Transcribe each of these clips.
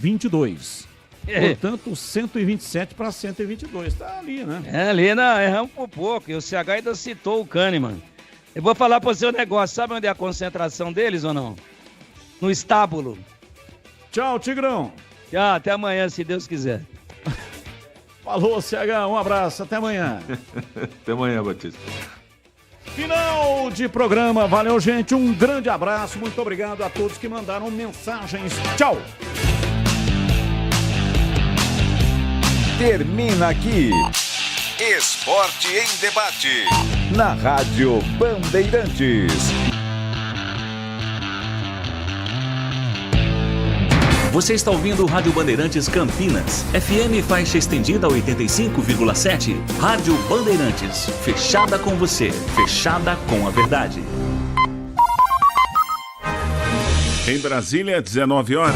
22. Portanto, 127 para 122. Está ali, né? Ali erramos por pouco. E o CH ainda citou o Kahneman. Eu vou falar para você um negócio. Sabe onde é a concentração deles ou não? No estábulo. Tchau, Tigrão. Tchau, até amanhã, se Deus quiser. Falou, CH. Um abraço. Até amanhã. Até amanhã, Batista. Final de programa. Valeu, gente. Um grande abraço. Muito obrigado a todos que mandaram mensagens. Tchau. Termina aqui Esporte em Debate na Rádio Bandeirantes. Você está ouvindo Rádio Bandeirantes Campinas, FM faixa estendida 85,7. Rádio Bandeirantes, fechada com você, fechada com a verdade. Em Brasília, 19 horas.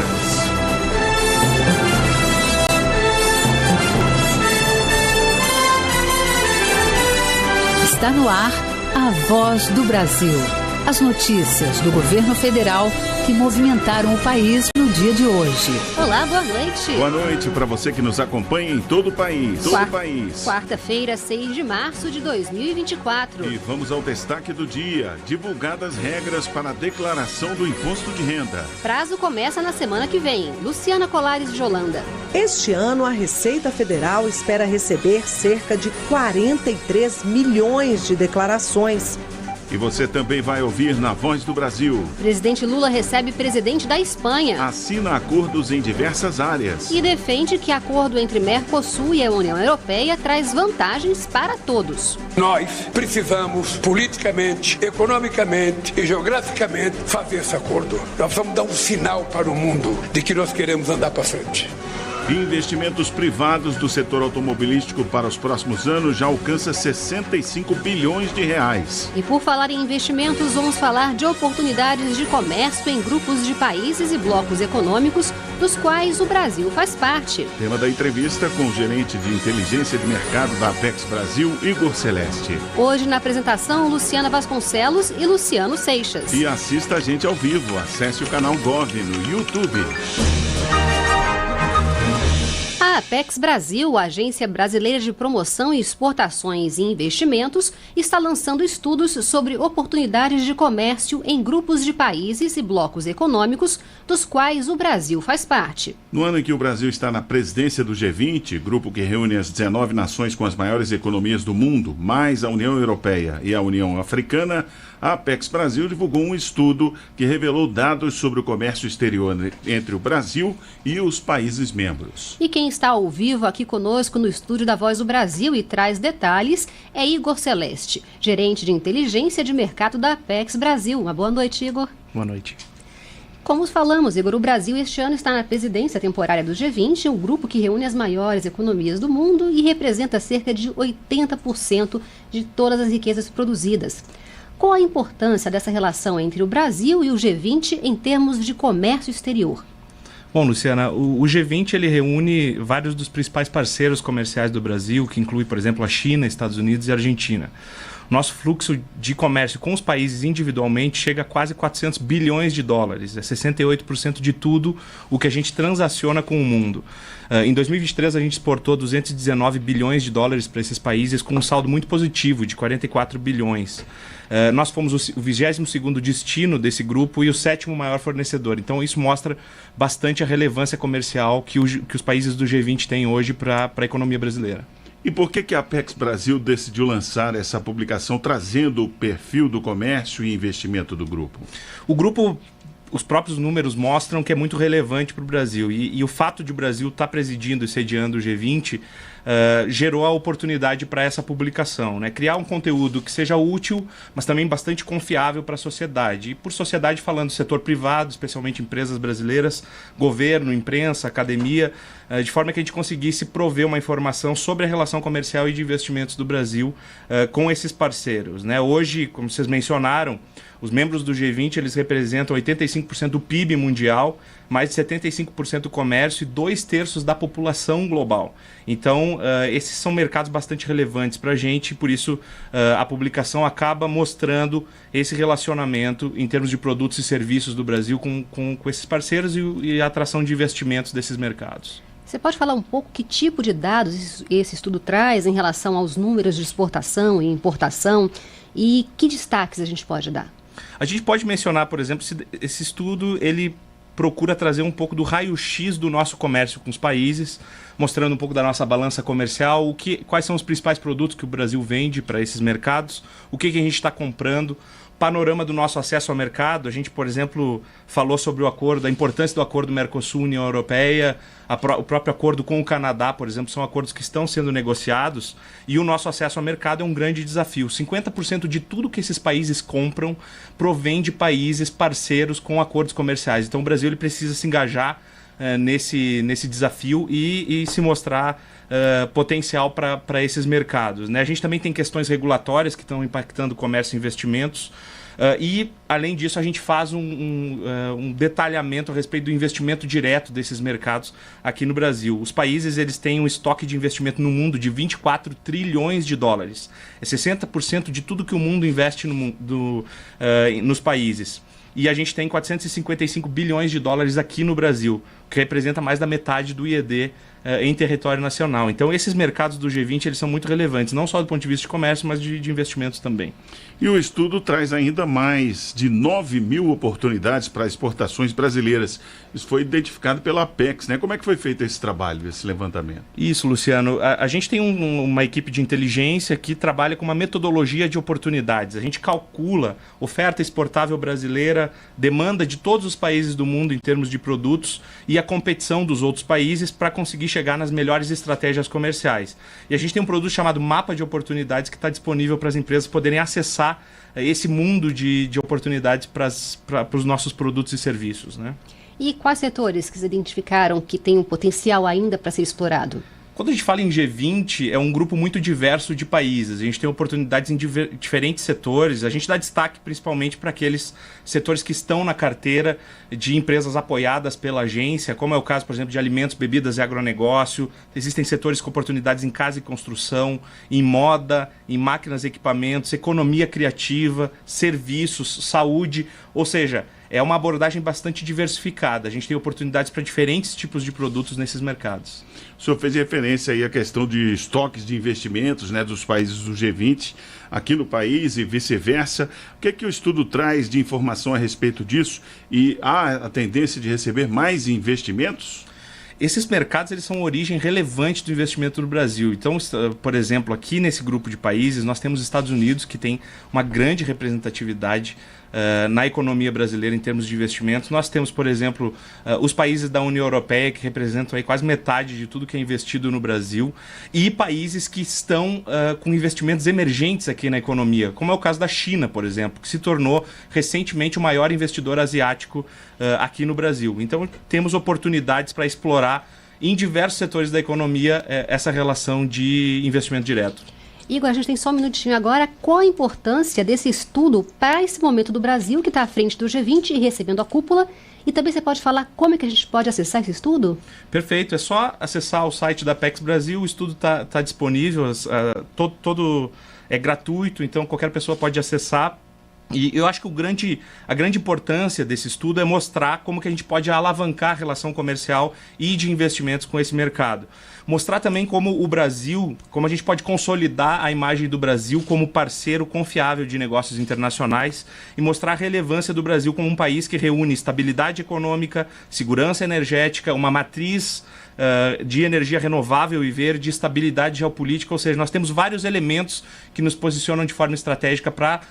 Está no ar a Voz do Brasil. As notícias do governo federal que movimentaram o país no dia de hoje. Olá, boa noite. Boa noite para você que nos acompanha em todo o país. Quarta-feira, 6 de março de 2024. E vamos ao destaque do dia. Divulgadas regras para a declaração do imposto de renda. Prazo começa na semana que vem. Luciana Colares de Holanda. Este ano, a Receita Federal espera receber cerca de 43 milhões de declarações. E você também vai ouvir na Voz do Brasil. Presidente Lula recebe presidente da Espanha. Assina acordos em diversas áreas. E defende que acordo entre Mercosul e a União Europeia traz vantagens para todos. Nós precisamos politicamente, economicamente e geograficamente fazer esse acordo. Nós vamos dar um sinal para o mundo de que nós queremos andar para frente. Investimentos privados do setor automobilístico para os próximos anos já alcança 65 bilhões de reais. E por falar em investimentos, vamos falar de oportunidades de comércio em grupos de países e blocos econômicos, dos quais o Brasil faz parte. Tema da entrevista com o gerente de inteligência de mercado da Apex Brasil, Igor Celeste. Hoje na apresentação, Luciana Vasconcelos e Luciano Seixas. E assista a gente ao vivo, acesse o canal Gov no YouTube. A Apex Brasil, a Agência Brasileira de Promoção e Exportações e Investimentos, está lançando estudos sobre oportunidades de comércio em grupos de países e blocos econômicos, dos quais o Brasil faz parte. No ano em que o Brasil está na presidência do G20, grupo que reúne as 19 nações com as maiores economias do mundo, mais a União Europeia e a União Africana, a Apex Brasil divulgou um estudo que revelou dados sobre o comércio exterior entre o Brasil e os países membros. E quem está ao vivo aqui conosco no estúdio da Voz do Brasil e traz detalhes é Igor Celeste, gerente de inteligência de mercado da Apex Brasil. Uma boa noite, Igor. Boa noite. Como falamos, Igor, o Brasil este ano está na presidência temporária do G20, um grupo que reúne as maiores economias do mundo e representa cerca de 80% de todas as riquezas produzidas. Qual a importância dessa relação entre o Brasil e o G20 em termos de comércio exterior? Bom, Luciana, o G20 ele reúne vários dos principais parceiros comerciais do Brasil, que inclui, por exemplo, a China, Estados Unidos e a Argentina. Nosso fluxo de comércio com os países individualmente chega a quase 400 bilhões de dólares. É 68% de tudo o que a gente transaciona com o mundo. Em 2023, a gente exportou 219 bilhões de dólares para esses países, com um saldo muito positivo de 44 bilhões. Nós fomos o 22º destino desse grupo e o 7º maior fornecedor. Então, isso mostra bastante a relevância comercial que os países do G20 têm hoje para a economia brasileira. E por que a Apex Brasil decidiu lançar essa publicação trazendo o perfil do comércio e investimento do grupo? O grupo, os próprios números mostram que é muito relevante para o Brasil. E o fato de o Brasil estar presidindo e sediando o G20 gerou a oportunidade para essa publicação, né? Criar um conteúdo que seja útil, mas também bastante confiável para a sociedade. E por sociedade falando setor privado, especialmente empresas brasileiras, governo, imprensa, academia, de forma que a gente conseguisse prover uma informação sobre a relação comercial e de investimentos do Brasil com esses parceiros, né? Hoje, como vocês mencionaram, Os membros do G20 eles representam 85% do PIB mundial, mais de 75% do comércio e 2/3 da população global. Então, esses são mercados bastante relevantes para a gente, e por isso a publicação acaba mostrando esse relacionamento em termos de produtos e serviços do Brasil com esses parceiros e a atração de investimentos desses mercados. Você pode falar um pouco que tipo de dados esse estudo traz em relação aos números de exportação e importação e que destaques a gente pode dar? A gente pode mencionar, por exemplo, esse estudo ele procura trazer um pouco do raio-x do nosso comércio com os países, mostrando um pouco da nossa balança comercial, quais são os principais produtos que o Brasil vende para esses mercados, o que a gente está comprando, panorama do nosso acesso ao mercado. A gente, por exemplo, falou sobre o acordo, a importância do acordo Mercosul-União Europeia, o próprio acordo com o Canadá, por exemplo, são acordos que estão sendo negociados, e o nosso acesso ao mercado é um grande desafio. 50% de tudo que esses países compram provém de países parceiros com acordos comerciais. Então o Brasil ele precisa se engajar nesse desafio e se mostrar potencial para esses mercados, né? A gente também tem questões regulatórias que estão impactando o comércio e investimentos, e, além disso, a gente faz um detalhamento a respeito do investimento direto desses mercados aqui no Brasil. Os países eles têm um estoque de investimento no mundo de 24 trilhões de dólares. É 60% de tudo que o mundo investe nos países. E a gente tem 455 bilhões de dólares aqui no Brasil, que representa mais da metade do IED em território nacional. Então esses mercados do G20 eles são muito relevantes, não só do ponto de vista de comércio, mas de investimentos também. E o estudo traz ainda mais de 9 mil oportunidades para exportações brasileiras. Isso foi identificado pela Apex, né? Como é que foi feito esse trabalho, esse levantamento? Isso, Luciano. A gente tem uma equipe de inteligência que trabalha com uma metodologia de oportunidades. A gente calcula oferta exportável brasileira, demanda de todos os países do mundo em termos de produtos e a competição dos outros países para conseguir chegar nas melhores estratégias comerciais. E a gente tem um produto chamado Mapa de Oportunidades que está disponível para as empresas poderem acessar esse mundo de oportunidades para os nossos produtos e serviços, né? E quais setores que se identificaram que têm um potencial ainda para ser explorado? Quando a gente fala em G20, é um grupo muito diverso de países. A gente tem oportunidades em diferentes setores. A gente dá destaque principalmente para aqueles setores que estão na carteira de empresas apoiadas pela agência, como é o caso, por exemplo, de alimentos, bebidas e agronegócio. Existem setores com oportunidades em casa e construção, em moda, em máquinas e equipamentos, economia criativa, serviços, saúde, ou seja, é uma abordagem bastante diversificada. A gente tem oportunidades para diferentes tipos de produtos nesses mercados. O senhor fez referência aí à questão de estoques de investimentos, né, dos países do G20 aqui no país e vice-versa. O que é que o estudo traz de informação a respeito disso? E há a tendência de receber mais investimentos? Esses mercados eles são origem relevante do investimento no Brasil. Então, por exemplo, aqui nesse grupo de países, nós temos os Estados Unidos, que tem uma grande representatividade na economia brasileira em termos de investimentos. Nós temos, por exemplo, os países da União Europeia, que representam aí quase metade de tudo que é investido no Brasil, e países que estão com investimentos emergentes aqui na economia, como é o caso da China, por exemplo, que se tornou recentemente o maior investidor asiático aqui no Brasil. Então, temos oportunidades para explorar em diversos setores da economia essa relação de investimento direto. Igor, a gente tem só um minutinho agora. Qual a importância desse estudo para esse momento do Brasil, que está à frente do G20 e recebendo a cúpula? E também você pode falar como é que a gente pode acessar esse estudo? Perfeito, é só acessar o site da Apex Brasil, o estudo está disponível, todo é gratuito, então qualquer pessoa pode acessar. E eu acho que a grande importância desse estudo é mostrar como que a gente pode alavancar a relação comercial e de investimentos com esse mercado. Mostrar também como o Brasil, como a gente pode consolidar a imagem do Brasil como parceiro confiável de negócios internacionais e mostrar a relevância do Brasil como um país que reúne estabilidade econômica, segurança energética, uma matriz de energia renovável e verde, estabilidade geopolítica, ou seja, nós temos vários elementos que nos posicionam de forma estratégica para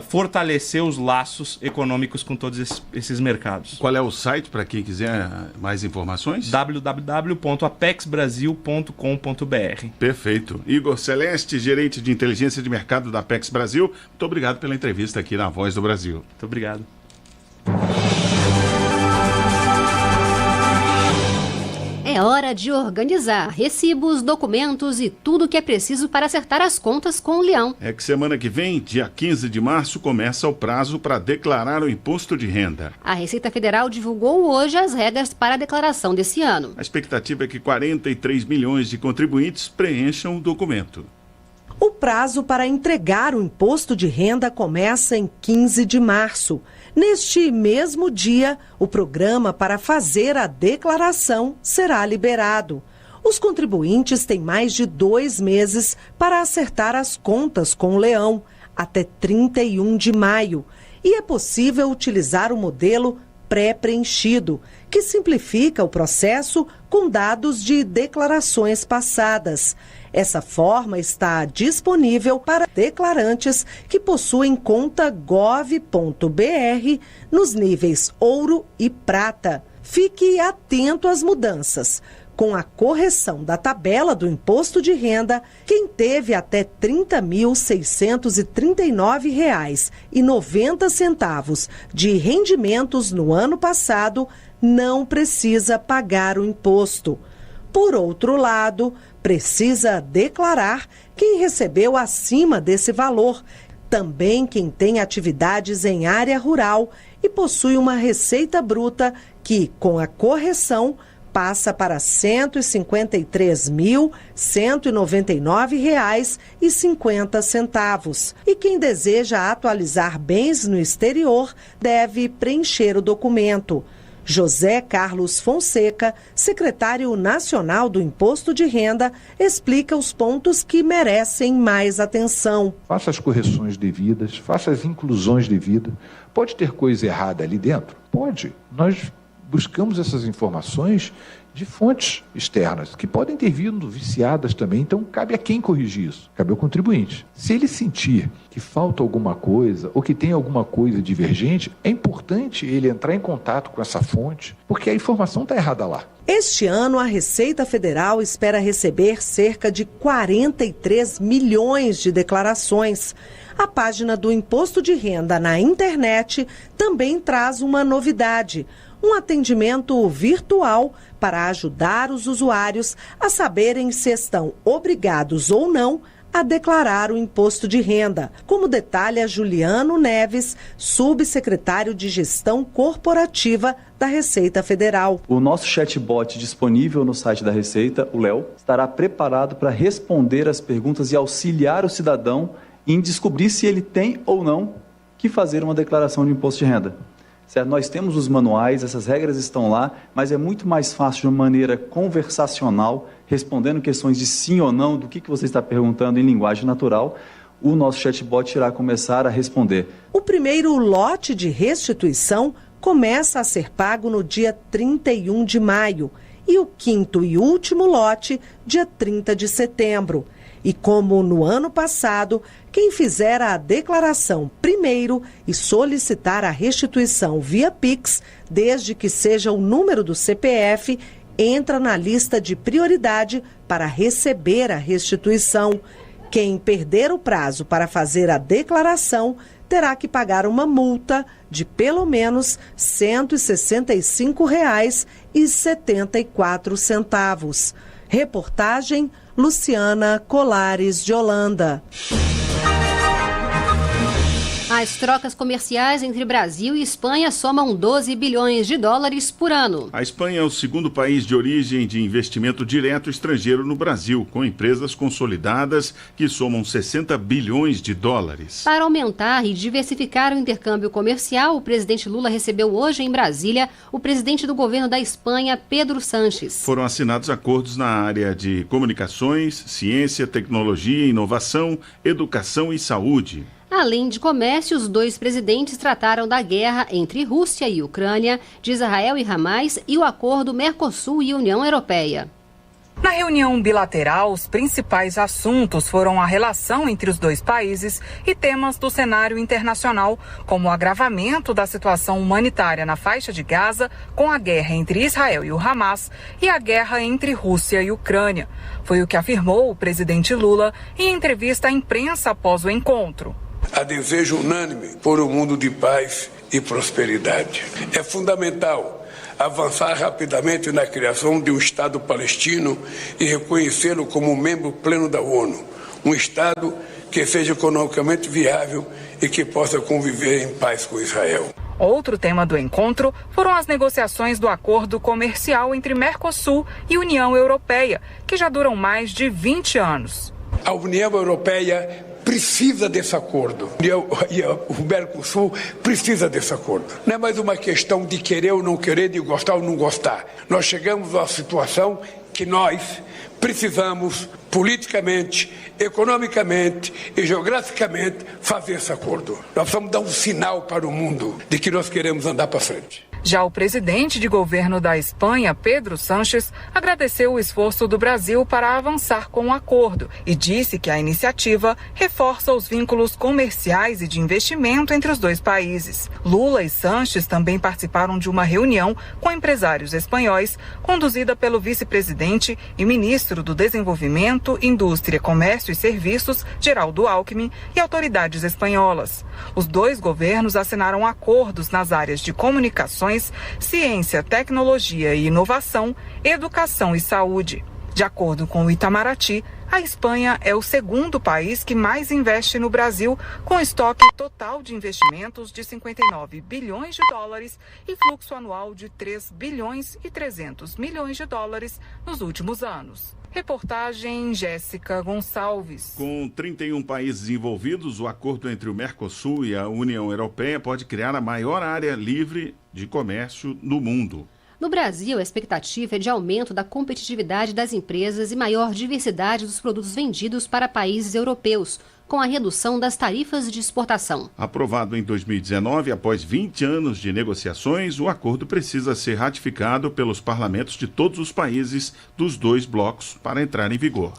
fortalecer os laços econômicos com todos esses mercados. Qual é o site para quem quiser mais informações? www.apexbrasil.com.br. Perfeito. Igor Celeste, gerente de inteligência de mercado da Apex Brasil, muito obrigado pela entrevista aqui na Voz do Brasil. Muito obrigado. É hora de organizar recibos, documentos e tudo o que é preciso para acertar as contas com o Leão. É que semana que vem, dia 15 de março, começa o prazo para declarar o imposto de renda. A Receita Federal divulgou hoje as regras para a declaração desse ano. A expectativa é que 43 milhões de contribuintes preencham o documento. O prazo para entregar o imposto de renda começa em 15 de março. Neste mesmo dia, o programa para fazer a declaração será liberado. Os contribuintes têm mais de 2 meses para acertar as contas com o Leão, até 31 de maio. E é possível utilizar o modelo pré-preenchido, que simplifica o processo com dados de declarações passadas. Essa forma está disponível para declarantes que possuem conta gov.br nos níveis ouro e prata. Fique atento às mudanças. Com a correção da tabela do imposto de renda, quem teve até R$ 30.639,90 de rendimentos no ano passado não precisa pagar o imposto. Por outro lado, precisa declarar quem recebeu acima desse valor. Também quem tem atividades em área rural e possui uma receita bruta que, com a correção, passa para R$ 153.199,50. E quem deseja atualizar bens no exterior deve preencher o documento. José Carlos Fonseca, secretário nacional do Imposto de Renda, explica os pontos que merecem mais atenção. Faça as correções devidas, faça as inclusões devidas. Pode ter coisa errada ali dentro? Pode. Nós buscamos essas informações de fontes externas, que podem ter vindo viciadas também, então cabe a quem corrigir isso? Cabe ao contribuinte. Se ele sentir que falta alguma coisa ou que tem alguma coisa divergente, é importante ele entrar em contato com essa fonte, porque a informação está errada lá. Este ano, a Receita Federal espera receber cerca de 43 milhões de declarações. A página do Imposto de Renda na internet também traz uma novidade: um atendimento virtual para ajudar os usuários a saberem se estão obrigados ou não a declarar o imposto de renda, como detalha Juliano Neves, subsecretário de Gestão Corporativa da Receita Federal. O nosso chatbot disponível no site da Receita, o Léo, estará preparado para responder as perguntas e auxiliar o cidadão em descobrir se ele tem ou não que fazer uma declaração de imposto de renda. Certo? Nós temos os manuais, essas regras estão lá, mas é muito mais fácil de uma maneira conversacional, respondendo questões de sim ou não, do que você está perguntando em linguagem natural, o nosso chatbot irá começar a responder. O primeiro lote de restituição começa a ser pago no dia 31 de maio e o quinto e último lote, dia 30 de setembro. E como no ano passado, quem fizer a declaração primeiro e solicitar a restituição via Pix, desde que seja o número do CPF, entra na lista de prioridade para receber a restituição. Quem perder o prazo para fazer a declaração terá que pagar uma multa de pelo menos R$ 165,74. Reportagem Luciana Colares de Holanda. As trocas comerciais entre Brasil e Espanha somam 12 bilhões de dólares por ano. A Espanha é o segundo país de origem de investimento direto estrangeiro no Brasil, com empresas consolidadas que somam 60 bilhões de dólares. Para aumentar e diversificar o intercâmbio comercial, o presidente Lula recebeu hoje em Brasília o presidente do governo da Espanha, Pedro Sánchez. Foram assinados acordos na área de comunicações, ciência, tecnologia, inovação, educação e saúde. Além de comércio, os dois presidentes trataram da guerra entre Rússia e Ucrânia, de Israel e Hamas e o acordo Mercosul e União Europeia. Na reunião bilateral, os principais assuntos foram a relação entre os dois países e temas do cenário internacional, como o agravamento da situação humanitária na faixa de Gaza, com a guerra entre Israel e o Hamas, e a guerra entre Rússia e Ucrânia. Foi o que afirmou o presidente Lula em entrevista à imprensa após o encontro. Há desejo unânime por um mundo de paz e prosperidade. É fundamental avançar rapidamente na criação de um Estado palestino e reconhecê-lo como membro pleno da ONU. Um Estado que seja economicamente viável e que possa conviver em paz com Israel. Outro tema do encontro foram as negociações do acordo comercial entre Mercosul e União Europeia, que já duram mais de 20 anos. A União Europeia precisa desse acordo. E o Mercosul precisa desse acordo. Não é mais uma questão de querer ou não querer, de gostar ou não gostar. Nós chegamos a uma situação que nós precisamos politicamente, economicamente e geograficamente fazer esse acordo. Nós precisamos dar um sinal para o mundo de que nós queremos andar para frente. Já o presidente de governo da Espanha, Pedro Sánchez, agradeceu o esforço do Brasil para avançar com o acordo e disse que a iniciativa reforça os vínculos comerciais e de investimento entre os dois países. Lula e Sánchez também participaram de uma reunião com empresários espanhóis, conduzida pelo vice-presidente e ministro do Desenvolvimento, Indústria, Comércio e Serviços, Geraldo Alckmin, e autoridades espanholas. Os dois governos assinaram acordos nas áreas de comunicações, ciência, tecnologia e inovação, educação e saúde. De acordo com o Itamaraty, a Espanha é o segundo país que mais investe no Brasil, com estoque total de investimentos de 59 bilhões de dólares e fluxo anual de 3 bilhões e 300 milhões de dólares nos últimos anos. Reportagem Jéssica Gonçalves. Com 31 países envolvidos, o acordo entre o Mercosul e a União Europeia pode criar a maior área livre de comércio no mundo. No Brasil, a expectativa é de aumento da competitividade das empresas e maior diversidade dos produtos vendidos para países europeus, com a redução das tarifas de exportação. Aprovado em 2019, após 20 anos de negociações, o acordo precisa ser ratificado pelos parlamentos de todos os países dos dois blocos para entrar em vigor.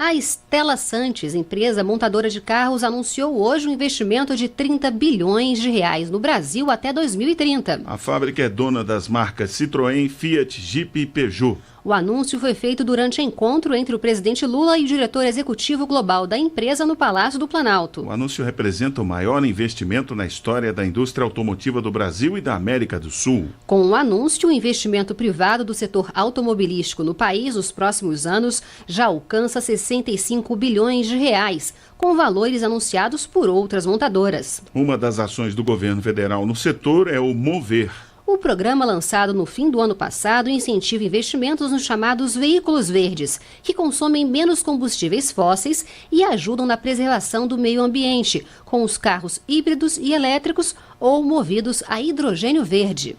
A Stella Santos, empresa montadora de carros, anunciou hoje um investimento de 30 bilhões de reais no Brasil até 2030. A fábrica é dona das marcas Citroën, Fiat, Jeep e Peugeot. O anúncio foi feito durante encontro entre o presidente Lula e o diretor executivo global da empresa no Palácio do Planalto. O anúncio representa o maior investimento na história da indústria automotiva do Brasil e da América do Sul. Com o anúncio, o investimento privado do setor automobilístico no país nos próximos anos já alcança 65 bilhões de reais, com valores anunciados por outras montadoras. Uma das ações do governo federal no setor é o Mover. O programa, lançado no fim do ano passado, incentiva investimentos nos chamados veículos verdes, que consomem menos combustíveis fósseis e ajudam na preservação do meio ambiente, com os carros híbridos e elétricos ou movidos a hidrogênio verde.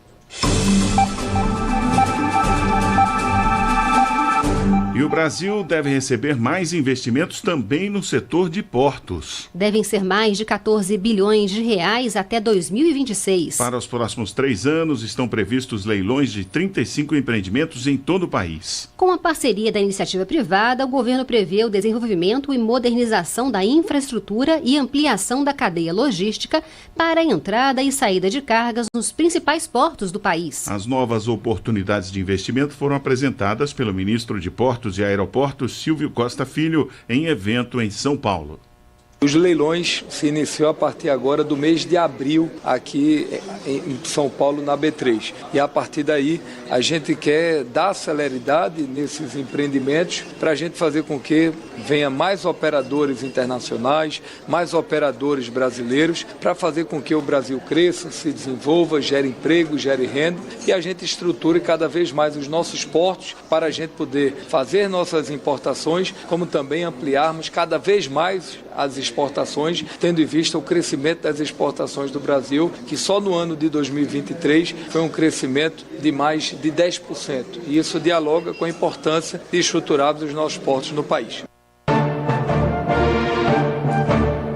E o Brasil deve receber mais investimentos também no setor de portos. Devem ser mais de 14 bilhões de reais até 2026. Para os próximos 3 anos, estão previstos leilões de 35 empreendimentos em todo o país. Com a parceria da iniciativa privada, o governo prevê o desenvolvimento e modernização da infraestrutura e ampliação da cadeia logística para a entrada e saída de cargas nos principais portos do país. As novas oportunidades de investimento foram apresentadas pelo ministro de Portos e Aeroportos, Silvio Costa Filho, em evento em São Paulo. Os leilões se iniciou a partir agora do mês de abril aqui em São Paulo, na B3. E a partir daí a gente quer dar celeridade nesses empreendimentos para a gente fazer com que venha mais operadores internacionais, mais operadores brasileiros, para fazer com que o Brasil cresça, se desenvolva, gere emprego, gere renda e a gente estruture cada vez mais os nossos portos para a gente poder fazer nossas importações, como também ampliarmos cada vez mais as exportações, tendo em vista o crescimento das exportações do Brasil, que só no ano de 2023 foi um crescimento de mais de 10%. E isso dialoga com a importância de estruturarmos os nossos portos no país.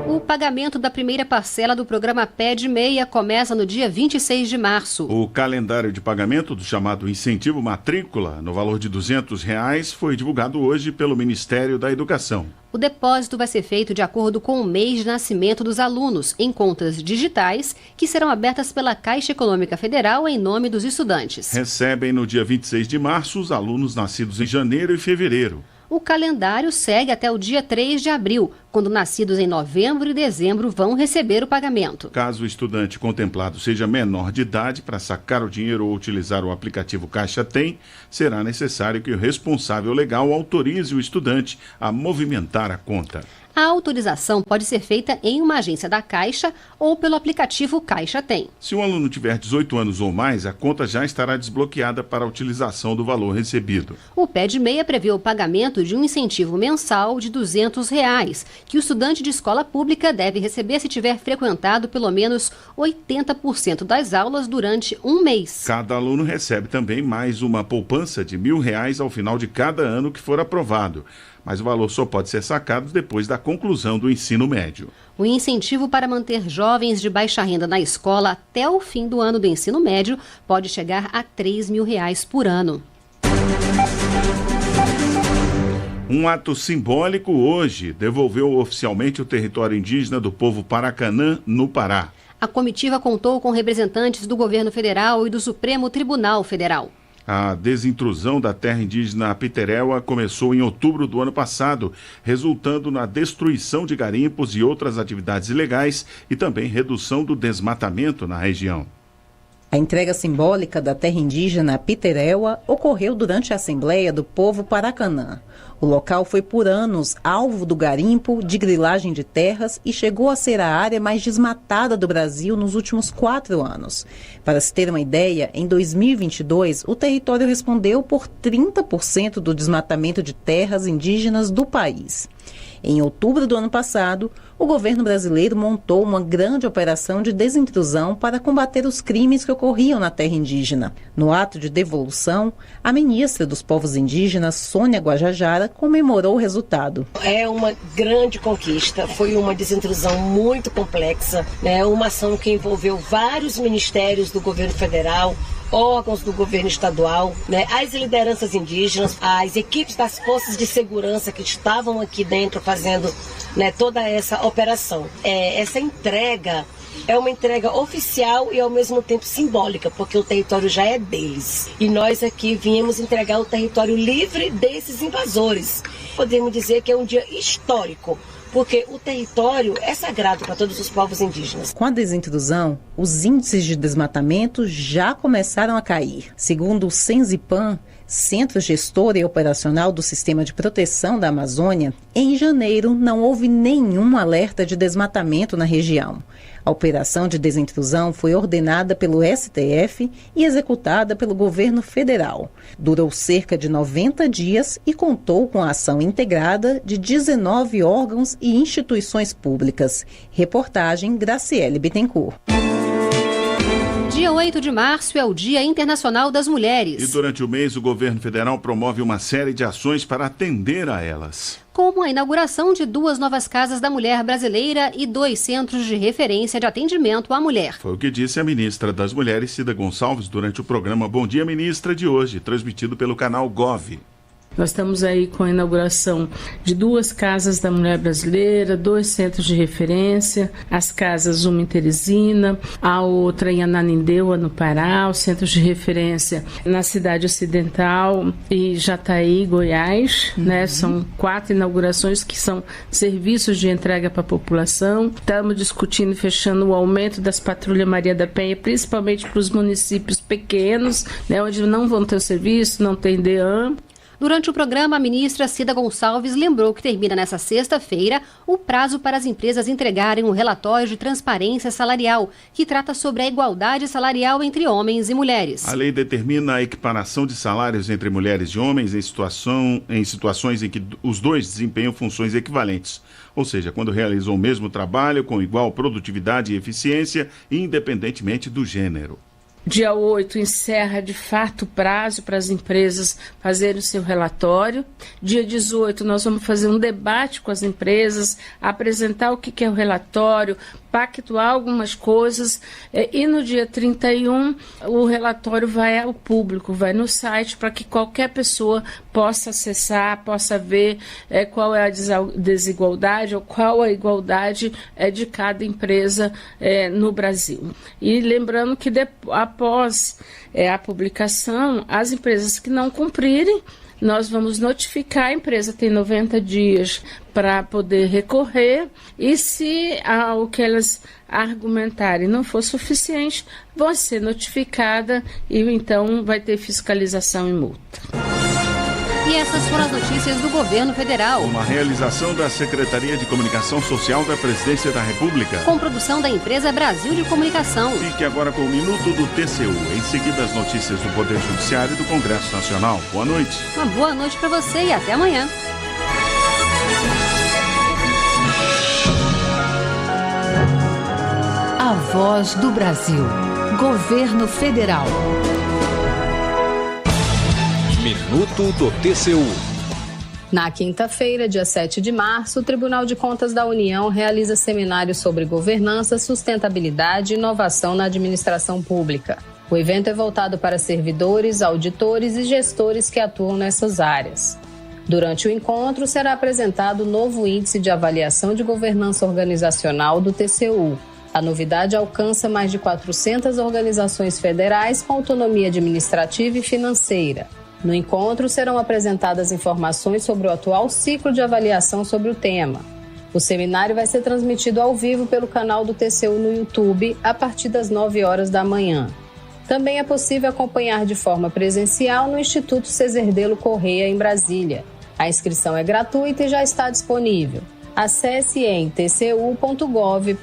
O pagamento da primeira parcela do programa PED Meia começa no dia 26 de março. O calendário de pagamento do chamado Incentivo Matrícula, no valor de R$ 200, foi divulgado hoje pelo Ministério da Educação. O depósito vai ser feito de acordo com o mês de nascimento dos alunos, em contas digitais, que serão abertas pela Caixa Econômica Federal em nome dos estudantes. Recebem no dia 26 de março os alunos nascidos em janeiro e fevereiro. O calendário segue até o dia 3 de abril, quando nascidos em novembro e dezembro vão receber o pagamento. Caso o estudante contemplado seja menor de idade, para sacar o dinheiro ou utilizar o aplicativo Caixa Tem, será necessário que o responsável legal autorize o estudante a movimentar a conta. A autorização pode ser feita em uma agência da Caixa ou pelo aplicativo Caixa Tem. Se o aluno tiver 18 anos ou mais, a conta já estará desbloqueada para a utilização do valor recebido. O PED-6 prevê o pagamento de um incentivo mensal de R$ 200, que o estudante de escola pública deve receber se tiver frequentado pelo menos 80% das aulas durante um mês. Cada aluno recebe também mais uma poupança de R$ 1.000 ao final de cada ano que for aprovado. Mas o valor só pode ser sacado depois da conclusão do ensino médio. O incentivo para manter jovens de baixa renda na escola até o fim do ano do ensino médio pode chegar a R$ 3.000 por ano. Um ato simbólico hoje devolveu oficialmente o território indígena do povo Paracanã, no Pará. A comitiva contou com representantes do governo federal e do Supremo Tribunal Federal. A desintrusão da terra indígena Piteréua começou em outubro do ano passado, resultando na destruição de garimpos e outras atividades ilegais e também redução do desmatamento na região. A entrega simbólica da terra indígena Piteréua ocorreu durante a Assembleia do Povo Paracanã. O local foi por anos alvo do garimpo, de grilagem de terras e chegou a ser a área mais desmatada do Brasil nos últimos 4 anos. Para se ter uma ideia, em 2022, o território respondeu por 30% do desmatamento de terras indígenas do país. Em outubro do ano passado, o governo brasileiro montou uma grande operação de desintrusão para combater os crimes que ocorriam na terra indígena. No ato de devolução, a ministra dos Povos Indígenas, Sônia Guajajara, comemorou o resultado. É uma grande conquista, foi uma desintrusão muito complexa, né? Uma ação que envolveu vários ministérios do governo federal, órgãos do governo estadual, né, as lideranças indígenas, as equipes das forças de segurança que estavam aqui dentro fazendo, né, toda essa operação. Essa entrega é uma entrega oficial e ao mesmo tempo simbólica, porque o território já é deles. E nós aqui viemos entregar o território livre desses invasores. Podemos dizer que é um dia histórico, porque o território é sagrado para todos os povos indígenas. Com a desintrusão, os índices de desmatamento já começaram a cair. Segundo o Senzipan, Centro Gestor e Operacional do Sistema de Proteção da Amazônia, em janeiro não houve nenhum alerta de desmatamento na região. A operação de desintrusão foi ordenada pelo STF e executada pelo governo federal. Durou cerca de 90 dias e contou com a ação integrada de 19 órgãos e instituições públicas. Reportagem Graciele Bittencourt. Dia 8 de março é o Dia Internacional das Mulheres. E durante o mês, o governo federal promove uma série de ações para atender a elas. Como a inauguração de 2 novas casas da mulher brasileira e 2 centros de referência de atendimento à mulher. Foi o que disse a ministra das Mulheres, Cida Gonçalves, durante o programa Bom Dia Ministra de hoje, transmitido pelo canal Gov. Nós estamos aí com a inauguração de 2 casas da mulher brasileira, 2 centros de referência, as casas, uma em Teresina, a outra em Ananindeua, no Pará, os centros de referência na cidade ocidental e Jataí, Goiás, né? São 4 inaugurações que são serviços de entrega para a população. Estamos discutindo e fechando o aumento das patrulhas Maria da Penha, principalmente para os municípios pequenos, né? Onde não vão ter o serviço, não tem DEAM. Durante o programa, a ministra Cida Gonçalves lembrou que termina nesta sexta-feira o prazo para as empresas entregarem um relatório de transparência salarial, que trata sobre a igualdade salarial entre homens e mulheres. A lei determina a equiparação de salários entre mulheres e homens em situações em que os dois desempenham funções equivalentes. Ou seja, quando realizam o mesmo trabalho com igual produtividade e eficiência, independentemente do gênero. Dia 8 encerra de fato o prazo para as empresas fazerem o seu relatório. Dia 18 nós vamos fazer um debate com as empresas, apresentar o que é o relatório, pactuar algumas coisas e no dia 31 o relatório vai ao público, vai no site para que qualquer pessoa possa acessar, possa ver qual é a desigualdade ou qual a igualdade de cada empresa no Brasil. E lembrando que após a publicação, as empresas que não cumprirem, nós vamos notificar, a empresa tem 90 dias para poder recorrer, e se o que elas argumentarem não for suficiente, vai ser notificada e então vai ter fiscalização e multa. E essas foram as notícias do governo federal. Uma realização da Secretaria de Comunicação Social da Presidência da República. Com produção da empresa Brasil de Comunicação. Fique agora com o Minuto do TCU. Em seguida, as notícias do Poder Judiciário e do Congresso Nacional. Boa noite. Uma boa noite para você e até amanhã. A Voz do Brasil. Governo Federal. Minuto do TCU. Na quinta-feira, dia 7 de março, o Tribunal de Contas da União realiza seminário sobre governança, sustentabilidade e inovação na administração pública. O evento é voltado para servidores, auditores e gestores que atuam nessas áreas. Durante o encontro, será apresentado o novo Índice de Avaliação de Governança Organizacional do TCU. A novidade alcança mais de 400 organizações federais com autonomia administrativa e financeira. No encontro, serão apresentadas informações sobre o atual ciclo de avaliação sobre o tema. O seminário vai ser transmitido ao vivo pelo canal do TCU no YouTube a partir das 9 horas da manhã. Também é possível acompanhar de forma presencial no Instituto Cezerdelo Correia, em Brasília. A inscrição é gratuita e já está disponível. Acesse em tcu.gov.br.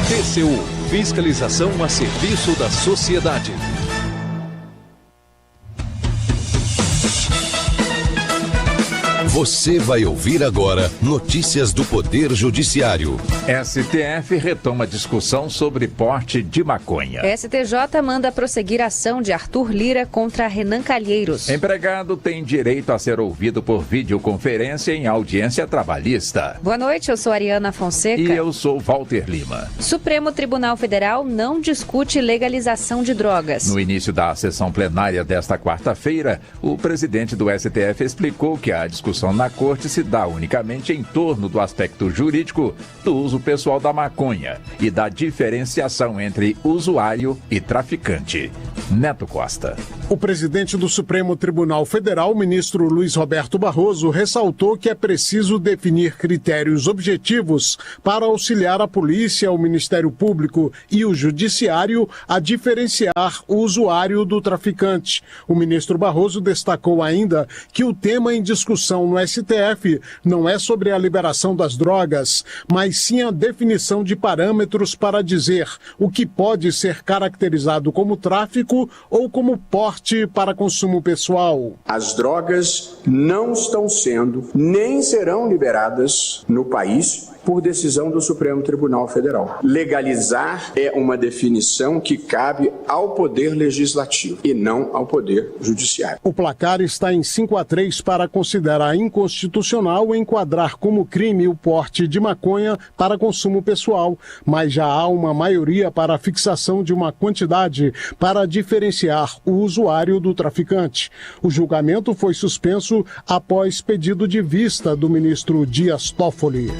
TCU, fiscalização a serviço da sociedade. Você vai ouvir agora notícias do Poder Judiciário. STF retoma discussão sobre porte de maconha. STJ manda prosseguir a ação de Arthur Lira contra Renan Calheiros. Empregado tem direito a ser ouvido por videoconferência em audiência trabalhista. Boa noite, eu sou Ariana Fonseca. E eu sou Walter Lima. Supremo Tribunal Federal não discute legalização de drogas. No início da sessão plenária desta quarta-feira, o presidente do STF explicou que a discussão na corte se dá unicamente em torno do aspecto jurídico do uso pessoal da maconha e da diferenciação entre usuário e traficante. Neto Costa. O presidente do Supremo Tribunal Federal, ministro Luiz Roberto Barroso, ressaltou que é preciso definir critérios objetivos para auxiliar a polícia, o Ministério Público e o Judiciário a diferenciar o usuário do traficante. O ministro Barroso destacou ainda que o tema em discussão no STF não é sobre a liberação das drogas, mas sim a definição de parâmetros para dizer o que pode ser caracterizado como tráfico ou como porte para consumo pessoal. As drogas não estão sendo nem serão liberadas no país por decisão do Supremo Tribunal Federal. Legalizar é uma definição que cabe ao Poder Legislativo e não ao Poder Judiciário. O placar está em 5-3 para considerar inconstitucional enquadrar como crime o porte de maconha para consumo pessoal, mas já há uma maioria para a fixação de uma quantidade para diferenciar o usuário do traficante. O julgamento foi suspenso após pedido de vista do ministro Dias Toffoli.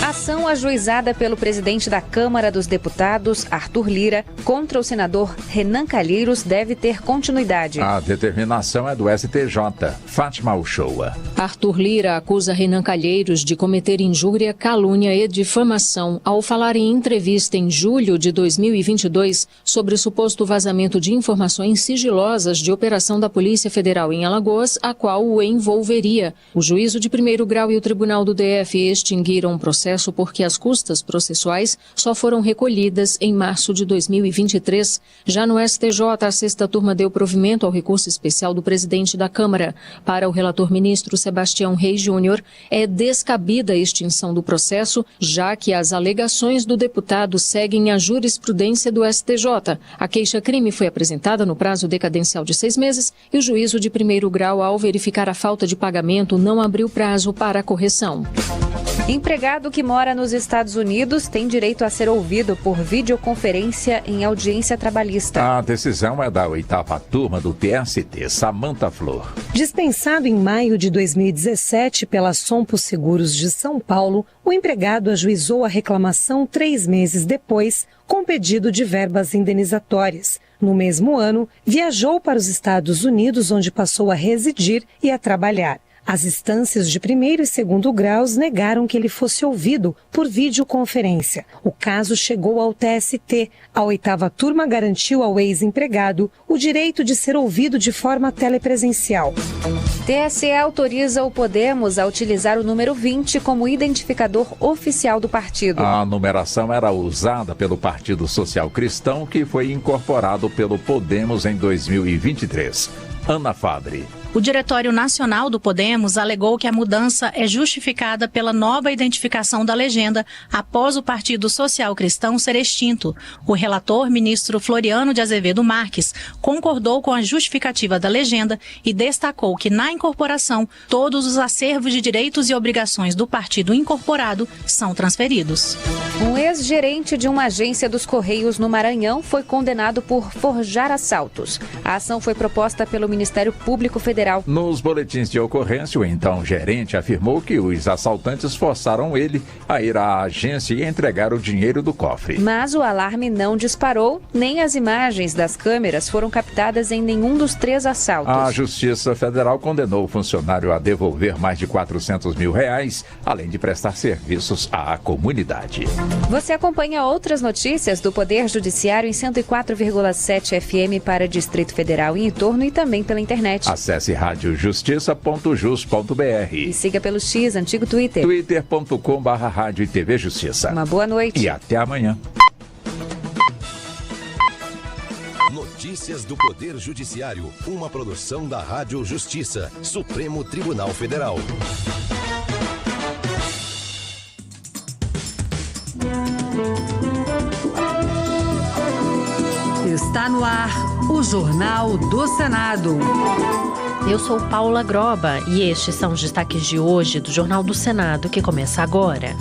Ação ajuizada pelo presidente da Câmara dos Deputados, Arthur Lira, contra o senador Renan Calheiros deve ter continuidade. A determinação é do STJ. Fátima Uchoa. Arthur Lira acusa Renan Calheiros de cometer injúria, calúnia e difamação ao falar em entrevista em julho de 2022 sobre o suposto vazamento de informações sigilosas de operação da Polícia Federal em Alagoas, a qual o envolveria. O juízo de primeiro grau e o Tribunal do DF extinguiram o processo porque as custas processuais só foram recolhidas em março de 2023. Já no STJ, a sexta turma deu provimento ao recurso especial do presidente da Câmara. Para o relator ministro Sebastião Reis Júnior, é descabida a extinção do processo, já que as alegações do deputado seguem a jurisprudência do STJ. A queixa-crime foi apresentada no prazo decadencial de 6 meses e o juízo de primeiro grau, ao verificar a falta de pagamento, não abriu prazo para a correção. Empregado que mora nos Estados Unidos tem direito a ser ouvido por videoconferência em audiência trabalhista. A decisão é da 8ª turma do TST, Samanta Flor. Dispensado em maio de 2017 pela Sompo Seguros de São Paulo, o empregado ajuizou a reclamação 3 meses depois, com pedido de verbas indenizatórias. No mesmo ano, viajou para os Estados Unidos, onde passou a residir e a trabalhar. As instâncias de primeiro e segundo graus negaram que ele fosse ouvido por videoconferência. O caso chegou ao TST. A 8ª turma garantiu ao ex-empregado o direito de ser ouvido de forma telepresencial. TSE autoriza o Podemos a utilizar o número 20 como identificador oficial do partido. A numeração era usada pelo Partido Social Cristão, que foi incorporado pelo Podemos em 2023. Ana Fabre. O Diretório Nacional do Podemos alegou que a mudança é justificada pela nova identificação da legenda após o Partido Social Cristão ser extinto. O relator, ministro Floriano de Azevedo Marques, concordou com a justificativa da legenda e destacou que, na incorporação, todos os acervos de direitos e obrigações do partido incorporado são transferidos. Um ex-gerente de uma agência dos Correios no Maranhão foi condenado por forjar assaltos. A ação foi proposta pelo Ministério Público Federal. Nos boletins de ocorrência, o então gerente afirmou que os assaltantes forçaram ele a ir à agência e entregar o dinheiro do cofre. Mas o alarme não disparou, nem as imagens das câmeras foram captadas em nenhum dos 3 assaltos. A Justiça Federal condenou o funcionário a devolver mais de R$400 mil, além de prestar serviços à comunidade. Você acompanha outras notícias do Poder Judiciário em 104,7 FM para Distrito Federal e em torno e também pela internet. Acesse radiojustiça.jus.br e siga pelo X, antigo Twitter. twitter.com/rádio e TV Justiça. Uma boa noite. E até amanhã. Notícias do Poder Judiciário, uma produção da Rádio Justiça, Supremo Tribunal Federal. Está no ar o Jornal do Senado. Eu sou Paula Groba e estes são os destaques de hoje do Jornal do Senado, que começa agora.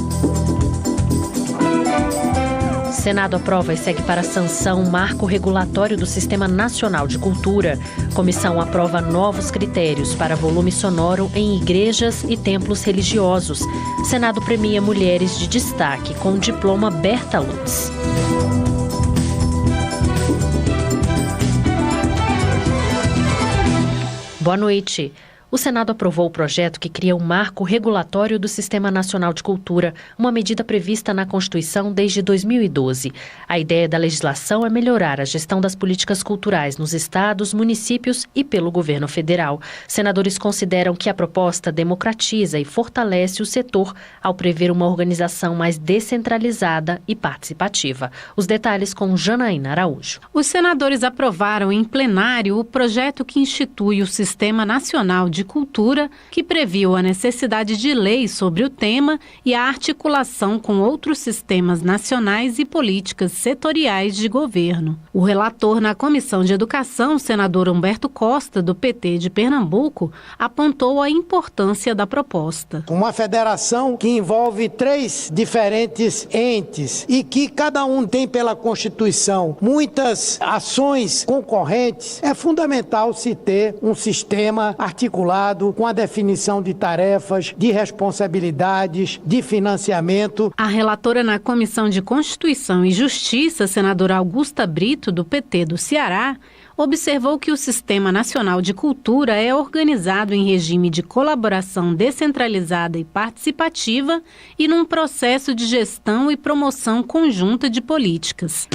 Senado aprova e segue para sanção marco regulatório do Sistema Nacional de Cultura. Comissão aprova novos critérios para volume sonoro em igrejas e templos religiosos. Senado premia mulheres de destaque com o diploma Berta Lutz. Boa noite. O Senado aprovou o projeto que cria o marco regulatório do Sistema Nacional de Cultura, uma medida prevista na Constituição desde 2012. A ideia da legislação é melhorar a gestão das políticas culturais nos estados, municípios e pelo governo federal. Senadores consideram que a proposta democratiza e fortalece o setor ao prever uma organização mais descentralizada e participativa. Os detalhes com Janaína Araújo. Os senadores aprovaram em plenário o projeto que institui o Sistema Nacional de Cultura, que previu a necessidade de lei sobre o tema e a articulação com outros sistemas nacionais e políticas setoriais de governo. O relator na Comissão de Educação, senador Humberto Costa, do PT de Pernambuco, apontou a importância da proposta. Uma federação que envolve 3 diferentes entes e que cada um tem pela Constituição muitas ações concorrentes, é fundamental se ter um sistema articulado com a definição de tarefas, de responsabilidades, de financiamento. A relatora na Comissão de Constituição e Justiça, senadora Augusta Brito, do PT do Ceará, observou que o Sistema Nacional de Cultura é organizado em regime de colaboração descentralizada e participativa e num processo de gestão e promoção conjunta de políticas.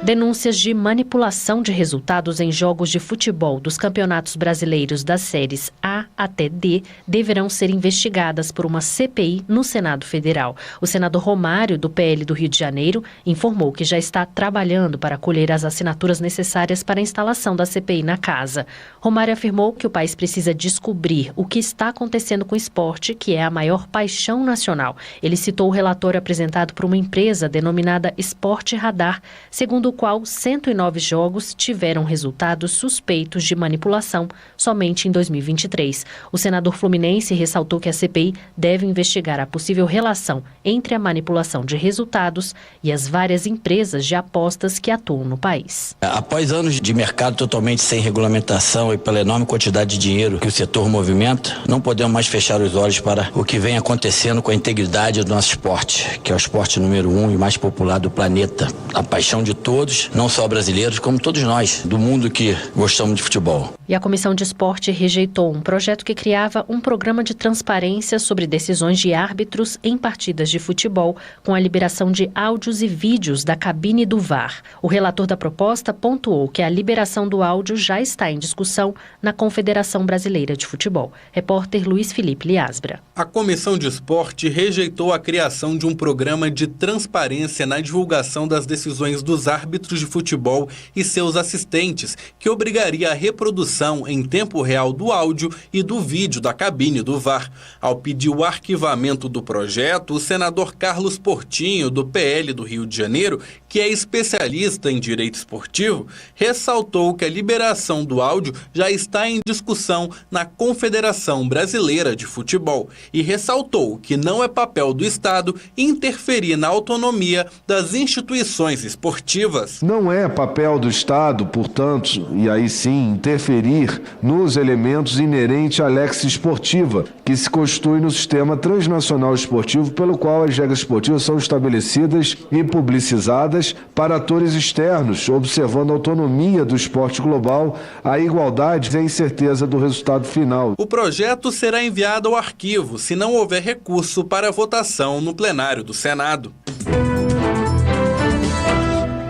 Denúncias de manipulação de resultados em jogos de futebol dos campeonatos brasileiros das séries A até D deverão ser investigadas por uma CPI no Senado Federal. O senador Romário, do PL do Rio de Janeiro, informou que já está trabalhando para colher as assinaturas necessárias para a instalação da CPI na casa. Romário afirmou que o país precisa descobrir o que está acontecendo com o esporte, que é a maior paixão nacional. Ele citou o relatório apresentado por uma empresa denominada Esporte Radar, segundo o qual 109 jogos tiveram resultados suspeitos de manipulação somente em 2023. 2010. O senador fluminense ressaltou que a CPI deve investigar a possível relação entre a manipulação de resultados e as várias empresas de apostas que atuam no país. Após anos de mercado totalmente sem regulamentação e pela enorme quantidade de dinheiro que o setor movimenta, não podemos mais fechar os olhos para o que vem acontecendo com a integridade do nosso esporte, que é o esporte número 1 e mais popular do planeta. A paixão de todos, não só brasileiros, como todos nós, do mundo que gostamos de futebol. E a Comissão de Esporte rejeitou um projeto que criava um programa de transparência sobre decisões de árbitros em partidas de futebol, com a liberação de áudios e vídeos da cabine do VAR. O relator da proposta pontuou que a liberação do áudio já está em discussão na Confederação Brasileira de Futebol. Repórter Luiz Felipe Liasbra. A Comissão de Esporte rejeitou a criação de um programa de transparência na divulgação das decisões dos árbitros de futebol e seus assistentes, que obrigaria a reprodução em tempo real do áudio e do vídeo da cabine do VAR. Ao pedir o arquivamento do projeto, o senador Carlos Portinho, do PL do Rio de Janeiro, que é especialista em direito esportivo, ressaltou que a liberação do áudio já está em discussão na Confederação Brasileira de Futebol e ressaltou que não é papel do Estado interferir na autonomia das instituições esportivas. Não é papel do Estado, portanto, e aí sim, interferir nos elementos inerentes à lex esportiva, que se constitui no sistema transnacional esportivo, pelo qual as regras esportivas são estabelecidas e publicizadas para atores externos, observando a autonomia do esporte global, a igualdade e a incerteza do resultado final. O projeto será enviado ao arquivo se não houver recurso para votação no plenário do Senado.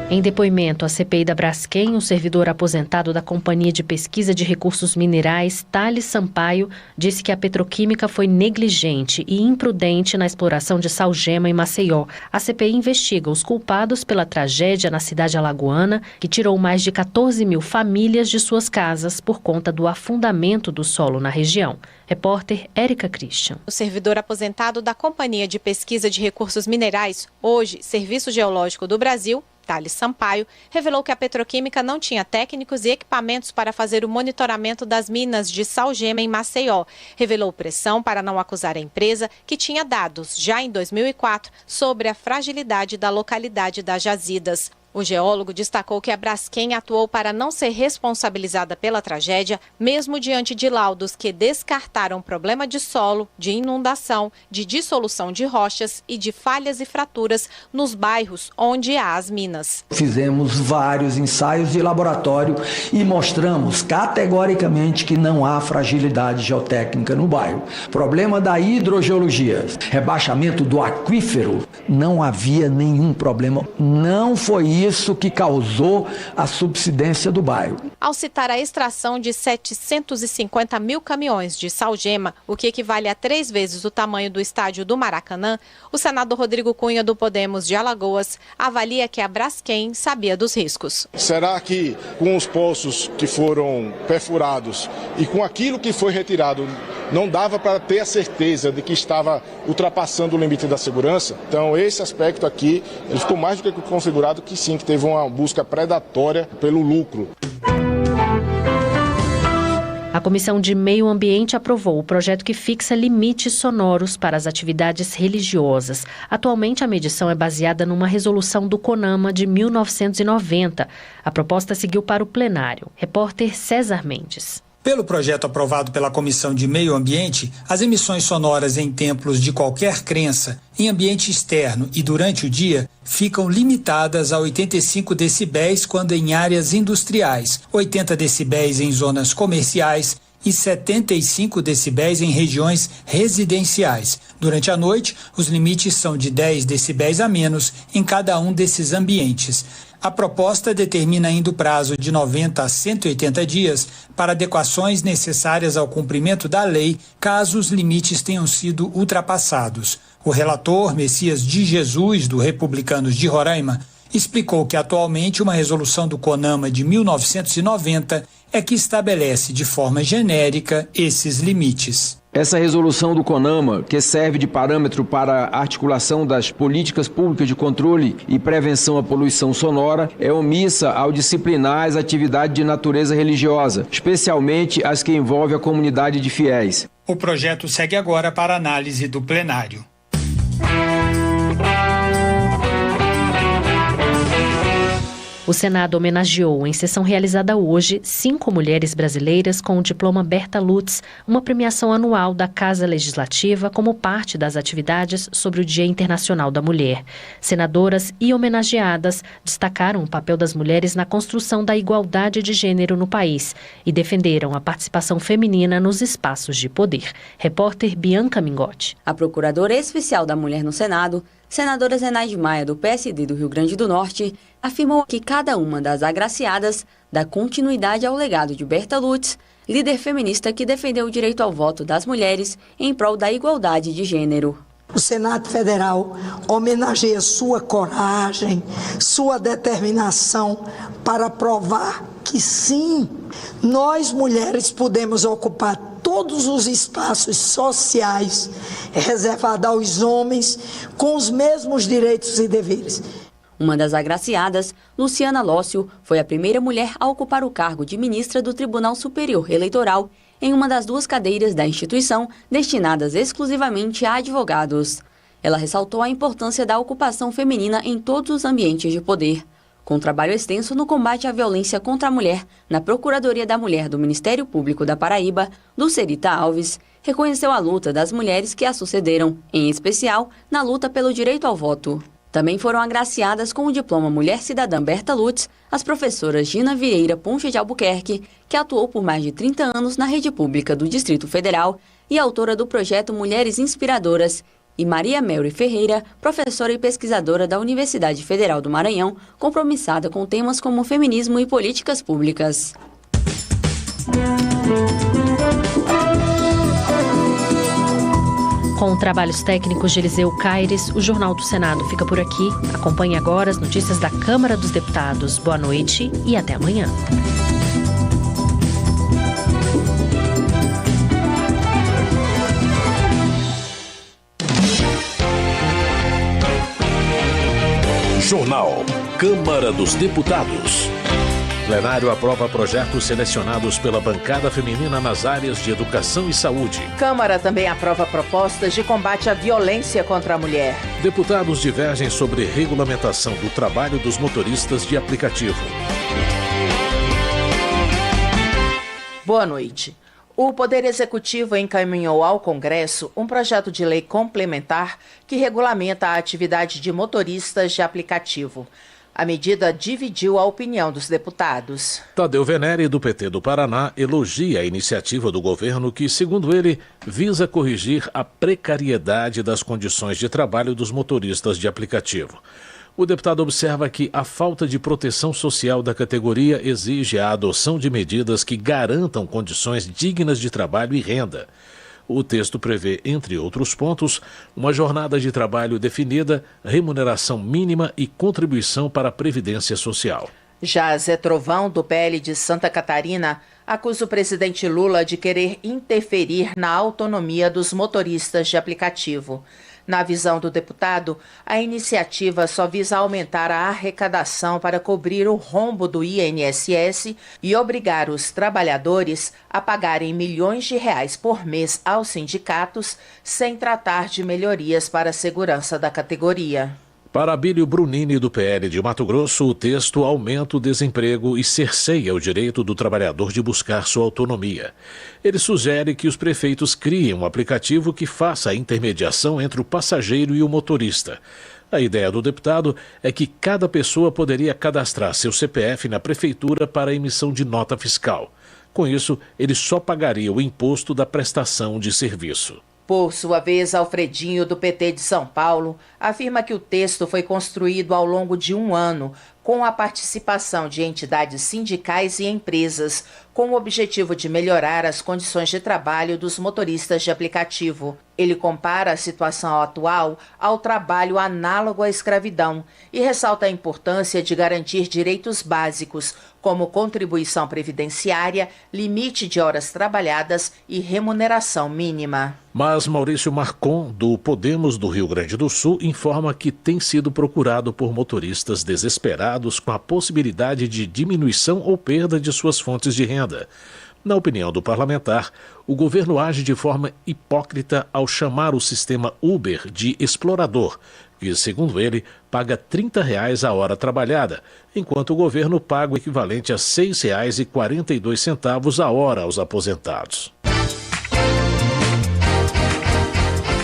Em depoimento à CPI da Braskem, o servidor aposentado da Companhia de Pesquisa de Recursos Minerais, Thales Sampaio, disse que a petroquímica foi negligente e imprudente na exploração de salgema em Maceió. A CPI investiga os culpados pela tragédia na cidade alagoana, que tirou mais de 14 mil famílias de suas casas por conta do afundamento do solo na região. Repórter Érica Christian. O servidor aposentado da Companhia de Pesquisa de Recursos Minerais, hoje Serviço Geológico do Brasil, Thales Sampaio, revelou que a petroquímica não tinha técnicos e equipamentos para fazer o monitoramento das minas de salgema em Maceió. Revelou pressão para não acusar a empresa, que tinha dados, já em 2004, sobre a fragilidade da localidade das jazidas. O geólogo destacou que a Braskem atuou para não ser responsabilizada pela tragédia, mesmo diante de laudos que descartaram problema de solo, de inundação, de dissolução de rochas e de falhas e fraturas nos bairros onde há as minas. Fizemos vários ensaios de laboratório e mostramos categoricamente que não há fragilidade geotécnica no bairro. Problema da hidrogeologia, rebaixamento do aquífero, não havia nenhum problema. Não foi isso que causou a subsidência do bairro. Ao citar a extração de 750 mil caminhões de salgema, o que equivale a 3 vezes o tamanho do estádio do Maracanã, o senador Rodrigo Cunha, do Podemos de Alagoas, avalia que a Braskem sabia dos riscos. Será que com os poços que foram perfurados e com aquilo que foi retirado, não dava para ter a certeza de que estava ultrapassando o limite da segurança? Então esse aspecto aqui, ele ficou mais do que configurado que sim, que teve uma busca predatória pelo lucro. A Comissão de Meio Ambiente aprovou o projeto que fixa limites sonoros para as atividades religiosas. Atualmente, a medição é baseada numa resolução do CONAMA de 1990. A proposta seguiu para o plenário. Repórter César Mendes. Pelo projeto aprovado pela Comissão de Meio Ambiente, as emissões sonoras em templos de qualquer crença, em ambiente externo e durante o dia, ficam limitadas a 85 decibéis quando em áreas industriais, 80 decibéis em zonas comerciais e 75 decibéis em regiões residenciais. Durante a noite, os limites são de 10 decibéis a menos em cada um desses ambientes. A proposta determina ainda o prazo de 90 a 180 dias para adequações necessárias ao cumprimento da lei, caso os limites tenham sido ultrapassados. O relator Messias de Jesus, do Republicanos de Roraima, explicou que atualmente uma resolução do CONAMA de 1990 é que estabelece de forma genérica esses limites. Essa resolução do CONAMA, que serve de parâmetro para a articulação das políticas públicas de controle e prevenção à poluição sonora, é omissa ao disciplinar as atividades de natureza religiosa, especialmente as que envolvem a comunidade de fiéis. O projeto segue agora para análise do plenário. O Senado homenageou, em sessão realizada hoje, 5 mulheres brasileiras com o diploma Berta Lutz, uma premiação anual da Casa Legislativa como parte das atividades sobre o Dia Internacional da Mulher. Senadoras e homenageadas destacaram o papel das mulheres na construção da igualdade de gênero no país e defenderam a participação feminina nos espaços de poder. Repórter Bianca Mingotti. A Procuradora Especial da Mulher no Senado, senadora Zenaide Maia, do PSD do Rio Grande do Norte, afirmou que cada uma das agraciadas dá continuidade ao legado de Berta Lutz, líder feminista que defendeu o direito ao voto das mulheres em prol da igualdade de gênero. O Senado Federal homenageia sua coragem, sua determinação para provar que sim, nós mulheres podemos ocupar todos os espaços sociais reservados aos homens com os mesmos direitos e deveres. Uma das agraciadas, Luciana Lócio, foi a primeira mulher a ocupar o cargo de ministra do Tribunal Superior Eleitoral em uma das 2 cadeiras da instituição destinadas exclusivamente a advogados. Ela ressaltou a importância da ocupação feminina em todos os ambientes de poder. Com trabalho extenso no combate à violência contra a mulher na Procuradoria da Mulher do Ministério Público da Paraíba, Dulcerita Alves reconheceu a luta das mulheres que a sucederam, em especial na luta pelo direito ao voto. Também foram agraciadas com o diploma Mulher Cidadã Berta Lutz as professoras Gina Vieira Ponche de Albuquerque, que atuou por mais de 30 anos na rede pública do Distrito Federal e autora do projeto Mulheres Inspiradoras, e Maria Mary Ferreira, professora e pesquisadora da Universidade Federal do Maranhão, compromissada com temas como feminismo e políticas públicas. Com trabalhos técnicos de Eliseu Caires, o Jornal do Senado fica por aqui. Acompanhe agora as notícias da Câmara dos Deputados. Boa noite e até amanhã. Jornal Câmara dos Deputados. Plenário aprova projetos selecionados pela bancada feminina nas áreas de educação e saúde. Câmara também aprova propostas de combate à violência contra a mulher. Deputados divergem sobre regulamentação do trabalho dos motoristas de aplicativo. Boa noite. O Poder Executivo encaminhou ao Congresso um projeto de lei complementar que regulamenta a atividade de motoristas de aplicativo. A medida dividiu a opinião dos deputados. Tadeu Venere, do PT do Paraná, elogia a iniciativa do governo que, segundo ele, visa corrigir a precariedade das condições de trabalho dos motoristas de aplicativo. O deputado observa que a falta de proteção social da categoria exige a adoção de medidas que garantam condições dignas de trabalho e renda. O texto prevê, entre outros pontos, uma jornada de trabalho definida, remuneração mínima e contribuição para a Previdência Social. Já Zé Trovão, do PL de Santa Catarina, acusa o presidente Lula de querer interferir na autonomia dos motoristas de aplicativo. Na visão do deputado, a iniciativa só visa aumentar a arrecadação para cobrir o rombo do INSS e obrigar os trabalhadores a pagarem milhões de reais por mês aos sindicatos, sem tratar de melhorias para a segurança da categoria. Para Abílio Brunini, do PL de Mato Grosso, o texto aumenta o desemprego e cerceia o direito do trabalhador de buscar sua autonomia. Ele sugere que os prefeitos criem um aplicativo que faça a intermediação entre o passageiro e o motorista. A ideia do deputado é que cada pessoa poderia cadastrar seu CPF na prefeitura para a emissão de nota fiscal. Com isso, ele só pagaria o imposto da prestação de serviço. Por sua vez, Alfredinho, do PT de São Paulo, afirma que o texto foi construído ao longo de um ano, com a participação de entidades sindicais e empresas, com o objetivo de melhorar as condições de trabalho dos motoristas de aplicativo. Ele compara a situação atual ao trabalho análogo à escravidão e ressalta a importância de garantir direitos básicos, como contribuição previdenciária, limite de horas trabalhadas e remuneração mínima. Mas Maurício Marcon, do Podemos do Rio Grande do Sul, informa que tem sido procurado por motoristas desesperados com a possibilidade de diminuição ou perda de suas fontes de renda. Na opinião do parlamentar, o governo age de forma hipócrita ao chamar o sistema Uber de explorador, que, segundo ele, paga R$ 30 a hora trabalhada, enquanto o governo paga o equivalente a R$ 6,42 a hora aos aposentados.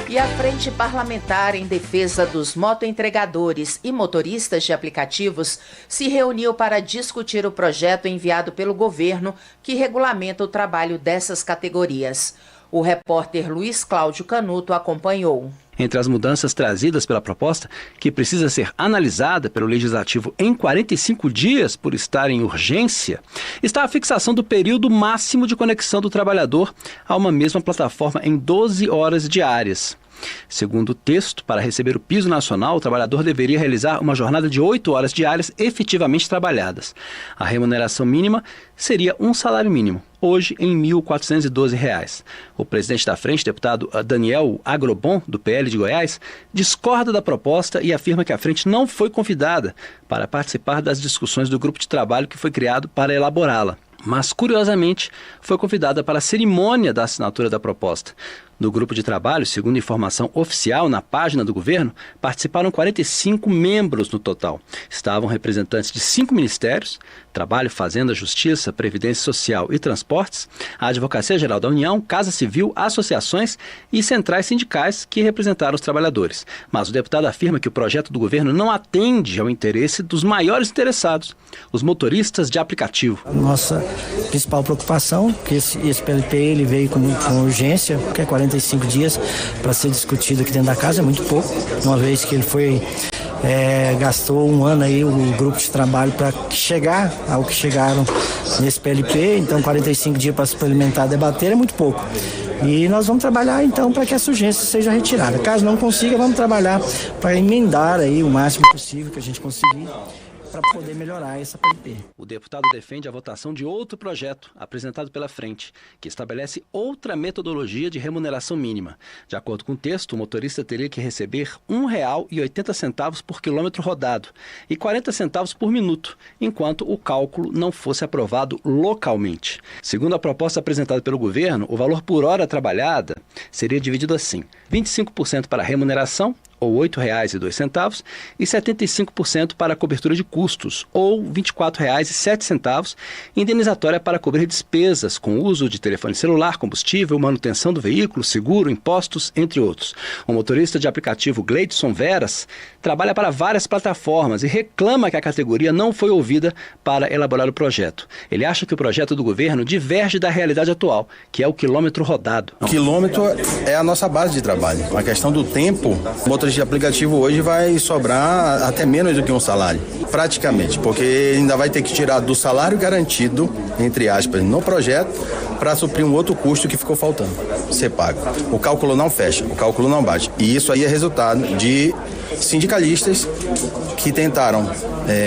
E a Frente Parlamentar em Defesa dos Motoentregadores e Motoristas de Aplicativos se reuniu para discutir o projeto enviado pelo governo que regulamenta o trabalho dessas categorias. O repórter Luiz Cláudio Canuto acompanhou. Entre as mudanças trazidas pela proposta, que precisa ser analisada pelo Legislativo em 45 dias por estar em urgência, está a fixação do período máximo de conexão do trabalhador a uma mesma plataforma em 12 horas diárias. Segundo o texto, para receber o piso nacional, o trabalhador deveria realizar uma jornada de 8 horas diárias efetivamente trabalhadas. A remuneração mínima seria um salário mínimo, hoje em R$ 1.412. O presidente da frente, deputado Daniel Agrobon, do PL de Goiás, discorda da proposta e afirma que a frente não foi convidada para participar das discussões do grupo de trabalho que foi criado para elaborá-la. Mas, curiosamente, foi convidada para a cerimônia da assinatura da proposta. No grupo de trabalho, segundo informação oficial na página do governo, participaram 45 membros no total. Estavam representantes de 5 ministérios: Trabalho, Fazenda, Justiça, Previdência Social e Transportes, a Advocacia Geral da União, Casa Civil, associações e centrais sindicais que representaram os trabalhadores. Mas o deputado afirma que o projeto do governo não atende ao interesse dos maiores interessados, os motoristas de aplicativo. A nossa principal preocupação, que esse PLP ele veio com urgência, que é 45 dias para ser discutido aqui dentro da casa, é muito pouco, uma vez que ele foi gastou um ano aí o grupo de trabalho para chegar ao que chegaram nesse PLP, então 45 dias para se experimentar, debater é muito pouco. E nós vamos trabalhar então para que essa urgência seja retirada. Caso não consiga, vamos trabalhar para emendar aí o máximo possível que a gente conseguir, para poder melhorar essa PLP. O deputado defende a votação de outro projeto apresentado pela frente, que estabelece outra metodologia de remuneração mínima. De acordo com o texto, o motorista teria que receber R$ 1,80 por quilômetro rodado e 40 centavos por minuto, enquanto o cálculo não fosse aprovado localmente. Segundo a proposta apresentada pelo governo, o valor por hora trabalhada seria dividido assim: 25% para a remuneração, ou R$ 8,02, e 75% para a cobertura de custos, ou R$ 24,07, indenizatória para cobrir despesas com uso de telefone celular, combustível, manutenção do veículo, seguro, impostos, entre outros. O motorista de aplicativo Gleidson Veras trabalha para várias plataformas e reclama que a categoria não foi ouvida para elaborar o projeto. Ele acha que o projeto do governo diverge da realidade atual, que é o quilômetro rodado. O quilômetro é a nossa base de trabalho. A questão do tempo, o motorista de aplicativo hoje vai sobrar até menos do que um salário, praticamente, porque ainda vai ter que tirar do salário garantido, entre aspas, no projeto, para suprir um outro custo que ficou faltando ser pago. O cálculo não fecha, o cálculo não bate. E isso aí é resultado de sindicalistas que tentaram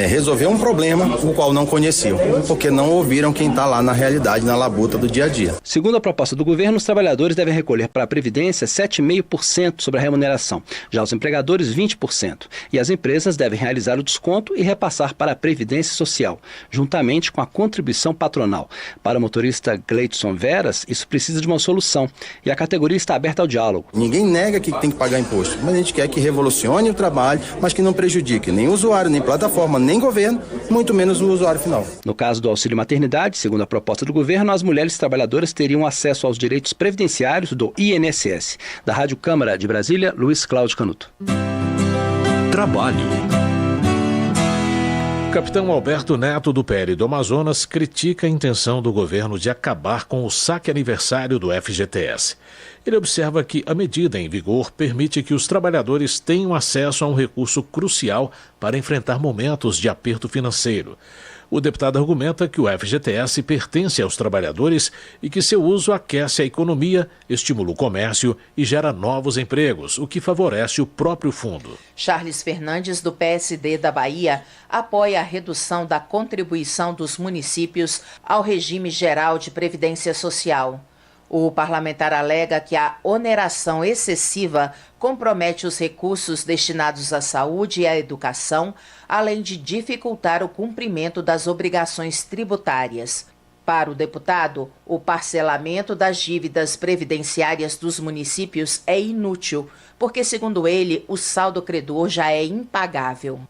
resolver um problema o qual não conheciam, porque não ouviram quem está lá na realidade, na labuta do dia a dia. Segundo a proposta do governo, os trabalhadores devem recolher para a Previdência 7,5% sobre a remuneração, já os empregadores 20%, e as empresas devem realizar o desconto e repassar para a Previdência Social, juntamente com a contribuição patronal. Para o motorista Gleidson Veras, isso precisa de uma solução, e a categoria está aberta ao diálogo. Ninguém nega que tem que pagar imposto, mas a gente quer que revolucione o trabalho, mas que não prejudique nem o usuário, nem plataforma, nem governo, muito menos o usuário final. No caso do auxílio maternidade, segundo a proposta do governo, as mulheres trabalhadoras teriam acesso aos direitos previdenciários do INSS. Da Rádio Câmara de Brasília, Luiz Cláudio Canuto. Trabalho. O capitão Alberto Neto, do PL do Amazonas, critica a intenção do governo de acabar com o saque aniversário do FGTS. Ele observa que a medida em vigor permite que os trabalhadores tenham acesso a um recurso crucial para enfrentar momentos de aperto financeiro. O deputado argumenta que o FGTS pertence aos trabalhadores e que seu uso aquece a economia, estimula o comércio e gera novos empregos, o que favorece o próprio fundo. Charles Fernandes, do PSD da Bahia, apoia a redução da contribuição dos municípios ao regime geral de previdência social. O parlamentar alega que a oneração excessiva compromete os recursos destinados à saúde e à educação, além de dificultar o cumprimento das obrigações tributárias. Para o deputado, o parcelamento das dívidas previdenciárias dos municípios é inútil, porque, segundo ele, o saldo credor já é impagável.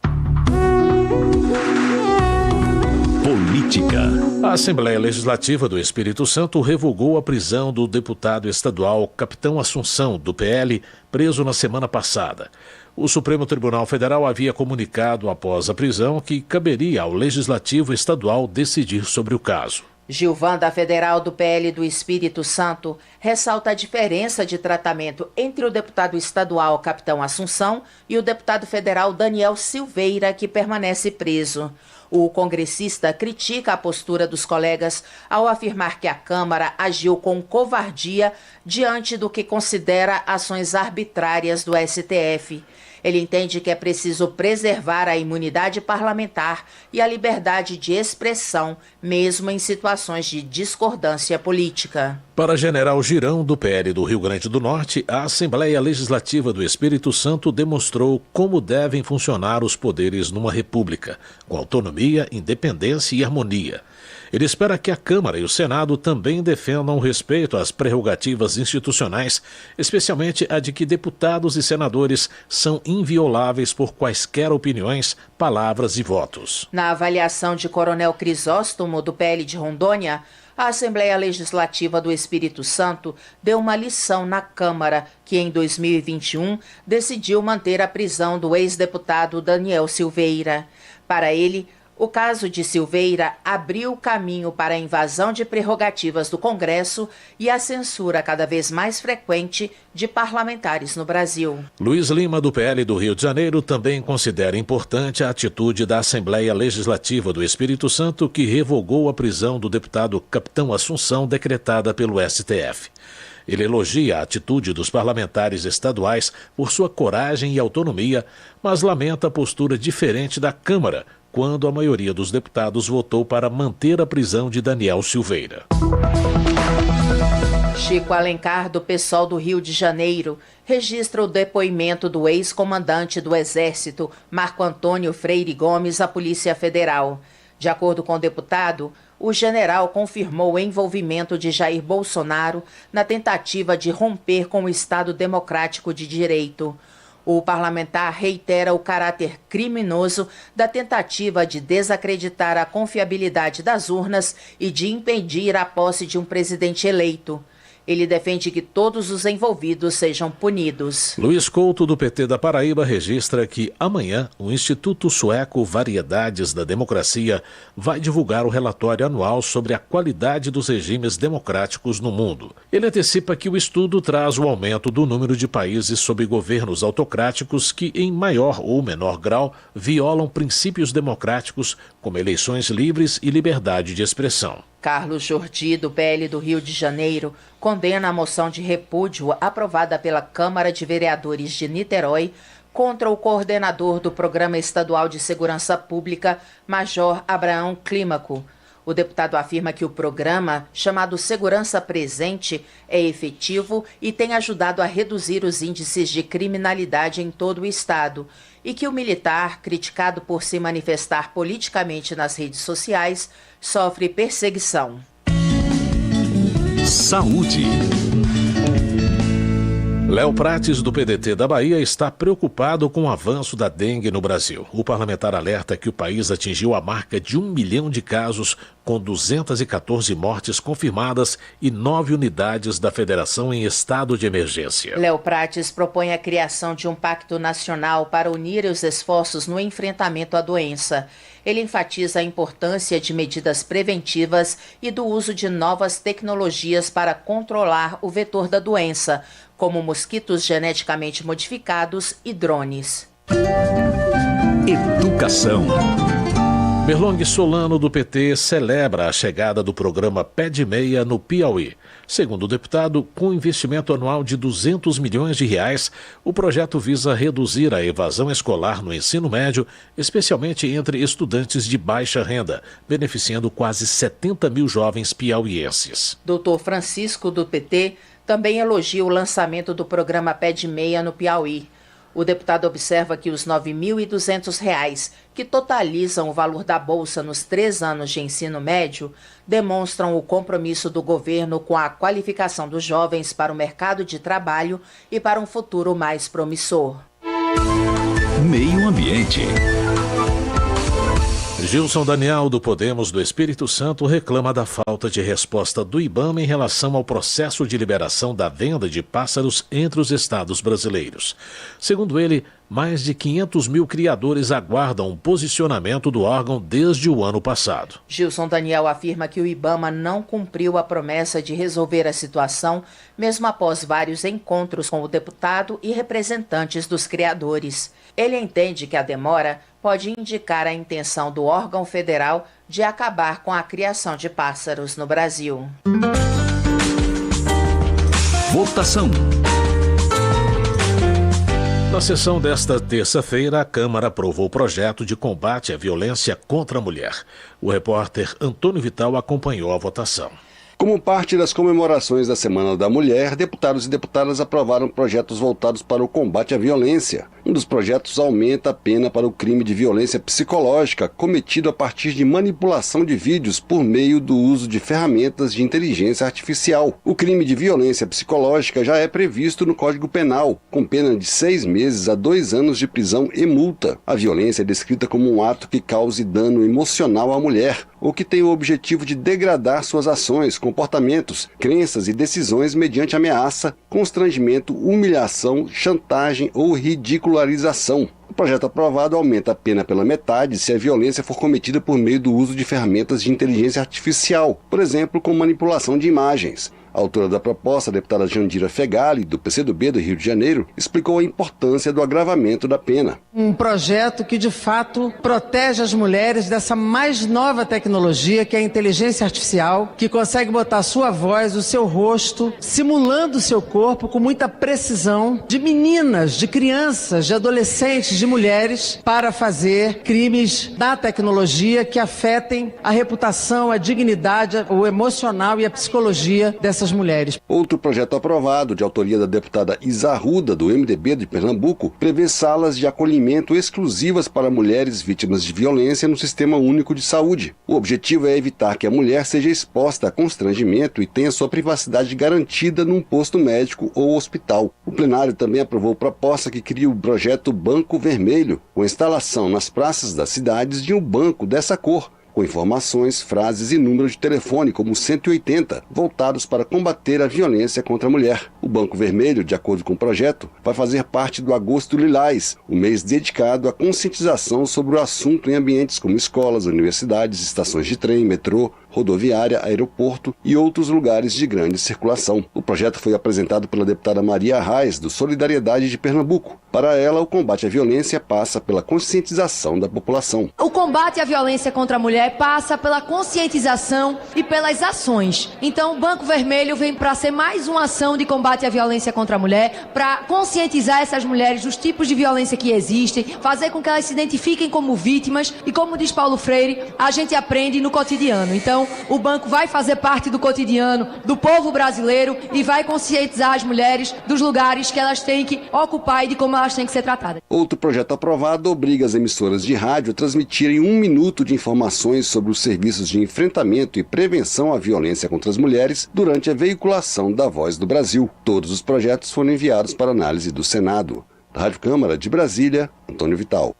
Política. A Assembleia Legislativa do Espírito Santo revogou a prisão do deputado estadual Capitão Assunção, do PL, preso na semana passada. O Supremo Tribunal Federal havia comunicado após a prisão que caberia ao Legislativo Estadual decidir sobre o caso. Gilvanda Federal, do PL do Espírito Santo, ressalta a diferença de tratamento entre o deputado estadual Capitão Assunção e o deputado federal Daniel Silveira, que permanece preso. O congressista critica a postura dos colegas ao afirmar que a Câmara agiu com covardia diante do que considera ações arbitrárias do STF. Ele entende que é preciso preservar a imunidade parlamentar e a liberdade de expressão, mesmo em situações de discordância política. Para General Girão, do PL do Rio Grande do Norte, a Assembleia Legislativa do Espírito Santo demonstrou como devem funcionar os poderes numa república, com autonomia, independência e harmonia. Ele espera que a Câmara e o Senado também defendam o respeito às prerrogativas institucionais, especialmente a de que deputados e senadores são invioláveis por quaisquer opiniões, palavras e votos. Na avaliação de Coronel Crisóstomo, do PL de Rondônia, a Assembleia Legislativa do Espírito Santo deu uma lição na Câmara, que em 2021 decidiu manter a prisão do ex-deputado Daniel Silveira. Para ele, o caso de Silveira abriu o caminho para a invasão de prerrogativas do Congresso e a censura cada vez mais frequente de parlamentares no Brasil. Luiz Lima, do PL do Rio de Janeiro, também considera importante a atitude da Assembleia Legislativa do Espírito Santo, que revogou a prisão do deputado Capitão Assunção decretada pelo STF. Ele elogia a atitude dos parlamentares estaduais por sua coragem e autonomia, mas lamenta a postura diferente da Câmara, quando a maioria dos deputados votou para manter a prisão de Daniel Silveira. Chico Alencar, do PSOL do Rio de Janeiro, registra o depoimento do ex-comandante do Exército, Marco Antônio Freire Gomes, à Polícia Federal. De acordo com o deputado, o general confirmou o envolvimento de Jair Bolsonaro na tentativa de romper com o Estado Democrático de Direito. O parlamentar reitera o caráter criminoso da tentativa de desacreditar a confiabilidade das urnas e de impedir a posse de um presidente eleito. Ele defende que todos os envolvidos sejam punidos. Luiz Couto, do PT da Paraíba, registra que amanhã o Instituto Sueco Variedades da Democracia vai divulgar o relatório anual sobre a qualidade dos regimes democráticos no mundo. Ele antecipa que o estudo traz o aumento do número de países sob governos autocráticos que, em maior ou menor grau, violam princípios democráticos, como eleições livres e liberdade de expressão. Carlos Jordi, do PL do Rio de Janeiro, condena a moção de repúdio aprovada pela Câmara de Vereadores de Niterói contra o coordenador do Programa Estadual de Segurança Pública, Major Abraão Clímaco. O deputado afirma que o programa, chamado Segurança Presente, é efetivo e tem ajudado a reduzir os índices de criminalidade em todo o estado, e que o militar, criticado por se manifestar politicamente nas redes sociais, sofre perseguição. Saúde. Léo Prates, do PDT da Bahia, está preocupado com o avanço da dengue no Brasil. O parlamentar alerta que o país atingiu a marca de 1 milhão de casos, com 214 mortes confirmadas e 9 unidades da federação em estado de emergência. Léo Prates propõe a criação de um pacto nacional para unir os esforços no enfrentamento à doença. Ele enfatiza a importância de medidas preventivas e do uso de novas tecnologias para controlar o vetor da doença, como mosquitos geneticamente modificados e drones. Educação. Merlong Solano, do PT, celebra a chegada do programa Pé de Meia no Piauí. Segundo o deputado, com investimento anual de R$200 milhões, o projeto visa reduzir a evasão escolar no ensino médio, especialmente entre estudantes de baixa renda, beneficiando quase 70 mil jovens piauienses. Dr. Francisco, do PT, também elogia o lançamento do programa Pé de Meia no Piauí. O deputado observa que os R$ 9.200, que totalizam o valor da bolsa nos 3 anos de ensino médio, demonstram o compromisso do governo com a qualificação dos jovens para o mercado de trabalho e para um futuro mais promissor. Meio Ambiente. Gilson Daniel, do Podemos do Espírito Santo, reclama da falta de resposta do IBAMA em relação ao processo de liberação da venda de pássaros entre os estados brasileiros. Segundo ele, mais de 500 mil criadores aguardam um posicionamento do órgão desde o ano passado. Gilson Daniel afirma que o IBAMA não cumpriu a promessa de resolver a situação, mesmo após vários encontros com o deputado e representantes dos criadores. Ele entende que a demora pode indicar a intenção do órgão federal de acabar com a criação de pássaros no Brasil. Votação. Na sessão desta terça-feira, a Câmara aprovou o projeto de combate à violência contra a mulher. O repórter Antônio Vital acompanhou a votação. Como parte das comemorações da Semana da Mulher, deputados e deputadas aprovaram projetos voltados para o combate à violência. Um dos projetos aumenta a pena para o crime de violência psicológica cometido a partir de manipulação de vídeos por meio do uso de ferramentas de inteligência artificial. O crime de violência psicológica já é previsto no Código Penal, com pena de 6 meses a 2 anos de prisão e multa. A violência é descrita como um ato que cause dano emocional à mulher, ou que tem o objetivo de degradar suas ações, comportamentos, crenças e decisões mediante ameaça, constrangimento, humilhação, chantagem ou ridicularização. O projeto aprovado aumenta a pena pela metade se a violência for cometida por meio do uso de ferramentas de inteligência artificial, por exemplo, com manipulação de imagens. A autora da proposta, a deputada Jandira Fegali, do PCdoB do Rio de Janeiro, explicou a importância do agravamento da pena. Um projeto que, de fato, protege as mulheres dessa mais nova tecnologia, que é a inteligência artificial, que consegue botar a sua voz, o seu rosto, simulando o seu corpo com muita precisão, de meninas, de crianças, de adolescentes, de mulheres, para fazer crimes da tecnologia que afetem a reputação, a dignidade, o emocional e a psicologia dessas mulheres. Outro projeto aprovado, de autoria da deputada Isa Arruda, do MDB de Pernambuco, prevê salas de acolhimento exclusivas para mulheres vítimas de violência no Sistema Único de Saúde. O objetivo é evitar que a mulher seja exposta a constrangimento e tenha sua privacidade garantida num posto médico ou hospital. O plenário também aprovou proposta que cria o projeto Banco Vermelho, com instalação nas praças das cidades de um banco dessa cor, com informações, frases e números de telefone, como 180, voltados para combater a violência contra a mulher. O Banco Vermelho, de acordo com o projeto, vai fazer parte do Agosto Lilás, o mês dedicado à conscientização sobre o assunto em ambientes como escolas, universidades, estações de trem, metrô, rodoviária, aeroporto e outros lugares de grande circulação. O projeto foi apresentado pela deputada Maria Arraes, do Solidariedade de Pernambuco. Para ela, o combate à violência passa pela conscientização da população. O combate à violência contra a mulher passa pela conscientização e pelas ações. Então, o Banco Vermelho vem para ser mais uma ação de combate à violência contra a mulher, para conscientizar essas mulheres dos tipos de violência que existem, fazer com que elas se identifiquem como vítimas e, como diz Paulo Freire, a gente aprende no cotidiano. Então, o banco vai fazer parte do cotidiano do povo brasileiro e vai conscientizar as mulheres dos lugares que elas têm que ocupar e de como elas têm que ser tratadas. Outro projeto aprovado obriga as emissoras de rádio a transmitirem 1 minuto de informações sobre os serviços de enfrentamento e prevenção à violência contra as mulheres durante a veiculação da Voz do Brasil. Todos os projetos foram enviados para análise do Senado. Da Rádio Câmara de Brasília, Antônio Vital.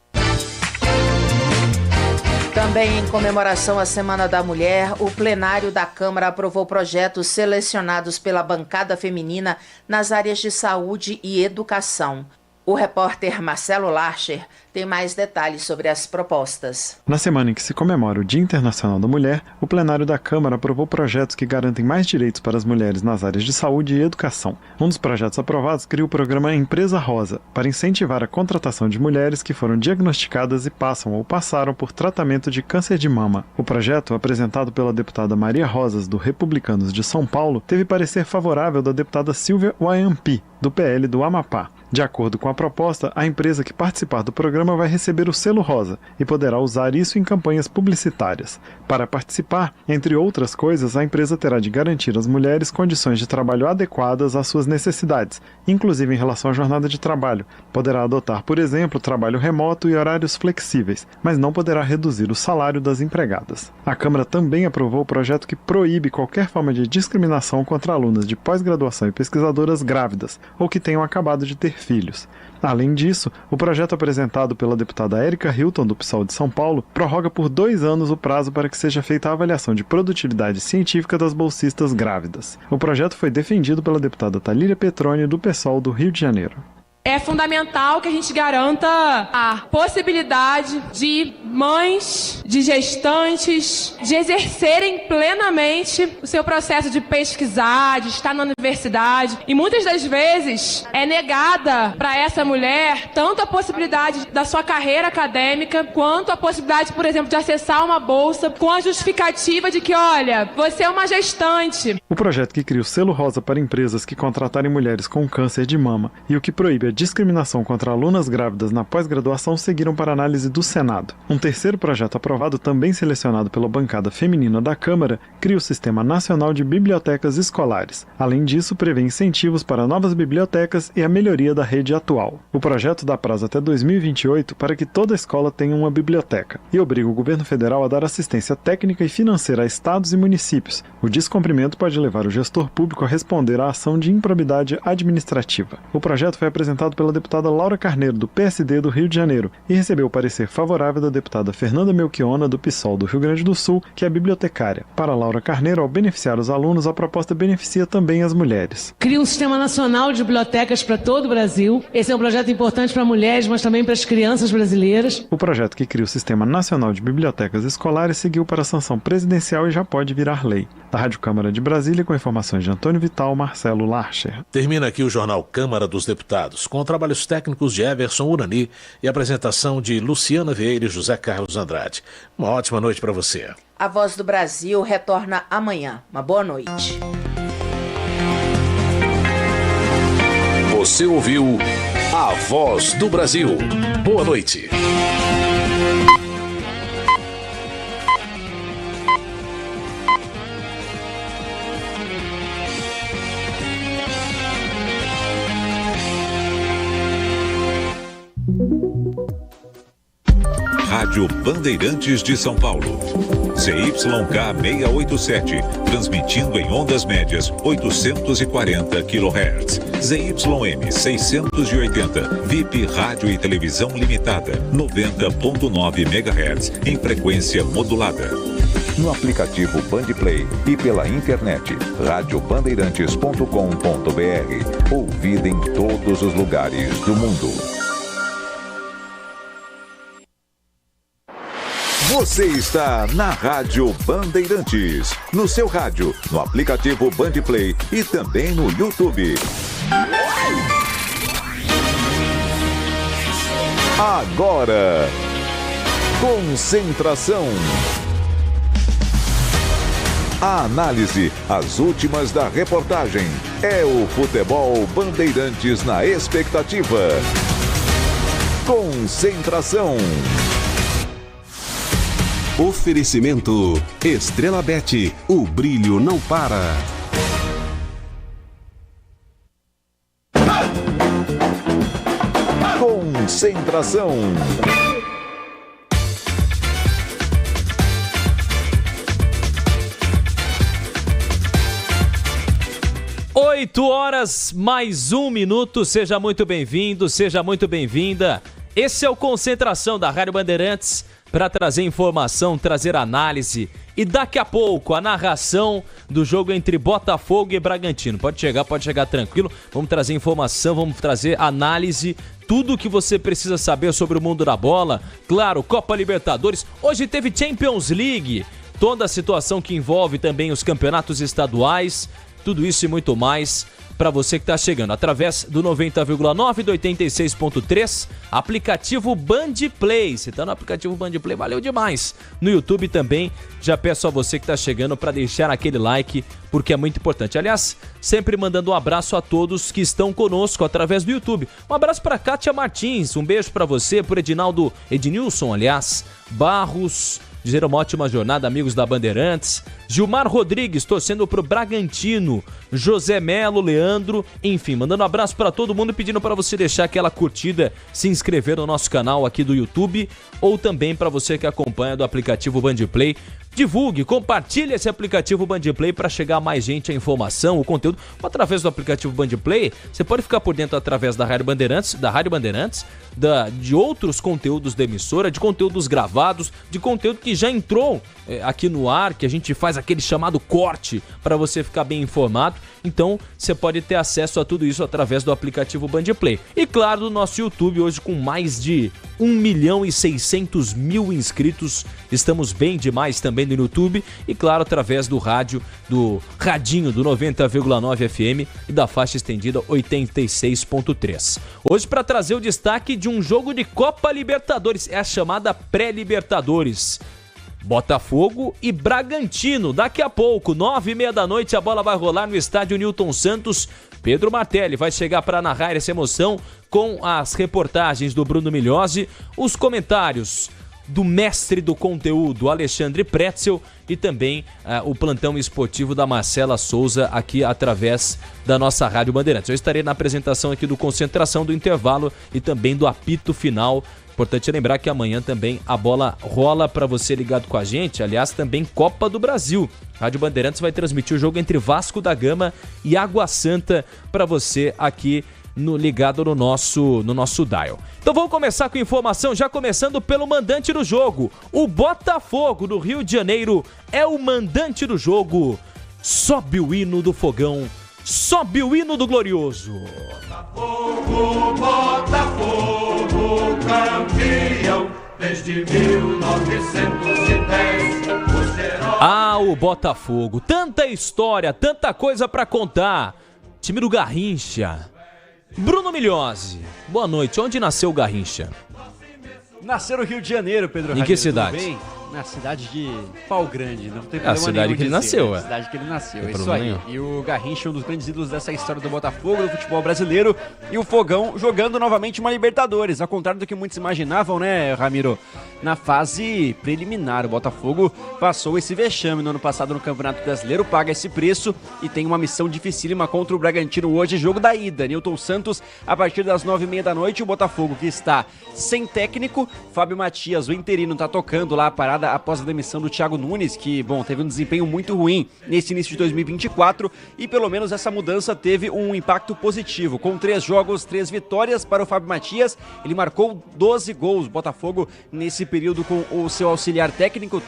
Também em comemoração à Semana da Mulher, o plenário da Câmara aprovou projetos selecionados pela bancada feminina nas áreas de saúde e educação. O repórter Marcelo Larcher tem mais detalhes sobre as propostas. Na semana em que se comemora o Dia Internacional da Mulher, o plenário da Câmara aprovou projetos que garantem mais direitos para as mulheres nas áreas de saúde e educação. Um dos projetos aprovados cria o programa Empresa Rosa, para incentivar a contratação de mulheres que foram diagnosticadas e passam ou passaram por tratamento de câncer de mama. O projeto, apresentado pela deputada Maria Rosas, do Republicanos de São Paulo, teve parecer favorável da deputada Silvia Wayampi, do PL do Amapá. De acordo com a proposta, a empresa que participar do programa vai receber o selo rosa e poderá usar isso em campanhas publicitárias. Para participar, entre outras coisas, a empresa terá de garantir às mulheres condições de trabalho adequadas às suas necessidades, inclusive em relação à jornada de trabalho. Poderá adotar, por exemplo, trabalho remoto e horários flexíveis, mas não poderá reduzir o salário das empregadas. A Câmara também aprovou o projeto que proíbe qualquer forma de discriminação contra alunas de pós-graduação e pesquisadoras grávidas ou que tenham acabado de ter filhos. Além disso, o projeto apresentado pela deputada Érica Hilton, do PSOL de São Paulo, prorroga por 2 anos o prazo para que seja feita a avaliação de produtividade científica das bolsistas grávidas. O projeto foi defendido pela deputada Talíria Petroni, do PSOL do Rio de Janeiro. É fundamental que a gente garanta a possibilidade de mães, de gestantes, de exercerem plenamente o seu processo de pesquisar, de estar na universidade. E muitas das vezes é negada para essa mulher tanto a possibilidade da sua carreira acadêmica, quanto a possibilidade, por exemplo, de acessar uma bolsa com a justificativa de que, olha, você é uma gestante. O projeto que cria o selo rosa para empresas que contratarem mulheres com câncer de mama e o que proíbe a discriminação contra alunas grávidas na pós-graduação seguiram para análise do Senado. Um terceiro projeto aprovado, também selecionado pela bancada feminina da Câmara, cria o Sistema Nacional de Bibliotecas Escolares. Além disso, prevê incentivos para novas bibliotecas e a melhoria da rede atual. O projeto dá prazo até 2028 para que toda escola tenha uma biblioteca e obriga o governo federal a dar assistência técnica e financeira a estados e municípios. O descumprimento pode levar o gestor público a responder à ação de improbidade administrativa. O projeto foi apresentado pela deputada Laura Carneiro, do PSD do Rio de Janeiro, e recebeu o parecer favorável da deputada Fernanda Melchiona, do PSOL do Rio Grande do Sul, que é bibliotecária. Para Laura Carneiro, ao beneficiar os alunos, a proposta beneficia também as mulheres. Cria um sistema nacional de bibliotecas para todo o Brasil. Esse é um projeto importante para mulheres, mas também para as crianças brasileiras. O projeto que cria o Sistema Nacional de Bibliotecas Escolares seguiu para a sanção presidencial e já pode virar lei. Da Rádio Câmara de Brasília, com informações de Antônio Vital, Marcelo Larcher. Termina aqui o Jornal Câmara dos Deputados, com trabalhos técnicos de Everson Urani e apresentação de Luciana Vieira e José Carlos Andrade. Uma ótima noite para você. A Voz do Brasil retorna amanhã. Uma boa noite. Você ouviu A Voz do Brasil. Boa noite. Rádio Bandeirantes de São Paulo. ZYK 687, transmitindo em ondas médias 840 kHz. ZYM 680, VIP Rádio e Televisão Limitada, 90.9 MHz, em frequência modulada. No aplicativo Bandplay e pela internet, radiobandeirantes.com.br. Ouvida em todos os lugares do mundo. Você está na Rádio Bandeirantes, no seu rádio, no aplicativo Bandplay e também no YouTube. Agora, concentração. A análise, as últimas da reportagem. É o Futebol Bandeirantes na expectativa. Concentração. Oferecimento Estrela Bet, o brilho não para. Concentração. Oito horas mais 1 minuto. Seja muito bem-vindo, seja muito bem-vinda. Esse é o Concentração da Rádio Bandeirantes para trazer informação, trazer análise e daqui a pouco a narração do jogo entre Botafogo e Bragantino. Pode chegar tranquilo. Vamos trazer informação, vamos trazer análise, tudo o que você precisa saber sobre o mundo da bola. Claro, Copa Libertadores. Hoje teve Champions League, toda a situação que envolve também os campeonatos estaduais, tudo isso e muito mais para você que está chegando através do 90,9, do 86.3, aplicativo Band Play. Se tá no aplicativo Band Play, valeu demais. No YouTube também, já peço a você que está chegando para deixar aquele like, porque é muito importante. Aliás, sempre mandando um abraço a todos que estão conosco através do YouTube. Um abraço para Kátia Martins, um beijo para você, por Ednilson, Barros, dizer uma ótima jornada, amigos da Bandeirantes. Gilmar Rodrigues, torcendo pro Bragantino. José Melo, Leandro, enfim, mandando um abraço para todo mundo e pedindo para você deixar aquela curtida, se inscrever no nosso canal aqui do YouTube, ou também para você que acompanha do aplicativo Band Play. Divulgue, compartilhe esse aplicativo Band Play para chegar a mais gente a informação, o conteúdo. Através do aplicativo Band Play, você pode ficar por dentro através da Rádio Bandeirantes, de outros conteúdos da emissora, de conteúdos gravados, de conteúdo que já entrou aqui no ar, que a gente faz aquele chamado corte para você ficar bem informado. Então, você pode ter acesso a tudo isso através do aplicativo Band Play. E claro, do nosso YouTube, hoje com mais de 1.600.000 inscritos. Estamos bem demais também no YouTube. E claro, através do rádio, do radinho do 90,9 FM e da faixa estendida 86.3. Hoje, para trazer o destaque de um jogo de Copa Libertadores, é a chamada pré-Libertadores. Botafogo e Bragantino. Daqui a pouco, 9h30 da noite, a bola vai rolar no estádio Newton Santos. Pedro Martelli vai chegar para narrar essa emoção com as reportagens do Bruno Migliosi, os comentários do mestre do conteúdo, Alexandre Pretzel, e também o plantão esportivo da Marcela Souza aqui através da nossa Rádio Bandeirantes. Eu estarei na apresentação aqui do Concentração, do intervalo e também do apito final. Importante lembrar que amanhã também a bola rola para você ligado com a gente. Aliás, também Copa do Brasil. Rádio Bandeirantes vai transmitir o jogo entre Vasco da Gama e Água Santa para você aqui ligado no nosso dial. Então vamos começar com informação, já começando pelo mandante do jogo. O Botafogo do Rio de Janeiro é o mandante do jogo. Sobe o hino do Fogão. Sobe o hino do Glorioso. Botafogo, Botafogo, campeão desde 1910. Ah, o Botafogo. Tanta história, tanta coisa pra contar. Time do Garrincha. Bruno Migliosi. Boa noite. Onde nasceu o Garrincha? Nasceu no Rio de Janeiro, Pedro. Em que cidade? Tudo bem? Na cidade de Pau Grande, não tem problema a cidade que ele nasceu, a cidade que ele nasceu, é isso aí. E o Garrincha é um dos grandes ídolos dessa história do Botafogo, do futebol brasileiro, e o Fogão jogando novamente uma Libertadores, ao contrário do que muitos imaginavam, né, Ramiro? Na fase preliminar, o Botafogo passou esse vexame no ano passado no Campeonato Brasileiro, paga esse preço e tem uma missão dificílima contra o Bragantino hoje, jogo da ida. Newton Santos, a partir das 9h30 da noite, o Botafogo que está sem técnico, Fábio Matias, o interino, tá tocando lá a parada após a demissão do Thiago Nunes, que, bom, teve um desempenho muito ruim nesse início de 2024 e pelo menos essa mudança teve um impacto positivo. Com 3 jogos, 3 vitórias para o Fábio Matias, ele marcou 12 gols, Botafogo, nesse período com o seu auxiliar técnico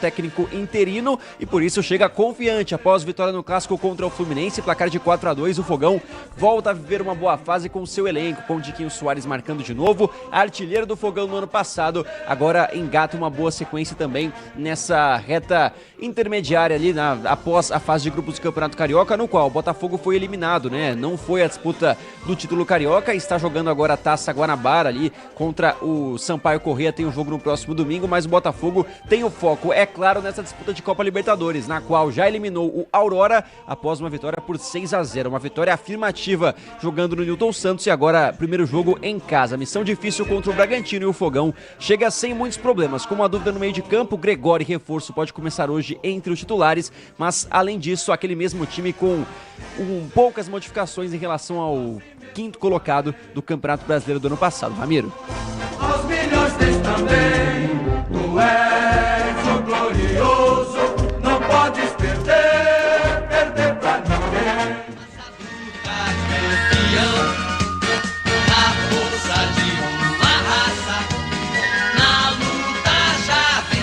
interino, e por isso chega confiante após vitória no clássico contra o Fluminense, placar de 4-2, o Fogão volta a viver uma boa fase com o seu elenco, com o Diquinho Soares marcando de novo, artilheiro do Fogão no ano passado, agora engata uma boa sequência também nessa reta intermediária ali após a fase de grupos do Campeonato Carioca, no qual o Botafogo foi eliminado, né? Não foi a disputa do título carioca, está jogando agora a Taça Guanabara ali contra o Sampaio Corrêa, tem um jogo no próximo domingo, mas o Botafogo tem o foco, é claro, nessa disputa de Copa Libertadores, na qual já eliminou o Aurora após uma vitória por 6-0, uma vitória afirmativa jogando no Newton Santos e agora primeiro jogo em casa, missão difícil contra o Bragantino, e o Fogão chega sem muitos problemas, com uma dúvida no meio de campo, Gregório reforço pode começar hoje entre os titulares, mas além disso aquele mesmo time com poucas modificações em relação ao quinto colocado do Campeonato Brasileiro do ano passado. Ramiro. Aos milhões tens também, tu és o glorioso, não podes perder pra ninguém. A força de uma raça, na luta já vem.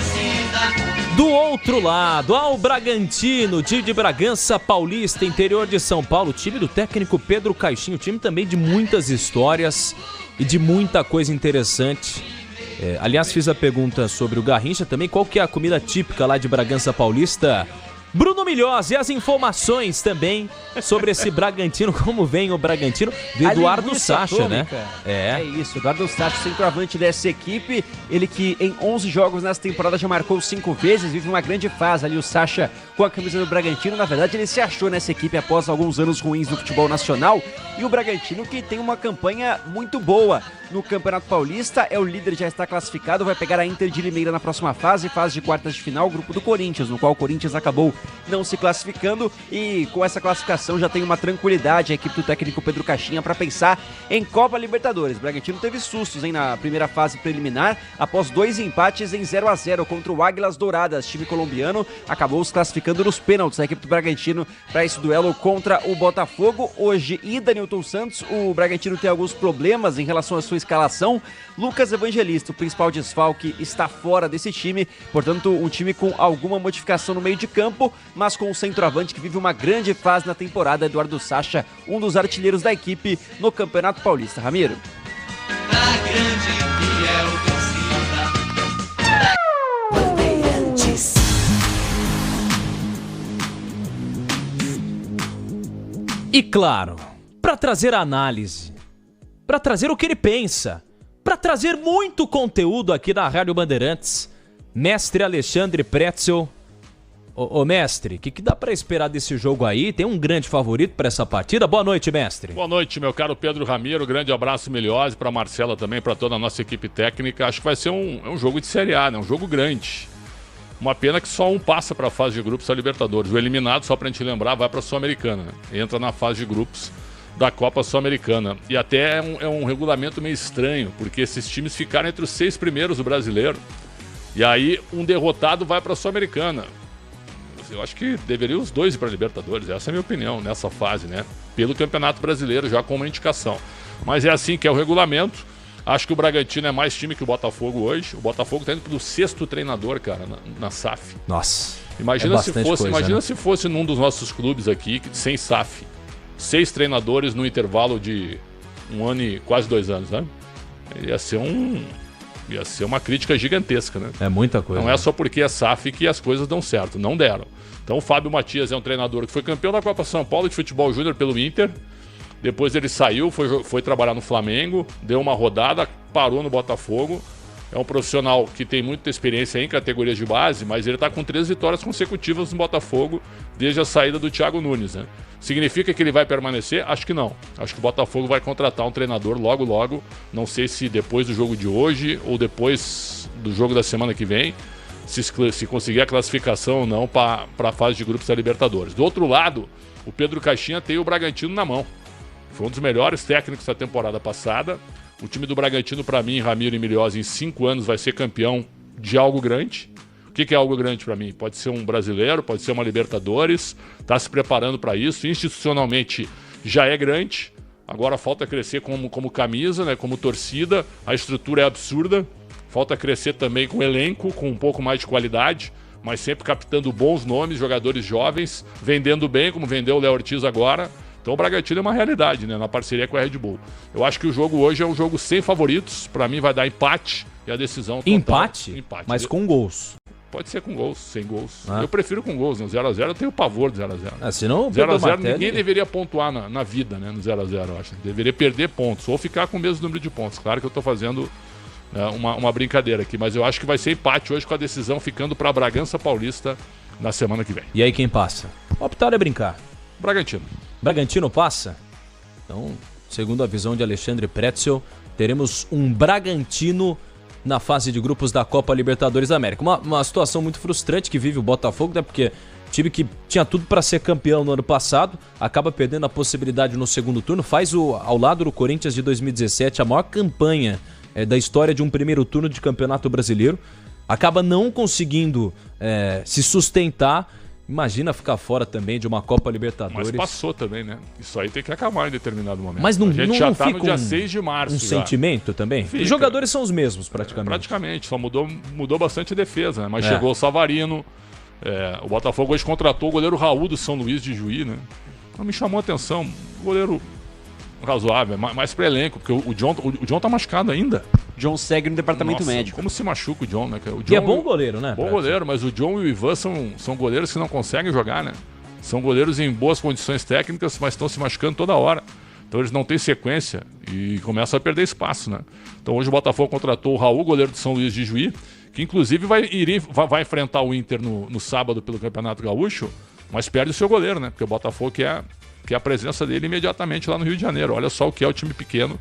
outro lado, ao Bragantino, time de Bragança Paulista, interior de São Paulo, time do técnico Pedro Caixinho, time também de muitas histórias e de muita coisa interessante. Aliás, fiz a pergunta sobre o Garrincha também, qual que é a comida típica lá de Bragança Paulista? Bruno Milhós, e as informações também sobre esse Bragantino, como vem o Bragantino, do Eduardo Sacha, atômica, né? É isso, Eduardo Sacha, centroavante dessa equipe, ele que em 11 jogos nessa temporada já marcou 5 vezes, vive uma grande fase ali o Sacha com a camisa do Bragantino. Na verdade, ele se achou nessa equipe após alguns anos ruins no futebol nacional, e o Bragantino que tem uma campanha muito boa no Campeonato Paulista, é o líder, já está classificado, vai pegar a Inter de Limeira na próxima fase de quartas de final, grupo do Corinthians, no qual o Corinthians acabou não se classificando, e com essa classificação já tem uma tranquilidade a equipe do técnico Pedro Caixinha para pensar em Copa Libertadores. O Bragantino teve sustos na primeira fase preliminar, após 2 empates em 0-0 contra o Águilas Douradas, time colombiano, acabou se classificando nos pênaltis a equipe do Bragantino para esse duelo contra o Botafogo. Hoje, ida Nilton Santos, o Bragantino tem alguns problemas em relação à sua escalação. Lucas Evangelista, o principal desfalque, está fora desse time, portanto um time com alguma modificação no meio de campo, mas com o centroavante que vive uma grande fase na temporada, Eduardo Sacha, um dos artilheiros da equipe no Campeonato Paulista. Ramiro. E claro, para trazer a análise, para trazer o que ele pensa, para trazer muito conteúdo aqui na Rádio Bandeirantes, mestre Alexandre Pretzel. Ô mestre, o que dá pra esperar desse jogo aí? Tem um grande favorito pra essa partida? Boa noite, mestre. Boa noite, meu caro Pedro Ramiro. Grande abraço, Milhose, pra Marcela também, pra toda a nossa equipe técnica. Acho que vai ser um jogo de Série A, né? Um jogo grande. Uma pena que só um passa pra fase de grupos da Libertadores. O eliminado, só pra gente lembrar, vai pra Sul-Americana, né? Entra na fase de grupos da Copa Sul-Americana. E até é um regulamento meio estranho, porque esses times ficaram entre os 6 primeiros do Brasileiro. E aí, um derrotado vai pra Sul-Americana. Eu acho que deveriam os 2 ir para a Libertadores, essa é a minha opinião nessa fase, né? Pelo Campeonato Brasileiro, já com uma indicação. Mas é assim que é o regulamento. Acho que o Bragantino é mais time que o Botafogo hoje. O Botafogo está indo pro 6º treinador, cara, na SAF. Nossa. Imagina se fosse num dos nossos clubes aqui, sem SAF. 6 treinadores no intervalo de 1 ano e quase 2 anos, né? Ia ser uma crítica gigantesca, né? É muita coisa. Não é só porque é SAF que as coisas dão certo. Não deram. Então o Fábio Matias é um treinador que foi campeão da Copa São Paulo de futebol júnior pelo Inter. Depois ele saiu, foi trabalhar no Flamengo, deu uma rodada, parou no Botafogo. É um profissional que tem muita experiência em categorias de base, mas ele está com 3 vitórias consecutivas no Botafogo desde a saída do Thiago Nunes, né? Significa que ele vai permanecer? Acho que não. Acho que o Botafogo vai contratar um treinador logo. Não sei se depois do jogo de hoje ou depois do jogo da semana que vem, se conseguir a classificação ou não para a fase de grupos da Libertadores. Do outro lado, o Pedro Caixinha tem o Bragantino na mão. Foi um dos melhores técnicos da temporada passada. O time do Bragantino, para mim, Ramiro e Milhose, em 5 anos vai ser campeão de algo grande. O que é algo grande para mim? Pode ser um brasileiro, pode ser uma Libertadores. Está se preparando para isso. Institucionalmente já é grande. Agora falta crescer como camisa, né? Como torcida. A estrutura é absurda. Falta crescer também com elenco, com um pouco mais de qualidade, mas sempre captando bons nomes, jogadores jovens, vendendo bem, como vendeu o Léo Ortiz agora. Então o Bragantino é uma realidade, né? Na parceria com a Red Bull. Eu acho que o jogo hoje é um jogo sem favoritos. Para mim vai dar empate e a decisão total. Empate? Mas com gols. Pode ser com gols, sem gols. Eu prefiro com gols, né? 0x0 eu tenho pavor do 0x0. Senão 0x0 ninguém deveria pontuar na vida, né? No 0x0, eu acho. Deveria perder pontos ou ficar com o mesmo número de pontos. Claro que eu tô fazendo uma brincadeira aqui, mas eu acho que vai ser empate hoje com a decisão ficando para Bragança Paulista na semana que vem. E aí quem passa? Optar é brincar. Bragantino. Bragantino passa? Então, segundo a visão de Alexandre Pretzel, teremos um Bragantino na fase de grupos da Copa Libertadores da América. Uma situação muito frustrante que vive o Botafogo, né? Porque time que tinha tudo para ser campeão no ano passado, acaba perdendo a possibilidade no segundo turno, faz ao lado do Corinthians de 2017 a maior campanha da história de um primeiro turno de Campeonato Brasileiro, acaba não conseguindo se sustentar. Imagina ficar fora também de uma Copa Libertadores. Mas passou também, né? Isso aí tem que acabar em determinado momento. Mas não, a gente não já tá no dia um, 6 de março. Um já. sentimento também? Fica. Os jogadores são os mesmos, praticamente. Praticamente, só mudou bastante a defesa, né? Mas chegou o Savarino, O Botafogo hoje contratou o goleiro Raul do São Luís de Juí, né? Não me chamou a atenção. Goleiro razoável, mais para elenco, porque o John tá machucado ainda. John segue no departamento médico. Como se machuca o John, né? O John, e é bom goleiro, né? Bom goleiro, mas o John e o Ivan são goleiros que não conseguem jogar, né? São goleiros em boas condições técnicas, mas estão se machucando toda hora. Então eles não têm sequência e começam a perder espaço, né? Então hoje o Botafogo contratou o Raul, goleiro do São Luís de Juí, que inclusive vai enfrentar o Inter no sábado pelo Campeonato Gaúcho, mas perde o seu goleiro, né? Porque o Botafogo quer a presença dele imediatamente lá no Rio de Janeiro. Olha só o que é o time pequeno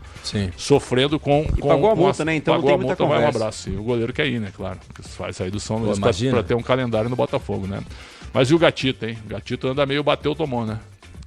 sofrendo com... pagou a multa, né? Então pagou não tem a multa, muita vai conversa. um abraço. E o goleiro quer ir, né? Claro. Vai sair do São Luís para ter um calendário no Botafogo, né? Mas e o Gatito, hein? O Gatito anda meio bateu, tomou, né?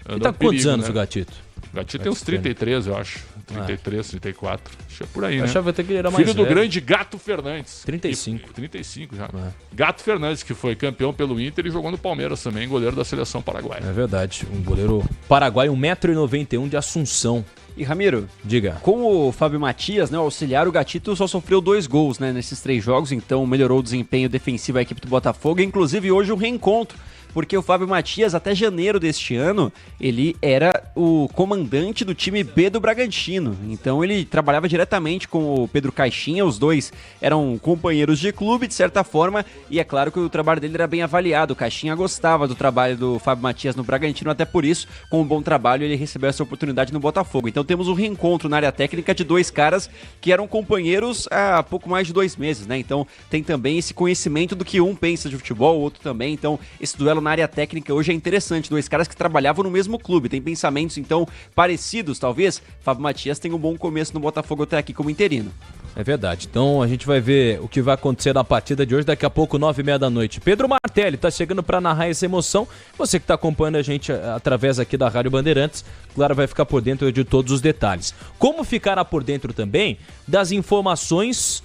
Ele tá com quantos anos, né? O Gatito? O Gatito tem uns 33, eu acho. 33, 34. Acho que é por aí, né? Eu achava até que ele era mais Filho do velho. grande Gato Fernandes. 35. 35 já. Gato Fernandes, que foi campeão pelo Inter e jogou no Palmeiras também, goleiro da seleção paraguaia. É verdade. Um goleiro paraguaio, 1,91 m de Assunção. E Ramiro, diga. Com o Fábio Matias, né, o auxiliar, o Gatito só sofreu 2 gols, né, nesses 3 jogos, então melhorou o desempenho defensivo da equipe do Botafogo, inclusive hoje um reencontro, porque o Fábio Matias, até janeiro deste ano, ele era o comandante do time B do Bragantino, então ele trabalhava diretamente com o Pedro Caixinha, os dois eram companheiros de clube, de certa forma, e é claro que o trabalho dele era bem avaliado, o Caixinha gostava do trabalho do Fábio Matias no Bragantino, até por isso, com um bom trabalho, ele recebeu essa oportunidade no Botafogo. Então temos um reencontro na área técnica de 2 caras que eram companheiros há pouco mais de 2 meses, né? Então tem também esse conhecimento do que um pensa de futebol, o outro também. Então esse duelo na área técnica hoje é interessante. 2 caras que trabalhavam no mesmo clube, tem pensamentos então parecidos, talvez. Fábio Matias tem um bom começo no Botafogo até aqui como interino. É verdade. Então a gente vai ver o que vai acontecer na partida de hoje, daqui a pouco, 9h30 da noite. Pedro Martelli tá chegando para narrar essa emoção. Você que tá acompanhando a gente através aqui da Rádio Bandeirantes, claro, vai ficar por dentro de todos os detalhes. Como ficará por dentro também das informações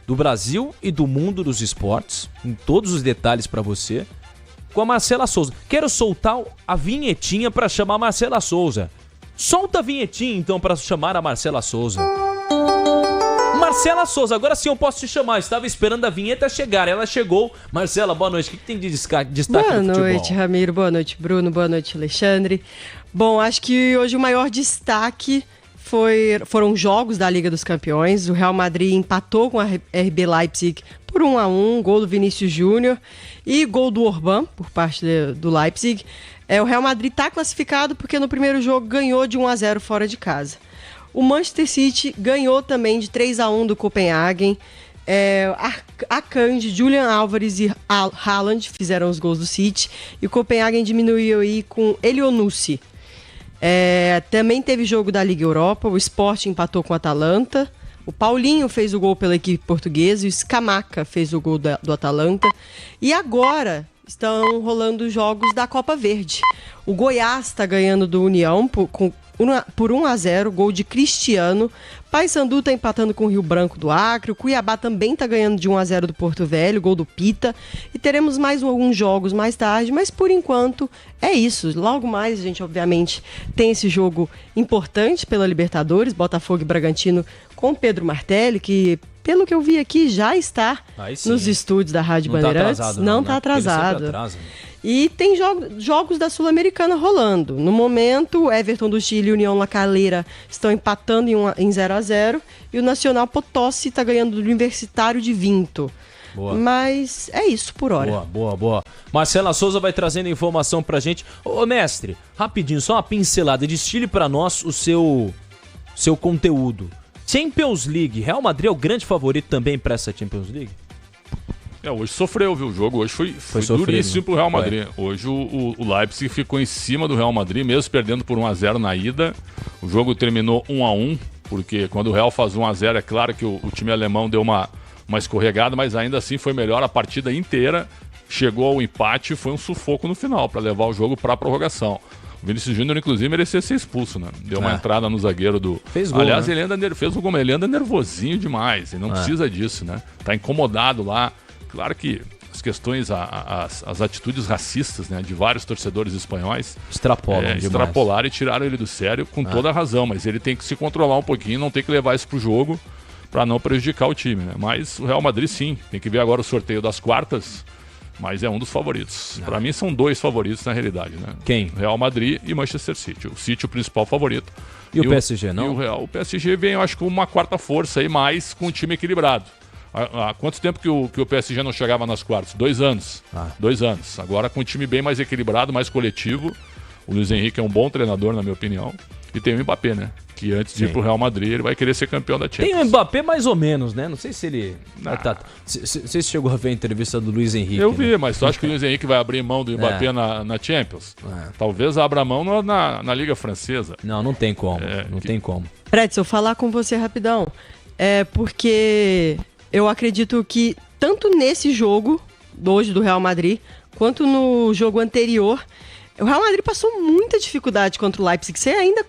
do Brasil e do mundo dos esportes, em todos os detalhes para você, com a Marcela Souza. Quero soltar a vinhetinha para chamar a Marcela Souza. Solta a vinhetinha então para chamar a Marcela Souza. Marcela Souza, agora sim eu posso te chamar. Eu estava esperando a vinheta chegar, ela chegou. Marcela, boa noite. O que tem de destaque no futebol? Boa noite, Ramiro. Boa noite, Bruno. Boa noite, Alexandre. Bom, acho que hoje o maior destaque foram jogos da Liga dos Campeões. O Real Madrid empatou com a RB Leipzig por 1-1, gol do Vinícius Júnior e gol do Orban por parte do Leipzig. O Real Madrid está classificado porque no primeiro jogo ganhou de 1-0 fora de casa. O Manchester City ganhou também de 3-1 do Copenhagen. Akanji, Julian Álvares e Haaland fizeram os gols do City. E o Copenhagen diminuiu aí com Elionussi. Também teve jogo da Liga Europa. O Sporting empatou com o Atalanta. O Paulinho fez o gol pela equipe portuguesa. E o Scamacca fez o gol do Atalanta. E agora estão rolando os jogos da Copa Verde. O Goiás está ganhando do União por 1-0, gol de Cristiano. Paysandu está empatando com o Rio Branco do Acre. O Cuiabá também está ganhando de 1-0 do Porto Velho, gol do Pita. E teremos mais alguns jogos mais tarde, mas por enquanto é isso. Logo mais a gente, obviamente, tem esse jogo importante pela Libertadores, Botafogo e Bragantino, com Pedro Martelli, que, pelo que eu vi aqui, já está nos estúdios da Rádio Bandeirantes. Não está atrasado. E tem jogos da Sul-Americana rolando. No momento, Everton do Chile e União La Calera estão empatando em 0-0. E o Nacional Potosí está ganhando do Universitário de Vinto. Boa. Mas é isso por hora. Boa. Marcela Souza vai trazendo informação pra gente. Ô, mestre, rapidinho, só uma pincelada. Destile pra nós o seu conteúdo. Champions League. Real Madrid é o grande favorito também pra essa Champions League? Hoje sofreu, viu? O jogo hoje foi duríssimo pro Real Madrid. Hoje o Leipzig ficou em cima do Real Madrid, mesmo perdendo por 1-0 na ida. O jogo terminou 1-1, porque quando o Real faz 1-0, é claro que o time alemão deu uma escorregada, mas ainda assim foi melhor a partida inteira. Chegou ao empate e foi um sufoco no final para levar o jogo para a prorrogação. O Vinícius Júnior, inclusive, merecia ser expulso, né? Deu uma entrada no zagueiro do... Fez gol, Aliás, né? Ele fez o gol, ele anda nervosinho demais. Ele não precisa disso, né? Tá incomodado lá. Claro que as questões, as atitudes racistas, né, de vários torcedores espanhóis extrapolaram e tiraram ele do sério com toda a razão, mas ele tem que se controlar um pouquinho, não tem que levar isso pro jogo para não prejudicar o time, né? Mas o Real Madrid sim, tem que ver agora o sorteio das quartas mas é um dos favoritos. Para mim são 2 favoritos na realidade, né? Quem? Real Madrid e Manchester City. O City é o principal favorito. E o PSG, não? O PSG vem, eu acho, com uma quarta força aí, mais com um time equilibrado. Há quanto tempo que o PSG não chegava nas quartas? 2 anos. 2 anos. Agora com um time bem mais equilibrado, mais coletivo. O Luiz Henrique é um bom treinador, na minha opinião. E tem o Mbappé, né? Que antes de ir pro Real Madrid, ele vai querer ser campeão da Champions. Tem o Mbappé mais ou menos, né? Não sei se ele... Você chegou a ver a entrevista do Luiz Henrique. Eu vi, mas tu acha que o Luiz Henrique vai abrir mão do Mbappé na Champions? Talvez abra mão na Liga Francesa. Não tem como. Tem como. Fred, se eu falar com você rapidão, porque eu acredito que tanto nesse jogo, hoje do Real Madrid, quanto no jogo anterior, o Real Madrid passou muita dificuldade contra o Leipzig. Você ainda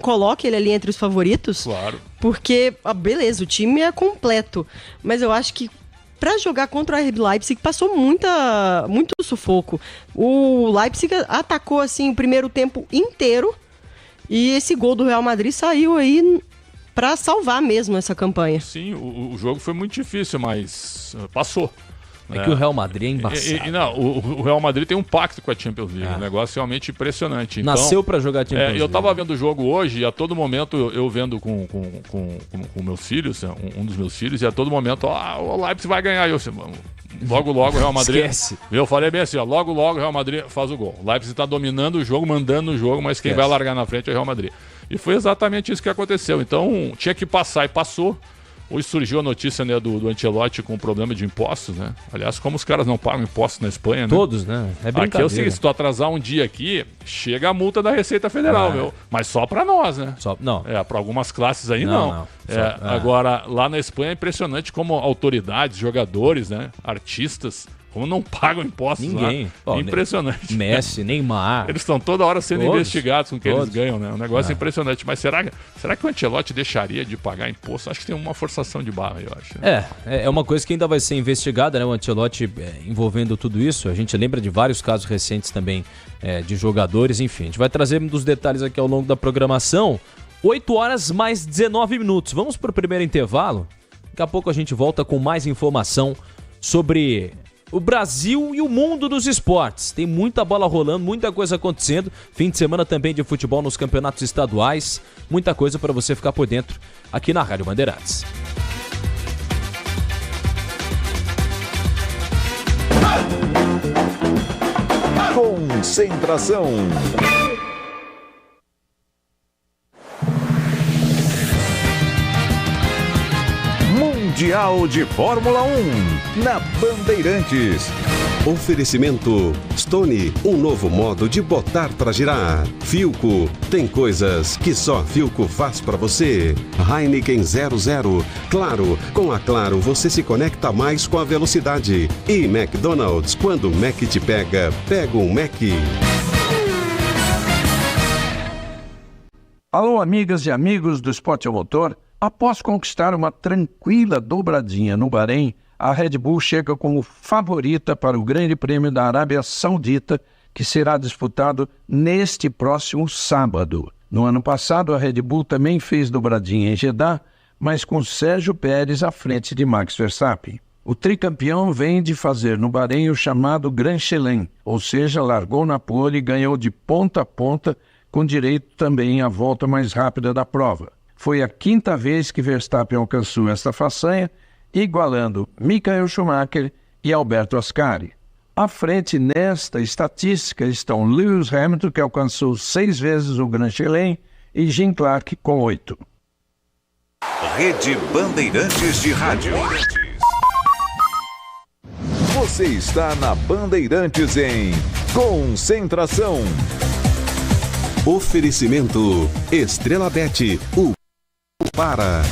coloca ele ali entre os favoritos? Claro. Porque, beleza, o time é completo. Mas eu acho que para jogar contra o RB Leipzig passou muito sufoco. O Leipzig atacou assim o primeiro tempo inteiro e esse gol do Real Madrid saiu aí para salvar mesmo essa campanha. Sim, o jogo foi muito difícil, mas passou. É que o Real Madrid é embaçado. O Real Madrid tem um pacto com a Champions League, um negócio realmente impressionante. Então, nasceu para jogar a Champions League. Eu estava vendo o jogo hoje e a todo momento eu vendo com meus filhos, um dos meus filhos, e a todo momento, o Leipzig vai ganhar. Logo o Real Madrid... Esquece. Eu falei bem assim, logo o Real Madrid faz o gol. O Leipzig está dominando o jogo, mandando o jogo, mas quem vai largar na frente é o Real Madrid. E foi exatamente isso que aconteceu. Então tinha que passar e passou. Hoje surgiu a notícia, né, do Ancelotti com problema de impostos, né? Aliás, como os caras não pagam impostos na Espanha, né? Todos, né? É brincadeira. Aqui é o seguinte, se tu atrasar um dia aqui, chega a multa da Receita Federal, meu. Mas só pra nós, né? Não. Pra algumas classes aí não. Agora, lá na Espanha é impressionante como autoridades, jogadores, né? Artistas, como não pagam impostos. Ninguém. Lá. Impressionante. Messi, Neymar. Eles estão toda hora sendo investigados com o que eles ganham, né? Um negócio É. impressionante. Mas será que o Ancelotti deixaria de pagar imposto? Acho que tem uma forçação de barra, eu acho. É uma coisa que ainda vai ser investigada, né? O Ancelotti envolvendo tudo isso. A gente lembra de vários casos recentes também de jogadores, enfim. A gente vai trazer dos detalhes aqui ao longo da programação. 8 horas mais 19 minutos. Vamos para o primeiro intervalo. Daqui a pouco a gente volta com mais informação sobre o Brasil e o mundo dos esportes. Tem muita bola rolando, muita coisa acontecendo. Fim de semana também de futebol nos campeonatos estaduais. Muita coisa para você ficar por dentro aqui na Rádio Bandeirantes. Concentração. Mundial de Fórmula 1 na Bandeirantes. Oferecimento Stone, um novo modo de botar pra girar. Philco, tem coisas que só Philco faz pra você. Heineken 00, Claro, com a Claro você se conecta mais com a velocidade. E McDonald's, quando o Mac te pega, pega um Mac. Alô, amigas e amigos do Esporte ao Motor. Após conquistar uma tranquila dobradinha no Bahrein, a Red Bull chega como favorita para o Grande Prêmio da Arábia Saudita, que será disputado neste próximo sábado. No ano passado, a Red Bull também fez dobradinha em Jeddah, mas com Sérgio Pérez à frente de Max Verstappen. O tricampeão vem de fazer no Bahrein o chamado Grand Chelem, ou seja, largou na pole e ganhou de ponta a ponta, com direito também à volta mais rápida da prova. Foi a 5ª vez que Verstappen alcançou esta façanha, igualando Michael Schumacher e Alberto Ascari. À frente nesta estatística estão Lewis Hamilton, que alcançou 6 vezes o Grand Chelem, e Jim Clark com 8. Rede Bandeirantes de Rádio. Você está na Bandeirantes em Concentração. Oferecimento Estrela Bet, o para.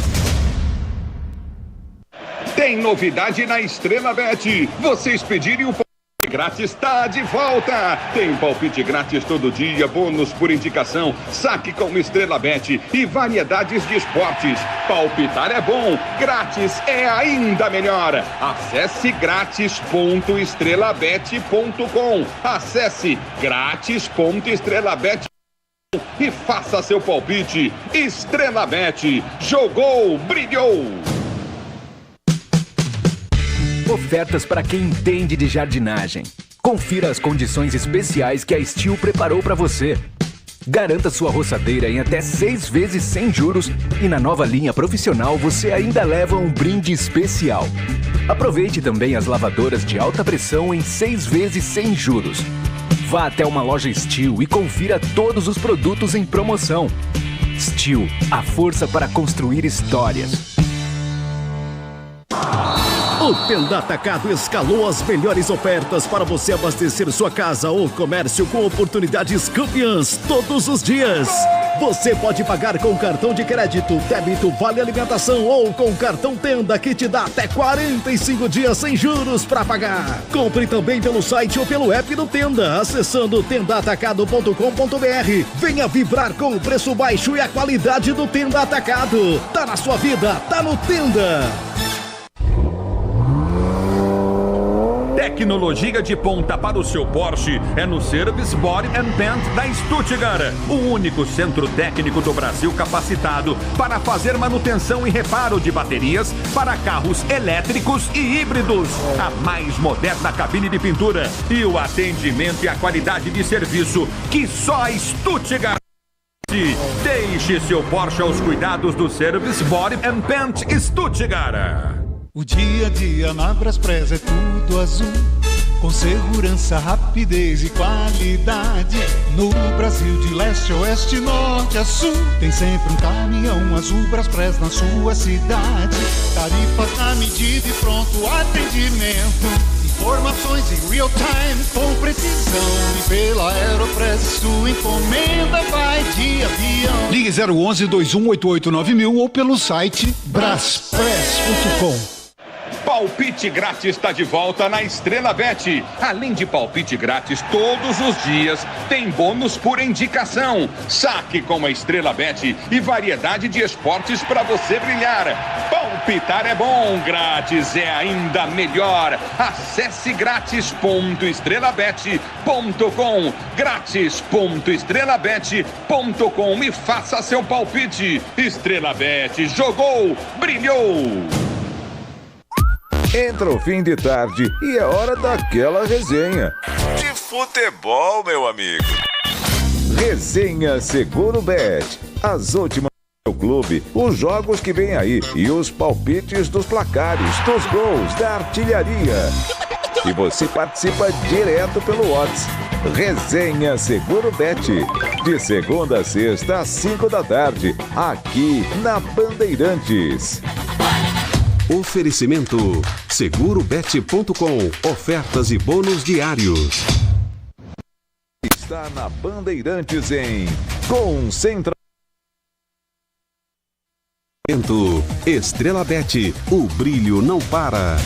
Tem novidade na Estrela Bet. Vocês pedirem o palpite grátis está de volta. Tem palpite grátis todo dia, bônus por indicação, saque com Estrela Bet e variedades de esportes. Palpitar é bom, grátis é ainda melhor. Acesse grátis.estrelabet.com. Acesse grátis.estrelabet.com e faça seu palpite. Estrela Bet. Jogou, brilhou. ofertas para quem entende de jardinagem. Confira as condições especiais que a Steel preparou para você. Garanta sua roçadeira em até 6 vezes sem juros e na nova linha profissional você ainda leva um brinde especial. Aproveite também as lavadoras de alta pressão em 6 vezes sem juros. Vá até uma loja Steel e confira todos os produtos em promoção. Steel, a força para construir histórias. O Tenda Atacado escalou as melhores ofertas para você abastecer sua casa ou comércio com oportunidades campeãs todos os dias. Você pode pagar com cartão de crédito, débito, vale alimentação ou com cartão Tenda que te dá até 45 dias sem juros para pagar. Compre também pelo site ou pelo app do Tenda, acessando tendaatacado.com.br. Venha vibrar com o preço baixo e a qualidade do Tenda Atacado. Tá na sua vida, tá no Tenda. Tecnologia de ponta para o seu Porsche é no Service Body and Paint da Stuttgart, o único centro técnico do Brasil capacitado para fazer manutenção e reparo de baterias para carros elétricos e híbridos. A mais moderna cabine de pintura e o atendimento e a qualidade de serviço que só a Stuttgart. Deixe seu Porsche aos cuidados do Service Body and Paint Stuttgart. O dia a dia na Braspress é tudo azul, com segurança, rapidez e qualidade. No Brasil de leste a oeste, norte a sul, tem sempre um caminhão azul Braspress na sua cidade. Tarifas na medida e pronto atendimento, informações em real time com precisão. E pela Aeropress sua encomenda vai de avião. Ligue 011-2188-9000 ou pelo site braspress.com. Palpite grátis está de volta na Estrela Bet. Além de palpite grátis todos os dias, tem bônus por indicação. Saque com a Estrela Bet e variedade de esportes para você brilhar. Palpitar é bom, grátis é ainda melhor. Acesse grátis.estrelabet.com, grátis.estrelabet.com e faça seu palpite. Estrela Bet, jogou, brilhou. Entra o fim de tarde e é hora daquela resenha. De futebol, meu amigo. Resenha Seguro Bet. As últimas do clube, os jogos que vem aí e os palpites dos placares, dos gols, da artilharia. E você participa direto pelo WhatsApp. Resenha Seguro Bet. De segunda a sexta às 5 da tarde, aqui na Bandeirantes. Oferecimento segurobet.com. Ofertas e bônus diários. Está na Bandeirantes em Concentração. Estrela Bet, o brilho não para.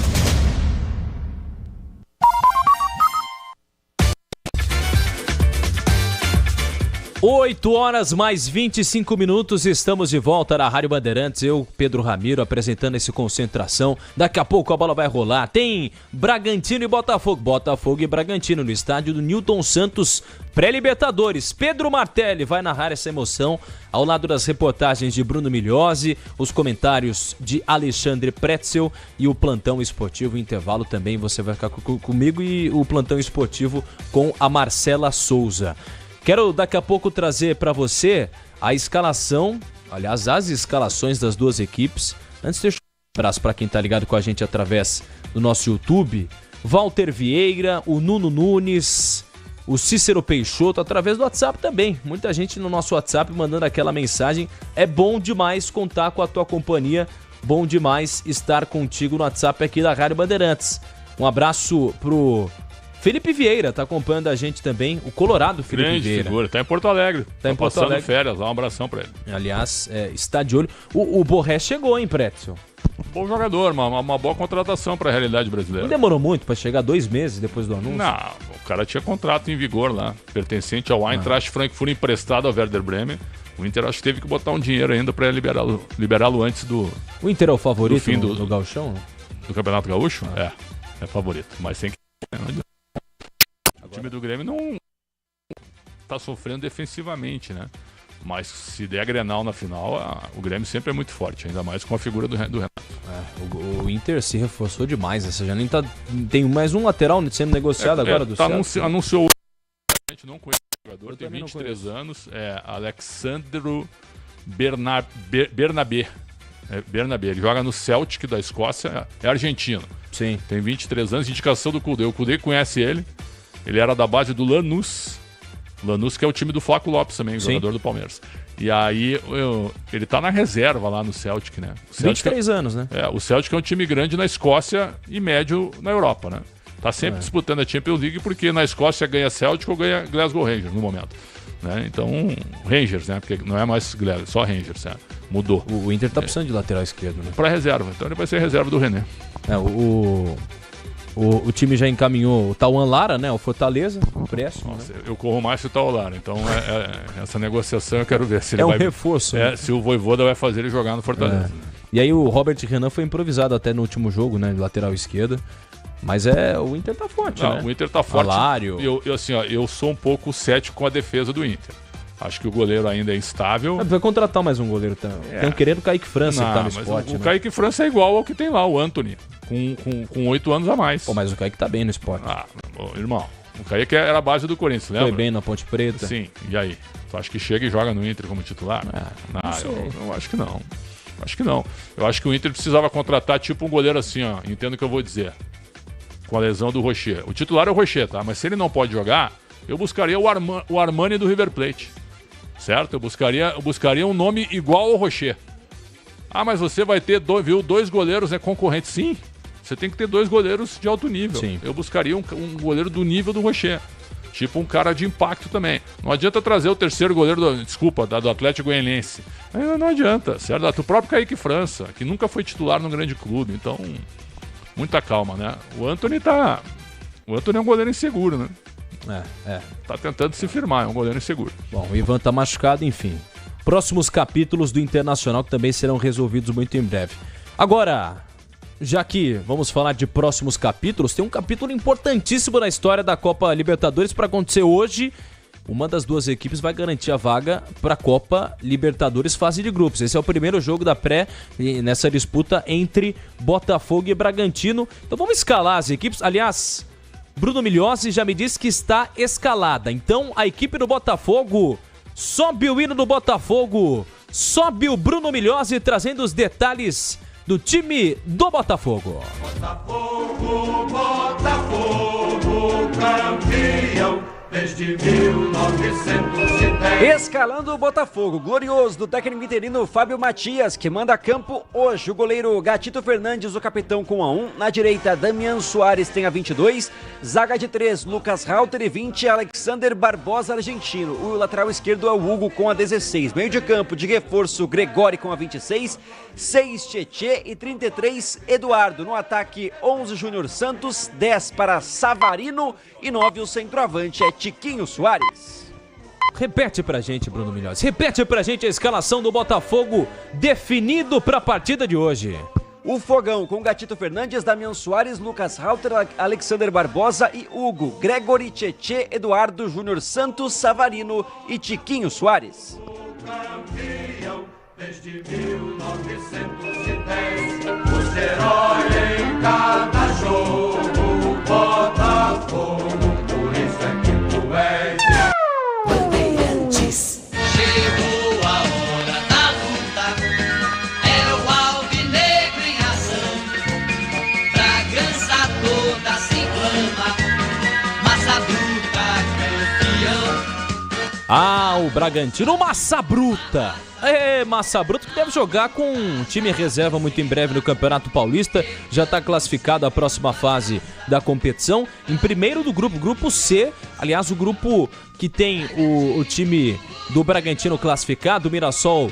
8 horas mais 25 minutos, estamos de volta na Rádio Bandeirantes, eu, Pedro Ramiro, apresentando esse Concentração. Daqui a pouco a bola vai rolar, tem Bragantino e Botafogo, Botafogo e Bragantino no estádio do Newton Santos, pré-Libertadores. Pedro Martelli vai narrar essa emoção, ao lado das reportagens de Bruno Migliosi, os comentários de Alexandre Pretzel e o Plantão Esportivo. Intervalo também, você vai ficar comigo e o Plantão Esportivo com a Marcela Souza. Quero daqui a pouco trazer para você a escalação, aliás, as escalações das duas equipes. Antes, deixa um abraço para quem está ligado com a gente através do nosso YouTube. Walter Vieira, o Nuno Nunes, o Cícero Peixoto, através do WhatsApp também. Muita gente no nosso WhatsApp mandando aquela mensagem. É bom demais contar com a tua companhia, bom demais estar contigo no WhatsApp aqui da Rádio Bandeirantes. Um abraço pro Felipe Vieira, tá acompanhando a gente também, o Colorado Felipe Grande Vieira. Figura, tá em Porto Alegre. Tá em Porto Alegre. Férias, dá um abração pra ele. Aliás, está de olho. O Borré chegou, hein, Pretzel? Bom jogador, uma boa contratação pra realidade brasileira. Não demorou muito pra chegar, 2 meses depois do anúncio? Não, o cara tinha contrato em vigor lá, pertencente ao Eintracht Frankfurt, emprestado ao Werder Bremen. O Inter acho que teve que botar um dinheiro ainda pra liberá-lo antes do... O Inter é o favorito do fim do Gauchão? Do Campeonato Gaúcho? É favorito, mas tem que... O time do Grêmio não tá sofrendo defensivamente, né? Mas se der Grenal na final, o Grêmio sempre é muito forte, ainda mais com a figura do Renato. O Inter se reforçou demais. Essa janela tem mais um lateral sendo negociado agora do Celtic. Anunciou. A gente não conhece o jogador, tem 23 anos. É Alexandro Bernabé. Ele joga no Celtic da Escócia, é argentino. Sim. Tem 23 anos, indicação do Kudê. O Kudê conhece ele. Ele era da base do Lanús. Lanús, que é o time do Flaco Lopes também, jogador do Palmeiras. E aí, ele tá na reserva lá no Celtic, né? O Celtic 23 anos, né? O Celtic é um time grande na Escócia e médio na Europa, né? Tá sempre disputando a Champions League porque na Escócia ganha Celtic ou ganha Glasgow Rangers no momento. Né? Então, Rangers, né? Porque não é mais Glasgow, só Rangers, né? Mudou. O Inter tá precisando de lateral esquerdo, né? Pra reserva, então ele vai ser reserva do René. O time já encaminhou o Tauan Lara, né? O Fortaleza, o empréstimo. Nossa, eu corro mais que o Tauan Lara. Então, essa negociação eu quero ver se ele vai... É um reforço. Né? Se o Vojvoda vai fazer ele jogar no Fortaleza. E aí o Robert Renan foi improvisado até no último jogo, né? De lateral esquerda. Mas o Inter tá forte, né? O Inter tá forte. Alário. Eu sou um pouco cético com a defesa do Inter. Acho que o goleiro ainda é instável. Vai contratar mais um goleiro também. Estão querendo o Kaique França, que tá no Sport. O Kaique França é igual ao que tem lá, o Anthony, com 8 anos a mais. Pô, mas o Kaique tá bem no Sport. Irmão, o Kaique era a base do Corinthians, lembra? Foi bem na Ponte Preta. Sim, e aí? Tu acha que chega e joga no Inter como titular? Eu acho que não. Acho que não. Eu acho que o Inter precisava contratar tipo um goleiro assim, ó. Entendo o que eu vou dizer. Com a lesão do Rocher. O titular é o Rocher, tá? Mas se ele não pode jogar, eu buscaria o Armani do River Plate. Certo? Eu buscaria um nome igual ao Rocher. Mas você vai ter dois goleiros concorrentes. Sim, você tem que ter 2 goleiros de alto nível. Sim. Eu buscaria um goleiro do nível do Rocher. Tipo um cara de impacto também. Não adianta trazer o terceiro goleiro do Atlético Goianiense. Não adianta, certo? O próprio Kaique França, que nunca foi titular num grande clube. Então, muita calma, né? O Anthony é um goleiro inseguro, né? Tá tentando se firmar, é um goleiro inseguro. Bom, o Ivan tá machucado, enfim. Próximos capítulos do Internacional que também serão resolvidos muito em breve. Agora, já que vamos falar de próximos capítulos, tem um capítulo importantíssimo na história da Copa Libertadores para acontecer hoje. Uma das 2 equipes vai garantir a vaga para a Copa Libertadores fase de grupos. Esse é o primeiro jogo da pré nessa disputa entre Botafogo e Bragantino. Então vamos escalar as equipes. Aliás, Bruno Migliozzi já me disse que está escalada. Então a equipe do Botafogo, sobe o hino do Botafogo, sobe o Bruno Migliozzi trazendo os detalhes do time do Botafogo. Botafogo, campeão desde 1910. Escalando o Botafogo, glorioso do técnico interino Fábio Matias, que manda a campo hoje o goleiro Gatito Fernandes, o capitão com a 1. Na direita, Damian Soares tem a 22. Zaga de 3, Lucas Rauter e 20, Alexander Barbosa, argentino. O lateral esquerdo é o Hugo com a 16. Meio de campo de reforço, Gregori com a 26. 6, Tietê e 33, Eduardo. No ataque, 11, Júnior Santos. 10 para Savarino e 9, o centroavante é Tiquinho Soares. Repete pra gente, Bruno Migliozzi. Repete pra gente a escalação do Botafogo definido pra partida de hoje. O Fogão com Gatito Fernandes, Damian Soares, Lucas Rauter, Alexander Barbosa e Hugo. Gregory, Tietê, Eduardo, Júnior Santos, Savarino e Tiquinho Soares. Campeão desde 1910. O herói em cada jogo, Botafogo, por isso é que tu és. Chegou a hora da luta, é o alvinegro em ação. Bragança toda se clama, massa bruta campeão. O Bragantino, Massa Bruta. Massa Bruta que deve jogar com um time reserva muito em breve no Campeonato Paulista. Já está classificado à próxima fase da competição. Em primeiro do grupo C. Aliás, o grupo que tem o time do Bragantino classificado. O Mirassol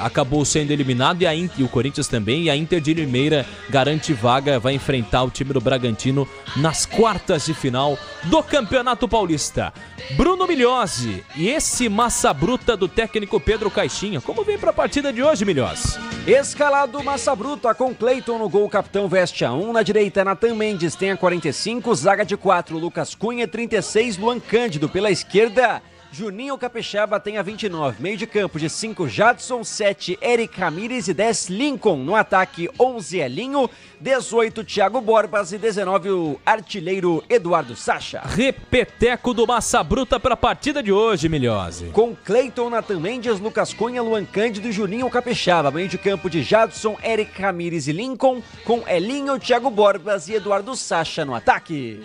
acabou sendo eliminado e o Corinthians também. E a Inter de Limeira garante vaga. Vai enfrentar o time do Bragantino nas quartas de final do Campeonato Paulista. Bruno Migliozzi e esse Massa Bruta do técnico Pedro Caixinha. Como vem para a partida de hoje, Migliozzi? Escalado Massa Bruta com Cleiton no gol, o capitão veste a 1. Na direita, Nathan Mendes tem a 45. Zaga de 4, Lucas Cunha, 36. Luan Cândido pela esquerda. Juninho Capixaba tem a 29. Meio de campo de 5, Jadson, 7, Eric Ramírez e 10, Lincoln. No ataque, 11, Elinho, 18, Thiago Borbas e 19, o artilheiro Eduardo Sacha. Repeteco do Massa Bruta para a partida de hoje, Milhose. Com Cleiton, Nathan Mendes, Lucas Cunha, Luan Cândido e Juninho Capixaba. Meio de campo de Jadson, Eric Ramírez e Lincoln, com Elinho, Thiago Borbas e Eduardo Sacha no ataque.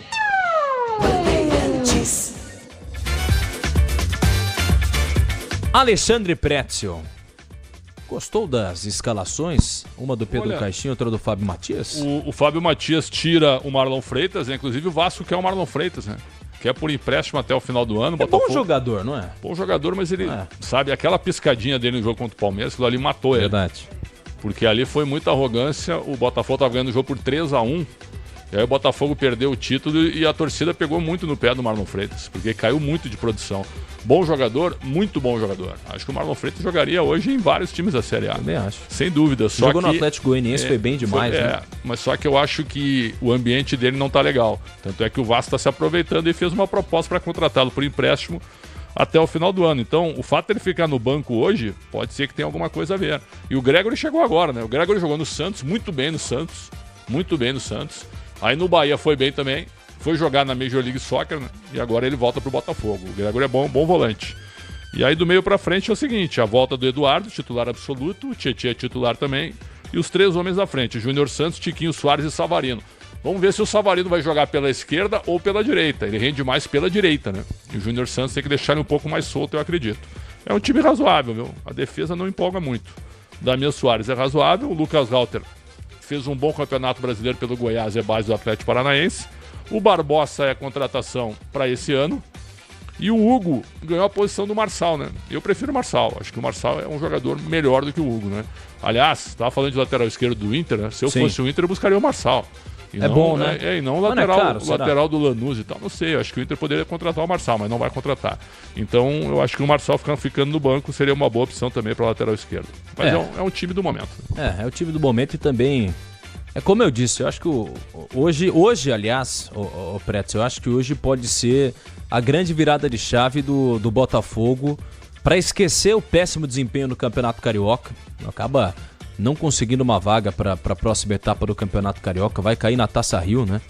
Alexandre Pretzel. Gostou das escalações? Uma do Pedro Caixinha, outra do Fábio Matias? O Fábio Matias tira o Marlon Freitas, né? Inclusive o Vasco quer o Marlon Freitas, né? Quer por empréstimo até o final do ano. É bom jogador, não é? Bom jogador, mas ele, sabe, aquela piscadinha dele no jogo contra o Palmeiras, aquilo ali matou ele. Verdade. Porque ali foi muita arrogância, o Botafogo estava ganhando o jogo por 3-1. E aí o Botafogo perdeu o título e a torcida pegou muito no pé do Marlon Freitas, porque caiu muito de produção. Bom jogador, muito bom jogador. Acho que o Marlon Freitas jogaria hoje em vários times da Série A. Também acho. Sem dúvida. Jogou no Atlético Goianiense, foi bem demais, né? Mas só que eu acho que o ambiente dele não tá legal. Tanto é que o Vasco está se aproveitando e fez uma proposta para contratá-lo por empréstimo até o final do ano. Então, o fato dele ficar no banco hoje, pode ser que tenha alguma coisa a ver. E o Gregory chegou agora, né? O Gregory jogou no Santos, muito bem no Santos. Muito bem no Santos. Aí no Bahia foi bem também, foi jogar na Major League Soccer, né? E agora ele volta pro Botafogo. O Gregory é bom volante. E aí do meio pra frente é o seguinte, a volta do Eduardo, titular absoluto, o Tietchan é titular também, e os 3 homens da frente, Júnior Santos, Tiquinho Soares e Savarino. Vamos ver se o Savarino vai jogar pela esquerda ou pela direita. Ele rende mais pela direita, né? E o Júnior Santos tem que deixar ele um pouco mais solto, eu acredito. É um time razoável, viu? A defesa não empolga muito. Damian Soares é razoável, o Lucas Halter fez um bom campeonato brasileiro pelo Goiás, é base do Atlético Paranaense. O Barbosa é a contratação para esse ano. E o Hugo ganhou a posição do Marçal, né? Eu prefiro o Marçal. Acho que o Marçal é um jogador melhor do que o Hugo, né? Aliás, estava falando de lateral esquerdo do Inter, né? Se eu fosse o Inter, eu buscaria o Marçal. E é não, bom, né? E não o lateral do Lanús e tal. Não sei, eu acho que o Inter poderia contratar o Marçal, mas não vai contratar. Então, eu acho que o Marçal ficando no banco seria uma boa opção também para lateral esquerdo. Mas é um time do momento. É o time do momento e também... É como eu disse, eu acho que hoje, aliás, o Pretzel, eu acho que hoje pode ser a grande virada de chave do Botafogo para esquecer o péssimo desempenho no Campeonato Carioca. Acaba não conseguindo uma vaga para a próxima etapa do Campeonato Carioca, vai cair na Taça Rio, né?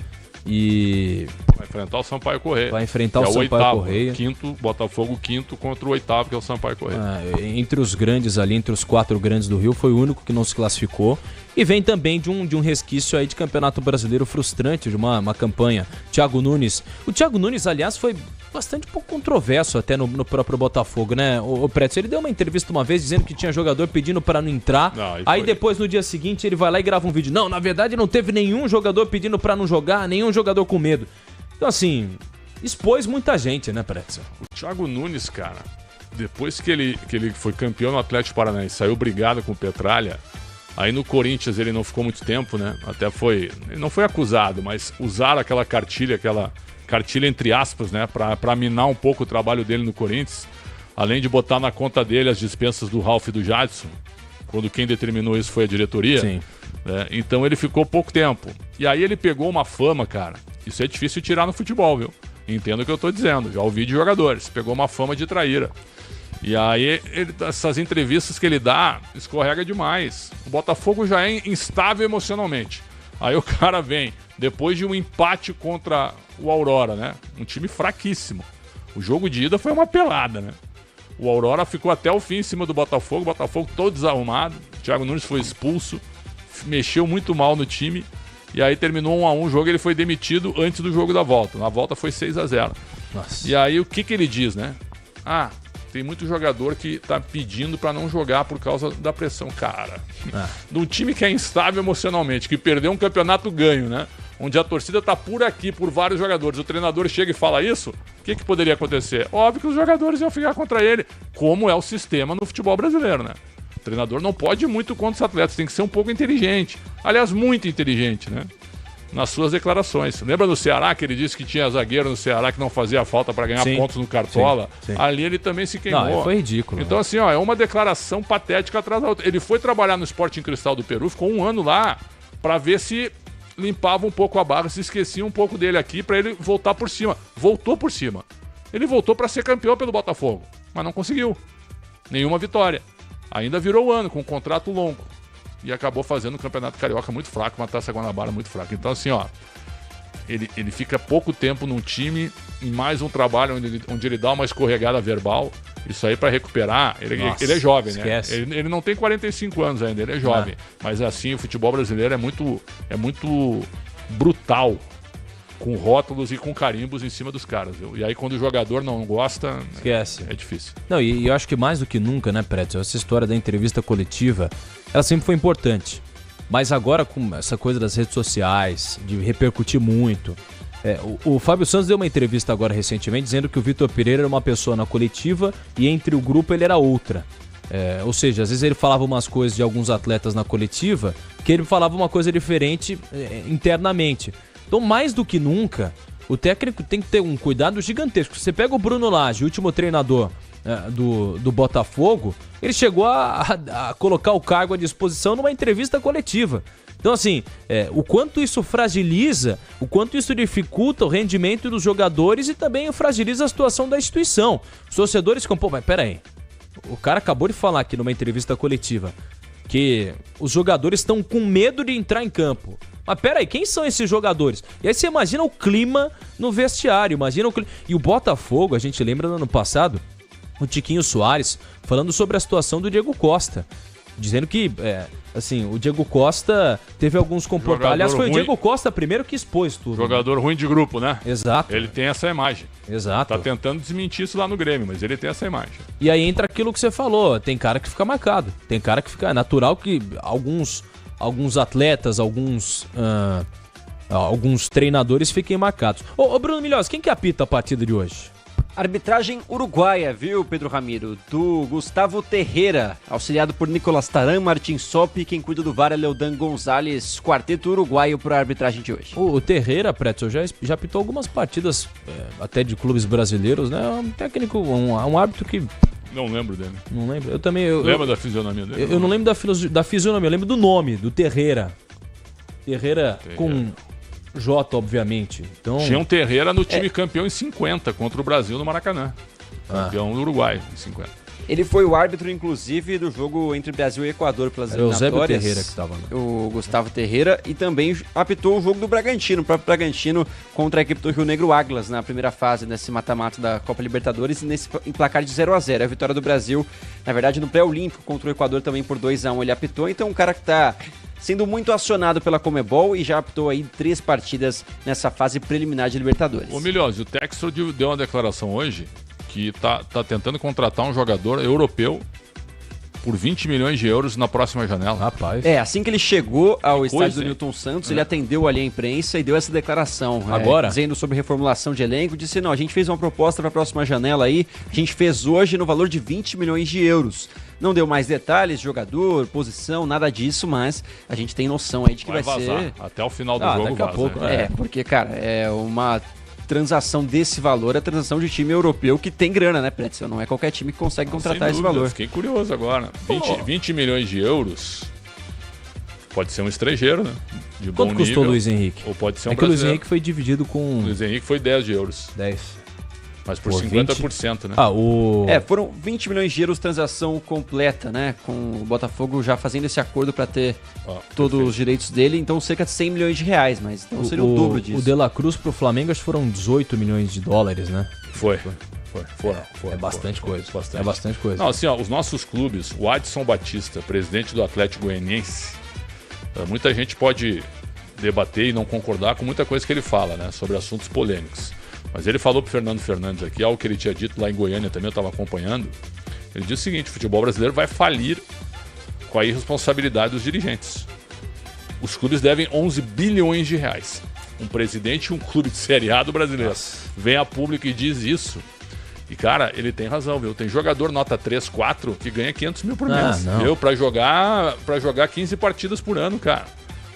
E... vai enfrentar o Sampaio Correia. Vai enfrentar o Sampaio Correia. Botafogo quinto contra o oitavo, que é o Sampaio Correia. Entre os grandes ali, entre os 4 grandes do Rio, foi o único que não se classificou. E vem também de um resquício aí de Campeonato Brasileiro frustrante, de uma campanha. Thiago Nunes. O Thiago Nunes, aliás, foi bastante pouco controverso até no próprio Botafogo, né? O Pretzel, ele deu uma entrevista uma vez dizendo que tinha jogador pedindo para não entrar. Aí depois, no dia seguinte, ele vai lá e grava um vídeo. Não, na verdade não teve nenhum jogador pedindo para não jogar, nenhum jogador com medo. Então, assim, expôs muita gente, né, Pretzel? O Thiago Nunes, cara, depois que ele foi campeão no Atlético Paranaense, saiu brigado com o Petralha. Aí no Corinthians ele não ficou muito tempo, né? Ele não foi acusado, mas usaram aquela cartilha entre aspas, né? Pra minar um pouco o trabalho dele no Corinthians. Além de botar na conta dele as dispensas do Ralf e do Jadson, quando quem determinou isso foi a diretoria. Sim. Né? Então ele ficou pouco tempo. E aí ele pegou uma fama, cara. Isso é difícil tirar no futebol, viu? Entenda o que eu tô dizendo. Já ouvi de jogadores. Pegou uma fama de traíra. E aí, essas entrevistas que ele dá, escorrega demais. O Botafogo já é instável emocionalmente. Aí o cara vem, depois de um empate contra o Aurora, né? Um time fraquíssimo. O jogo de ida foi uma pelada, né? O Aurora ficou até o fim em cima do Botafogo. O Botafogo todo desarrumado. O Thiago Nunes foi expulso. Mexeu muito mal no time. E aí terminou 1-1 o jogo e ele foi demitido antes do jogo da volta. Na volta foi 6-0. Nossa. E aí o que ele diz, né? Tem muito jogador que tá pedindo para não jogar por causa da pressão. Cara, de um time que é instável emocionalmente, que perdeu um campeonato ganho, né? Onde a torcida tá por aqui, por vários jogadores. O treinador chega e fala isso, o que poderia acontecer? Óbvio que os jogadores iam ficar contra ele, como é o sistema no futebol brasileiro, né? O treinador não pode ir muito contra os atletas, tem que ser um pouco inteligente. Aliás, muito inteligente, né? Nas suas declarações. Lembra do Ceará, que ele disse que tinha zagueiro no Ceará que não fazia falta para ganhar pontos no Cartola? Sim. Ali ele também se queimou. Não, foi ridículo. Então, assim, é uma declaração patética atrás da outra. Ele foi trabalhar no Sporting Cristal do Peru, ficou 1 ano lá para ver se limpava um pouco a barra, se esquecia um pouco dele aqui para ele voltar por cima. Voltou por cima. Ele voltou para ser campeão pelo Botafogo, mas não conseguiu. Nenhuma vitória. Ainda virou o ano com um contrato longo. E acabou fazendo um campeonato carioca muito fraco, uma Taça Guanabara muito fraca. Então, assim, ó, ele fica pouco tempo num time, em mais um trabalho onde ele dá uma escorregada verbal. Isso aí para recuperar, ele é jovem, esquece. Né? Ele não tem 45 anos ainda, ele é jovem. Mas assim, o futebol brasileiro é muito brutal, com rótulos e com carimbos em cima dos caras, viu? E aí quando o jogador não gosta, esquece. É difícil. Não, e eu acho que mais do que nunca, né, Pretzel, essa história da entrevista coletiva, ela sempre foi importante. Mas agora com essa coisa das redes sociais, de repercutir muito... O Fábio Santos deu uma entrevista agora recentemente dizendo que o Vitor Pereira era uma pessoa na coletiva e entre o grupo ele era outra. Ou seja, às vezes ele falava umas coisas de alguns atletas na coletiva que ele falava uma coisa diferente internamente. Então, mais do que nunca, o técnico tem que ter um cuidado gigantesco. Você pega o Bruno Lage, o último treinador do Botafogo, ele chegou a colocar o cargo à disposição numa entrevista coletiva. Então, assim, o quanto isso fragiliza, o quanto isso dificulta o rendimento dos jogadores e também fragiliza a situação da instituição. Os torcedores ficam, pô, mas peraí, o cara acabou de falar aqui numa entrevista coletiva que os jogadores estão com medo de entrar em campo. Mas peraí, quem são esses jogadores? E aí você imagina o clima no vestiário, E o Botafogo, a gente lembra no ano passado, o Tiquinho Soares falando sobre a situação do Diego Costa. Dizendo que, o Diego Costa teve alguns comportamentos. Aliás, foi ruim. O Diego Costa primeiro que expôs tudo. Jogador ruim de grupo, né? Exato. Ele tem essa imagem. Exato. Tá tentando desmentir isso lá no Grêmio, mas ele tem essa imagem. E aí entra aquilo que você falou, tem cara que fica marcado. Tem cara que fica... É natural que alguns atletas, alguns treinadores fiquem marcados. Ô Bruno Milhós, quem que apita a partida de hoje? Arbitragem uruguaia, viu, Pedro Ramiro? Do Gustavo Terreira, auxiliado por Nicolas Taran, Martin Sop, quem cuida do VAR é Leodan Gonzalez, quarteto uruguaio para a arbitragem de hoje. O Terreira, Pretzel, já apitou algumas partidas, até de clubes brasileiros, né? É um técnico, um árbitro que... Não lembro dele. Não lembro. Eu também... Lembra da fisionomia dele? Eu não lembro da fisionomia, eu lembro do nome, do Terreira. Terreira. Com... J, obviamente. Então... Tinha um Terreira no time campeão em 50 contra o Brasil no Maracanã. Campeão do Uruguai em 50. Ele foi o árbitro, inclusive, do jogo entre Brasil e Equador pelas eliminatórias. O Eusébio Terreira que estava. O Gustavo Terreira. E também apitou o jogo do Bragantino, o próprio Bragantino contra a equipe do Rio Negro Águilas, na primeira fase desse mata-mata da Copa Libertadores, em placar de 0-0. A vitória do Brasil, na verdade, no pré-olímpico contra o Equador também por 2-1 ele apitou. Então, um cara que está sendo muito acionado pela Conmebol e já apitou aí 3 partidas nessa fase preliminar de Libertadores. Ô Milhões, o Textor deu uma declaração hoje que tá tentando contratar um jogador europeu por 20 milhões de euros na próxima janela. Rapaz. Assim que ele chegou ao estádio do Newton Santos, ele atendeu ali a imprensa e deu essa declaração. Agora? Dizendo sobre reformulação de elenco, disse, não, a gente fez uma proposta para a próxima janela aí, a gente fez hoje no valor de 20 milhões de euros. Não deu mais detalhes, jogador, posição, nada disso, mas a gente tem noção aí de que vai ser... Até o final do jogo daqui a pouco. Porque, cara, é uma transação desse valor, é a transação de time europeu que tem grana, né, Pretzel? Não é qualquer time que consegue contratar esse valor. Fiquei curioso agora. 20 milhões de euros pode ser um estrangeiro, né? De bom Quanto custou o Luiz Henrique? Ou pode ser um brasileiro. Que o Luiz Henrique foi dividido com... O Luiz Henrique foi 10 de euros. 10. Mas por 50%, né? Foram 20 milhões de euros transação completa, né? Com o Botafogo já fazendo esse acordo para ter todos os direitos dele, então cerca de 100 milhões de reais, mas então seria o dobro disso. O De La Cruz pro Flamengo acho que foram 18 milhões de dólares, né? Foi. É bastante coisa. É bastante coisa. Não, assim, os nossos clubes, o Adson Batista, presidente do Atlético Goianiense, muita gente pode debater e não concordar com muita coisa que ele fala, né? Sobre assuntos polêmicos. Mas ele falou pro Fernando Fernandes aqui, algo que ele tinha dito lá em Goiânia também, eu estava acompanhando. Ele disse o seguinte, o futebol brasileiro vai falir com a irresponsabilidade dos dirigentes. Os clubes devem 11 bilhões de reais. Um presidente e um clube de Série A do brasileiro vem a público e diz isso. E, cara, ele tem razão, viu? Tem jogador nota 3, 4 que ganha 500 mil por mês, viu? Pra jogar 15 partidas por ano, cara.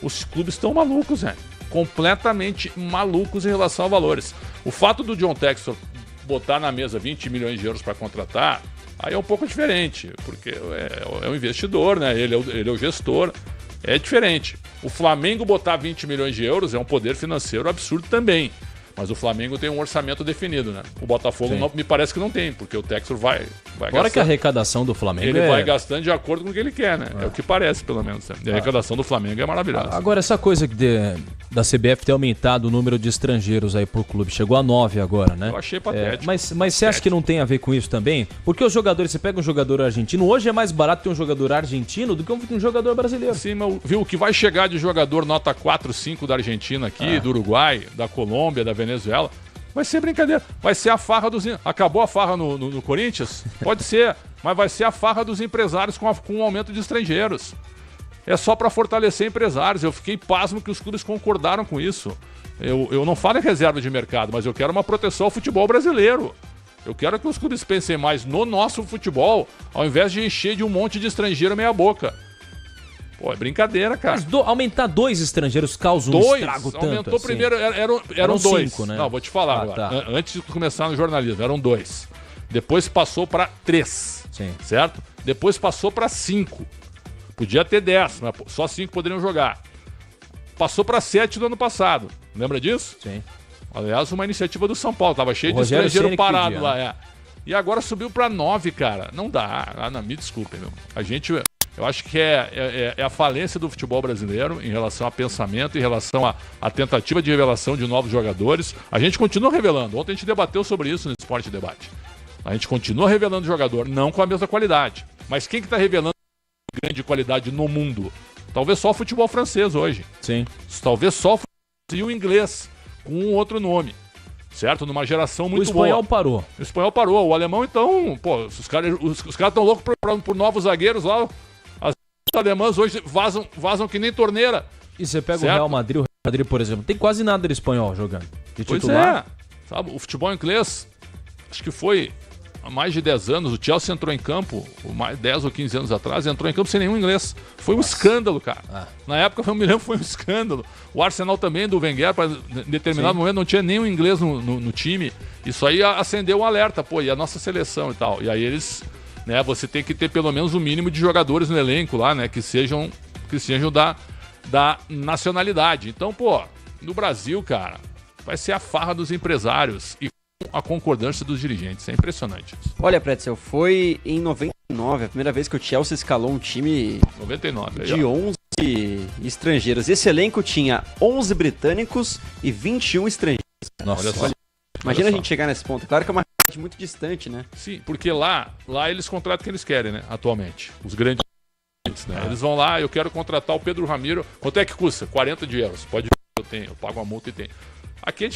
Os clubes estão malucos, velho. Completamente malucos em relação a valores. O fato do John Textor botar na mesa 20 milhões de euros para contratar, aí é um pouco diferente, porque é um investidor, né? Ele é o gestor, é diferente. O Flamengo botar 20 milhões de euros é um poder financeiro absurdo também. Mas o Flamengo tem um orçamento definido, né? O Botafogo me parece que não tem, porque o Textor vai Fora que a arrecadação do Flamengo ele vai gastando de acordo com o que ele quer, né? É o que parece, pelo menos. Né? E a arrecadação do Flamengo é maravilhosa. Agora, essa coisa da CBF ter aumentado o número de estrangeiros aí por clube, chegou a 9 agora, né? Eu achei patético. Mas você acha que não tem a ver com isso também? Porque os jogadores, você pega um jogador argentino, hoje é mais barato ter um jogador argentino do que um jogador brasileiro. Sim, mas viu, o que vai chegar de jogador nota 4, 5 da Argentina aqui, do Uruguai, da Colômbia, da Venezuela, vai ser brincadeira. Vai ser a farra dos... Acabou a farra no Corinthians? Pode ser, mas vai ser a farra dos empresários com um aumento de estrangeiros. É só para fortalecer empresários. Eu fiquei pasmo que os clubes concordaram com isso. Eu não falo em reserva de mercado, mas eu quero uma proteção ao futebol brasileiro. Eu quero que os clubes pensem mais no nosso futebol, ao invés de encher de um monte de estrangeiro meia boca. Pô, é brincadeira, cara. Mas aumentar 2 estrangeiros causa um estrago tanto aumentou assim. Primeiro, eram 2. 5, né? Não, vou te falar agora. Tá. Antes de começar no jornalismo, eram 2. Depois passou para 3. Sim. Certo? Depois passou para 5. Podia ter 10, mas só 5 poderiam jogar. Passou para 7 no ano passado. Lembra disso? Sim. Aliás, uma iniciativa do São Paulo. Tava cheio de estrangeiro parado pedia, lá. Né? E agora subiu para 9, cara. Não dá. Não, me desculpem, meu. Eu acho que é a falência do futebol brasileiro em relação a pensamento, em relação à tentativa de revelação de novos jogadores. A gente continua revelando. Ontem a gente debateu sobre isso no Esporte Debate. A gente continua revelando jogador, não com a mesma qualidade. Mas quem que está revelando grande qualidade no mundo? Talvez só o futebol francês hoje. Sim. Talvez só o francês e o inglês, com um outro nome. Certo? Numa geração muito boa. O espanhol parou. O espanhol parou. O alemão, então, pô, os caras estão loucos por novos zagueiros lá. As alemãs hoje vazam que nem torneira. E você pega o Real Madrid, por exemplo, tem quase nada de espanhol jogando. De pois titular. Sabe, o futebol inglês, acho que foi há mais de 10 anos, o Chelsea entrou em campo, mais 10 ou 15 anos atrás, entrou em campo sem nenhum inglês. Foi um escândalo, cara. Na época, eu me lembro, foi um escândalo. O Arsenal também, do Wenger, em determinado momento, não tinha nenhum inglês no time. Isso aí acendeu um alerta, pô, e a nossa seleção e tal. E aí eles... Né, você tem que ter pelo menos o mínimo de jogadores no elenco lá, né? Que sejam da nacionalidade. Então, pô, no Brasil, cara, vai ser a farra dos empresários e a concordância dos dirigentes. É impressionante isso. Olha, Pretzel, foi em 99 a primeira vez que o Chelsea escalou um time 99, de 11 estrangeiros. Esse elenco tinha 11 britânicos e 21 estrangeiros. Nossa, olha só. Imagina a gente chegar nesse ponto. Claro que é uma realidade muito distante, né? Sim, porque lá eles contratam quem eles querem, né? Atualmente. Os grandes, né? Eles vão lá, eu quero contratar o Pedro Ramiro. Quanto é que custa? 40 euros. Pode eu pago a multa e tenho. Aqui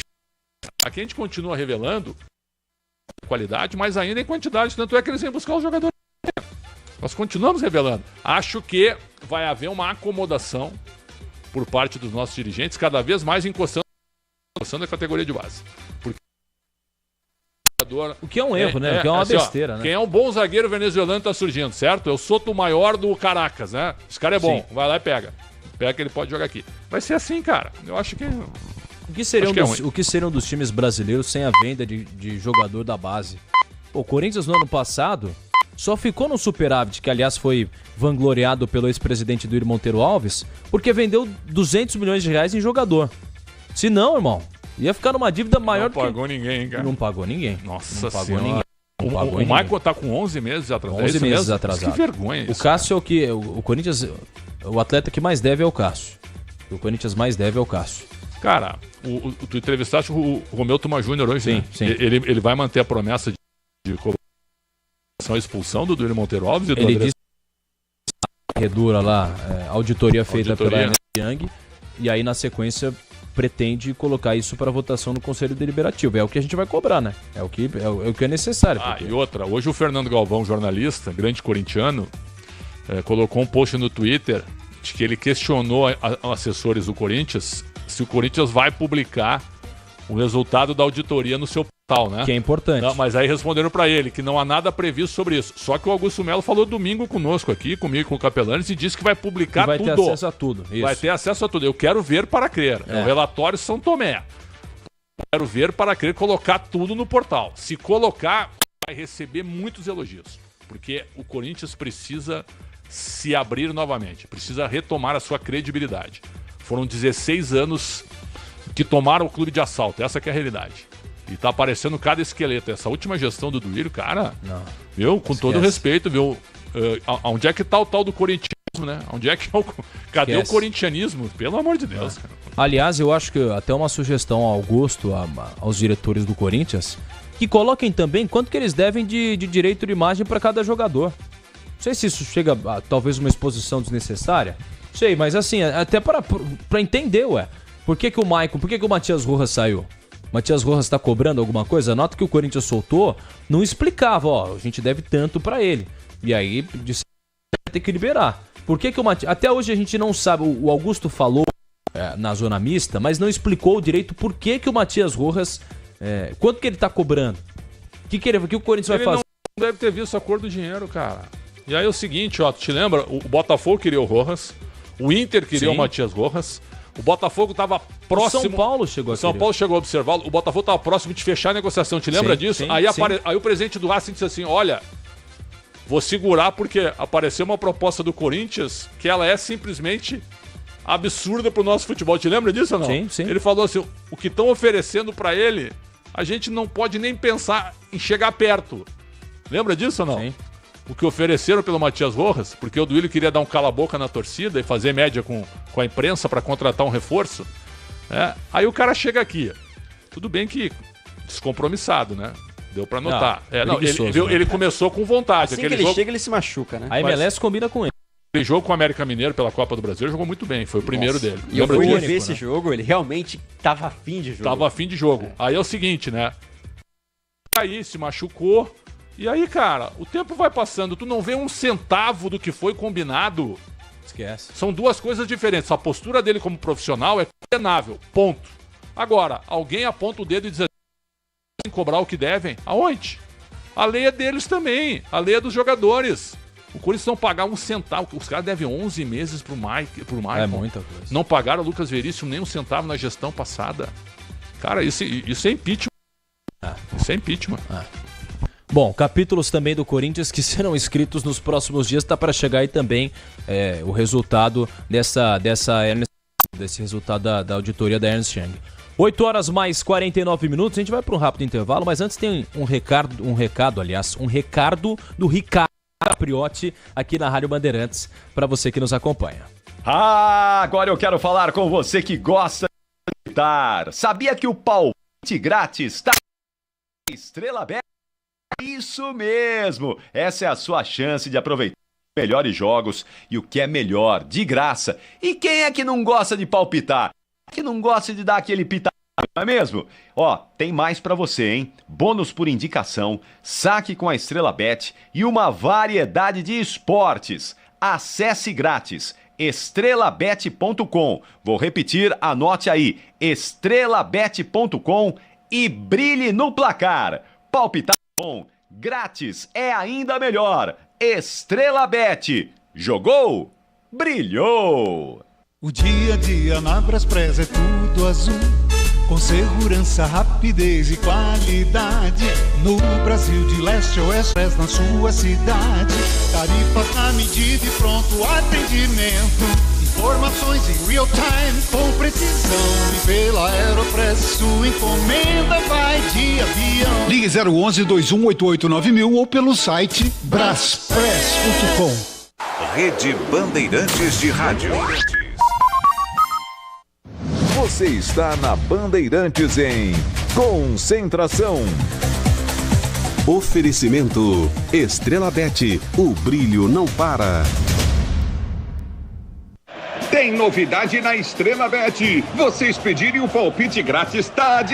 a gente continua revelando qualidade, mas ainda em quantidade. Tanto é que eles vêm buscar os jogadores. Nós continuamos revelando. Acho que vai haver uma acomodação por parte dos nossos dirigentes, cada vez mais encostando a categoria de base. Porque o que é um erro, né? O que é uma assim, besteira, né? Quem é um bom zagueiro venezuelano tá surgindo, certo? Eu sou o maior do Caracas, né? Esse cara é bom, Sim. Vai lá e pega. Pega que ele pode jogar aqui. Vai ser assim, cara. Eu acho que... O que seriam dos times brasileiros sem a venda de jogador da base? Pô, o Corinthians no ano passado só ficou no superávit, que aliás foi vangloriado pelo ex-presidente Duílio Monteiro Alves, porque vendeu 200 milhões de reais em jogador. Se não, irmão, ia ficar numa dívida maior do que... Não pagou ninguém, cara. Não pagou ninguém. Nossa não pagou senhora. Ninguém. O Michael tá com 11 meses atrasado. 11 meses atrasado. Que vergonha isso. O Cássio é o que... O Corinthians... O atleta que mais deve é o Cássio. O Corinthians mais deve é o Cássio. Cara, tu entrevistaste o Romeu Tuma Júnior hoje, sim, né? Sim. Ele vai manter a promessa de colocação e expulsão do Duílio Monteiro Alves e do Ele André... disse que redura lá, auditoria feita pela Ernest Young, e aí na sequência pretende colocar isso para votação no Conselho Deliberativo. É o que a gente vai cobrar, né? É o que é necessário. Porque... E outra, hoje o Fernando Galvão, jornalista, grande corintiano, colocou um post no Twitter de que ele questionou assessores do Corinthians se o Corinthians vai publicar o resultado da auditoria no seu portal, né? Que é importante. Não, mas aí responderam para ele que não há nada previsto sobre isso. Só que o Augusto Melo falou domingo conosco aqui, comigo com o Capelanes, e disse que vai publicar tudo. Vai ter acesso a tudo. Isso. Vai ter acesso a tudo. Eu quero ver para crer. É o relatório São Tomé. Quero ver para crer, colocar tudo no portal. Se colocar, vai receber muitos elogios. Porque o Corinthians precisa se abrir novamente. Precisa retomar a sua credibilidade. Foram 16 anos que tomaram o clube de assalto. Essa que é a realidade. E tá aparecendo cada esqueleto. Essa última gestão do Duílio, cara, viu? Com todo respeito, viu? Onde é que tá o tal do corintianismo, né? Onde é que é cadê o corintianismo? Pelo amor de Deus, cara. Aliás, eu acho que até uma sugestão ao gosto aos diretores do Corinthians, que coloquem também quanto que eles devem de direito de imagem para cada jogador. Não sei se isso chega a talvez uma exposição desnecessária. Não sei, mas assim, até para entender, por que o Maicon, por que o Matias Rojas saiu? O Matias Rojas está cobrando alguma coisa? A nota que o Corinthians soltou não explicava, a gente deve tanto para ele. E aí, tem que liberar. Por que o Matias... Até hoje a gente não sabe, o Augusto falou na zona mista, mas não explicou direito por que o Matias Rojas, quanto que ele tá cobrando. O que o Corinthians vai fazer? Ele não deve ter visto a cor do dinheiro, cara. E aí é o seguinte, tu te lembra? O Botafogo queria o Rojas, o Inter queria o Matias Rojas, o Botafogo estava próximo... O São Paulo chegou a São Paulo chegou a observá-lo, o Botafogo estava próximo de fechar a negociação, te lembra disso? Aí o presidente do Racing disse assim, olha, vou segurar porque apareceu uma proposta do Corinthians que ela é simplesmente absurda pro nosso futebol. Te lembra disso ou não? Sim. Ele falou assim, o que estão oferecendo para ele, a gente não pode nem pensar em chegar perto. Lembra disso ou não? Sim. O que ofereceram pelo Matias Rojas, porque o Duílio queria dar um cala-boca na torcida e fazer média com a imprensa para contratar um reforço. Aí o cara chega aqui. Tudo bem que descompromissado, né? Deu para notar. Ele começou com vontade. Assim que ele chega, ele se machuca, né? A MLS combina com ele. Ele jogou com o América Mineiro pela Copa do Brasil, jogou muito bem, foi o primeiro dele. E eu fui ver esse jogo, ele realmente tava afim de jogo. Tava afim de jogo. Aí é o seguinte, né? Aí se machucou. E aí, cara, o tempo vai passando, tu não vê um centavo do que foi combinado. Esquece. São duas coisas diferentes. A postura dele como profissional é condenável, ponto. Agora, alguém aponta o dedo e diz assim, cobrar o que devem? Aonde? A lei é deles também, a lei é dos jogadores. O Corinthians não pagar um centavo, os caras devem 11 meses pro Maicon. É muita coisa. Não pagaram o Lucas Veríssimo nem um centavo na gestão passada. Cara, isso é impeachment. Isso é impeachment. Bom, capítulos também do Corinthians que serão escritos nos próximos dias. Tá para chegar aí também o resultado desse resultado da auditoria da Ernst Young. 8 horas mais 49 minutos. A gente vai para um rápido intervalo, mas antes tem um recado do Ricardo Capriotti aqui na Rádio Bandeirantes para você que nos acompanha. Agora eu quero falar com você que gosta de gritar. Sabia que o palpite grátis está Estrela Bet? Isso mesmo! Essa é a sua chance de aproveitar os melhores jogos e o que é melhor, de graça. E quem é que não gosta de palpitar? Que não gosta de dar aquele pitaco, não é mesmo? Tem mais pra você, hein? Bônus por indicação, saque com a Estrela Bet e uma variedade de esportes. Acesse grátis estrelabet.com. Vou repetir, anote aí, estrelabet.com e brilhe no placar. Palpitar bom, grátis é ainda melhor. Estrela Bet. Jogou? Brilhou! O dia a dia na Braspress é tudo azul, com segurança, rapidez e qualidade. No Brasil de leste a oeste, na sua cidade. Tarifas na medida e pronto atendimento. Informações em real time com precisão. E pela Aeropress sua encomenda vai de avião. Ligue 011-2188-9000 ou pelo site braspress.com. Rede Bandeirantes de Rádio. Você está na Bandeirantes em Concentração. Oferecimento Estrela Bet, o brilho não para. Tem novidade na Estrela Bet. Vocês pedirem o palpite grátis, tá de...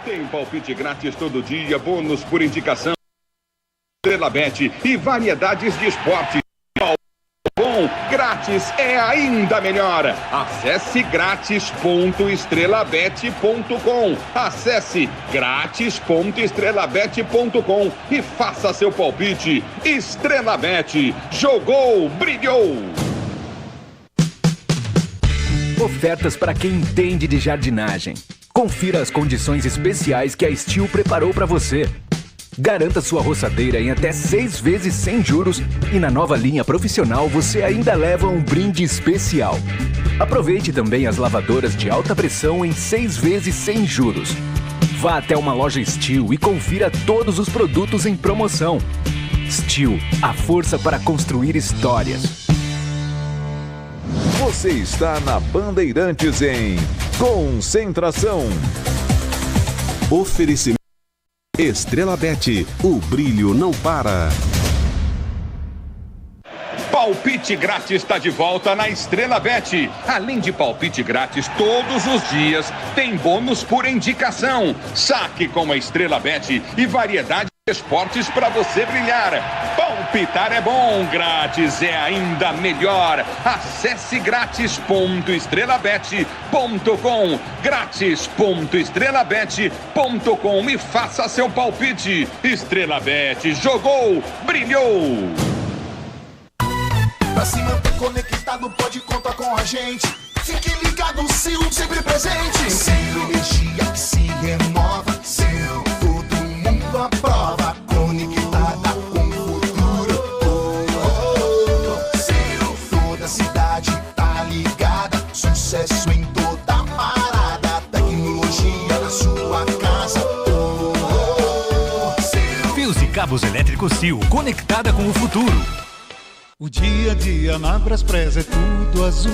Tem palpite grátis todo dia, bônus por indicação. Estrela Bet e variedades de esporte. Bom, grátis é ainda melhor. Acesse grátis.estrelabet.com. Acesse grátis.estrelabet.com e faça seu palpite. Estrela Bet. Jogou, brilhou. Ofertas para quem entende de jardinagem. Confira as condições especiais que a Steel preparou para você. Garanta sua roçadeira em até 6 vezes sem juros e na nova linha profissional você ainda leva um brinde especial. Aproveite também as lavadoras de alta pressão em 6 vezes sem juros. Vá até uma loja Steel e confira todos os produtos em promoção. Steel, a força para construir histórias. Você está na Bandeirantes em Concentração. Oferecimento Estrela Bet, o brilho não para. Palpite grátis está de volta na Estrela Bet. Além de palpite grátis todos os dias, tem bônus por indicação. Saque com a Estrela Bet e variedade de esportes para você brilhar. Palpitar é bom, grátis é ainda melhor. Acesse grátis.estrelabet.com, grátis.estrelabet.com e faça seu palpite. Estrela Bet, jogou, brilhou. Pra se manter conectado, pode contar com a gente. Fique ligado, Sil, sempre presente. Sil, energia que se renova. Sil, todo mundo aprova. Conectada com o futuro. Sil, toda cidade tá ligada. Sucesso em toda parada. Tecnologia na sua casa. Fios e cabos elétricos Sil, conectada com o futuro. O dia a dia na Braspress é tudo azul,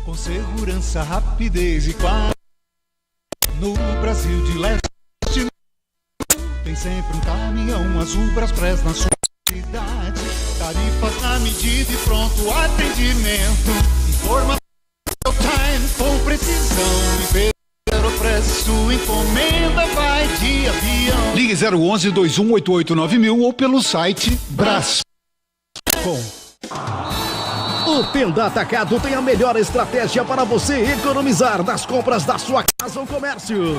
com segurança, rapidez e qualidade. No Brasil de leste, tem sempre um caminhão azul Braspress na sua cidade. Tarifas na medida e pronto atendimento. Informação time com precisão. Aeropress, sua encomenda vai de avião. Ligue 011 2188 9000 ou pelo site Brascom. O Tenda Atacado tem a melhor estratégia para você economizar nas compras da sua casa ou comércio.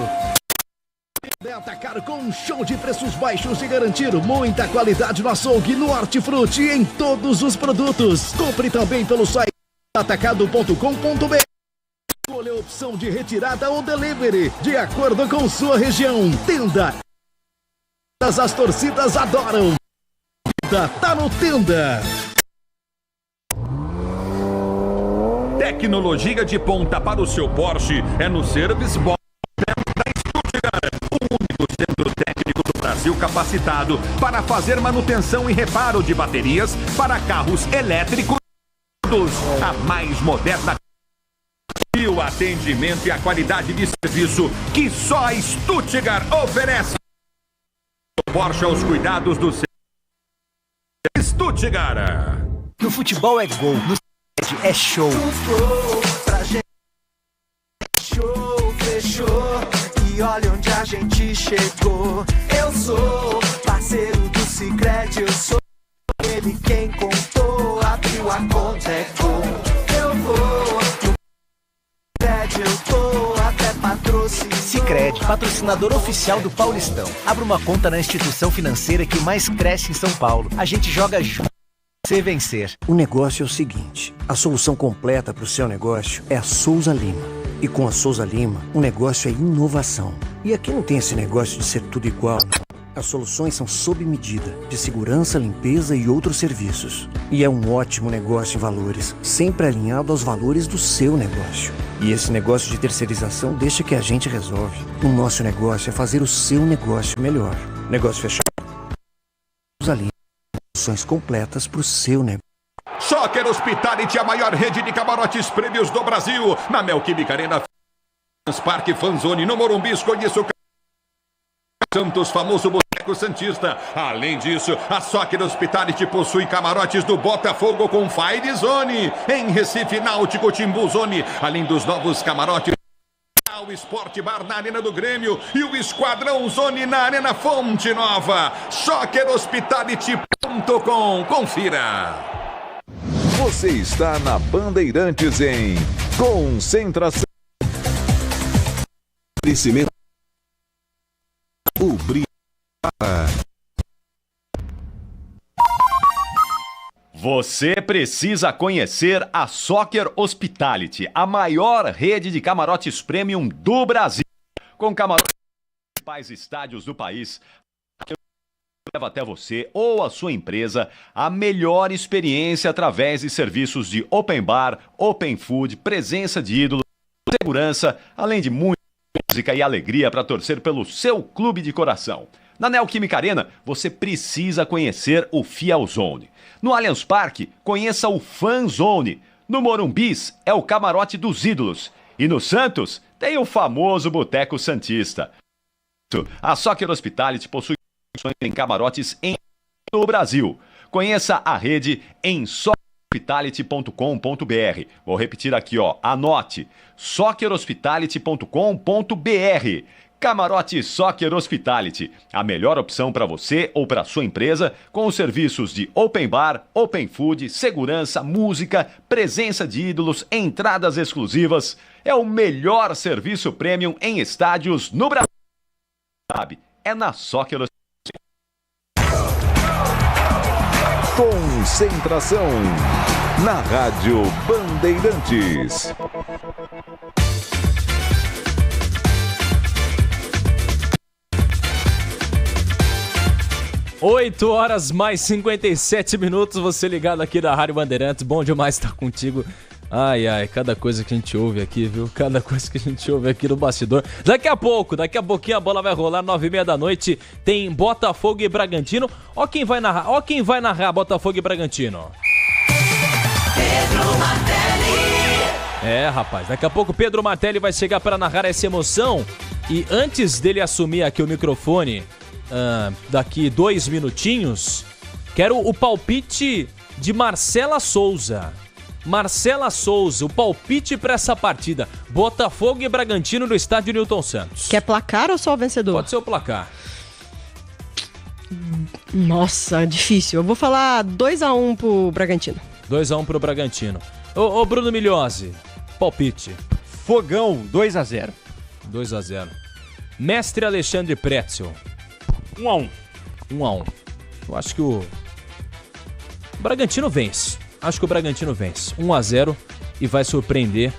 Tenda Atacar com um show de preços baixos e garantir muita qualidade no açougue, no hortifruti e em todos os produtos. Compre também pelo site atacado.com.br. Escolha a opção de retirada ou delivery, de acordo com sua região. Tenda. As torcidas adoram. Tenda tá no Tenda. Tecnologia de ponta para o seu Porsche é no Service Box da Stuttgart, o único centro técnico do Brasil capacitado para fazer manutenção e reparo de baterias para carros elétricos. A mais moderna e o atendimento e a qualidade de serviço que só a Stuttgart oferece. Porsche aos cuidados do Stuttgart. No futebol é gol, no é show. Pra gente show, fechou. E olha onde a gente chegou. Eu sou parceiro do Sicredi, eu sou ele quem contou. Abriu a conta, é gol. Eu vou no Sicredi, eu tô até patrocínio. Sicredi, patrocinador oficial do Paulistão. Abra uma conta na instituição financeira que mais cresce em São Paulo. A gente joga junto. Você vencer. O negócio é o seguinte: a solução completa para o seu negócio é a Souza Lima. E com a Souza Lima, o negócio é inovação. E aqui não tem esse negócio de ser tudo igual. As soluções são sob medida, de segurança, limpeza e outros serviços. E é um ótimo negócio em valores, sempre alinhado aos valores do seu negócio. E esse negócio de terceirização deixa que a gente resolve. O nosso negócio é fazer o seu negócio melhor. Negócio fechado. Souza Lima. Soluções completas para o seu negócio. Shocker Hospitality, a maior rede de camarotes prêmios do Brasil. Na Neoquímica Arena, Parque Fanzone, no Morumbi, conheça o Santos, famoso Boteco Santista. Além disso, a Shocker Hospitality possui camarotes do Botafogo com Fire Zone. Em Recife, Náutico, Timbu Zone. Além dos novos camarotes, o Sport Bar na Arena do Grêmio e o Esquadrão Zone na Arena Fonte Nova. ShockerHospitality.com. Confira. Você está na Bandeirantes em Concentração. Crescimento. O brilho para. Você precisa conhecer a Shocker Hospitality, a maior rede de camarotes premium do Brasil, com camarotes nos principais estádios do país. leva até você ou a sua empresa a melhor experiência através de serviços de open bar, open food, presença de ídolos, segurança, além de muita música e alegria para torcer pelo seu clube de coração. Na Neoquímica Arena, você precisa conhecer o Fiel Zone. No Allianz Parque, conheça o Fan Zone. No Morumbis, é o camarote dos ídolos. E no Santos, tem o famoso Boteco Santista. A Soccer Hospitality possui em camarotes em todo o Brasil. Conheça a rede em soccerhospitality.com.br. Vou repetir aqui, anote: soccerhospitality.com.br. Camarote Soccer Hospitality, a melhor opção para você ou para sua empresa, com os serviços de open bar, open food, segurança, música, presença de ídolos, entradas exclusivas. É o melhor serviço premium em estádios no Brasil. Sabe, é na Soccer Hospitality. Concentração na Rádio Bandeirantes. 8h mais 57, você ligado aqui da Rádio Bandeirantes, bom demais estar contigo. Ai, cada coisa que a gente ouve aqui, viu? Cada coisa que a gente ouve aqui no bastidor. Daqui a pouquinho a bola vai rolar, 9h30 da noite, tem Botafogo e Bragantino. Ó quem vai narrar Botafogo e Bragantino. Pedro Martelli. Rapaz, daqui a pouco Pedro Martelli vai chegar para narrar essa emoção. E antes dele assumir aqui o microfone, daqui 2 minutinhos, quero o palpite de Marcela Souza. Marcela Souza, o palpite para essa partida. Botafogo e Bragantino no estádio Newton Santos. Quer placar ou só o vencedor? Pode ser o placar. Nossa, difícil. Eu vou falar 2-1 pro Bragantino. 2-1 pro Bragantino. Ô Bruno Migliozzi, palpite. Fogão, 2-0. 2-0. Mestre Alexandre Pretzel. 1-1. 1-1. Eu acho que o Bragantino vence. 1-0 e vai surpreender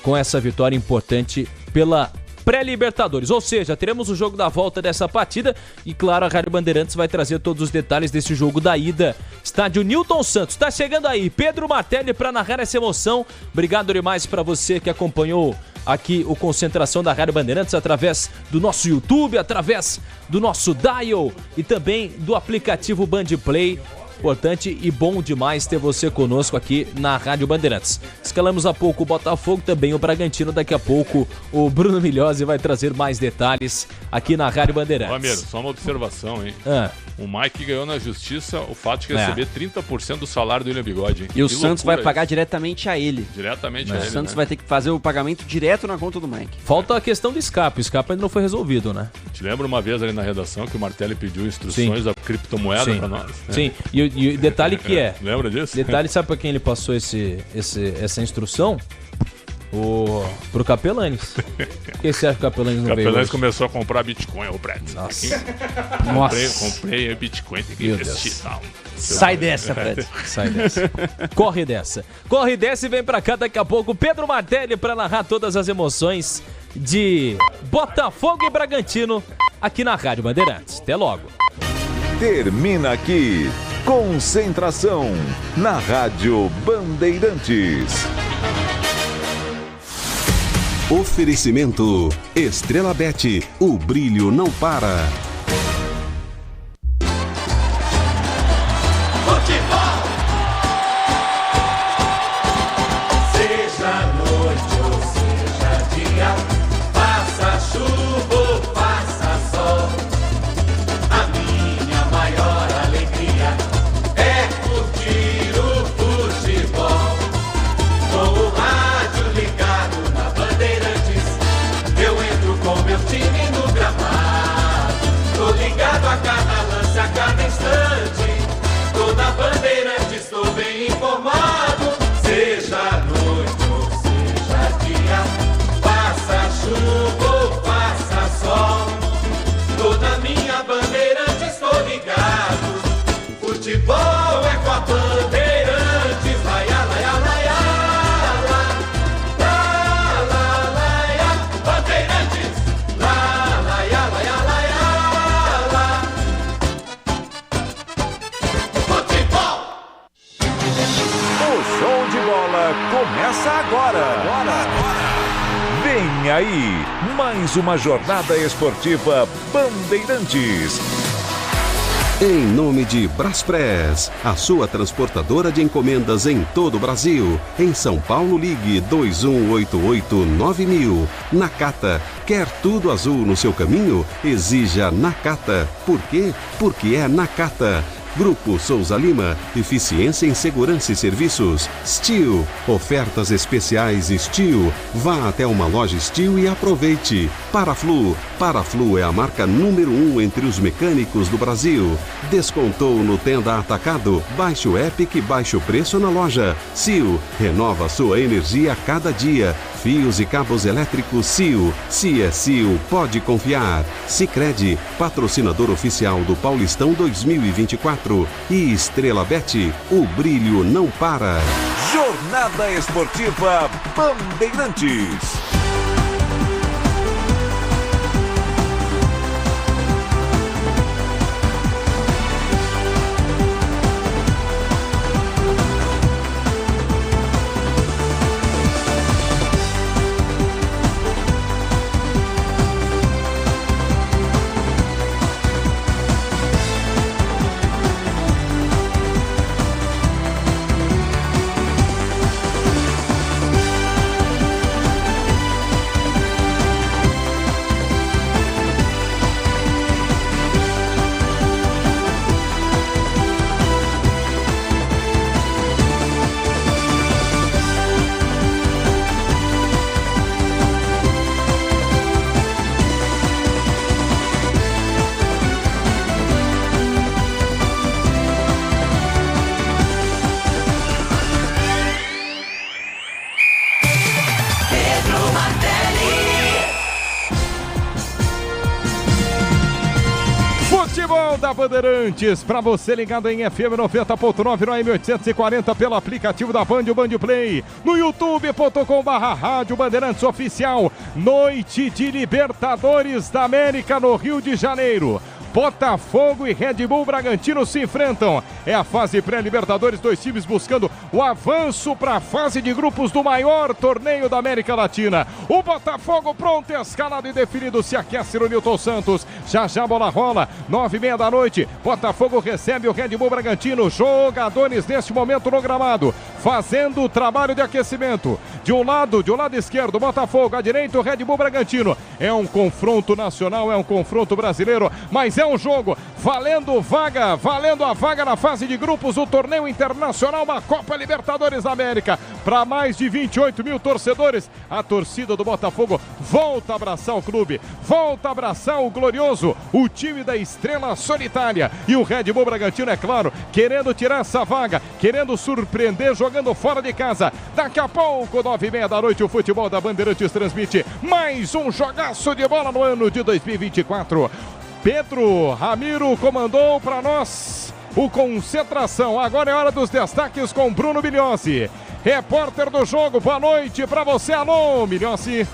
com essa vitória importante pela pré-Libertadores. Ou seja, teremos o jogo da volta dessa partida e, claro, a Rádio Bandeirantes vai trazer todos os detalhes desse jogo da ida. Estádio Newton Santos. Tá chegando aí Pedro Martelli para narrar essa emoção. Obrigado demais para você que acompanhou aqui o Concentração da Rádio Bandeirantes através do nosso YouTube, através do nosso Dial e também do aplicativo Bandplay. Importante e bom demais ter você conosco aqui na Rádio Bandeirantes. Escalamos há pouco o Botafogo, também o Bragantino. Daqui a pouco o Bruno Migliozzi vai trazer mais detalhes aqui na Rádio Bandeirantes. Ramiro, só uma observação, hein? O Mike ganhou na justiça o fato de receber 30% do salário do William Bigode, hein? E o Santos vai pagar diretamente a ele. Diretamente a ele, O Santos vai ter que fazer o pagamento direto na conta do Mike. Falta a questão do escape. O escape ainda não foi resolvido, né? Te lembra uma vez ali na redação que o Martelli pediu instruções da criptomoeda para nós? Sim, e detalhe que é... Lembra disso? Detalhe, sabe para quem ele passou essa instrução? Pro Capelanes. Por que você acha que o Capelanes não veio hoje? Começou a comprar Bitcoin, o Brett. Nossa. Comprei Bitcoin, tem que investir. Sai dessa, Brett. Sai dessa. Corre dessa e vem pra cá daqui a pouco Pedro Martelli pra narrar todas as emoções de Botafogo e Bragantino aqui na Rádio Bandeirantes. Até logo. Termina aqui Concentração na Rádio Bandeirantes. Oferecimento Estrela Bet, o brilho não para. Futebol. Seja noite ou seja dia, faça chuva ou faça sol, a minha maior alegria é curtir o futebol. Com o rádio ligado na Bandeirantes, eu entro com meu time no gramado. começa agora. Vem aí, mais uma jornada esportiva Bandeirantes. Em nome de Braspress, a sua transportadora de encomendas em todo o Brasil. Em São Paulo, ligue 2188-9000. Nakata, quer tudo azul no seu caminho? Exija Nakata. Por quê? Porque é Nakata. Grupo Souza Lima, eficiência em segurança e serviços. Steel, ofertas especiais Steel. Vá até uma loja Steel e aproveite. Paraflu é a marca número 1 entre os mecânicos do Brasil. Descontou no Tenda Atacado? Baixe o app e baixe o preço na loja. Sil, renova sua energia a cada dia. Fios e cabos elétricos Sil. Se é Sil, pode confiar. Sicredi, patrocinador oficial do Paulistão 2024. E Estrela Bet, o brilho não para. Jornada Esportiva Bandeirantes. Da Bandeirantes, para você ligado em FM 90.9 no AM840 pelo aplicativo da Band, o Band Play, no youtube.com/Rádio Bandeirantes Oficial. Noite de Libertadores da América no Rio de Janeiro. Botafogo e Red Bull Bragantino se enfrentam. É a fase pré-Libertadores, dois times buscando o avanço para a fase de grupos do maior torneio da América Latina. O Botafogo pronto, escalado e definido, se aquece no Newton Santos. Já a bola rola, 9h30 da noite. Botafogo recebe o Red Bull Bragantino. Jogadores neste momento no gramado, fazendo o trabalho de aquecimento. De um lado esquerdo, Botafogo, à direita o Red Bull Bragantino. É um confronto nacional, é um confronto brasileiro, mas é um jogo valendo a vaga na fase de grupos do torneio internacional, uma Copa Libertadores da América. Para mais de 28 mil torcedores, a torcida do Botafogo volta a abraçar o clube, volta a abraçar o glorioso, o time da estrela solitária. E o Red Bull Bragantino, é claro, querendo tirar essa vaga, querendo surpreender, jogando fora de casa. Daqui a pouco, 9h30 da noite, o futebol da Bandeirantes transmite mais um jogaço de bola no ano de 2024. Pedro Ramiro comandou para nós o Concentração. Agora é hora dos destaques com Bruno Migliossi, repórter do jogo. Boa noite para você, alô, Migliossi.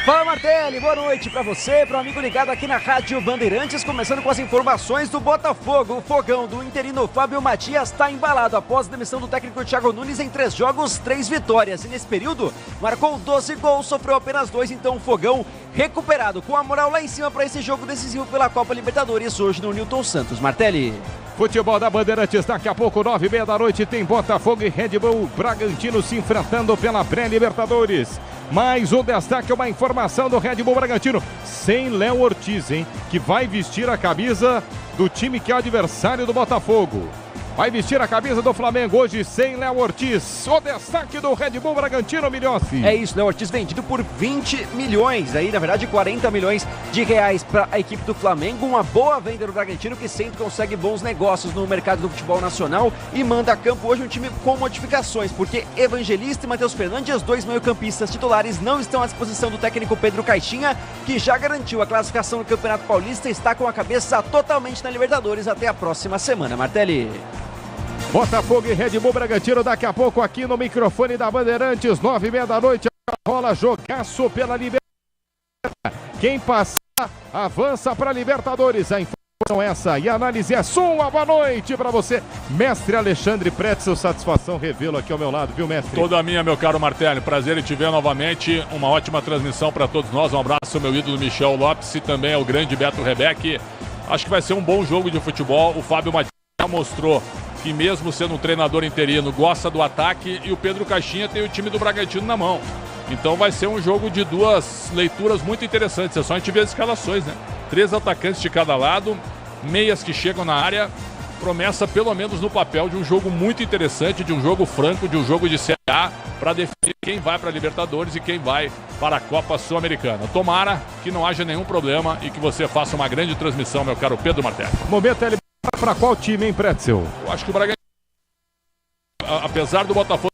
Fala, Martelli, boa noite para você, para o amigo ligado aqui na Rádio Bandeirantes, começando com as informações do Botafogo. O fogão do interino Fábio Matias está embalado após a demissão do técnico Thiago Nunes em 3 jogos, 3 vitórias. E nesse período, marcou 12 gols, sofreu apenas 2, então o fogão recuperado com a moral lá em cima para esse jogo decisivo pela Copa Libertadores hoje no Newton Santos. Martelli. Futebol da Bandeirantes, daqui a pouco, 9h30 da noite, tem Botafogo e Red Bull Bragantino se enfrentando pela pré-Libertadores. Mais um destaque, uma informação do Red Bull Bragantino, sem Léo Ortiz, hein? Que vai vestir a camisa do time que é adversário do Botafogo. Vai vestir a camisa do Flamengo hoje sem Léo Ortiz. O destaque do Red Bull Bragantino, Migliossi. É isso, Léo Ortiz vendido por 20 milhões, aí na verdade 40 milhões de reais para a equipe do Flamengo. Uma boa venda do Bragantino, que sempre consegue bons negócios no mercado do futebol nacional e manda a campo hoje um time com modificações, porque Evangelista e Matheus Fernandes, 2 meio-campistas titulares, não estão à disposição do técnico Pedro Caixinha, que já garantiu a classificação no Campeonato Paulista e está com a cabeça totalmente na Libertadores até a próxima semana. Martelli. Botafogo e Red Bull Bragantino daqui a pouco aqui no microfone da Bandeirantes, 9h30 da noite, rola jogaço pela Libertadores. Quem passar avança para a Libertadores. A informação são essa e a análise é sua. Boa noite para você, mestre Alexandre Pretzel. Satisfação revê-lo aqui ao meu lado, viu, mestre? Toda minha, meu caro Martelli. Prazer em te ver novamente. Uma ótima transmissão para todos nós. Um abraço ao meu ídolo Michel Lopes e também ao grande Beto Rebeck. Acho que vai ser um bom jogo de futebol. O Fábio Matias já mostrou que mesmo sendo um treinador interino, gosta do ataque, e o Pedro Caixinha tem o time do Bragantino na mão. Então vai ser um jogo de duas leituras muito interessantes. É só a gente ver as escalações, né? 3 atacantes de cada lado, meias que chegam na área. Promessa, pelo menos no papel, de um jogo muito interessante, de um jogo franco, de um jogo de Série A, para definir quem vai para a Libertadores e quem vai para a Copa Sul-Americana. Tomara que não haja nenhum problema e que você faça uma grande transmissão, meu caro Pedro Martelli. Momento é para qual time, hein, Pretzel? Eu acho que o Bragantino, apesar do Botafogo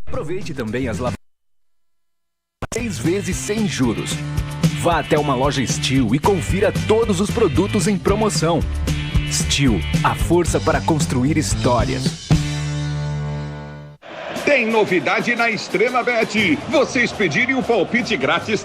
Aproveite também as lavagens 6 vezes sem juros. Vá até uma loja Steel e confira todos os produtos em promoção. Steel, a força para construir histórias. Tem novidade na Estrela Bet. Vocês pedirem o palpite grátis.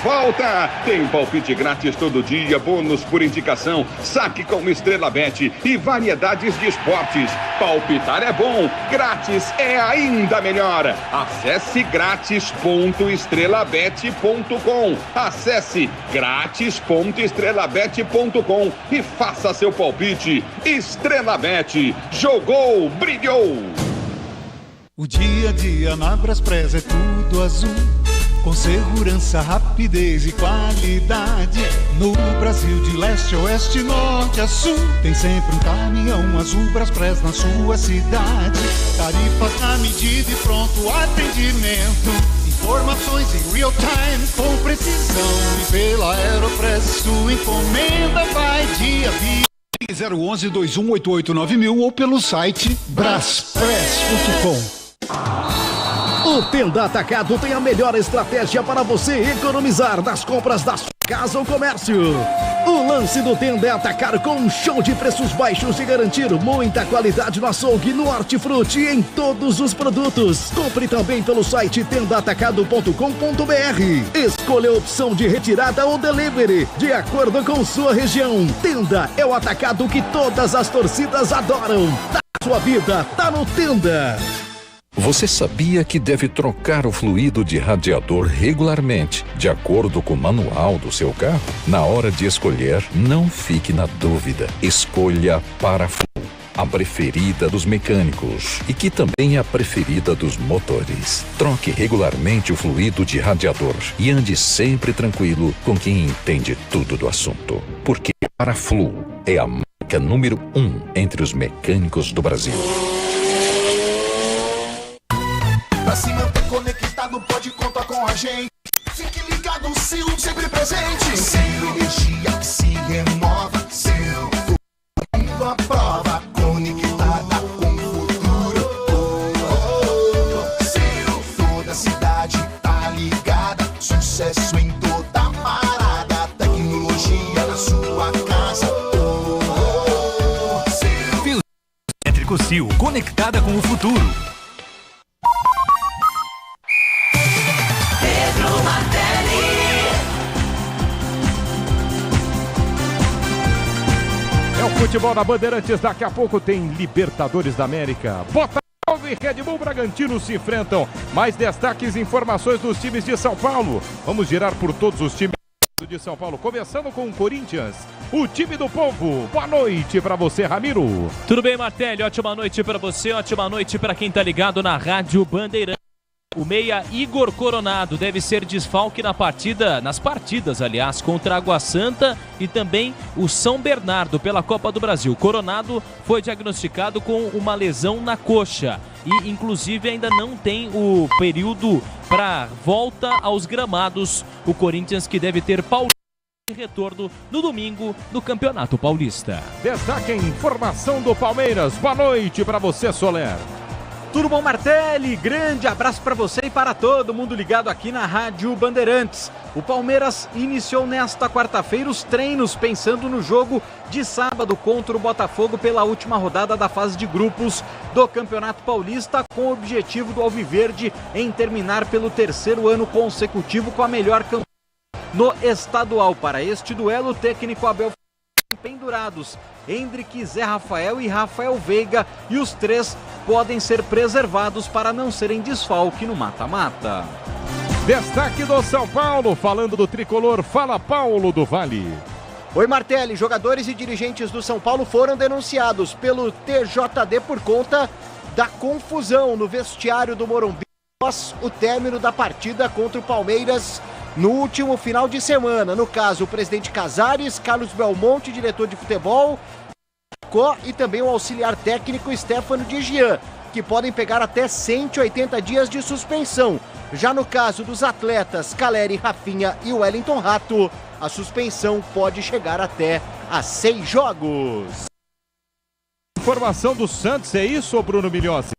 Volta! Tem palpite grátis todo dia, bônus por indicação, saque com Estrela Bet e variedades de esportes. Palpitar é bom, grátis é ainda melhor. Acesse grátis.estrelabet.com. Acesse grátis.estrelabet.com e faça seu palpite. Estrela Bet. Jogou, brilhou! O dia a dia na Braspress é tudo azul, com segurança, rapidez e qualidade. No Brasil de leste a oeste, norte a sul, tem sempre um caminhão azul Braspress na sua cidade. Tarifas na medida e pronto atendimento, informações em real time com precisão. E pela Aeropress sua encomenda vai dia a dia. 011-2188-9000 ou pelo site braspress.com. O Tenda Atacado tem a melhor estratégia para você economizar nas compras da sua casa ou comércio. O lance do Tenda é atacar com um show de preços baixos e garantir muita qualidade no açougue, no hortifruti e em todos os produtos. Compre também pelo site tendaatacado.com.br. Escolha a opção de retirada ou delivery, de acordo com sua região. Tenda é o atacado que todas as torcidas adoram. Sua vida tá no Tenda. Você sabia que deve trocar o fluido de radiador regularmente, de acordo com o manual do seu carro? Na hora de escolher, não fique na dúvida. Escolha a Paraflu, a preferida dos mecânicos e que também é a preferida dos motores. Troque regularmente o fluido de radiador e ande sempre tranquilo com quem entende tudo do assunto. Porque a Paraflu é a marca número 1 entre os mecânicos do Brasil. Pra se manter conectado, pode contar com a gente. Fique ligado, Sil, sempre presente. Sil, energia que se renova. Sil, uma prova conectada com o futuro. Sil, toda a cidade tá ligada. Sucesso em toda parada. Tecnologia na sua casa. Sil. Elétrico Sil, conectada com o futuro. É o futebol da Bandeirantes, daqui a pouco tem Libertadores da América. Botafogo e Red Bull Bragantino se enfrentam. Mais destaques e informações dos times de São Paulo. Vamos girar por todos os times de São Paulo, começando com o Corinthians, o time do povo. Boa noite para você, Ramiro. Tudo bem, Martelli? Ótima noite para você, ótima noite para quem tá ligado na Rádio Bandeirantes. O meia Igor Coronado deve ser desfalque nas partidas, aliás, contra a Água Santa e também o São Bernardo pela Copa do Brasil. Coronado foi diagnosticado com uma lesão na coxa e, inclusive, ainda não tem o período para volta aos gramados. O Corinthians que deve ter Paulista de retorno no domingo do Campeonato Paulista. Destaque a informação do Palmeiras. Boa noite para você, Soler. Tudo bom, Martelli? Grande abraço para você e para todo mundo ligado aqui na Rádio Bandeirantes. O Palmeiras iniciou nesta quarta-feira os treinos pensando no jogo de sábado contra o Botafogo pela última rodada da fase de grupos do Campeonato Paulista, com o objetivo do Alviverde em terminar pelo terceiro ano consecutivo com a melhor campanha no estadual. Para este duelo, o técnico Abel pendurados Hendrick, Zé Rafael e Rafael Veiga, e os três podem ser preservados para não serem desfalque no mata-mata. Destaque do São Paulo, falando do tricolor, fala Paulo do Vale. Oi, Martelli, jogadores e dirigentes do São Paulo foram denunciados pelo TJD por conta da confusão no vestiário do Morumbi após o término da partida contra o Palmeiras no último final de semana. No caso, o presidente Casares, Carlos Belmonte, diretor de futebol, e também o auxiliar técnico Stefano de Gian, que podem pegar até 180 dias de suspensão. Já no caso dos atletas Caleri, Rafinha e Wellington Rato, a suspensão pode chegar até a 6 jogos. Informação do Santos, é isso, Bruno Milhossi?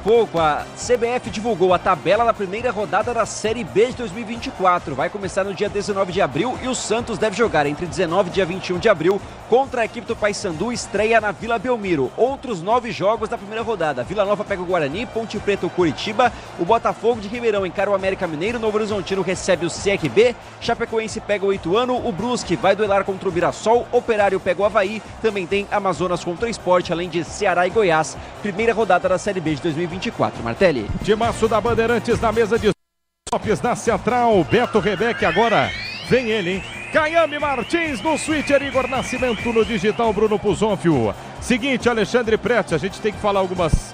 pouco, a CBF divulgou a tabela da primeira rodada da Série B de 2024. Vai começar no dia 19 de abril e o Santos deve jogar entre 19 e dia 21 de abril contra a equipe do Paysandu, estreia na Vila Belmiro. Outros 9 jogos da primeira rodada. Vila Nova pega o Guarani, Ponte Preta o Curitiba, o Botafogo de Ribeirão encara o América Mineiro, Novo Horizontino recebe o CRB, Chapecoense pega o Ituano, o Brusque vai duelar contra o Mirassol, Operário pega o Avaí, também tem Amazonas contra o Sport, além de Ceará e Goiás. Primeira rodada da Série B de 2024. Martelli. Timaço da Bandeirantes na mesa de Lopes na central, Beto Rebeque, agora vem ele, hein? Caiame Martins no switcher, Igor Nascimento no digital, Bruno Puzonfio. Seguinte, Alexandre Prete, a gente tem que falar algumas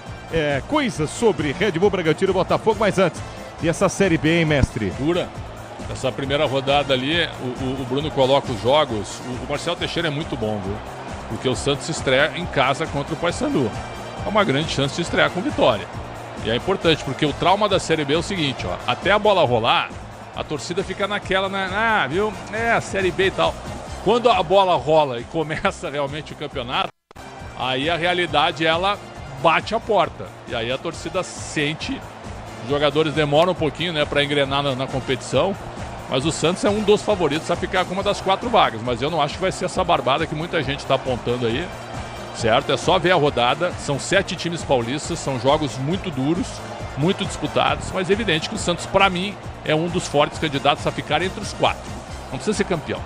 coisas sobre Red Bull Bragantino e Botafogo, mas antes, e essa Série B, hein, mestre? Dura. Essa primeira rodada ali, o Bruno coloca os jogos, o Marcelo Teixeira é muito bom, viu? Porque o Santos estreia em casa contra o Paysandu. É uma grande chance de estrear com vitória. E é importante, porque o trauma da Série B é o seguinte, ó, até a bola rolar, a torcida fica naquela, né? Viu? A Série B e tal. Quando a bola rola e começa realmente o campeonato, aí a realidade, ela bate a porta. E aí a torcida sente, os jogadores demoram um pouquinho, né, para engrenar na competição, mas o Santos é um dos favoritos a ficar com uma das 4 vagas. Mas eu não acho que vai ser essa barbada que muita gente está apontando aí, certo? É só ver a rodada, são 7 times paulistas, são jogos muito duros, muito disputados, mas é evidente que o Santos, para mim, é um dos fortes candidatos a ficar entre os 4. Não precisa ser campeão.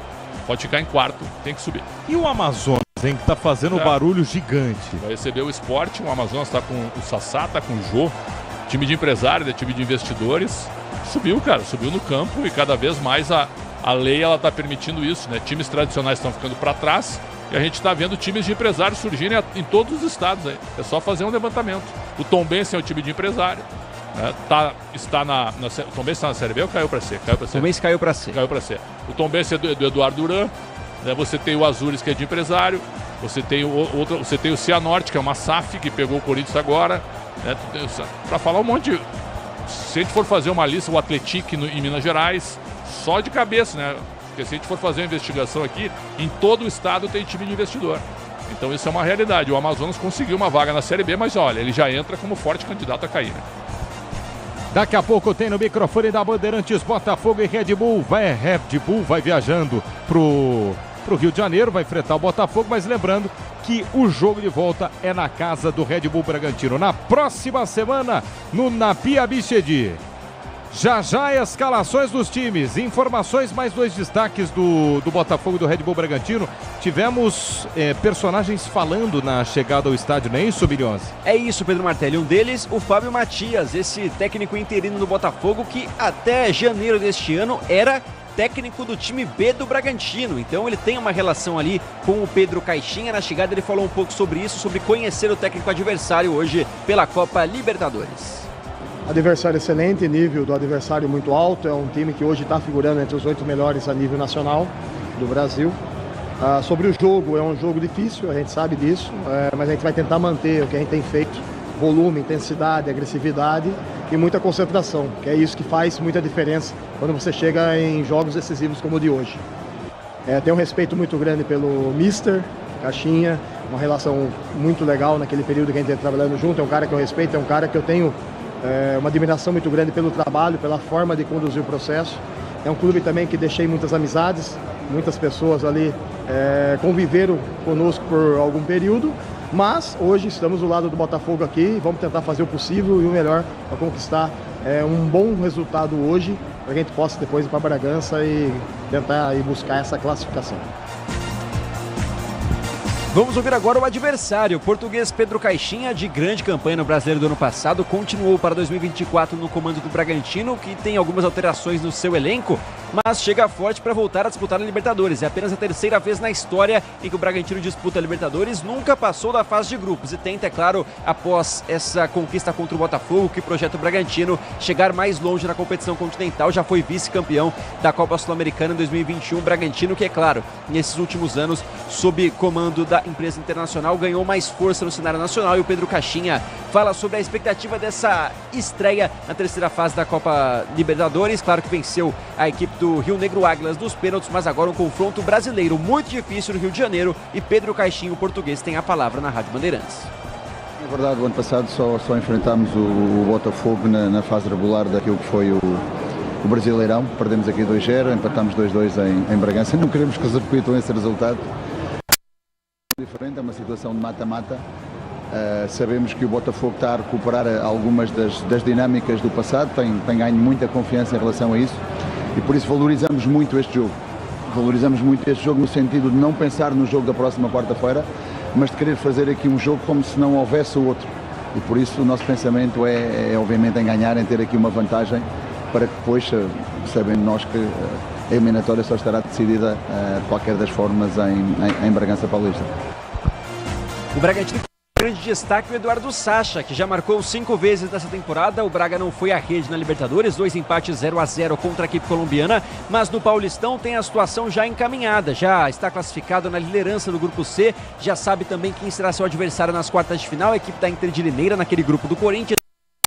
Pode ficar em quarto, tem que subir. E o Amazonas, hein, que tá fazendo um barulho gigante. Vai receber o Sport, o Amazonas tá com o Sassá, tá com o Jô, time de empresário, time de investidores. Subiu, cara, subiu no campo e cada vez mais a lei, ela tá permitindo isso, né? Times tradicionais estão ficando para trás e a gente tá vendo times de empresários surgirem em todos os estados aí. É só fazer um levantamento. O Tombense é um time de empresário. O Tombense está na Série B ou caiu para C? O Tombense caiu para C. Caiu para C. O Tombense é do Eduardo Duran, né? Você tem o Azures, que é de empresário, você tem o Cianorte, que é uma SAF, que pegou o Corinthians agora, né? Para falar um monte de... Se a gente for fazer uma lista, o Atlético em Minas Gerais, só de cabeça, né? Porque se a gente for fazer uma investigação aqui, em todo o estado tem time de investidor. Então isso é uma realidade. O Amazonas conseguiu uma vaga na Série B, mas olha, ele já entra como forte candidato a cair, né? Daqui a pouco tem no microfone da Bandeirantes Botafogo e Red Bull. Red Bull vai viajando pro Rio de Janeiro, vai enfrentar o Botafogo, mas lembrando que o jogo de volta é na casa do Red Bull Bragantino. Na próxima semana, no Napi Abichedi. Já escalações dos times, informações, mais 2 destaques do Botafogo e do Red Bull Bragantino. Tivemos personagens falando na chegada ao estádio, não é isso, Bilhões? É isso, Pedro Martelli. Um deles, o Fábio Matias, esse técnico interino do Botafogo que até janeiro deste ano era técnico do time B do Bragantino. Então ele tem uma relação ali com o Pedro Caixinha. Na chegada ele falou um pouco sobre isso, sobre conhecer o técnico adversário hoje pela Copa Libertadores. Adversário excelente, nível do adversário muito alto, é um time que hoje está figurando entre os 8 melhores a nível nacional do Brasil. Sobre o jogo, é um jogo difícil, a gente sabe disso, mas a gente vai tentar manter o que a gente tem feito, volume, intensidade, agressividade e muita concentração, que é isso que faz muita diferença quando você chega em jogos decisivos como o de hoje. Tenho um respeito muito grande pelo Mister Caixinha, uma relação muito legal naquele período que a gente está trabalhando junto, é um cara que eu respeito, é um cara que eu tenho uma admiração muito grande pelo trabalho, pela forma de conduzir o processo. É um clube também que deixei muitas amizades, muitas pessoas ali conviveram conosco por algum período, mas hoje estamos do lado do Botafogo aqui e vamos tentar fazer o possível e o melhor para conquistar um bom resultado hoje, para que a gente possa depois ir para Bragança e tentar ir buscar essa classificação. Vamos ouvir agora o adversário. O português Pedro Caixinha, de grande campanha no Brasileiro do ano passado, continuou para 2024 no comando do Bragantino, que tem algumas alterações no seu elenco, mas chega forte para voltar a disputar a Libertadores. É apenas a 3ª vez na história em que o Bragantino disputa a Libertadores, nunca passou da fase de grupos e tenta, é claro, após essa conquista contra o Botafogo, que projeta o Bragantino chegar mais longe na competição continental. Já foi vice-campeão da Copa Sul-Americana em 2021. Bragantino que, é claro, nesses últimos anos, sob comando da empresa internacional, ganhou mais força no cenário nacional, e o Pedro Caixinha fala sobre a expectativa dessa estreia na 3ª fase da Copa Libertadores. Claro que venceu a equipe do Rio Negro Águilas dos pênaltis, mas agora um confronto brasileiro muito difícil no Rio de Janeiro, e Pedro Caixinha, o português, tem a palavra na Rádio Bandeirantes. Na verdade, o ano passado só enfrentámos o Botafogo na fase regular daquilo que foi o Brasileirão. Perdemos aqui 2-0, empatámos 2-2 em Bragança. Não queremos que se repitam esse resultado. É diferente, é uma situação de mata-mata. Sabemos que o Botafogo está a recuperar algumas das dinâmicas do passado, tem ganho muita confiança em relação a isso e por isso valorizamos muito este jogo. Valorizamos muito este jogo no sentido de não pensar no jogo da próxima quarta-feira, mas de querer fazer aqui um jogo como se não houvesse o outro. E por isso o nosso pensamento é obviamente em ganhar, em ter aqui uma vantagem, para que depois, sabendo nós que a eliminatória só estará decidida de qualquer das formas em Bragança Paulista. O Bragantino grande destaque o Eduardo Sacha, que já marcou 5 vezes nessa temporada. O Braga não foi à rede na Libertadores, 2 empates 0-0 contra a equipe colombiana, mas no Paulistão tem a situação já encaminhada, já está classificado na liderança do grupo C, já sabe também quem será seu adversário nas quartas de final, a equipe da Inter de Limeira naquele grupo do Corinthians.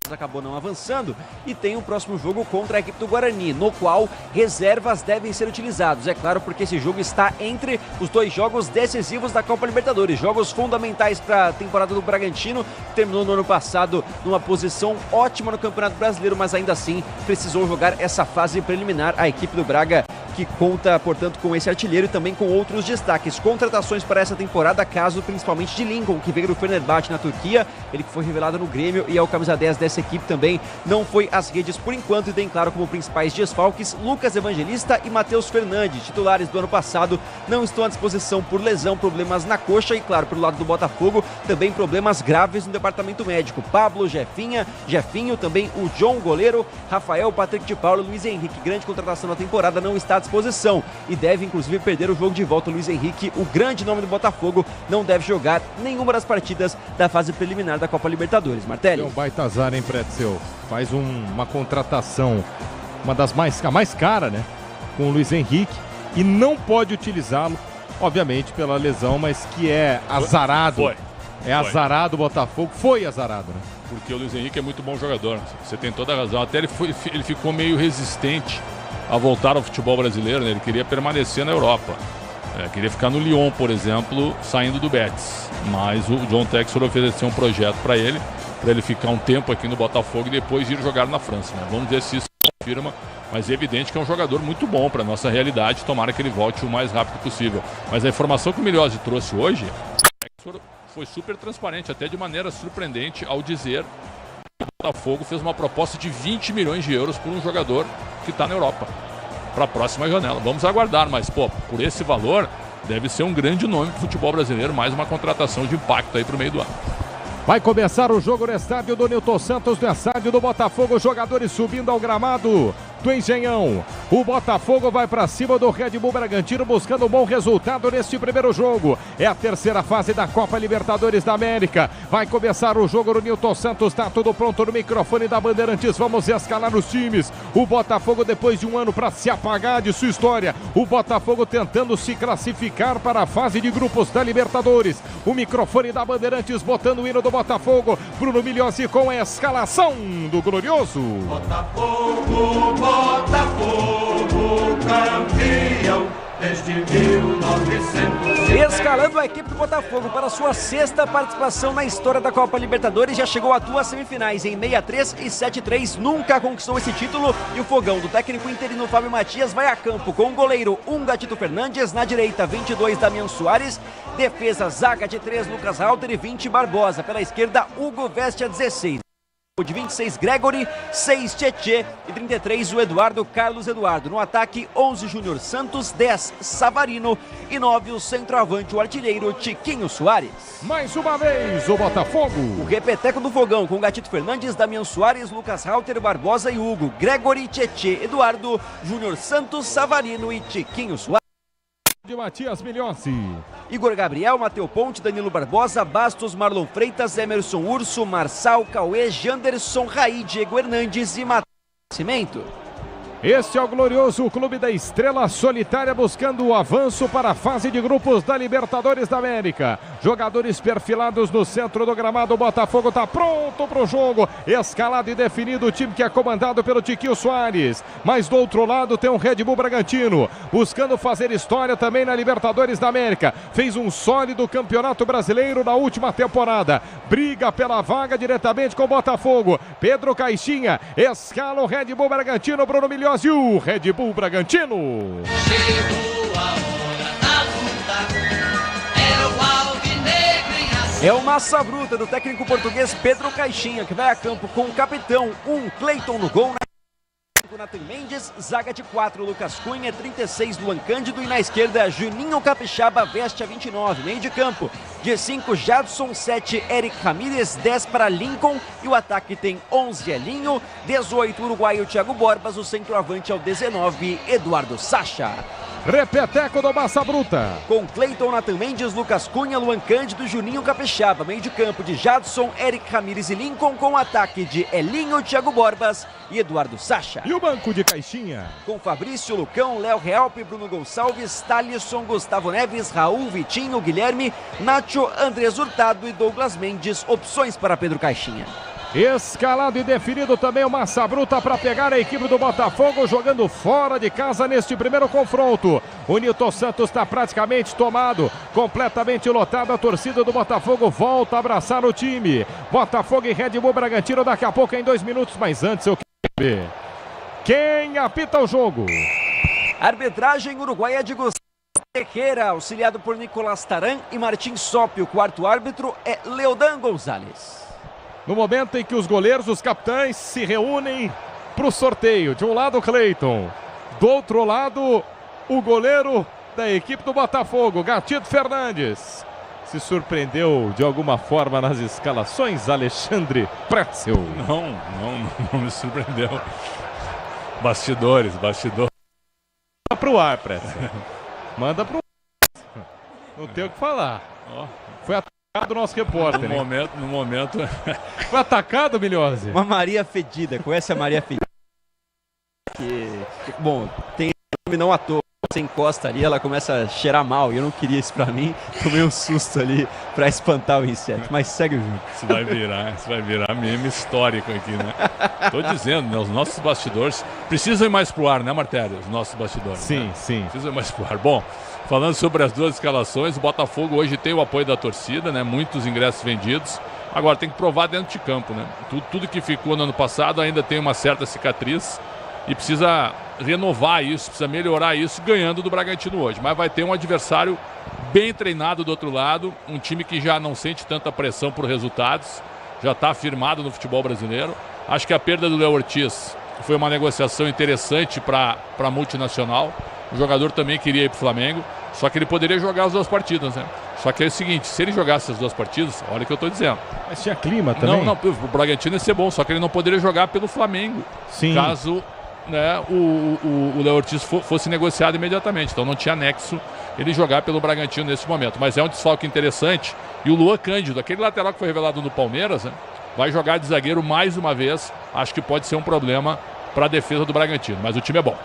Acabou não avançando e tem o próximo jogo contra a equipe do Guarani, no qual reservas devem ser utilizados, é claro, porque esse jogo está entre os 2 jogos decisivos da Copa Libertadores, jogos fundamentais para a temporada do Bragantino, que terminou no ano passado numa posição ótima no Campeonato Brasileiro, mas ainda assim precisou jogar essa fase preliminar. A equipe do Braga, que conta, portanto, com esse artilheiro e também com outros destaques. Contratações para essa temporada, caso principalmente de Lincoln, que veio do Fenerbahçe na Turquia, ele que foi revelado no Grêmio e é o camisa 10 dessa equipe também, não foi às redes por enquanto e tem claro como principais desfalques Lucas Evangelista e Matheus Fernandes, titulares do ano passado, não estão à disposição por lesão, problemas na coxa e claro, pelo lado do Botafogo, também problemas graves no departamento médico. Pablo, Jefinho, também o John goleiro, Rafael, Patrick de Paulo, Luiz Henrique, grande contratação na temporada, não está à disposição e deve inclusive perder o jogo de volta. Luiz Henrique, o grande nome do Botafogo, não deve jogar nenhuma das partidas da fase preliminar da Copa Libertadores. Martelli. É um baita azar, hein, Pretzel? Faz uma contratação, a mais cara, né? Com o Luiz Henrique e não pode utilizá-lo, obviamente pela lesão, mas que é azarado. Foi azarado o Botafogo, foi azarado, né? Porque o Luiz Henrique é muito bom jogador, você tem toda a razão. Até ele ficou meio resistente a voltar ao futebol brasileiro, né? Ele queria permanecer na Europa. Queria ficar no Lyon, por exemplo, saindo do Betis. Mas o John Textor ofereceu um projeto para ele ficar um tempo aqui no Botafogo e depois ir jogar na França, né? Vamos ver se isso confirma, mas é evidente que é um jogador muito bom para a nossa realidade, tomara que ele volte o mais rápido possível. Mas a informação que o Milhozzi trouxe hoje, o Textor foi super transparente, até de maneira surpreendente, ao dizer que o Botafogo fez uma proposta de 20 milhões de euros por um jogador que está na Europa, para a próxima janela. Vamos aguardar, mas por esse valor, deve ser um grande nome para o futebol brasileiro, mais uma contratação de impacto aí para o meio do ano. Vai começar o jogo no estádio do Nilton Santos, no estádio do Botafogo, jogadores subindo ao gramado do Engenhão. O Botafogo vai para cima do Red Bull Bragantino buscando um bom resultado neste primeiro jogo. É a terceira fase da Copa Libertadores da América. Vai começar o jogo no Nilton Santos, está tudo pronto no microfone da Bandeirantes. Vamos escalar os times. O Botafogo, depois de um ano para se apagar de sua história, o Botafogo tentando se classificar para a fase de grupos da Libertadores. O microfone da Bandeirantes botando o hino do Botafogo. Bruno Milhozzi com a escalação do Glorioso. Botafogo, campeão desde 1900. Escalando a equipe do Botafogo para sua 6ª participação na história da Copa Libertadores, já chegou a 2 semifinais em 6-3 e 7-3, nunca conquistou esse título e o fogão do técnico interino Fábio Matias vai a campo com o goleiro Gatito Fernandes, na direita 22 Damian Soares, defesa zaga de 3 Lucas Halter e 20 Barbosa, pela esquerda Hugo veste a 16. De 26, Gregory, 6, Tietê e 33, o Eduardo Carlos Eduardo. No ataque, 11, Júnior Santos, 10, Savarino e 9, o centroavante, o artilheiro, Tiquinho Soares. Mais uma vez, o Botafogo. O repeteco do fogão com Gatito Fernandes, Damian Soares, Lucas Halter, Barbosa e Hugo, Gregory, Tietê, Eduardo, Júnior Santos, Savarino e Tiquinho Soares. De Matias Milhozzi. Igor Gabriel, Mateu Ponte, Danilo Barbosa, Bastos, Marlon Freitas, Emerson Urso, Marçal, Cauê, Janderson, Raí, Diego Hernandes e Matheus Nascimento. Este é o glorioso Clube da Estrela Solitária buscando o avanço para a fase de grupos da Libertadores da América. Jogadores perfilados no centro do gramado. O Botafogo está pronto para o jogo. Escalado e definido o time que é comandado pelo Tiquinho Soares. Mas do outro lado tem um Red Bull Bragantino buscando fazer história também na Libertadores da América. Fez um sólido campeonato brasileiro na última temporada. Briga pela vaga diretamente com o Botafogo. Pedro Caixinha escala o Red Bull Bragantino. Bruno Milhões e o Red Bull Bragantino. É o massa bruta do técnico português Pedro Caixinha, que vai a campo com o capitão, Cleiton no gol, Nathan Mendes, zaga de 4, Lucas Cunha, 36, Luan Cândido, e na esquerda, Juninho Capixaba, veste a 29, meio de campo. De 5, Jadson, 7, Eric Ramírez, 10 para Lincoln, e o ataque tem 11, Elinho, 18, uruguaio Thiago Borbas, o centroavante ao 19, Eduardo Sacha. Repeteco do Massa Bruta. Com Cleiton, Nathan Mendes, Lucas Cunha, Luan Cândido, Juninho Capixaba. Meio de campo de Jadson, Eric Ramírez e Lincoln, com o ataque de Elinho, Thiago Borbas e Eduardo Sacha. E o banco de Caixinha? Com Fabrício, Lucão, Léo Realpe, Bruno Gonçalves, Thalisson, Gustavo Neves, Raul, Vitinho, Guilherme, Nacho, Andrés Hurtado e Douglas Mendes. Opções para Pedro Caixinha. Escalado e definido também o Massa Bruta para pegar a equipe do Botafogo jogando fora de casa neste primeiro confronto. O Nilton Santos está praticamente tomado, completamente lotado. A torcida do Botafogo volta a abraçar o time. Botafogo e Red Bull Bragantino daqui a pouco em 2 minutos, mas antes eu quero ver quem apita o jogo. Arbitragem uruguaia de Gustavo Tejera, auxiliado por Nicolás Taran e Martim Soppi. O quarto árbitro é Leodan Gonzalez. No momento em que os goleiros, os capitães, se reúnem para o sorteio. De um lado, o Cleiton. Do outro lado, o goleiro da equipe do Botafogo, Gatito Fernandes. Se surpreendeu de alguma forma nas escalações, Alexandre Pretzel? Não me surpreendeu. Bastidores. Manda pro ar, Pretzel. Manda pro ar. Não tem o que falar. Foi atacado o nosso repórter. No momento. Foi atacado, Milhose? Uma Maria Fedida. Conhece a Maria Fedida? Bom, tem nome não à toa. Você encosta ali, ela começa a cheirar mal. E eu não queria isso pra mim. Tomei um susto ali pra espantar o inseto. Mas segue o jogo. Isso vai virar meme histórico aqui, né? Tô dizendo, né? Os nossos bastidores precisam ir mais pro ar, né, Martério? Os nossos bastidores. Sim, né? sim. Precisam ir mais pro ar. Bom, falando sobre as duas escalações, o Botafogo hoje tem o apoio da torcida, né? Muitos ingressos vendidos. Agora tem que provar dentro de campo, né? Tudo que ficou no ano passado ainda tem uma certa cicatriz e precisa renovar isso, precisa melhorar isso ganhando do Bragantino hoje. Mas vai ter um adversário bem treinado do outro lado, um time que já não sente tanta pressão por resultados, já está afirmado no futebol brasileiro. Acho que a perda do Léo Ortiz foi uma negociação interessante para a multinacional. O jogador também queria ir para o Flamengo, só que ele poderia jogar as duas partidas, né? Só que é o seguinte, se ele jogasse as duas partidas, olha o que eu estou dizendo. Mas tinha clima também. Não, o Bragantino ia ser bom, só que ele não poderia jogar pelo Flamengo. Sim. Caso, né, o Léo Ortiz fosse negociado imediatamente. Então não tinha nexo ele jogar pelo Bragantino nesse momento. Mas é um desfalque interessante. E o Luan Cândido, aquele lateral que foi revelado no Palmeiras, né, vai jogar de zagueiro mais uma vez. Acho que pode ser um problema para a defesa do Bragantino. Mas o time é bom.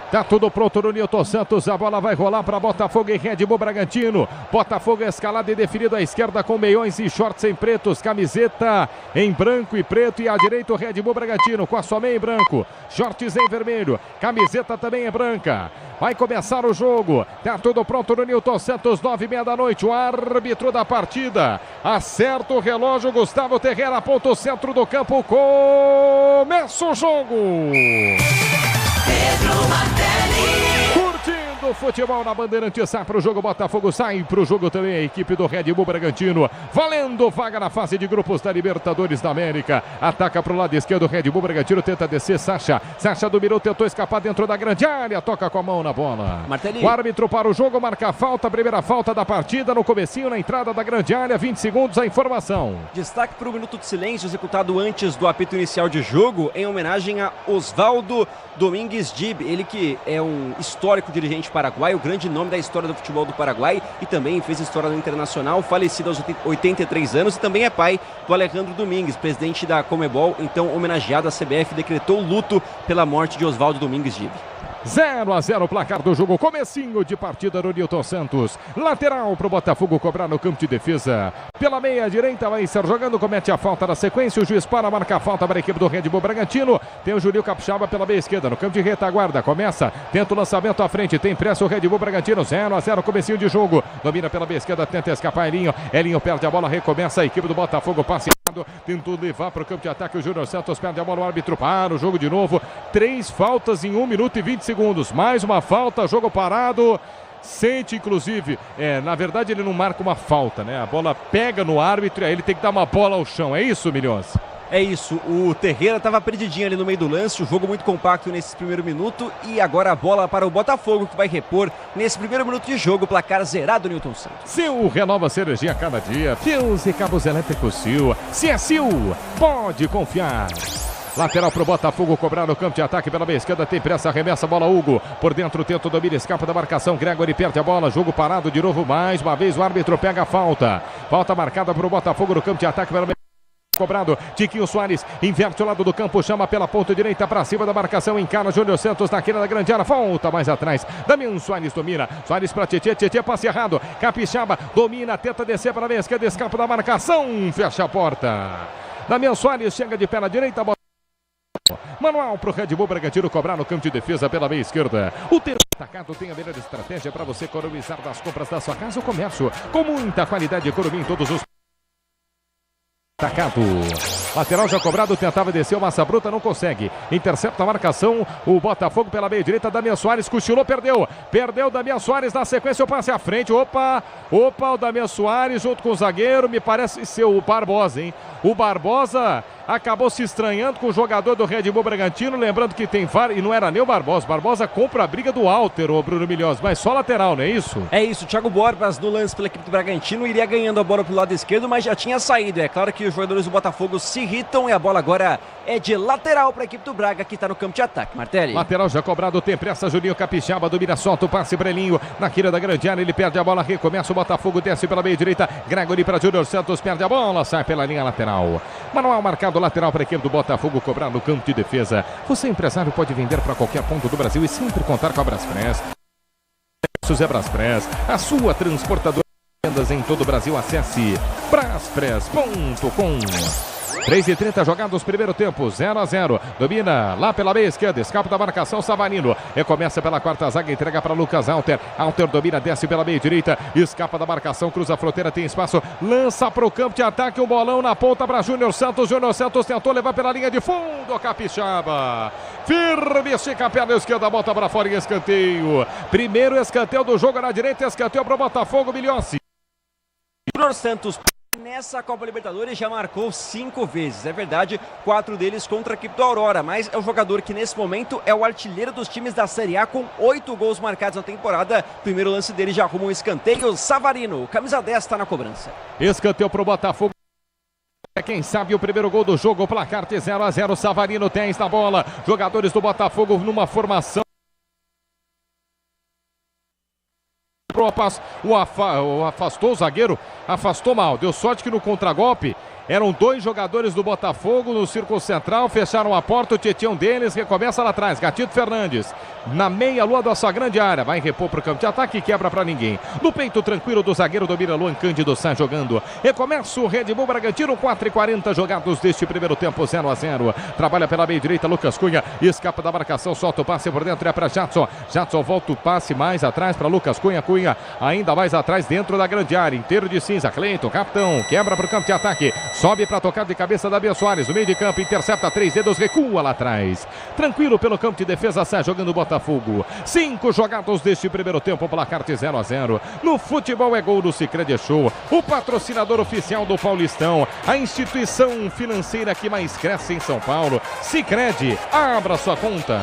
Tá tudo pronto no Nilton Santos, a bola vai rolar para Botafogo e Red Bull Bragantino. Botafogo escalado e definido à esquerda com meiões e shorts em pretos, camiseta em branco e preto, e à direita o Red Bull Bragantino com a sua meia em branco, shorts em vermelho, camiseta também é branca. Vai começar o jogo, tá tudo pronto no Nilton Santos, 9h30 da noite, o árbitro da partida acerta o relógio, Gustavo Tejera aponta o centro do campo, começa o jogo. Curtindo o futebol na Bandeirantes, sai para o jogo, Botafogo sai para o jogo também a equipe do Red Bull Bragantino, valendo vaga na fase de grupos da Libertadores da América. Ataca para o lado esquerdo, o Red Bull Bragantino tenta descer, Sacha dominou, tentou escapar dentro da grande área, toca com a mão na bola. Martelinho. O árbitro para o jogo, marca a falta, primeira falta da partida no comecinho, na entrada da grande área, 20 segundos a informação. Destaque para o minuto de silêncio executado antes do apito inicial de jogo, em homenagem a Oswaldo Domingues Dib, ele que é um histórico dirigente Paraguai, o grande nome da história do futebol do Paraguai e também fez história no Internacional, falecido aos 83 anos e também é pai do Alejandro Domingues, presidente da Conmebol, então homenageado. A CBF decretou luto pela morte de Oswaldo Domingues Gibi. 0-0 o placar do jogo, comecinho de partida do Nilton Santos, lateral pro Botafogo cobrar no campo de defesa, pela meia direita vai ser jogando, comete a falta na sequência, o juiz para marcar a falta para a equipe do Red Bull Bragantino, tem o Juninho Capixaba pela meia esquerda, no campo de retaguarda, começa, tenta o lançamento à frente, tem pressa o Red Bull Bragantino, 0-0 comecinho de jogo, domina pela meia esquerda, tenta escapar Elinho perde a bola, recomeça a equipe do Botafogo, passe tentou levar para o campo de ataque, o Júnior Santos perde a bola, o árbitro para o jogo de novo, 3 faltas em 1 minuto e 20 segundos, mais uma falta, jogo parado, sente inclusive, na verdade ele não marca uma falta, né, a bola pega no árbitro e aí ele tem que dar uma bola ao chão, é isso, Milhões? É isso, o Terreira estava perdidinho ali no meio do lance, o jogo muito compacto nesse primeiro minuto e agora a bola para o Botafogo que vai repor nesse primeiro minuto de jogo, placar zerado, Nilton Santos. Sil renova a energia a cada dia, fios e cabos elétricos Sil, se é Sil, pode confiar. Lateral para o Botafogo cobrar no campo de ataque pela meia esquerda, tem pressa, arremessa a bola, Hugo, por dentro tenta o domínio, escapa da marcação, Gregory perde a bola, jogo parado de novo, mais uma vez o árbitro pega a falta marcada para o Botafogo no campo de ataque pela meia cobrado, Tiquinho Soares inverte o lado do campo, chama pela ponta direita para cima da marcação, encara Júnior Santos na quina da grande área, volta mais atrás, Damian Soares domina, Soares para Tietê, passe errado, Capixaba domina, tenta descer para a meia esquerda, escapa da marcação, fecha a porta, Damian Soares chega de pé na direita, manual para o Red Bull Bragantino cobrar no campo de defesa pela meia esquerda. O Ter Atacado tem a melhor estratégia para você economizar das compras da sua casa ou comércio, com muita qualidade e economia em todos os Atacado. Lateral já cobrado, tentava descer o Massa Bruta, não consegue. Intercepta a marcação, o Botafogo pela meia direita, Damian Soares cochilou, perdeu Damian Soares na sequência, o passe à frente, opa, o Damian Soares junto com o zagueiro, me parece ser o Barbosa, hein? O Barbosa acabou se estranhando com o jogador do Red Bull Bragantino, lembrando que tem VAR e não era nem o Barbosa compra a briga do Alter, o Bruno Milhões, mas só lateral, não é isso? É isso, o Thiago Borbas no lance pela equipe do Bragantino iria ganhando a bola pro lado esquerdo, mas já tinha saído, é claro que os jogadores do Botafogo se irritam e a bola agora é de lateral para a equipe do Braga que está no campo de ataque, Martelli. Lateral já cobrado, tem pressa, Juninho Capixaba domina, solta o passe para Elinho, na quina da grande área, ele perde a bola, recomeça o Botafogo, desce pela meia direita, Gregory para Júnior Santos, perde a bola, sai pela linha lateral. Manual marcado lateral para a equipe do Botafogo cobrar no campo de defesa. Você, empresário, pode vender para qualquer ponto do Brasil e sempre contar com a Braspress. É Braspress, a sua transportadora de vendas em todo o Brasil. Acesse braspress.com. 3:30 jogados, primeiro tempo, 0-0. Domina lá pela meia esquerda, escapa da marcação, Savarino. Recomeça pela quarta zaga, entrega para Lucas Alter. Alter domina, desce pela meia direita, escapa da marcação, cruza a fronteira, tem espaço, lança para o campo de ataque, um bolão na ponta para Júnior Santos. Júnior Santos tentou levar pela linha de fundo, Capixaba. Firme, estica a perna esquerda, bota para fora em escanteio. Primeiro escanteio do jogo na direita, escanteio para o Botafogo, Milhões. Júnior Santos nessa Copa Libertadores já marcou 5 vezes, é verdade, 4 deles contra a equipe do Aurora, mas é o jogador que nesse momento é o artilheiro dos times da Série A com 8 gols marcados na temporada. Primeiro lance dele já arruma um escanteio, Savarino, camisa 10 está na cobrança. Escanteio para o Botafogo. Quem sabe o primeiro gol do jogo, o placar de 0-0, Savarino tem na bola, jogadores do Botafogo numa formação. Afastou o zagueiro, afastou mal, deu sorte que no contragolpe eram 2 jogadores do Botafogo no círculo central, fecharam a porta, o Tietê um deles, recomeça lá atrás, Gatito Fernandes, na meia-lua da sua grande área, vai repor para o campo de ataque e quebra para ninguém. No peito tranquilo do zagueiro, domina Luan Cândido, sai jogando. Recomeça o Red Bull Bragantino, 4:40 jogados deste primeiro tempo, 0-0. Trabalha pela meia direita, Lucas Cunha, escapa da marcação, solta o passe por dentro, é para Jadson. Jadson volta o passe mais atrás para Lucas Cunha, Cunha ainda mais atrás dentro da grande área, inteiro de cinza, Cleiton, capitão, quebra para o campo de ataque. Sobe para tocar de cabeça da Bia Soares, no meio de campo, intercepta 3 dedos, recua lá atrás. Tranquilo pelo campo de defesa, sai jogando o Botafogo. 5 jogados deste primeiro tempo, placar de 0-0. No futebol é gol do Sicredi Show, o patrocinador oficial do Paulistão, a instituição financeira que mais cresce em São Paulo. Sicredi, abra sua conta.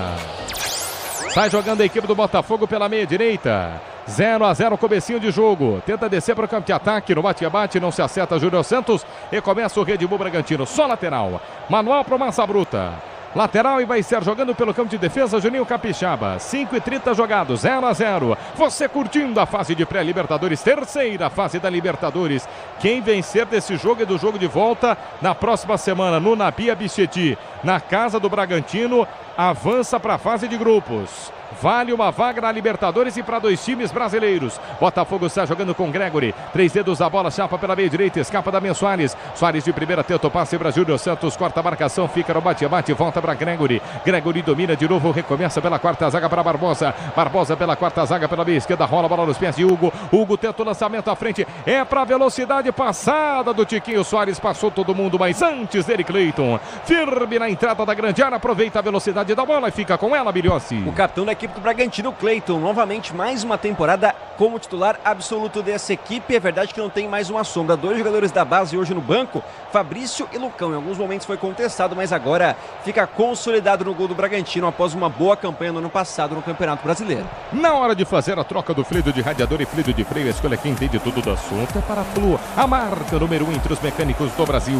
Sai jogando a equipe do Botafogo pela meia direita. 0-0, comecinho de jogo. Tenta descer para o campo de ataque. No bate-bate, não se acerta Júnior Santos. E começa o Red Bull Bragantino. Só lateral. Manual para o Massa Bruta. lateral e vai ser jogando pelo campo de defesa Juninho Capixaba. 5:30 jogados, 0-0. Você curtindo a fase de pré-Libertadores, terceira fase da Libertadores. Quem vencer desse jogo e do jogo de volta na próxima semana no Nabi Abicheti, na casa do Bragantino, avança para a fase de grupos. Vale uma vaga na Libertadores e para 2 times brasileiros. Botafogo está jogando com Gregory. 3 dedos a bola, chapa pela meia direita, escapa da meia Soares. Soares de primeira, tenta o passe para Júnior Santos, corta a marcação, fica no bate-bate, volta para Gregory. Gregory domina de novo, recomeça pela quarta zaga para Barbosa. Barbosa pela quarta zaga pela meia esquerda, rola a bola nos pés de Hugo. Hugo tenta o lançamento à frente, é para velocidade passada do Tiquinho Soares, passou todo mundo, mas antes dele Cleiton. Firme na entrada da grande área, aproveita a velocidade da bola e fica com ela, Bilhossi. O capitão da equipe do Bragantino, Cleiton, novamente mais uma temporada como titular absoluto dessa equipe. É verdade que não tem mais uma sombra. 2 jogadores da base hoje no banco, Fabrício e Lucão. Em alguns momentos foi contestado, mas agora fica consolidado no gol do Bragantino após uma boa campanha no ano passado no Campeonato Brasileiro. Na hora de fazer a troca do fluido de radiador e fluido de freio, a escolha quem entende tudo do assunto é para a Flu, a marca número 1 entre os mecânicos do Brasil.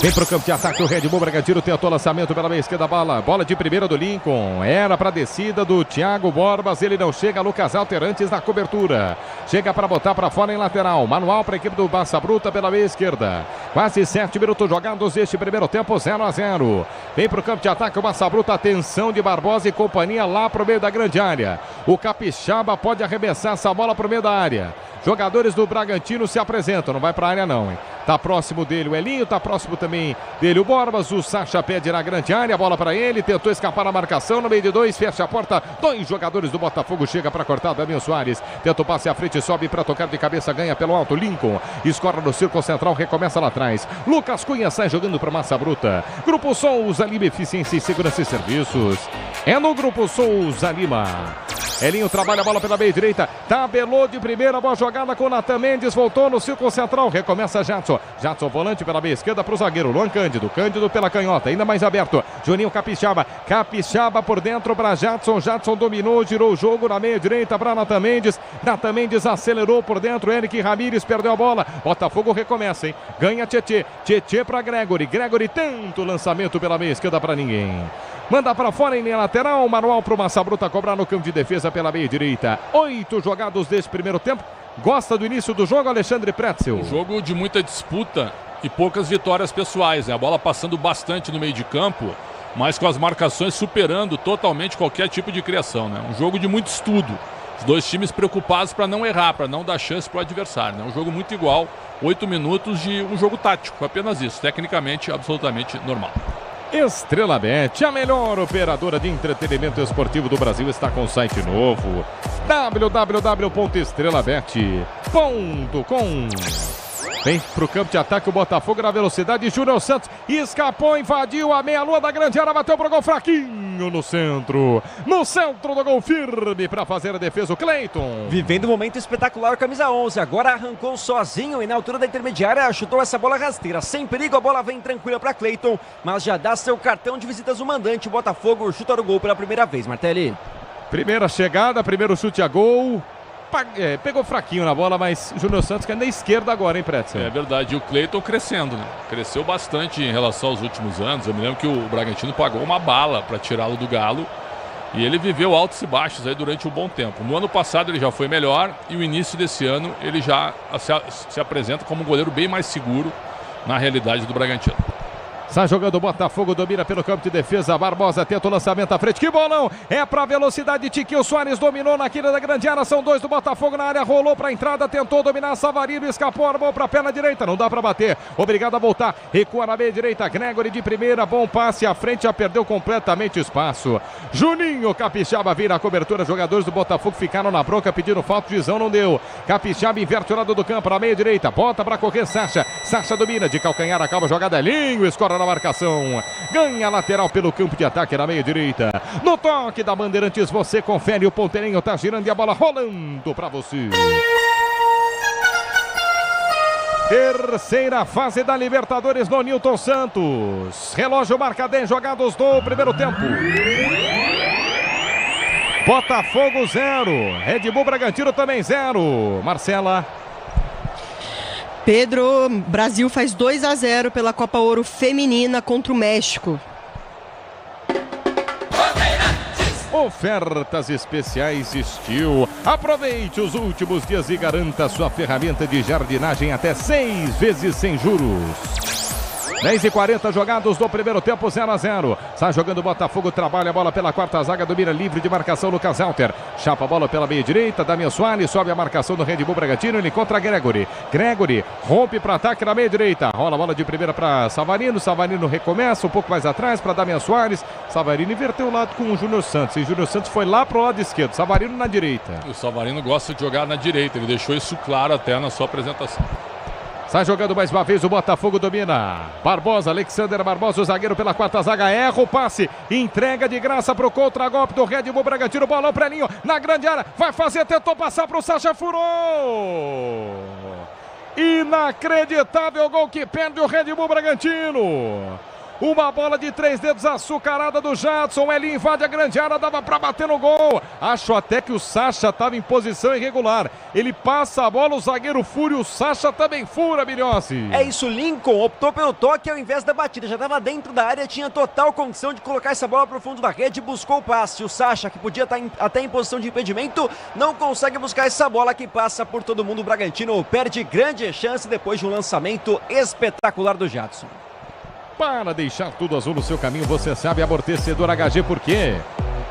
Vem pro campo de ataque o Red Bull Bragantino, tentou o lançamento pela meia esquerda, bola de primeira do Lincoln, era para descida do Thiago Borbas, ele não chega, Lucas Alter antes da cobertura, chega para botar para fora em lateral, manual para a equipe do Massa Bruta pela meia esquerda, quase 7 minutos jogados deste primeiro tempo, 0-0, vem pro campo de ataque o Massa Bruta, atenção de Barbosa e companhia lá pro meio da grande área, o Capixaba pode arremessar essa bola pro meio da área. Jogadores do Bragantino se apresentam, não vai para a área não, hein? Tá próximo dele o Elinho, tá próximo também dele o Borbas, o Sacha pede na grande área, bola para ele, tentou escapar a marcação, no meio de 2, fecha a porta, 2 jogadores do Botafogo, chega para cortar Damião Soares, tenta o passe à frente, sobe para tocar de cabeça, ganha pelo alto, Lincoln, escorra no círculo central, recomeça lá atrás, Lucas Cunha sai jogando para Massa Bruta, Grupo Souza Lima, Eficiência e Segurança e Serviços, é no Grupo Souza Lima. Elinho trabalha a bola pela meia direita, tabelou de primeira, boa jogada com o Natan Mendes, voltou no círculo central, recomeça Jadson, Jadson volante pela meia esquerda para o zagueiro, Luan Cândido, Cândido pela canhota, ainda mais aberto, Juninho Capixaba, Capixaba por dentro para Jadson, Jadson dominou, girou o jogo na meia direita para Natan Mendes acelerou por dentro, Eric Ramírez perdeu a bola, Botafogo recomeça, hein? Ganha Tietê, Tietê para Gregory, Gregory tenta o lançamento pela meia esquerda para ninguém. Manda para fora em linha lateral, manual para o Massa Bruta cobrar no campo de defesa pela meia direita. 8 jogados desse primeiro tempo. Gosta do início do jogo, Alexandre Pretzel? Um jogo de muita disputa e poucas vitórias pessoais, né? A bola passando bastante no meio de campo, mas com as marcações superando totalmente qualquer tipo de criação, né? Um jogo de muito estudo. Os 2 times preocupados para não errar, para não dar chance para o adversário, né? Um jogo muito igual, 8 minutos de um jogo tático, apenas isso. Tecnicamente, absolutamente normal. Estrela Bet, a melhor operadora de entretenimento esportivo do Brasil, está com site novo, www.estrelabet.com. Vem pro campo de ataque o Botafogo na velocidade, Júnior Santos escapou, invadiu a meia-lua da grande área, bateu pro gol fraquinho no centro do gol, firme para fazer a defesa o Cleiton. Vivendo um momento espetacular, camisa 11, agora arrancou sozinho e na altura da intermediária chutou essa bola rasteira, sem perigo, a bola vem tranquila para Cleiton, mas já dá seu cartão de visitas o mandante, o Botafogo chuta o gol pela primeira vez, Martelli. Primeira chegada, primeiro chute a gol. Pegou fraquinho na bola, mas Júnior Santos que é na esquerda agora, hein, Pretzel? É verdade, e o Cleiton crescendo, né? Cresceu bastante em relação aos últimos anos. Eu me lembro que o Bragantino pagou uma bala para tirá-lo do Galo e ele viveu altos e baixos aí durante um bom tempo. No ano passado ele já foi melhor e o início desse ano ele já se apresenta como um goleiro bem mais seguro na realidade do Bragantino. Está jogando o Botafogo, domina pelo campo de defesa, Barbosa tenta o lançamento à frente, que bolão, é para velocidade, Tiquinho Soares dominou na quina da grande área, são 2 do Botafogo na área, rolou para a entrada, tentou dominar, Savarino escapou, armou para a perna direita, não dá para bater, obrigado a voltar, recua na meia direita, Gregory de primeira, bom passe à frente, já perdeu completamente espaço, Juninho Capixaba vira a cobertura, jogadores do Botafogo ficaram na bronca, pedindo falta, Gizão não deu, Capixaba inverte o lado do campo, na meia direita, bota para correr Sacha domina, de calcanhar, acaba a jogada, Linho, escora na marcação, ganha lateral pelo campo de ataque na meia direita, no toque da Bandeirantes você confere, o ponteirinho tá girando e a bola rolando para você. Terceira fase da Libertadores no Nilton Santos, relógio marca 10 jogados do primeiro tempo. Botafogo 0, Red Bull Bragantino também 0, Marcela. Pedro, Brasil faz 2-0 pela Copa Ouro Feminina contra o México. Ofertas especiais Steel. Aproveite os últimos dias e garanta sua ferramenta de jardinagem até 6 vezes sem juros. 10h40 jogados do primeiro tempo, 0-0. Sai jogando o Botafogo, trabalha a bola pela quarta zaga, domina livre de marcação Lucas Alter. Chapa a bola pela meia direita, Damian Soares sobe a marcação do Red Bull Bragantino, ele encontra Gregory. Gregory rompe para ataque na meia direita. Rola a bola de primeira para Savarino. Savarino recomeça um pouco mais atrás para Damian Soares. Savarino inverteu o lado com o Júnior Santos. E Júnior Santos foi lá pro lado esquerdo. Savarino na direita. O Savarino gosta de jogar na direita, ele deixou isso claro até na sua apresentação. Sai jogando mais uma vez, o Botafogo domina. Barbosa, Alexander Barbosa, o zagueiro pela quarta zaga, erra o passe. Entrega de graça pro contra-golpe do Red Bull Bragantino. Bolão pra Elinho, na grande área. Vai fazer, tentou passar pro Sacha, furou. Inacreditável gol que perde o Red Bull Bragantino. Uma bola de 3 dedos açucarada do Jadson. Ele invade a grande área, dava pra bater no gol. Acho até que o Sacha estava em posição irregular. Ele passa a bola, o zagueiro fura e o Sacha também fura, Bilhossi. É isso, Lincoln optou pelo toque ao invés da batida. Já estava dentro da área, tinha total condição de colocar essa bola pro fundo da rede, buscou o passe. O Sacha, que podia estar até em posição de impedimento, não consegue buscar essa bola que passa por todo mundo. O Bragantino perde grande chance depois de um lançamento espetacular do Jadson. Para deixar tudo azul no seu caminho, você sabe, amortecedor HG, por quê?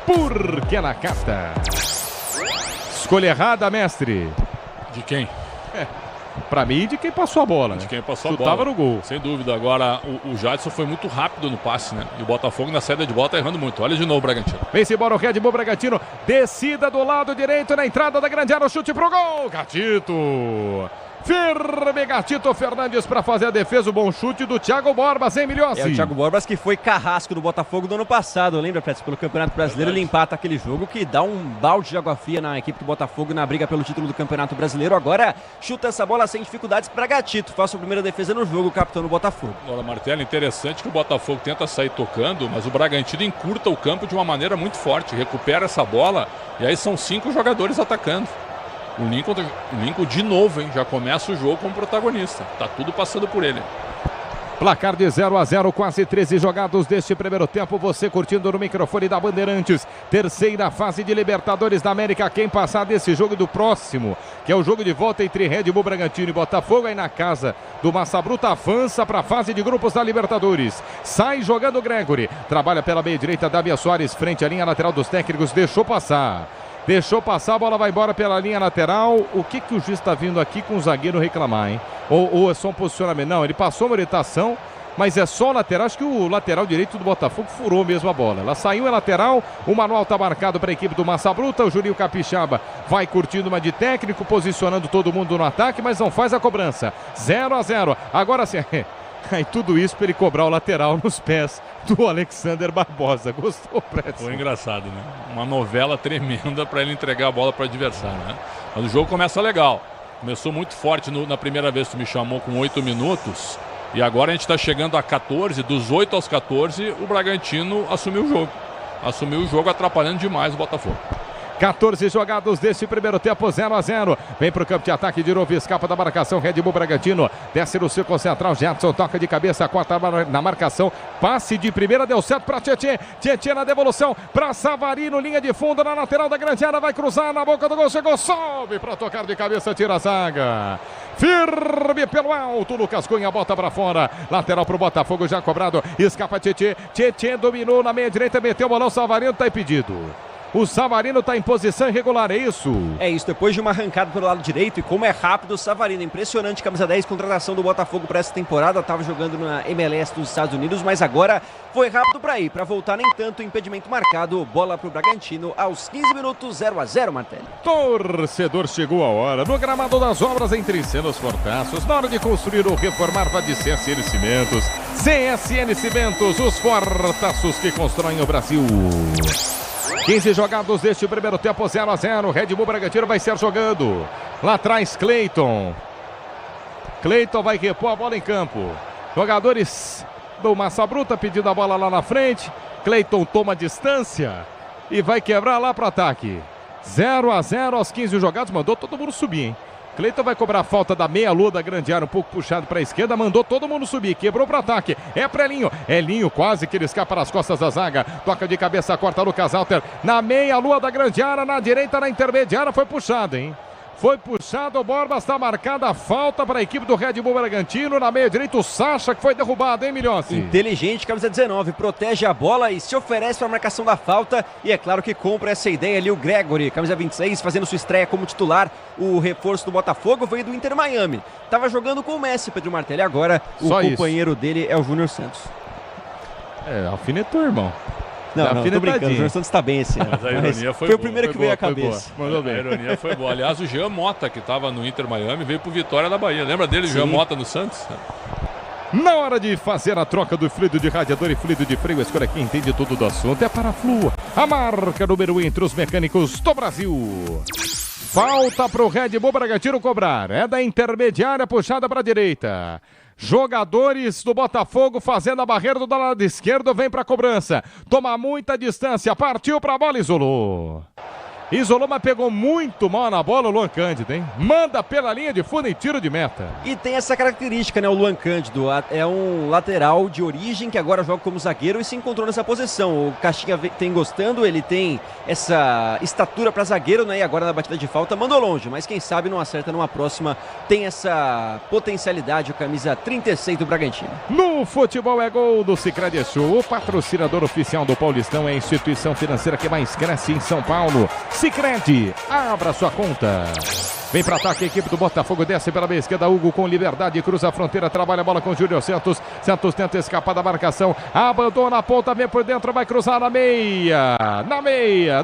Porque na carta. Escolha errada, mestre. De quem? Pra mim, de quem passou a bola. De quem passou a bola. Chutava no gol. Sem dúvida. Agora, o Jadson foi muito rápido no passe, né? E o Botafogo na saída de bola tá errando muito. Olha de novo o Bragantino. Vem-se embora o Red Bull Bragantino. Descida do lado direito na entrada da grande área. Chute pro gol. Gatito. Firme Gatito Fernandes para fazer a defesa, o bom chute do Thiago Borbas, hein, Milhossi? É o Thiago Borbas que foi carrasco do Botafogo do ano passado, lembra, Fred? Pelo Campeonato Brasileiro, ele empata aquele jogo que dá um balde de água fria na equipe do Botafogo na briga pelo título do Campeonato Brasileiro. Agora chuta essa bola sem dificuldades para Gatito, faz a primeira defesa no jogo, o capitão do Botafogo. Olha, Martelo, interessante que o Botafogo tenta sair tocando, mas o Bragantino encurta o campo de uma maneira muito forte, recupera essa bola e aí são 5 jogadores atacando. O Lincoln de novo, hein? Já começa o jogo como protagonista. Tá tudo passando por ele. Placar de 0-0, quase 13 jogados deste primeiro tempo. Você curtindo no microfone da Bandeirantes. Terceira fase de Libertadores da América. Quem passar desse jogo do próximo, que é o jogo de volta entre Red Bull Bragantino e Botafogo, aí na casa do Massa Bruta, avança para a fase de grupos da Libertadores. Sai jogando o Gregory. Trabalha pela meia direita, Damian Soares, frente à linha lateral dos técnicos. Deixou passar, a bola vai embora pela linha lateral. O que o juiz está vindo aqui com o zagueiro reclamar, hein? Ou é só um posicionamento? Não, ele passou uma orientação, mas é só o lateral. Acho que o lateral direito do Botafogo furou mesmo a bola. Ela saiu, é lateral. O manual está marcado para a equipe do Massa Bruta. O Juninho Capixaba vai curtindo uma de técnico, posicionando todo mundo no ataque, mas não faz a cobrança. 0-0. Agora sim. Aí tudo isso para ele cobrar o lateral nos pés do Alexander Barbosa. Gostou, Prédio? Foi engraçado, né? Uma novela tremenda para ele entregar a bola para o adversário, né? Mas o jogo começa legal. Começou muito forte na primeira vez que me chamou com 8 minutos. E agora a gente está chegando a 14. Dos 8 aos 14, o Bragantino assumiu o jogo. Assumiu o jogo, atrapalhando demais o Botafogo. 14 jogados deste primeiro tempo, 0-0. Vem para o campo de ataque de novo, escapa da marcação, Red Bull Bragantino. Desce no círculo central, Jadson toca de cabeça, corta na marcação. Passe de primeira, deu certo para Tietê. Tietê na devolução para Savarino, linha de fundo na lateral da grande área, vai cruzar na boca do gol, chegou, sobe para tocar de cabeça, tira a zaga. Firme pelo alto, Lucas Cunha bota para fora. Lateral para o Botafogo, já cobrado. Escapa Tietê. Tietê dominou na meia direita, meteu o bolão, Savarino está impedido. O Savarino está em posição irregular, é isso? É isso, depois de uma arrancada pelo lado direito, e como é rápido o Savarino, impressionante, camisa 10, contratação do Botafogo para essa temporada, estava jogando na MLS dos Estados Unidos, mas agora foi rápido para ir, para voltar nem tanto, impedimento marcado, bola para o Bragantino aos 15 minutos, 0-0, Martelli. Torcedor, chegou a hora, no gramado das obras entre Tricenos Fortaços, na hora de construir ou reformar, vá de CSN Cimentos. CSN Cimentos, os fortaços que constroem o Brasil. 15 jogados deste primeiro tempo, 0-0. Red Bull Bragantino vai ser jogando. Lá atrás, Cleiton. Cleiton vai repor a bola em campo. Jogadores do Massa Bruta pedindo a bola lá na frente. Cleiton toma distância e vai quebrar lá para o ataque. 0-0 aos 15 jogados. Mandou todo mundo subir, hein? Cleiton vai cobrar a falta da meia-lua da grande área, um pouco puxado para a esquerda, mandou todo mundo subir, quebrou para o ataque, é para Elinho, Elinho quase que ele escapa nas costas da zaga, toca de cabeça, corta Lucas Alter, na meia-lua da grande área, na direita, na intermediária, foi puxado, hein? Foi puxado, o Borba, está marcada a falta para a equipe do Red Bull Bragantino. Na meia direita, o Sacha, que foi derrubado, hein, Milhões? Inteligente, camisa 19, protege a bola e se oferece para a marcação da falta. E é claro que compra essa ideia ali o Gregory, camisa 26, fazendo sua estreia como titular. O reforço do Botafogo veio do Inter Miami. Estava jogando com o Messi, Pedro Martelli. Agora o companheiro dele é o Júnior Santos. Alfinetou, irmão. Não, tô brincando, o Júnior Santos tá bem esse ano. Mas a ironia foi o primeiro que veio à cabeça. Mandou bem. A ironia foi boa. Aliás, o Jean Mota, que estava no Inter Miami, veio pro Vitória da Bahia. Lembra dele, Jean Mota no Santos? Na hora de fazer a troca do fluido de radiador e fluido de freio, escolha quem entende tudo do assunto. É para a Flu, a marca número 1 entre os mecânicos do Brasil. Falta pro Red Bull Bragantino cobrar. É da intermediária puxada para a direita. Jogadores do Botafogo fazendo a barreira do lado esquerdo, vem para a cobrança. Toma muita distância, partiu para a bola, isolou. Isolou, mas pegou muito mal na bola o Luan Cândido, hein? Manda pela linha de fundo em tiro de meta. E tem essa característica, né? O Luan Cândido é um lateral de origem que agora joga como zagueiro e se encontrou nessa posição. O Caixinha tem gostando, ele tem essa estatura para zagueiro, né? E agora na batida de falta mandou longe, mas quem sabe não acerta numa próxima. Tem essa potencialidade, o camisa 36 do Bragantino. No futebol é gol do Sicredi Sul, o patrocinador oficial do Paulistão, é a instituição financeira que mais cresce em São Paulo. Sicredi, abra sua conta. Vem para ataque a equipe do Botafogo, desce pela meia esquerda, Hugo com liberdade, cruza a fronteira, trabalha a bola com o Júlio Santos. Santos tenta escapar da marcação, abandona a ponta, vem por dentro, vai cruzar na meia,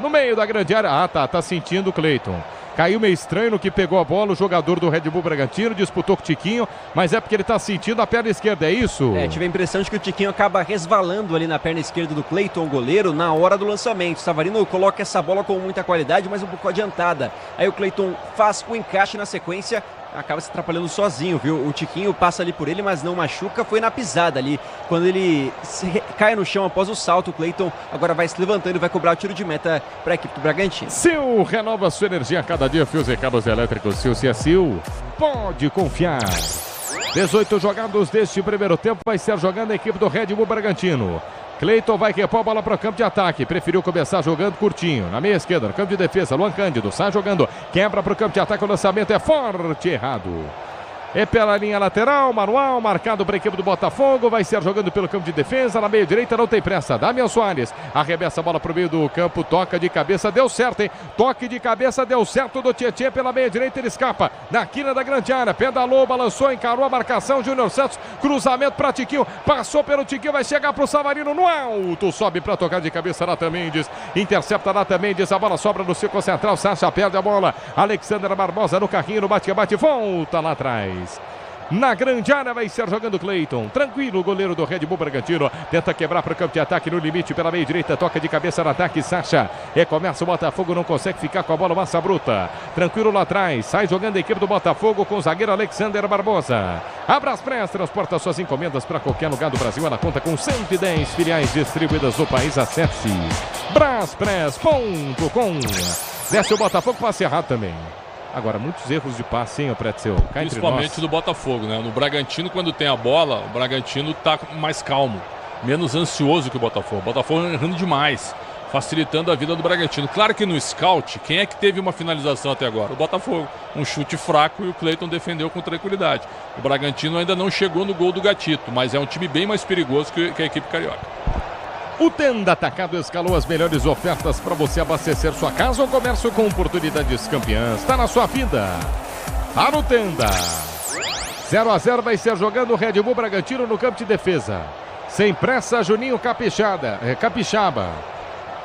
no meio da grande área. Tá sentindo o Cleiton. Caiu meio estranho no que pegou a bola, o jogador do Red Bull Bragantino, disputou com o Tiquinho, mas é porque ele tá sentindo a perna esquerda, é isso? Tive a impressão de que o Tiquinho acaba resvalando ali na perna esquerda do Cleiton, o goleiro, na hora do lançamento. Savarino coloca essa bola com muita qualidade, mas um pouco adiantada. Aí o Cleiton faz o encaixe na sequência, acaba se atrapalhando sozinho, viu? O Tiquinho passa ali por ele, mas não machuca, foi na pisada ali. Quando ele cai no chão após o salto, o Cleiton agora vai se levantando e vai cobrar o tiro de meta para a equipe do Bragantino. Sil renova sua energia a cada dia, fios e cabos elétricos. Sil, se é Sil, pode confiar. 18 jogados deste primeiro tempo, vai ser jogando a equipe do Red Bull Bragantino. Cleiton vai repor a bola para o campo de ataque. Preferiu começar jogando curtinho. Na meia esquerda, no campo de defesa, Luan Cândido sai jogando. Quebra para o campo de ataque. O lançamento é forte, errado. É pela linha lateral, manual, marcado para a equipe do Botafogo. Vai ser jogando pelo campo de defesa. Na meia direita não tem pressa. Damian Soares arremessa a bola para o meio do campo. Toca de cabeça, deu certo, hein? Toque de cabeça, deu certo do Tietê. Pela meia direita ele escapa na quina da grande área. Pedalou, balançou, encarou a marcação. Júnior Santos, cruzamento para Tiquinho. Passou pelo Tiquinho, vai chegar para o Savarino no alto. Sobe para tocar de cabeça Natan Mendes. Intercepta Natan Mendes. A bola sobra no círculo central. Sacha perde a bola. Alexandre Barbosa no carrinho, no bate-bate. Volta lá atrás. Na grande área vai ser jogando Cleiton. Tranquilo, o goleiro do Red Bull Bragantino. Tenta quebrar para o campo de ataque no limite pela meia direita. Toca de cabeça no ataque, Sacha. Recomeça o Botafogo, não consegue ficar com a bola, massa bruta. Tranquilo lá atrás. Sai jogando a equipe do Botafogo com o zagueiro Alexander Barbosa. A Braspress transporta suas encomendas para qualquer lugar do Brasil. Ela conta com 110 filiais distribuídas no país. Acesse braspress.com. Desce o Botafogo, passe errado também. Agora, muitos erros de passe, hein, Pretzel? Principalmente do Botafogo, né? No Bragantino, quando tem a bola, o Bragantino tá mais calmo, menos ansioso que o Botafogo. O Botafogo errando demais, facilitando a vida do Bragantino. Claro que no scout, quem é que teve uma finalização até agora? O Botafogo. Um chute fraco e o Cleiton defendeu com tranquilidade. O Bragantino ainda não chegou no gol do Gatito, mas é um time bem mais perigoso que a equipe carioca. O Tenda Atacado escalou as melhores ofertas para você abastecer sua casa ou comércio com oportunidades campeãs. Está na sua vida. Tá no Tenda. 0-0 vai ser jogando o Red Bull Bragantino no campo de defesa. Sem pressa, Juninho Capixaba.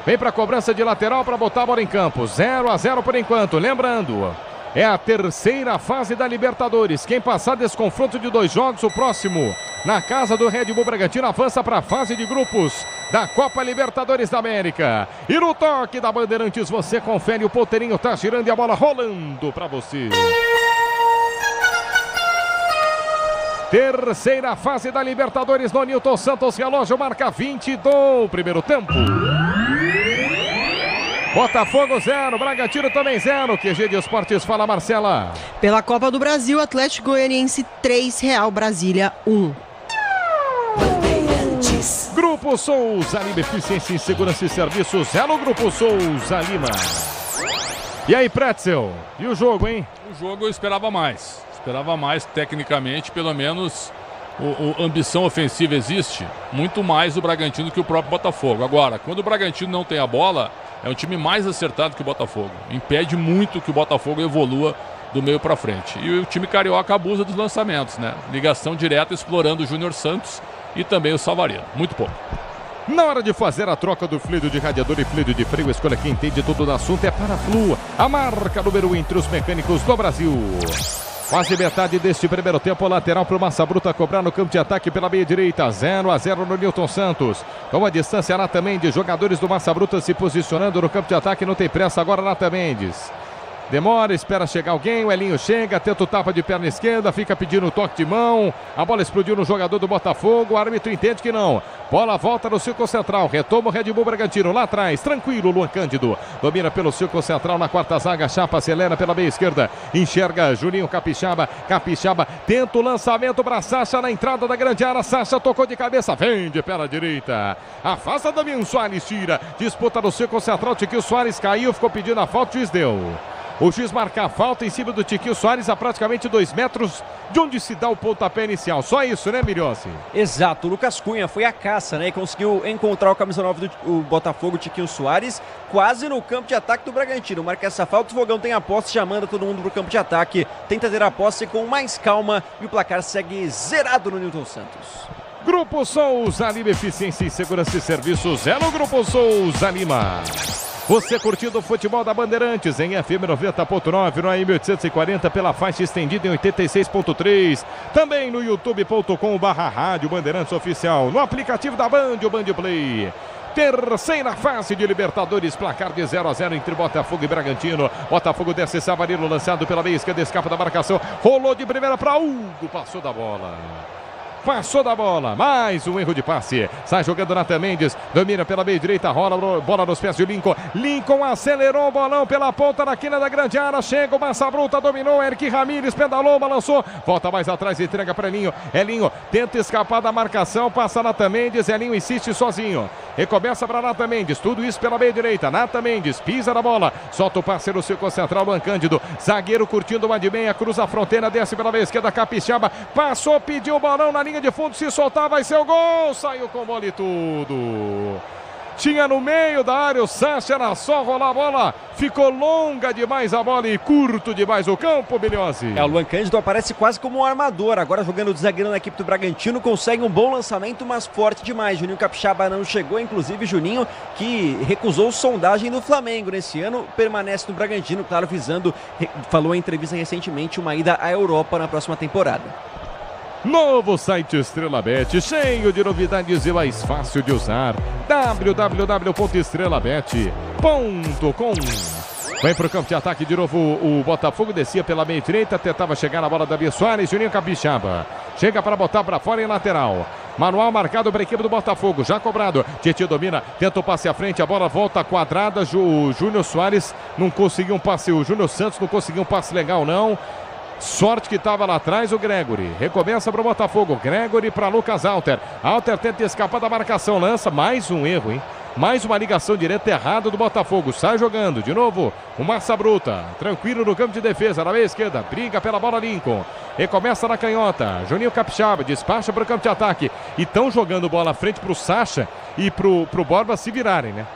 Vem para a cobrança de lateral para botar a bola em campo. 0-0 por enquanto. Lembrando, é a terceira fase da Libertadores. Quem passar desse confronto de 2 jogos, o próximo na casa do Red Bull Bragantino avança para a fase de grupos da Copa Libertadores da América. E no toque da Bandeirantes você confere, o ponteirinho tá girando e a bola rolando para você. Terceira fase da Libertadores no Nilton Santos, relógio marca 20 do primeiro tempo. Botafogo 0, Bragantino também 0. QG de Esportes, fala Marcela. Pela Copa do Brasil, Atlético Goianiense 3, Real Brasília 1. Grupo Souza Lima, Eficiência em Segurança e Serviços, no Grupo Souza Lima. E aí, Pretzel, e o jogo, hein? O jogo eu esperava mais tecnicamente, pelo menos ambição ofensiva existe, muito mais do Bragantino que o próprio Botafogo. Agora, quando o Bragantino não tem a bola, é um time mais acertado que o Botafogo. Impede muito que o Botafogo evolua do meio para frente. E o time carioca abusa dos lançamentos, né? Ligação direta explorando o Júnior Santos e também o Savarino. Muito pouco. Na hora de fazer a troca do fluido de radiador e fluido de freio, a escolha quem entende tudo do assunto é Paraflu, a marca número 1 entre os mecânicos do Brasil. Quase metade deste primeiro tempo, lateral para o Massa Bruta cobrar no campo de ataque pela meia direita, 0-0 no Newton Santos. Com a distância, Nata Mendes, jogadores do Massa Bruta se posicionando no campo de ataque, não tem pressa agora, Nata Mendes. Demora, espera chegar alguém, o Elinho chega, tenta o tapa de perna esquerda, fica pedindo o toque de mão, a bola explodiu no jogador do Botafogo, o árbitro entende que não. Bola volta no círculo central, retoma o Red Bull Bragantino, lá atrás, tranquilo, Luan Cândido. Domina pelo círculo central na quarta zaga, Chapa acelera pela meia esquerda, enxerga Juninho Capixaba, tenta o lançamento para Sacha na entrada da grande área, Sacha tocou de cabeça, vem de perna direita. Afasta Damian Soares, tira, disputa no círculo central, Tiquinho Soares caiu, ficou pedindo a falta, o juiz deu. O juiz marca a falta em cima do Tiquinho Soares a praticamente 2 metros de onde se dá o pontapé inicial. Só isso, né, Miriossi? Exato. O Lucas Cunha foi a caça, né? E conseguiu encontrar o camisa 9 do Botafogo, Tiquinho Soares, quase no campo de ataque do Bragantino. Marca essa falta, o Fogão tem a posse, já manda todo mundo pro campo de ataque. Tenta ter a posse com mais calma e o placar segue zerado no Newton Santos. Grupo Souza Lima, Eficiência em Segurança e Serviços, no Grupo Souza Lima. Você curtindo o futebol da Bandeirantes em FM 90.9, no AM 840 pela faixa estendida em 86.3. Também no youtube.com/rádio Bandeirantes Oficial. No aplicativo da Band, o Band Play. Terceira fase de Libertadores, placar de 0-0 entre Botafogo e Bragantino. Botafogo desce, Savarino lançado pela meia esquerda, escapa da marcação. Rolou de primeira para Hugo, passou da bola. Mais um erro de passe, sai jogando Natan Mendes, domina pela meia direita, rola bola nos pés de Lincoln acelerou o bolão pela ponta da quina da grande área, chega o Massa Bruta, dominou, Eric Ramírez pedalou, balançou, volta mais atrás, entrega para Elinho, tenta escapar da marcação, passa Natan Mendes, Elinho insiste sozinho, recomeça para Natan Mendes, tudo isso pela meia direita, Natan Mendes pisa na bola, solta o parceiro círculo central, Luan Cândido, zagueiro curtindo uma de meia, cruza a fronteira, desce pela meia esquerda, Capixaba, passou, pediu o bolão na linha de fundo, se soltar vai ser o gol, saiu com bola e tudo. Tinha no meio da área o Sacha, era só rolar a bola, ficou longa demais a bola e curto demais o campo, Bilhose. O Luan Cândido aparece quase como um armador, agora jogando de zagueiro na equipe do Bragantino, consegue um bom lançamento, mas forte demais. Juninho Capixaba não chegou, inclusive Juninho, que recusou sondagem do Flamengo nesse ano, permanece no Bragantino, claro, visando, falou em entrevista recentemente, uma ida à Europa na próxima temporada. Novo site Estrela Bet, cheio de novidades e mais fácil de usar. www.estrelabet.com. Vem pro campo de ataque de novo o Botafogo, descia pela meia direita, tentava chegar na bola da Bia Soares, Juninho Capixaba. Chega para botar para fora em lateral. Manual marcado para a equipe do Botafogo, já cobrado. Tietchan domina, tenta o passe à frente, a bola volta quadrada. O Júnior Soares não conseguiu um passe, o Júnior Santos não conseguiu um passe legal não. Sorte que estava lá atrás o Gregory. Recomeça para o Botafogo. Gregory para Lucas Alter. Alter tenta escapar da marcação. Lança mais um erro, hein? Mais uma ligação direta errada do Botafogo. Sai jogando. De novo o Massa Bruta. Tranquilo no campo de defesa. Na meia esquerda. Briga pela bola Lincoln. Recomeça na canhota. Juninho Capixaba. Despacha para o campo de ataque. E estão jogando bola à frente para o Sacha e para o Borba se virarem, né?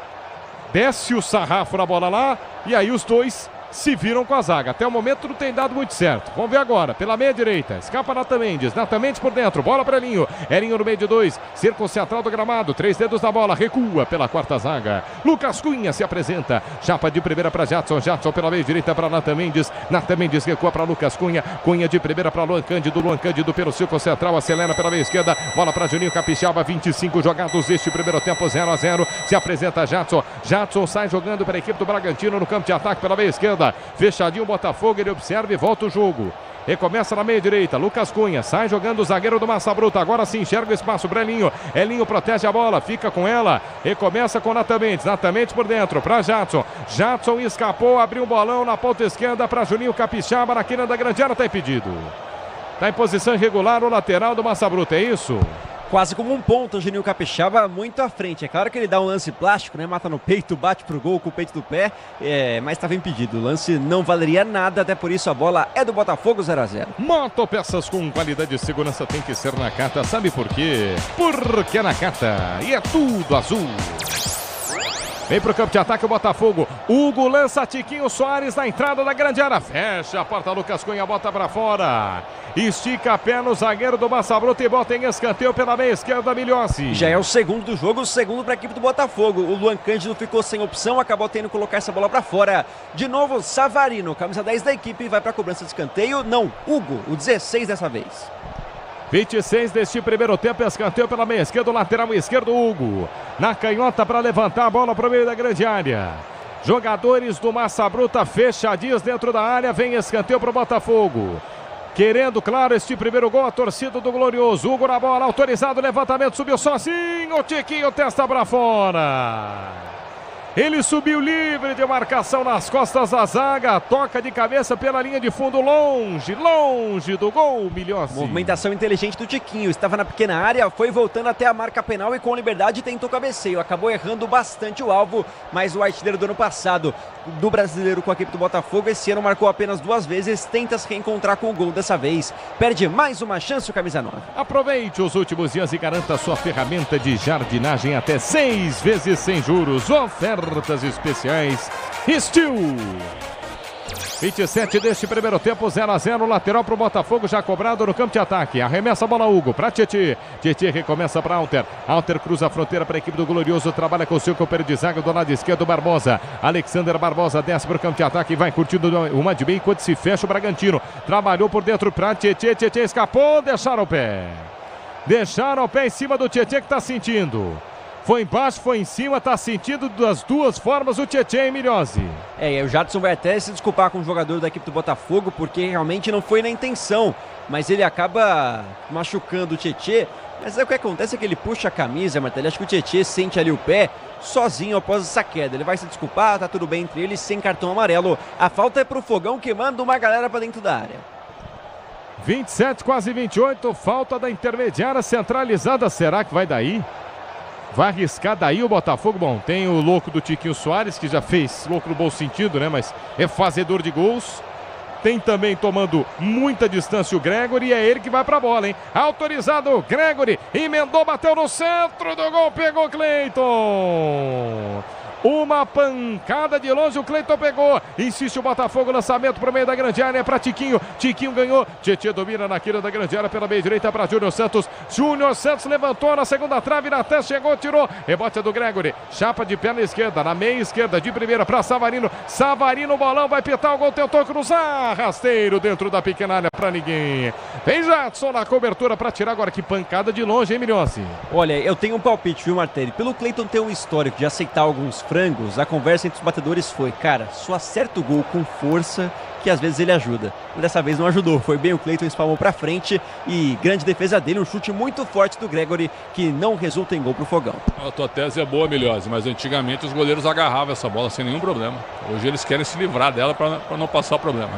Desce o sarrafo na bola lá. E aí os dois se viram com a zaga. Até o momento não tem dado muito certo. Vamos ver agora. Pela meia direita. Escapa Natan Mendes. Natan Mendes por dentro. Bola para Elinho. Elinho no meio de 2. Círculo central do gramado. 3 dedos da bola. Recua pela quarta zaga. Lucas Cunha se apresenta. Chapa de primeira para Jadson. Jadson pela meia direita para Natan Mendes. Natan Mendes recua para Lucas Cunha. Cunha de primeira para Luan Cândido. Luan Cândido pelo círculo central. Acelera pela meia esquerda. Bola para Juninho Capixaba. 25 jogados este primeiro tempo. 0-0. Se apresenta Jadson. Jadson sai jogando para a equipe do Bragantino no campo de ataque pela meia esquerda. esquerda. Fechadinho o Botafogo, ele observa e volta o jogo. Recomeça na meia direita, Lucas Cunha, sai jogando o zagueiro do Massa Bruta, agora sim enxerga o espaço para Elinho, Elinho protege a bola, fica com ela, recomeça com Natan Mendes por dentro, para Jadson, Jadson escapou, abriu um bolão na ponta esquerda para Juninho Capixaba, na quina da grande área, tá impedido. Tá em posição irregular o lateral do Massa Bruta, é isso? Quase como um ponto, o Juninho Capixaba muito à frente. É claro que ele dá um lance plástico, né? Mata no peito, bate pro gol com o peito do pé, mas estava impedido. O lance não valeria nada, até por isso a bola é do Botafogo, 0-0. Motopeças com qualidade de segurança tem que ser Nakata. Sabe por quê? Porque é Nakata e é tudo azul. Vem pro campo de ataque o Botafogo. Hugo lança Tiquinho Soares na entrada da grande área. Fecha a porta, Lucas Cunha bota pra fora. Estica a pé no zagueiro do Massa Bruta e bota em escanteio pela meia esquerda, Milhossi. Já é o segundo do jogo, o segundo para a equipe do Botafogo. O Luan Cândido ficou sem opção, acabou tendo que colocar essa bola para fora. De novo, Savarino, camisa 10 da equipe, vai para a cobrança de escanteio. Não, Hugo, o 16 dessa vez. 26 deste primeiro tempo, escanteio pela meia esquerda, lateral esquerdo, Hugo. Na canhota para levantar a bola para o meio da grande área. Jogadores do Massa Bruta fechadinhos dentro da área, vem escanteio para o Botafogo. Querendo, claro, este primeiro gol, a torcida do Glorioso. Hugo na bola, autorizado, levantamento, subiu sozinho, o Tiquinho testa para fora. Ele subiu livre de marcação nas costas da zaga, toca de cabeça pela linha de fundo, longe do gol, Milhossi. Movimentação inteligente do Tiquinho, estava na pequena área, foi voltando até a marca penal e com liberdade tentou cabeceio, acabou errando bastante o alvo, mas o artilheiro do ano passado, do brasileiro com a equipe do Botafogo, esse ano marcou apenas 2 vezes, tenta se reencontrar com o gol dessa vez, perde mais uma chance o camisa 9. Aproveite os últimos dias e garanta sua ferramenta de jardinagem até 6 vezes sem juros, ofertas especiais Steel. 27 deste primeiro tempo, 0-0, lateral para o Botafogo, já cobrado no campo de ataque. Arremessa a bola Hugo para Tietê. Tietê recomeça para Alter. Alter cruza a fronteira para a equipe do Glorioso, trabalha com o seu companheiro de zaga do lado esquerdo, Barbosa. Alexander Barbosa desce para o campo de ataque e vai curtindo uma de bem enquanto se fecha o Bragantino. Trabalhou por dentro para Tietê. Tietê escapou, deixaram o pé. Deixaram o pé em cima do Tietê que está sentindo. Foi embaixo, foi em cima, tá sentindo das duas formas o Tietê e Milhossi. O Jadson vai até se desculpar com o jogador da equipe do Botafogo, porque realmente não foi na intenção, mas ele acaba machucando o Tietê. Mas o que acontece é que ele puxa a camisa, Martelli, acho que o Tietê sente ali o pé sozinho após essa queda. Ele vai se desculpar, tá tudo bem entre eles, sem cartão amarelo. A falta é pro Fogão, que manda uma galera pra dentro da área. 27, quase 28, falta da intermediária centralizada, será que vai daí? Vai arriscar daí o Botafogo. Bom, tem o louco do Tiquinho Soares, que já fez louco no bom sentido, né? Mas é fazedor de gols. Tem também tomando muita distância o Gregory e é ele que vai pra bola, hein? Autorizado, Gregory, emendou, bateu no centro do gol, pegou Cleiton. Uma pancada de longe, o Cleiton pegou. Insiste o Botafogo, lançamento para o meio da grande área, para Tiquinho. Tiquinho ganhou. Tietê domina na quina da grande área pela meia direita para Júnior Santos. Júnior Santos levantou na segunda trave, na testa, chegou, tirou. Rebote do Gregory. Chapa de perna esquerda, na meia esquerda, de primeira para Savarino. Savarino, bolão, vai pitar o gol, tentou cruzar. Rasteiro dentro da pequena área para ninguém. Tem Jadson na cobertura para tirar agora. Que pancada de longe, hein, Milhossi? Olha, eu tenho um palpite, viu, Martelli? Pelo Cleiton ter um histórico de aceitar alguns frangos, a conversa entre os batedores foi, cara, só acerta o gol com força que às vezes ele ajuda. Dessa vez não ajudou, foi bem o Cleiton, espalmou pra frente e grande defesa dele, um chute muito forte do Gregory que não resulta em gol pro Fogão. A tua tese é boa, Milhossi, mas antigamente os goleiros agarravam essa bola sem nenhum problema. Hoje eles querem se livrar dela pra não passar problema.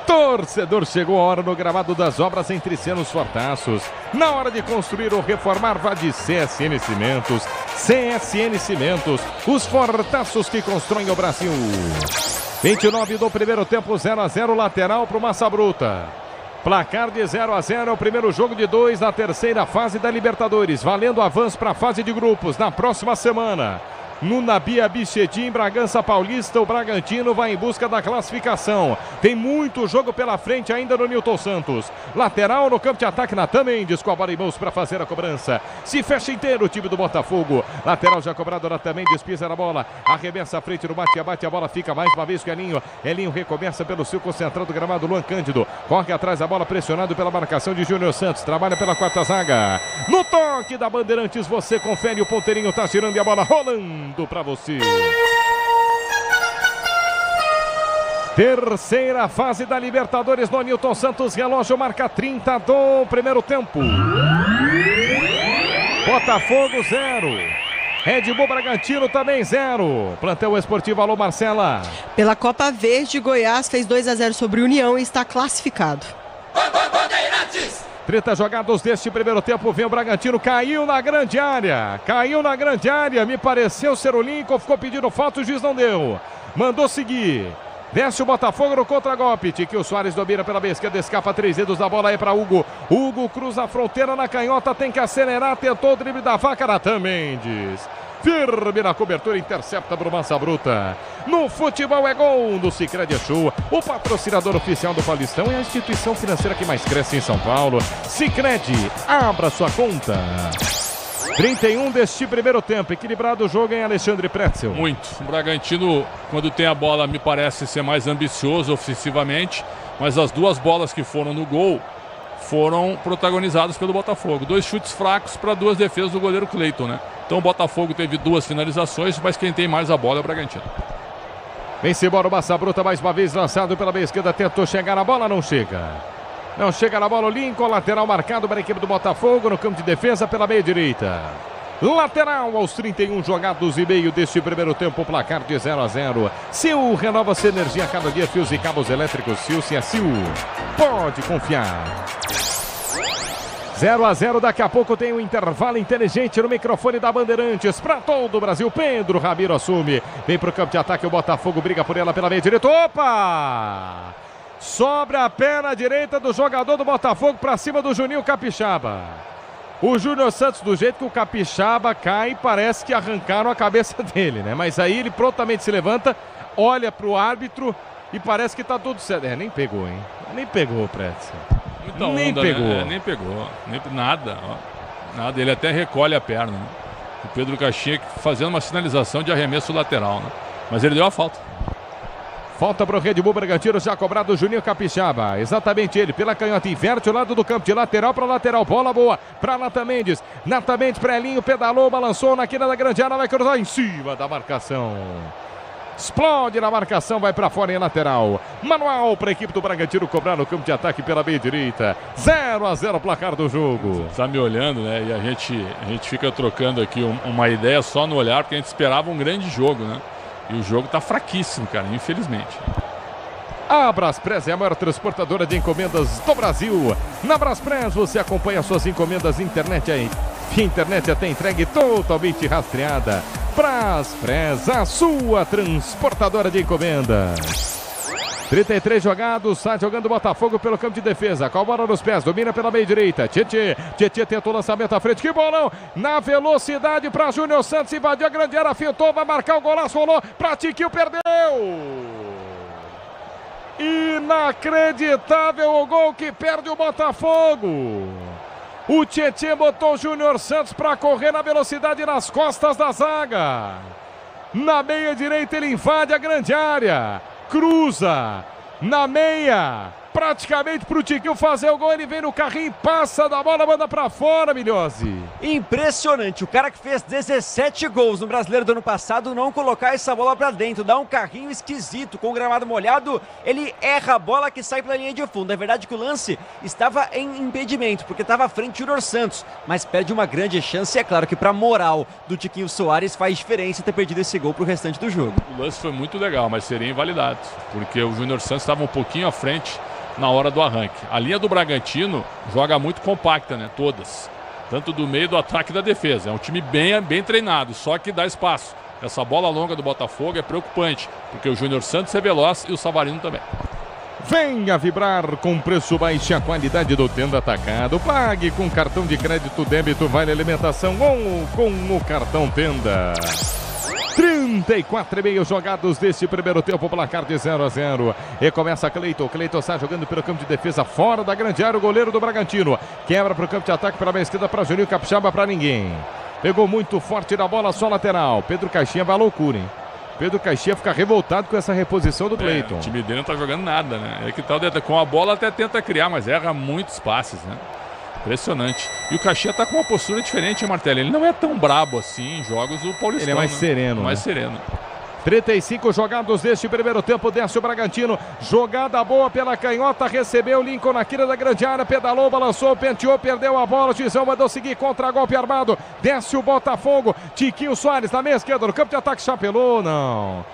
Torcedor, chegou a hora no gramado das obras em Tricianos Fortaços. Na hora de construir ou reformar, vá de CSN Cimentos. CSN Cimentos, os fortaços que constroem o Brasil. 29 do primeiro tempo, 0-0, lateral para o Massa Bruta. Placar de 0-0 é o primeiro jogo de 2 na terceira fase da Libertadores, valendo avanço para a fase de grupos na próxima semana. No Nabi Abichedi, em Bragança Paulista, o Bragantino vai em busca da classificação. Tem muito jogo pela frente ainda no Newton Santos. Lateral no campo de ataque, Natan Mendes com a bola em mãos para fazer a cobrança. Se fecha inteiro o time do Botafogo. Lateral já cobrado, Natan Mendes pisa na bola. Arremessa à frente no bate-abate, a bola fica mais uma vez com Elinho. Elinho recomeça pelo seu concentrado gramado, Luan Cândido. Corre atrás a bola, pressionado pela marcação de Júnior Santos. Trabalha pela quarta zaga. No toque da Bandeirantes, você confere, o ponteirinho tá girando e a bola rolando para você. Terceira fase da Libertadores no Newton Santos. Relógio marca 30 do primeiro tempo. Botafogo 0. Red Bull Bragantino também 0. Plantel Esportivo, alô Marcela. Pela Copa Verde, Goiás fez 2-0 sobre o União e está classificado. 30 jogados deste primeiro tempo. Vem o Bragantino, caiu na grande área. Me pareceu ser o Lincoln, ficou pedindo falta, o juiz não deu. Mandou seguir. Desce o Botafogo no contragolpe. Tiquinho Soares domina pela esquerda, escapa 3 dedos da bola aí para Hugo. Hugo cruza a fronteira na canhota, tem que acelerar, tentou o drible da vaca, Natan Mendes. Firme na cobertura, intercepta por massa bruta. No futebol é gol do Sicredi Show. O patrocinador oficial do Paulistão é a instituição financeira que mais cresce em São Paulo. Sicredi, abra sua conta. 31 deste primeiro tempo, equilibrado o jogo em Alexandre Pretzel. Muito. O Bragantino, quando tem a bola, me parece ser mais ambicioso ofensivamente, mas as duas bolas que foram no gol foram protagonizadas pelo Botafogo. 2 chutes fracos para 2 defesas do goleiro Cleiton, né? Então o Botafogo teve 2 finalizações, mas quem tem mais a bola é o Bragantino. Vem-se embora o Massa Bruta, mais uma vez lançado pela meia esquerda, tentou chegar na bola, não chega. Não chega na bola o Lincoln, lateral marcado para a equipe do Botafogo no campo de defesa pela meia direita. Lateral aos 31 jogados e meio deste primeiro tempo, placar de 0-0. Sil renova-se energia a cada dia, fios e cabos elétricos. Sil, se é Sil, pode confiar. 0-0, daqui a pouco tem um intervalo inteligente no microfone da Bandeirantes para todo o Brasil. Pedro Ramiro assume, vem para o campo de ataque, o Botafogo briga por ela pela meia direita. Opa! Sobra a perna direita do jogador do Botafogo para cima do Juninho Capixaba. O Júnior Santos, do jeito que o Capixaba cai, parece que arrancaram a cabeça dele, né? Mas aí ele prontamente se levanta, olha para o árbitro e parece que está tudo certo. Nem pegou, hein? Nem pegou o Pretzel. Muita onda, nem pegou. Né? Nem pegou. Nada. Ó. Nada. Ele até recolhe a perna. Né? O Pedro Caixinha fazendo uma sinalização de arremesso lateral, né? Mas ele deu a falta. Falta para o Red Bull Bragantino, já cobrado o Juninho Capixaba. Exatamente ele, pela canhota, inverte o lado do campo, de lateral para lateral. Bola boa para Natan Mendes. Natan Mendes, pré-linho, pedalou, balançou na quina da grande área, vai cruzar em cima da marcação. Explode na marcação, vai para fora em lateral. Manual para a equipe do Bragantino cobrar no campo de ataque pela meia direita. 0-0 placar do jogo. Está me olhando, né? E a gente fica trocando aqui uma ideia só no olhar, porque a gente esperava um grande jogo, né? E o jogo tá fraquíssimo, cara, infelizmente. A Braspress é a maior transportadora de encomendas do Brasil. Na Braspress você acompanha suas encomendas internet aí. Internet até entregue totalmente rastreada. Braspress, a sua transportadora de encomendas. 33 jogados, sai jogando o Botafogo pelo campo de defesa, com a bola nos pés, domina pela meia direita, Tietê tentou o lançamento à frente, que bolão, na velocidade para Júnior Santos, invadiu a grande área, fintou, vai marcar o golaço, rolou para Tiquinho, perdeu! Inacreditável o gol que perde o Botafogo! O Tietê botou o Júnior Santos para correr na velocidade nas costas da zaga, na meia direita ele invade a grande área, cruza na meia, praticamente pro Tiquinho fazer o gol, ele vem no carrinho, passa da bola, manda pra fora, Milhose. Impressionante, o cara que fez 17 gols no Brasileiro do ano passado, não colocar essa bola pra dentro, dá um carrinho esquisito, com o gramado molhado, ele erra a bola que sai pela linha de fundo. É verdade que o lance estava em impedimento, porque estava à frente do Júnior Santos, mas perde uma grande chance, e é claro que pra moral do Tiquinho Soares faz diferença ter perdido esse gol pro restante do jogo. O lance foi muito legal, mas seria invalidado, porque o Júnior Santos estava um pouquinho à frente na hora do arranque. A linha do Bragantino joga muito compacta, né? Todas. Tanto do meio, do ataque e da defesa. É um time bem treinado, só que dá espaço. Essa bola longa do Botafogo é preocupante, porque o Júnior Santos é veloz e o Savarino também. Venha vibrar com preço baixo e a qualidade do Tenda Atacado. Pague com cartão de crédito débito Vale Alimentação ou com o cartão Tenda. 34,5 jogados desse primeiro tempo, placar de 0-0. E começa Cleiton está jogando pelo campo de defesa, fora da grande área, o goleiro do Bragantino. Quebra para o campo de ataque, para a esquerda, para Juninho Capixaba, para ninguém. Pegou muito forte na bola, só lateral. Pedro Caixinha vai à loucura, hein? Pedro Caixinha fica revoltado com essa reposição do Cleiton. O time dele não tá jogando nada, né? É que tal, com a bola até tenta criar, mas erra muitos passes, né? Impressionante. E o Caixinha tá com uma postura diferente, hein, Martelli? Ele não é tão brabo assim em jogos do Paulistão. Ele é mais sereno. Mais sereno. 35 jogados deste primeiro tempo, desce o Bragantino, jogada boa pela canhota, recebeu Lincoln na quina da grande área, pedalou, balançou, penteou, perdeu a bola, o Gizão mandou seguir, contra-golpe armado, desce o Botafogo, Tiquinho Soares na meia esquerda, no campo de ataque, chapelou não,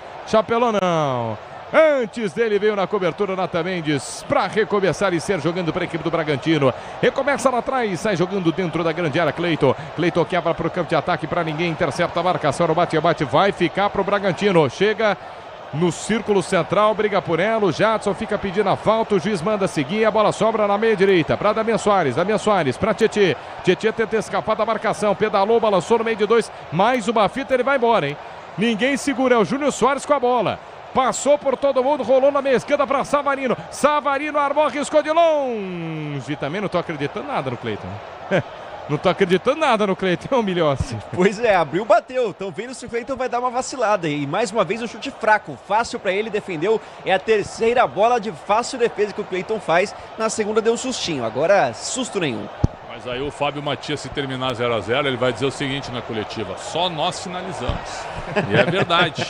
antes dele veio na cobertura Natan Mendes para recomeçar e ser jogando para a equipe do Bragantino. Recomeça lá atrás, sai jogando dentro da grande área. Cleiton quebra para o campo de ataque para ninguém, intercepta a marcação, o bate-bate vai ficar para o Bragantino. Chega no círculo central, briga por ela, o Jadson fica pedindo a falta, o juiz manda seguir, a bola sobra na meia direita para Damian Soares para Tietê tenta escapar da marcação, pedalou, balançou no meio de dois, mais uma fita, ele vai embora, hein? Ninguém segura, é o Júnior Soares com a bola. Passou por todo mundo, rolou na meia esquerda para Savarino. Savarino armou, arriscou de longe. Também não tô acreditando nada no Cleiton. Não tô acreditando nada no Cleiton, Milhossi. Pois é, abriu, bateu. Estão vendo se o Cleiton vai dar uma vacilada. E mais uma vez um chute fraco, fácil para ele, defendeu. É a terceira bola de fácil defesa que o Cleiton faz. Na segunda deu um sustinho, agora susto nenhum. Mas aí o Fábio Matias, se terminar 0-0, ele vai dizer o seguinte na coletiva: só nós finalizamos. E é verdade,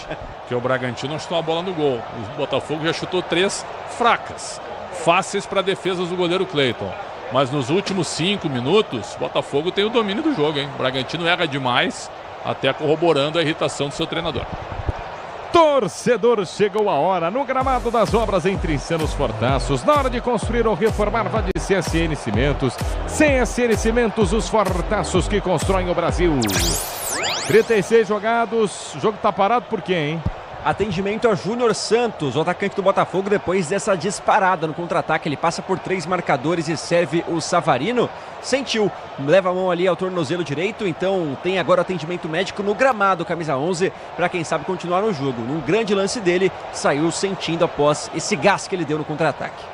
que o Bragantino não chutou a bola no gol. O Botafogo já chutou 3 fracas, fáceis para defesas do goleiro Cleiton. Mas nos últimos 5 minutos, o Botafogo tem o domínio do jogo, hein? O Bragantino erra demais, até corroborando a irritação do seu treinador. Torcedor, chegou a hora. No gramado das obras em Trincenos Fortaços, na hora de construir ou reformar, vá de CSN Cimentos. CSN Cimentos, os fortaços que constroem o Brasil. 36 jogados, o jogo tá parado por quê, hein? Atendimento a Júnior Santos, o atacante do Botafogo, depois dessa disparada no contra-ataque. Ele passa por 3 marcadores e serve o Savarino. Sentiu, leva a mão ali ao tornozelo direito, então tem agora atendimento médico no gramado, camisa 11, para quem sabe continuar no jogo. Num grande lance dele, saiu sentindo após esse gás que ele deu no contra-ataque.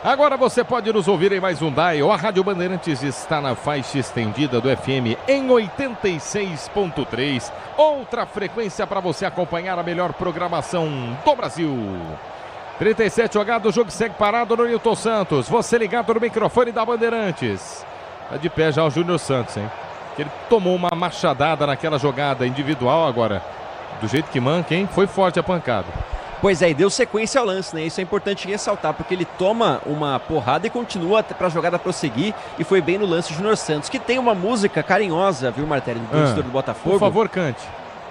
Agora você pode nos ouvir em mais um dial. A Rádio Bandeirantes está na faixa estendida do FM em 86.3. Outra frequência para você acompanhar a melhor programação do Brasil. 37 jogados, o jogo segue parado no Nilton Santos. Você ligado no microfone da Bandeirantes. Tá de pé já o Júnior Santos, hein? Ele tomou uma machadada naquela jogada individual agora. Do jeito que manca, hein? Foi forte a pancada. Pois é, e deu sequência ao lance, né? Isso é importante ressaltar, porque ele toma uma porrada e continua para a jogada prosseguir, e foi bem no lance do Júnior Santos, que tem uma música carinhosa, viu, Martelli, do torcedor do Botafogo. Por favor, cante.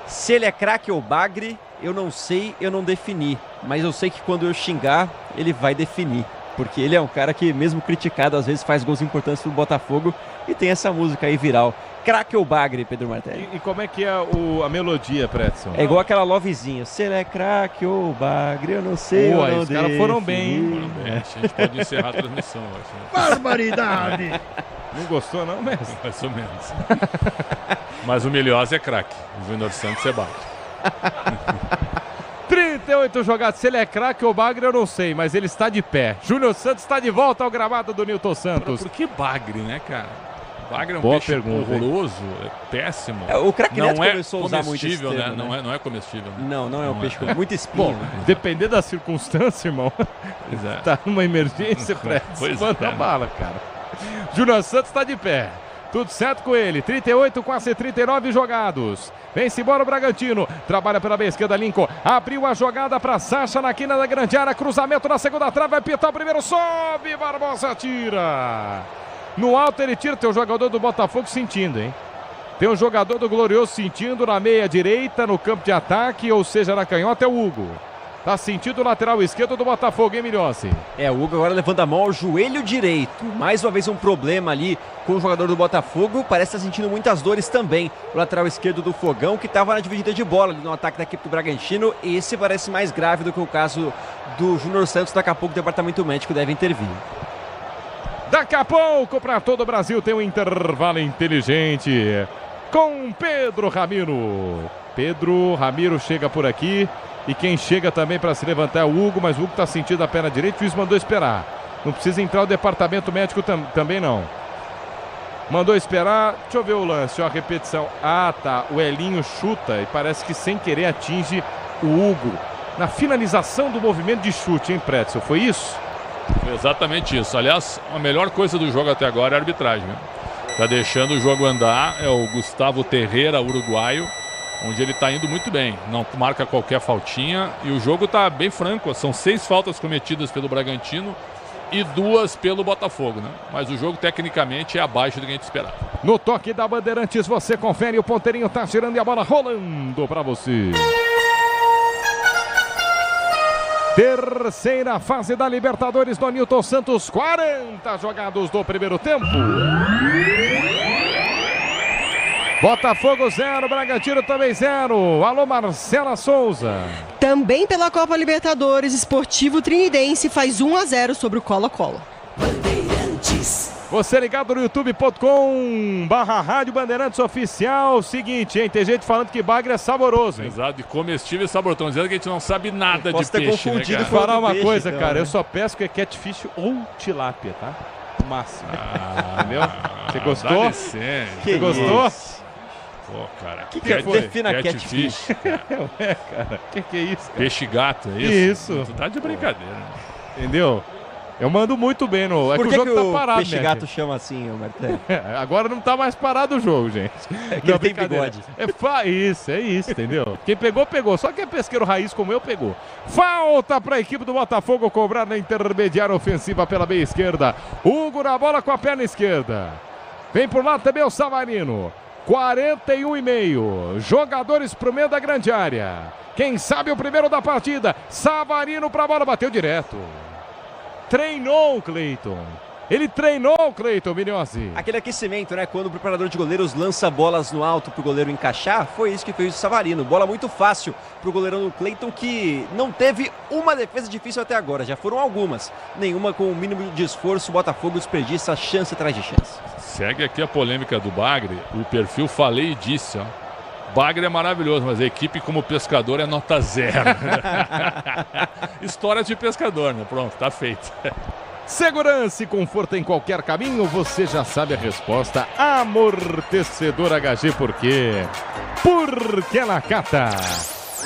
Se ele é craque ou bagre, eu não sei, eu não defini, mas eu sei que quando eu xingar, ele vai definir, porque ele é um cara que, mesmo criticado, às vezes faz gols importantes pro Botafogo, e tem essa música aí viral. Craque ou bagre, Pedro Martelli? E como é que é a melodia, Pretson? É igual aquela lovezinha. Se ele é craque ou bagre, eu não sei. Os caras foram bem. A gente pode encerrar a transmissão. Barbaridade! Não gostou não, mestre? Mais ou menos. Mas o Milhose é craque. O Júnior Santos é bagre. 38 jogados. Se ele é craque ou bagre, eu não sei, mas ele está de pé. Júnior Santos está de volta ao gramado do Nilton Santos. Por que bagre, né, cara? Bagre é um Boa peixe pergunta, horroroso, é péssimo. O craque Neto não é começou a usar muito esse comestível, termo, né? Não é comestível. Né? Não é um peixe com muito espinho. Bom, dependendo da circunstância, irmão. Exato. Tá numa emergência, Pretson. Manda bala, cara. Júnior Santos está de pé. Tudo certo com ele. 38, quase 39 jogados. Vem-se embora o Bragantino. Trabalha pela meia esquerda, Lincoln. Abriu a jogada para Sacha na quina da grande área. Cruzamento na segunda trave. Vai pitar o primeiro. Sobe. Barbosa tira. No alto ele tira. Tem o jogador do Botafogo sentindo, hein? Tem um jogador do Glorioso sentindo na meia direita, no campo de ataque, ou seja, na canhota é o Hugo. Tá sentindo o lateral esquerdo do Botafogo, hein, Milhossi? É, o Hugo agora levando a mão ao joelho direito. Mais uma vez um problema ali com o jogador do Botafogo. Parece estar sentindo muitas dores também. O lateral esquerdo do Fogão, que estava na dividida de bola ali no ataque da equipe do Bragantino. Esse parece mais grave do que o caso do Júnior Santos. Daqui a pouco o departamento médico deve intervir. Daqui a pouco, para todo o Brasil, tem um intervalo inteligente com Pedro Ramiro. Pedro Ramiro chega por aqui. E quem chega também para se levantar é o Hugo, mas o Hugo está sentindo a perna direita, o juiz mandou esperar. Não precisa entrar o departamento médico também não. Mandou esperar, deixa eu ver o lance, ó, a repetição. Ah, tá, o Elinho chuta e parece que sem querer atinge o Hugo. Na finalização do movimento de chute, hein, Pretzel, foi isso? Foi exatamente isso. Aliás, a melhor coisa do jogo até agora é a arbitragem, né? Tá deixando o jogo andar, é o Gustavo Terreira, uruguaio. onde ele está indo muito bem. Não marca qualquer faltinha e o jogo está bem franco. São 6 faltas cometidas pelo Bragantino e 2 pelo Botafogo, né? Mas o jogo tecnicamente é abaixo do que a gente esperava. No toque da Bandeirantes você confere, o ponteirinho tá girando e a bola rolando para você. Terceira fase da Libertadores do Nilton Santos, 40 jogados do primeiro tempo. Botafogo 0, Bragantino também 0. Alô, Marcela Souza. Também pela Copa Libertadores, Esportivo Trinidense faz 1-0 sobre o Colo-Colo. Você ligado no youtube.com/Rádio Bandeirantes Oficial. Seguinte, hein? Tem gente falando que bagre é saboroso, hein? Exato, de comestível e saboroso. Estão dizendo que a gente não sabe nada de peixe, né, cara? Vou falar uma peixe, coisa, então, cara. né? Eu só pesco é catfish ou tilápia, tá? Máximo. Entendeu? Você gostou? Dá licença. Você gostou? Pô, cara. Que foi? Defina catfish. Ué, cara. Que é isso, cara? Peixe gato, é isso? Isso. Tu tá de brincadeira. Entendeu? Eu mando muito bem no... Por que o jogo tá parado, peixe gato chama assim, Martelo? Agora não tá mais parado o jogo, gente. É que ele tem bigode. É isso, entendeu? Quem pegou, pegou. Só quem é pesqueiro raiz como eu, pegou. Falta para a equipe do Botafogo cobrar na intermediária ofensiva pela meia esquerda. Hugo na bola com a perna esquerda. Vem por lá também o Savarino. 41,5. Jogadores pro meio da grande área. Quem sabe o primeiro da partida. Savarino pra bola, bateu direto. Treinou o Cleiton. Ele treinou o Cleiton Minozzi. Aquele aquecimento, né? Quando o preparador de goleiros lança bolas no alto pro goleiro encaixar, foi isso que fez o Savarino. Bola muito fácil pro goleirão Cleiton, que não teve uma defesa difícil até agora. Já foram algumas. Nenhuma com o mínimo de esforço. O Botafogo desperdiça chance atrás de chance. Segue aqui a polêmica do Bagre. O perfil Falei e Disse, ó. Bagre é maravilhoso, mas a equipe como pescador é nota 0. História de pescador, né? Pronto, tá feito. Segurança e conforto em qualquer caminho, você já sabe a resposta. Amortecedor HG, por quê? Porque ela cata.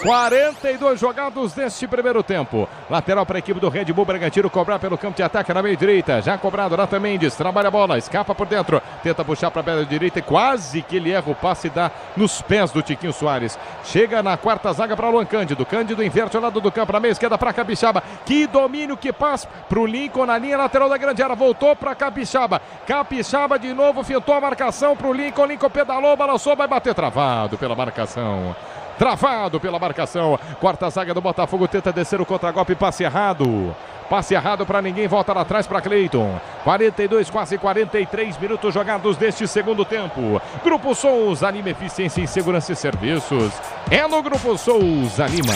42 jogados neste primeiro tempo. Lateral para a equipe do Red Bull Bragantino cobrar pelo campo de ataque na meia direita. Já cobrado, Natan Mendes, trabalha a bola, escapa por dentro, tenta puxar para a perna direita e quase que ele erra o passe e dá nos pés do Tiquinho Soares. Chega na quarta zaga para Luan Cândido. Cândido inverte ao lado do campo, na meia esquerda para Capixaba. Que domínio, que passe para o Lincoln na linha lateral da grande área. Voltou para Capixaba. Capixaba de novo, fintou a marcação para o Lincoln. Lincoln pedalou, balançou, vai bater travado pela marcação. Travado pela marcação. Quarta zaga do Botafogo tenta descer o contragolpe. Passe errado. Passe errado para ninguém. Volta lá atrás para Cleiton. 42, quase 43 minutos jogados deste segundo tempo. Grupo Souza Lima, eficiência em segurança e serviços. É no Grupo Souza Lima.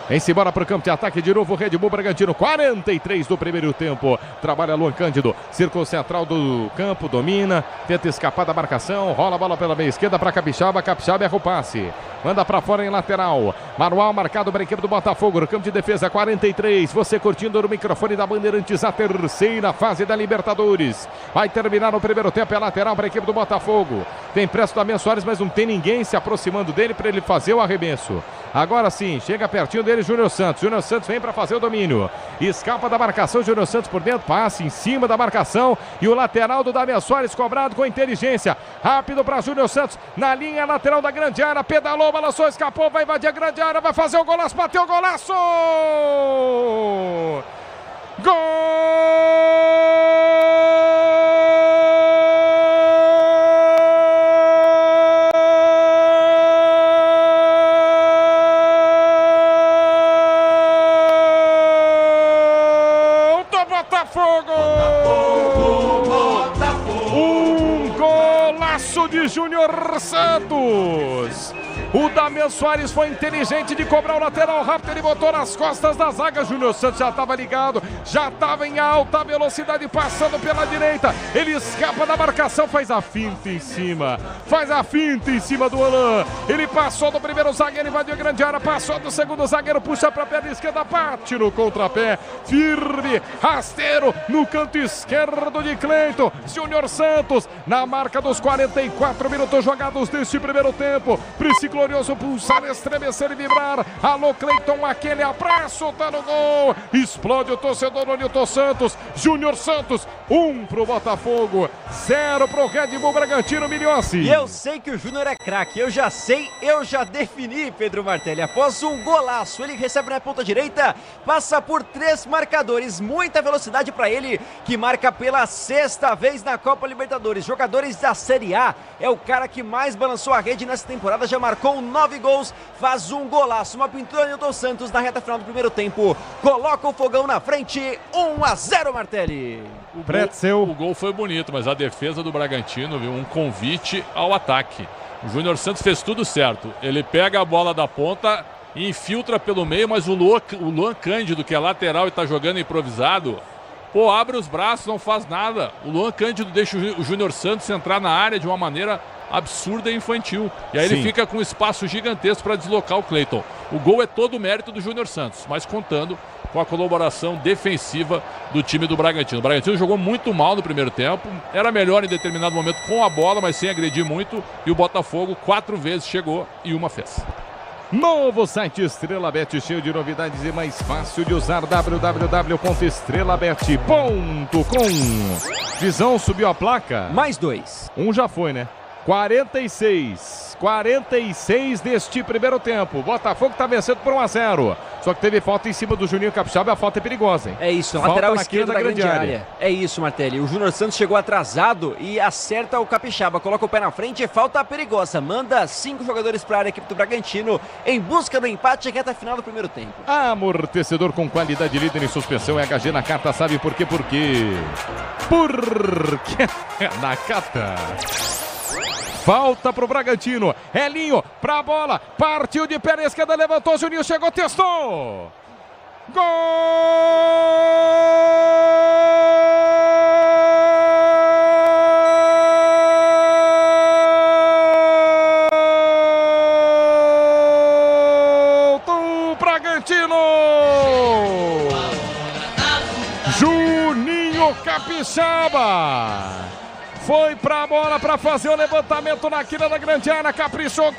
Vem-se embora para o campo de ataque de novo. Red Bull Bragantino, 43 do primeiro tempo. Trabalha Luan Cândido. Círculo central do campo, domina. Tenta escapar da marcação. Rola a bola pela meia esquerda para Capixaba. Capixaba erra o passe. Manda para fora em lateral. Manual marcado para a equipe do Botafogo. No campo de defesa, 43. Você curtindo no microfone da Bandeirantes a terceira fase da Libertadores. Vai terminar o primeiro tempo. É lateral para a equipe do Botafogo. Tem preço da Damian Soares, mas não tem ninguém se aproximando dele para ele fazer o arremesso. Agora sim, chega pertinho dele Júnior Santos. Júnior Santos vem para fazer o domínio. Escapa da marcação, Júnior Santos por dentro, passe em cima da marcação. E o lateral do Damian Soares cobrado com inteligência. Rápido para Júnior Santos, na linha lateral da grande área. Pedalou, balançou, escapou, vai invadir a grande área, vai fazer o golaço, bateu o golaço! Gol! De Júnior Santos. O Damian Soares foi inteligente de cobrar o lateral rápido, ele botou nas costas da zaga. Júnior Santos já estava ligado, já estava em alta velocidade passando pela direita. Ele escapa da marcação, faz a finta em cima, do Alain. Ele passou do primeiro zagueiro, invadiu a grande área, passou do segundo zagueiro, puxa para a perna esquerda, bate no contrapé, firme, rasteiro no canto esquerdo de Cleiton. Júnior Santos na marca dos 44 minutos jogados deste primeiro tempo. Triciclo glorioso pulsar, estremecer e vibrar. Alô, Cleiton, aquele abraço, tá no gol. Explode o torcedor Nilton Santos. Júnior Santos, 1 pro Botafogo, 0 pro Red Bull Bragantino, Milhossi. E eu sei que o Júnior é craque, eu já sei, eu já defini, Pedro Martelli. Após um golaço, ele recebe na ponta direita, passa por 3 marcadores, muita velocidade para ele, que marca pela 6ª vez na Copa Libertadores. Jogadores da Série A, é o cara que mais balançou a rede nessa temporada, já marcou 9 gols, faz um golaço, uma pintura de Nilton Santos na reta final do primeiro tempo, coloca o Fogão na frente, 1-0, Martelli. O gol foi bonito, mas a defesa do Bragantino, viu, um convite ao ataque. O Júnior Santos fez tudo certo, ele pega a bola da ponta e infiltra pelo meio, mas o Luan Cândido, que é lateral e está jogando improvisado, pô, abre os braços, não faz nada. O Luan Cândido deixa o Júnior Santos entrar na área de uma maneira absurda e infantil. E aí ele fica com um espaço gigantesco para deslocar o Cleiton. O gol é todo o mérito do Júnior Santos, mas contando com a colaboração defensiva do time do Bragantino. O Bragantino jogou muito mal no primeiro tempo, era melhor em determinado momento com a bola, mas sem agredir muito, e o Botafogo 4 vezes chegou e uma fez. Novo site Estrela Bet, cheio de novidades e mais fácil de usar, www.estrelabet.com. Visão subiu a placa. Mais 2. Um já foi, né? 46 deste primeiro tempo. Botafogo está vencendo por 1-0. Só que teve falta em cima do Juninho Capixaba, a falta é perigosa, hein? É isso, lateral esquerda da grande área. É isso, Martelli. O Júnior Santos chegou atrasado e acerta o Capixaba, coloca o pé na frente, falta perigosa. Manda 5 jogadores para a área, equipe do Bragantino, em busca do empate, reta final do primeiro tempo. Amortecedor com qualidade, líder em suspensão, é HG Nakata, sabe por quê? Porque é Nakata. Falta pro Bragantino. Elinho pra bola. Partiu de pé na esquerda, levantou. Juninho chegou, testou. Gol! Do Bragantino! Juninho Capixaba. Foi pra bola pra fazer o levantamento na quina da grande área. Caprichou,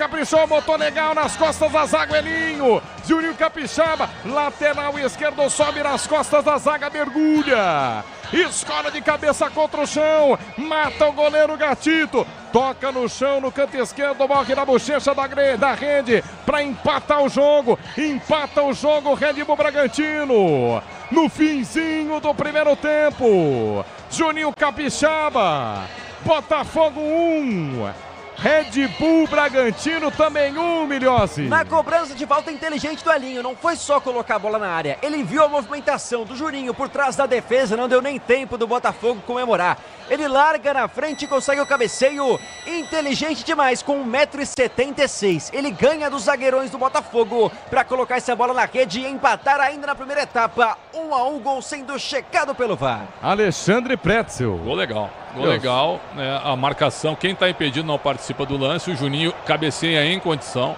botou legal nas costas da zaga, Elinho. Juninho Capixaba, lateral esquerdo, sobe nas costas da zaga, mergulha. Escola de cabeça contra o chão, mata o goleiro Gatito. Toca no chão, no canto esquerdo, morre na bochecha da rede para empatar o jogo. Empata o jogo, Red Bull Bragantino. No finzinho do primeiro tempo, Juninho Capixaba, Botafogo 1, Red Bull Bragantino também 1, Milhossi. Na cobrança de falta inteligente do Elinho, não foi só colocar a bola na área, ele viu a movimentação do Juninho por trás da defesa, não deu nem tempo do Botafogo comemorar. Ele larga na frente e consegue o cabeceio, inteligente demais, com 1,76 m. Ele ganha dos zagueirões do Botafogo para colocar essa bola na rede e empatar ainda na primeira etapa. 1-1, gol sendo checado pelo VAR. Alexandre Pretzel. Gol legal. Gol legal, né? A marcação, quem está impedido não participa do lance. O Juninho cabeceia em condição,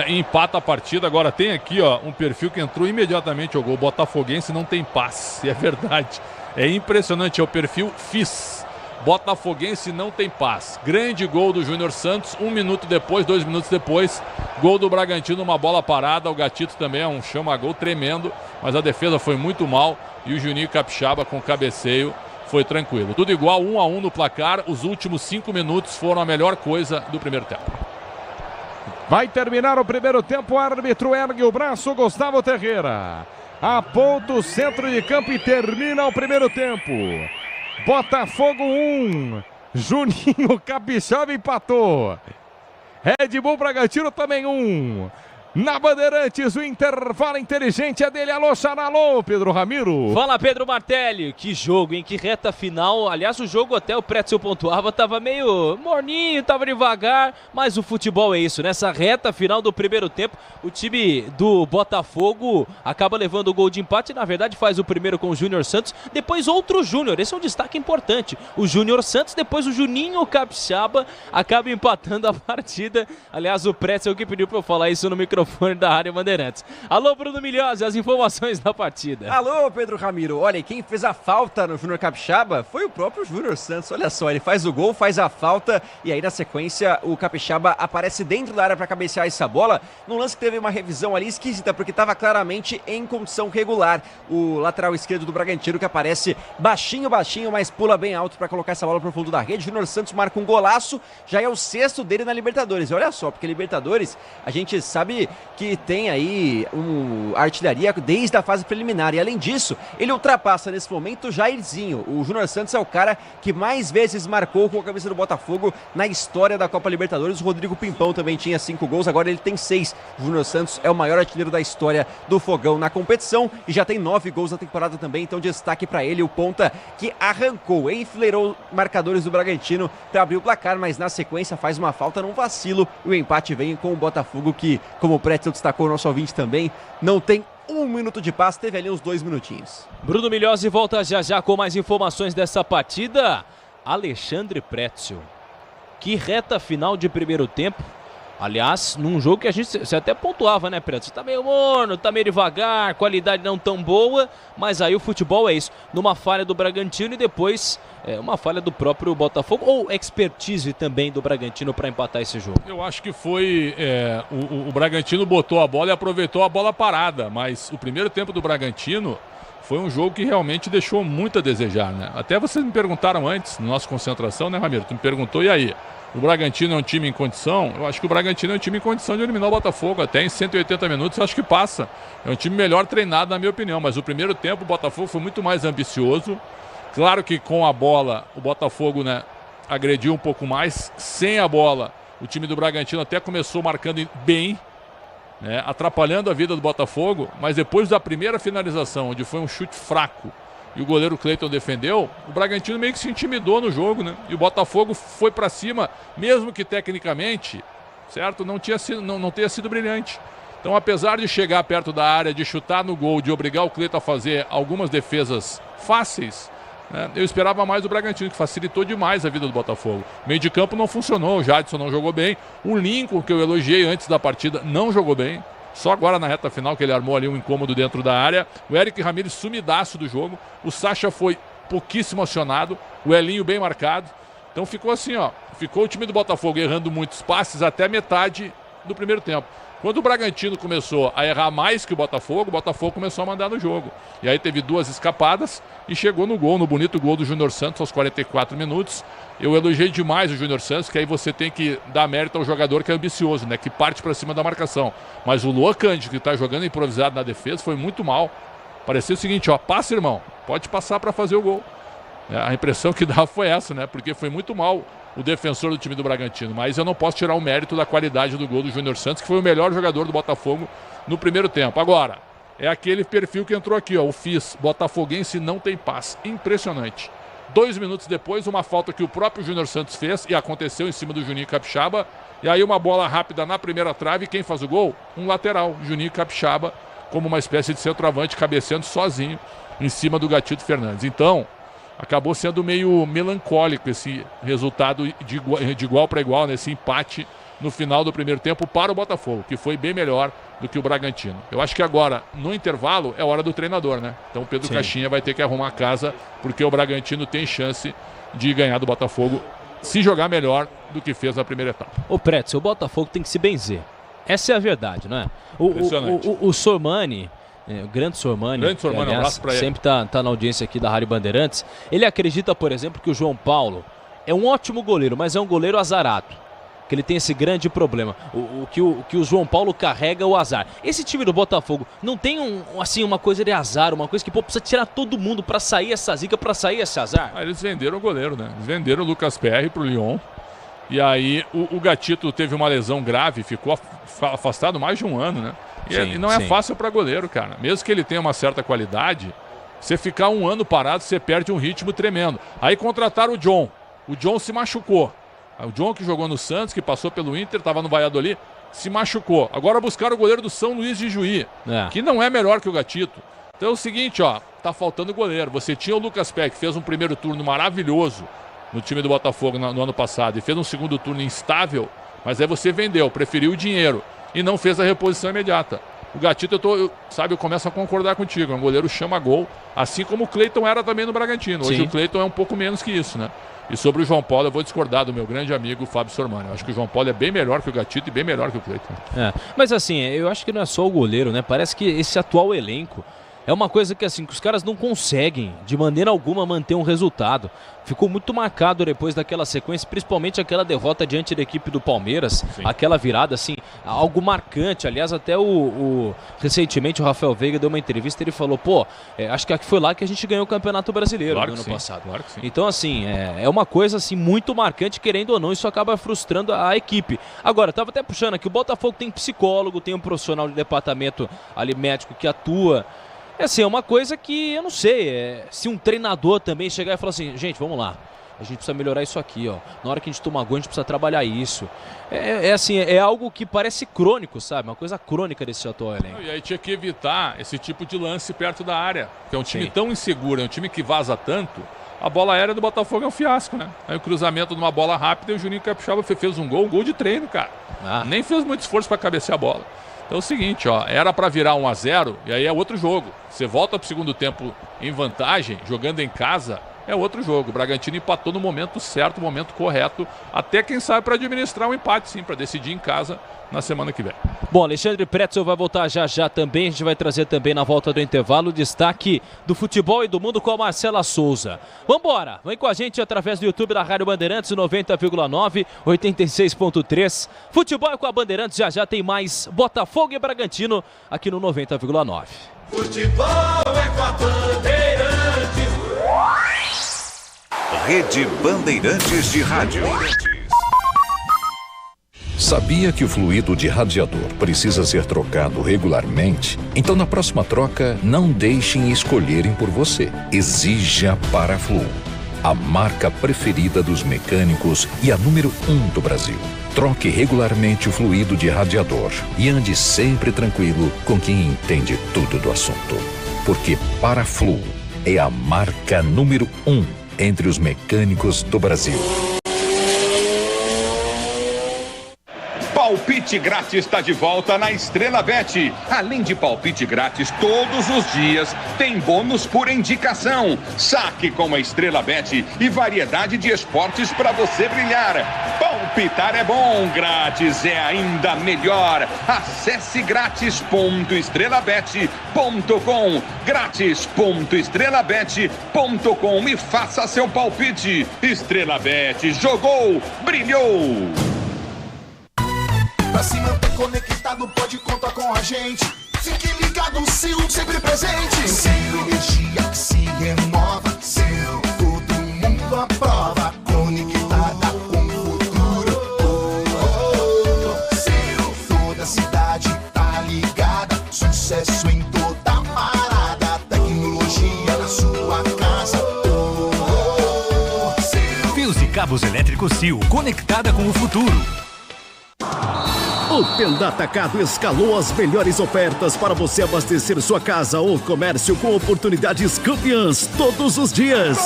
empata a partida. Agora tem aqui, ó, um perfil que entrou imediatamente ao gol. Botafoguense não tem passe, é verdade. É impressionante, é o perfil FIS. Botafoguense não tem passe. Grande gol do Júnior Santos, 1 minuto depois, 2 minutos depois, gol do Bragantino, uma bola parada. O Gatito também é um chama-gol tremendo, mas a defesa foi muito mal e o Juninho Capixaba com cabeceio foi tranquilo. Tudo igual, 1-1 no placar. Os últimos 5 minutos foram a melhor coisa do primeiro tempo. Vai terminar o primeiro tempo, o árbitro ergue o braço, Gustavo Terreira. Aponta o centro de campo e termina o primeiro tempo. Botafogo 1, Juninho Capixaba empatou. Red Bull Bragantino também 1. Na Bandeirantes, o intervalo inteligente é dele. Alô, Xaralô, Pedro Ramiro. Fala, Pedro Martelli. Que jogo, hein? Que reta final. Aliás, o jogo até o Pretzel pontuava, tava meio morninho, tava devagar, mas o futebol é isso. Nessa reta final do primeiro tempo, o time do Botafogo acaba levando o gol de empate. Na verdade, faz o primeiro com o Júnior Santos, depois outro Júnior. Esse é um destaque importante. O Júnior Santos, depois o Juninho Capixaba acaba empatando a partida. Aliás, o Pretzel que pediu pra eu falar isso no microfone microfone da Rádio Bandeirantes. Alô, Bruno Milhozzi, as informações da partida. Alô, Pedro Ramiro. Olha, quem fez a falta no Júnior Capixaba foi o próprio Júnior Santos. Olha só, ele faz o gol, faz a falta e aí na sequência o Capixaba aparece dentro da área para cabecear essa bola. Num lance que teve uma revisão ali esquisita, porque estava claramente em condição regular. O lateral esquerdo do Bragantino que aparece baixinho, mas pula bem alto para colocar essa bola pro fundo da rede. Júnior Santos marca um golaço, já é o 6º dele na Libertadores. Olha só, porque Libertadores a gente sabe que tem aí artilharia desde a fase preliminar e além disso, ele ultrapassa nesse momento o Jairzinho. O Júnior Santos é o cara que mais vezes marcou com a camisa do Botafogo na história da Copa Libertadores. O Rodrigo Pimpão também tinha 5 gols, agora ele tem 6. O Júnior Santos é o maior artilheiro da história do Fogão na competição e já tem 9 gols na temporada também, então destaque para ele, o ponta que arrancou, enfileirou marcadores do Bragantino para abrir o placar, mas na sequência faz uma falta num vacilo e o empate vem com o Botafogo que, como o Pretzel destacou, o nosso ouvinte também, não tem 1 minuto de paz, teve ali uns 2 minutinhos. Bruno Milhozzi volta já com mais informações dessa partida. Alexandre Pretzel, que reta final de primeiro tempo. Aliás, num jogo que você até pontuava, né, Pretzel? Tá meio morno, tá meio devagar, qualidade não tão boa, mas aí o futebol é isso. Numa falha do Bragantino e depois uma falha do próprio Botafogo, ou expertise também do Bragantino para empatar esse jogo? Eu acho que foi... o Bragantino botou a bola e aproveitou a bola parada, mas o primeiro tempo do Bragantino foi um jogo que realmente deixou muito a desejar, né? Até vocês me perguntaram antes, na nossa concentração, né, Ramiro? Tu me perguntou, e aí? O Bragantino é um time em condição? Eu acho que o Bragantino é um time em condição de eliminar o Botafogo. Até em 180 minutos eu acho que passa. É um time melhor treinado, na minha opinião. Mas o primeiro tempo o Botafogo foi muito mais ambicioso. Claro que com a bola o Botafogo, né, agrediu um pouco mais. Sem a bola o time do Bragantino até começou marcando bem, né, atrapalhando a vida do Botafogo. Mas depois da primeira finalização, onde foi um chute fraco, e o goleiro Cleiton defendeu, o Bragantino meio que se intimidou no jogo, né? E o Botafogo foi para cima, mesmo que tecnicamente, certo, não tenha sido brilhante. Então, apesar de chegar perto da área, de chutar no gol, de obrigar o Cleiton a fazer algumas defesas fáceis, né, eu esperava mais do Bragantino, que facilitou demais a vida do Botafogo. O meio de campo não funcionou, o Jadson não jogou bem, o Lincoln, que eu elogiei antes da partida, não jogou bem. Só agora na reta final que ele armou ali um incômodo dentro da área. O Eric Ramírez sumidaço do jogo. O Sacha foi pouquíssimo acionado. O Elinho bem marcado. Então ficou assim, ó. Ficou o time do Botafogo errando muitos passes até metade do primeiro tempo. Quando o Bragantino começou a errar mais que o Botafogo começou a mandar no jogo. E aí teve 2 escapadas e chegou no gol, no bonito gol do Júnior Santos aos 44 minutos. Eu elogiei demais o Júnior Santos, que aí você tem que dar mérito ao jogador que é ambicioso, né? Que parte para cima da marcação. Mas o Luan Cândido, que está jogando improvisado na defesa, foi muito mal. Parecia o seguinte, ó, passa, irmão, pode passar para fazer o gol. A impressão que dava foi essa, né? Porque foi muito mal o defensor do time do Bragantino, mas eu não posso tirar o mérito da qualidade do gol do Júnior Santos, que foi o melhor jogador do Botafogo no primeiro tempo. Agora, é aquele perfil que entrou aqui, ó, o FIS, botafoguense não tem paz, impressionante. 2 minutos depois, uma falta que o próprio Júnior Santos fez, e aconteceu em cima do Juninho Capixaba, e aí uma bola rápida na primeira trave, e quem faz o gol? Um lateral, Juninho Capixaba, como uma espécie de centroavante, cabeceando sozinho em cima do Gatito Fernandes. Então, acabou sendo meio melancólico esse resultado de igual para igual, nesse empate no final do primeiro tempo para o Botafogo, que foi bem melhor do que o Bragantino. Eu acho que agora, no intervalo, é hora do treinador, né? Então o Pedro Caixinha vai ter que arrumar a casa, porque o Bragantino tem chance de ganhar do Botafogo se jogar melhor do que fez na primeira etapa. Ô Pretzel, o Botafogo tem que se benzer. Essa é a verdade, não é? O Sormani... o grande Sormani, aliás, um abraço pra ele. Sempre tá na audiência aqui da Rádio Bandeirantes. Ele acredita, por exemplo, que o João Paulo é um ótimo goleiro, mas é um goleiro azarado. Que ele tem esse grande problema. O que o João Paulo carrega é o azar. Esse time do Botafogo não tem uma coisa de azar, uma coisa que precisa tirar todo mundo para sair essa zica, para sair esse azar. Eles venderam o goleiro, né? Eles venderam o Lucas Perry pro Lyon. E aí o Gatito teve uma lesão grave, ficou afastado mais de 1 ano, né? E não é fácil para goleiro, cara. Mesmo que ele tenha uma certa qualidade, você ficar 1 ano parado, você perde um ritmo tremendo. Aí contrataram o John. O John se machucou. O John, que jogou no Santos, que passou pelo Inter, estava no Valladolid, se machucou. Agora buscaram o goleiro do São Luís de Juí, que não é melhor que o Gatito. Então é o seguinte, ó, tá faltando goleiro. Você tinha o Lucas Pé, que fez um primeiro turno maravilhoso no time do Botafogo no ano passado, e fez um segundo turno instável, mas aí você vendeu, preferiu o dinheiro. e não fez a reposição imediata. O Gatito, eu começo a concordar contigo, é um goleiro chama gol, assim como o Cleiton era também no Bragantino. Hoje o Cleiton é um pouco menos que isso, né? E sobre o João Paulo, eu vou discordar do meu grande amigo Fábio Sormani. Eu acho que o João Paulo é bem melhor que o Gatito e bem melhor que o Cleiton. Mas assim, eu acho que não é só o goleiro, né? Parece que esse atual elenco é uma coisa que assim, que os caras não conseguem de maneira alguma manter um resultado. Ficou muito marcado depois daquela sequência, principalmente aquela derrota diante da equipe do Palmeiras, aquela virada assim, algo marcante. Aliás, até recentemente o Rafael Veiga deu uma entrevista e ele falou, acho que foi lá que a gente ganhou o Campeonato Brasileiro no ano passado. Claro que sim. Então assim, é uma coisa assim muito marcante, querendo ou não, isso acaba frustrando a equipe. Agora, eu tava até puxando aqui, o Botafogo tem psicólogo, tem um profissional de departamento ali médico que atua. Assim, é uma coisa que eu não sei, se um treinador também chegar e falar assim, gente, vamos lá, a gente precisa melhorar isso aqui, ó. Na hora que a gente toma gol, a gente precisa trabalhar isso. Assim, é algo que parece crônico, sabe? Uma coisa crônica desse atual elenco. E aí tinha que evitar esse tipo de lance perto da área, que é um time tão inseguro, é um time que vaza tanto. A bola aérea do Botafogo é um fiasco, né? Aí o cruzamento de uma bola rápida e o Juninho Capixaba fez um gol de treino, cara. Nem fez muito esforço para cabecear a bola. Então é o seguinte, era para virar 1-0 e aí é outro jogo. Você volta pro segundo tempo em vantagem, jogando em casa, é outro jogo. O Bragantino empatou no momento certo, no momento correto, até quem sabe para administrar um empate sim, para decidir em casa na semana que vem. Bom, Alexandre Pretzel vai voltar já também, a gente vai trazer também na volta do intervalo o destaque do futebol e do mundo com a Marcela Souza. Vambora, vem com a gente através do YouTube da Rádio Bandeirantes 90,9, 86.3. Futebol é com a Bandeirantes, já tem mais Botafogo e Bragantino aqui no 90,9. Futebol é com a Bandeirantes. Rede Bandeirantes de Rádio. Sabia que o fluido de radiador precisa ser trocado regularmente? Então, na próxima troca, não deixem escolherem por você. Exija Paraflu, a marca preferida dos mecânicos e a número 1 do Brasil. Troque regularmente o fluido de radiador e ande sempre tranquilo com quem entende tudo do assunto. Porque Paraflu é a marca número 1 entre os mecânicos do Brasil. Palpite grátis está de volta na Estrela Bet. Além de palpite grátis todos os dias, tem bônus por indicação. Saque com a Estrela Bet e variedade de esportes para você brilhar. Palpitar é bom, grátis é ainda melhor. Acesse grátis.estrelabet.com, grátis.estrelabet.com e faça seu palpite. Estrela Bet, jogou, brilhou. Pra se manter conectado, pode contar com a gente. Fique ligado, Sil, sempre presente. Sil, energia que se renova. Sil, todo mundo aprova. Conectada com o futuro. Sil, toda cidade tá ligada. Sucesso em toda parada. Tecnologia na sua casa. Fios e cabos elétricos Sil, conectada com o futuro. O Tenda Atacado escalou as melhores ofertas para você abastecer sua casa ou comércio com oportunidades campeãs todos os dias.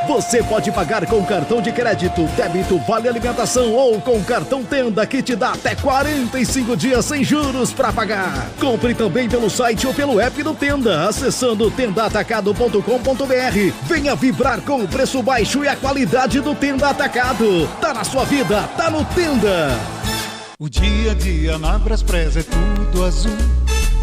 Você pode pagar com cartão de crédito, débito, vale alimentação ou com cartão Tenda que te dá até 45 dias sem juros para pagar. Compre também pelo site ou pelo app do Tenda, acessando tendaatacado.com.br. Venha vibrar com o preço baixo e a qualidade do Tenda Atacado. Tá na sua vida, tá no Tenda. O dia a dia na Braspress é tudo azul,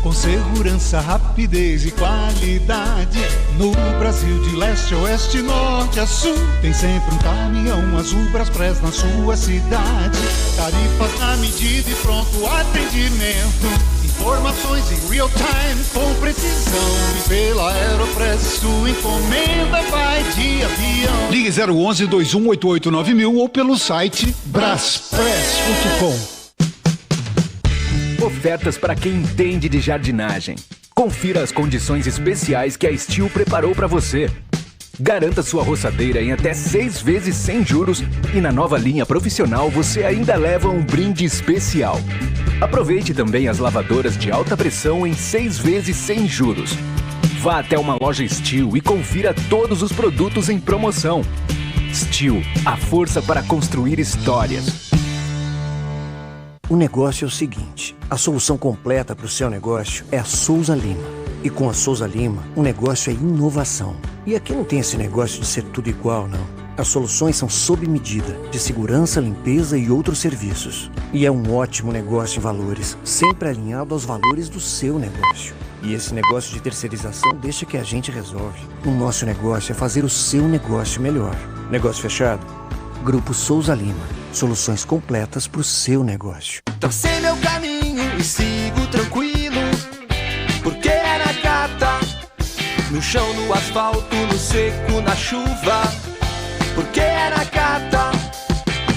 com segurança, rapidez e qualidade. No Brasil de leste a oeste, norte a sul, tem sempre um caminhão azul Braspress na sua cidade. Tarifas na medida e pronto atendimento, informações em real time com precisão. E pela Aeropress sua encomenda vai de avião. Ligue 011 2188 9000 ou pelo site braspress.com. Ofertas para quem entende de jardinagem. Confira as condições especiais que a Steel preparou para você. Garanta sua roçadeira em até 6 vezes sem juros e na nova linha profissional você ainda leva um brinde especial. Aproveite também as lavadoras de alta pressão em 6 vezes sem juros. Vá até uma loja Steel e confira todos os produtos em promoção. Steel, a força para construir histórias. O negócio é o seguinte: a solução completa para o seu negócio é a Souza Lima. E com a Souza Lima, o negócio é inovação. E aqui não tem esse negócio de ser tudo igual, não. As soluções são sob medida, de segurança, limpeza e outros serviços. E é um ótimo negócio em valores, sempre alinhado aos valores do seu negócio. E esse negócio de terceirização deixa que a gente resolve. O nosso negócio é fazer o seu negócio melhor. Negócio fechado? Grupo Souza Lima. Soluções completas para o seu negócio. Tracei meu caminho e sigo tranquilo, porque é na gata, no chão, no asfalto, no seco, na chuva, porque é na gata.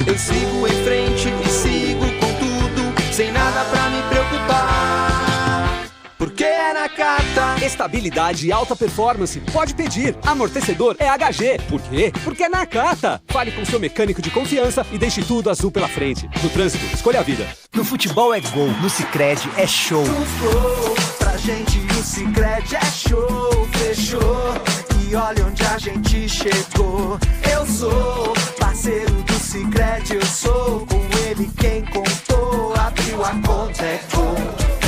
Eu sigo em frente e sigo com tudo, sem nada pra me preocupar, porque é na Nakata. Estabilidade e alta performance. Pode pedir. Amortecedor é HG. Por quê? Porque é Nakata. Fale com seu mecânico de confiança e deixe tudo azul pela frente. No trânsito, escolha a vida. No futebol é gol, no Sicredi é show. Gol, pra gente o Sicredi é show. Fechou. E olha onde a gente chegou. Eu sou parceiro do Sicredi, eu sou com ele quem contou. Abriu a conta, é gol.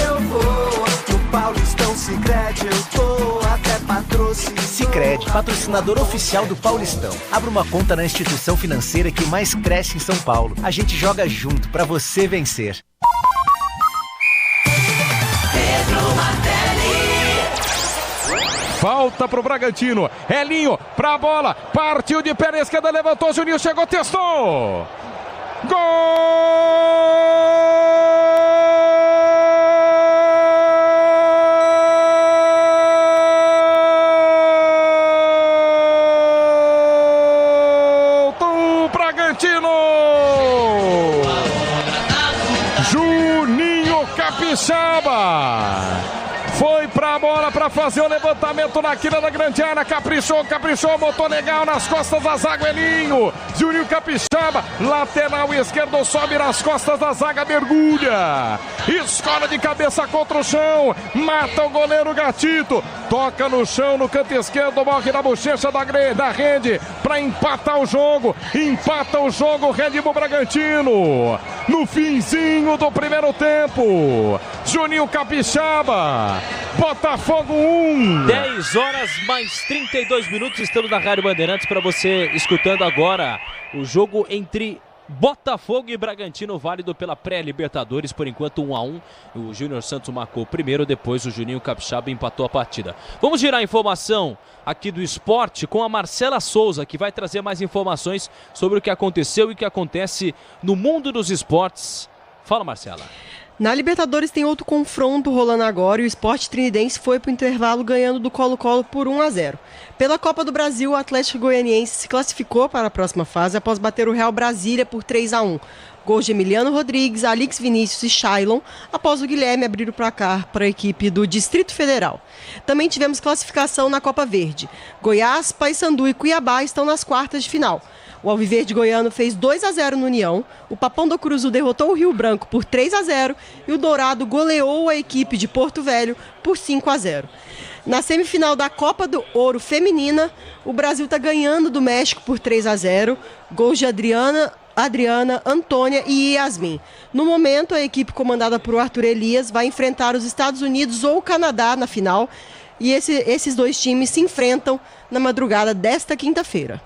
Eu vou no Paulistão Sicredi, eu tô até patrocínio. Sicredi, patrocinador oficial do Paulistão. Abra uma conta na instituição financeira que mais cresce em São Paulo. A gente joga junto pra você vencer. Falta pro Bragantino. Elinho pra bola. Partiu de pé na esquerda, levantou. Juninho chegou, testou. Gol do Bragantino. Juninho Capixaba. Foi pra bola pra fazer o levantamento na quina da grande área. Caprichou, botou legal nas costas da zaga, Elinho. Juninho Capixaba, lateral esquerdo, sobe nas costas da zaga, mergulha. Escola de cabeça contra o chão. Mata o goleiro Gatito. Toca no chão, no canto esquerdo, morre na bochecha da rede pra empatar o jogo. Empata o jogo, Red Bull Bragantino. No finzinho do primeiro tempo. Juninho Capixaba. Botafogo 1. 10 horas mais 32 minutos. Estamos na Rádio Bandeirantes para você escutando agora o jogo entre Botafogo e Bragantino, válido pela pré-Libertadores, por enquanto 1-1. O Júnior Santos marcou o primeiro, depois o Juninho Capixaba empatou a partida. Vamos girar a informação aqui do esporte com a Marcela Souza, que vai trazer mais informações sobre o que aconteceu e o que acontece no mundo dos esportes. Fala, Marcela. Na Libertadores tem outro confronto rolando agora e o Sport Trinidense foi para o intervalo ganhando do Colo-Colo por 1-0. Pela Copa do Brasil, o Atlético Goianiense se classificou para a próxima fase após bater o Real Brasília por 3-1. Gols de Emiliano Rodrigues, Alix Vinícius e Shailon, após o Guilherme abrir o placar para a equipe do Distrito Federal. Também tivemos classificação na Copa Verde. Goiás, Paysandu e Cuiabá estão nas quartas de final. O Alviverde Goiano fez 2-0 no União, o Papão do Curuzu derrotou o Rio Branco por 3-0 e o Dourado goleou a equipe de Porto Velho por 5-0. Na semifinal da Copa do Ouro Feminina, o Brasil está ganhando do México por 3-0, gols de Adriana, Antônia e Yasmin. No momento, a equipe comandada por Arthur Elias vai enfrentar os Estados Unidos ou o Canadá na final e esses dois times se enfrentam na madrugada desta quinta-feira.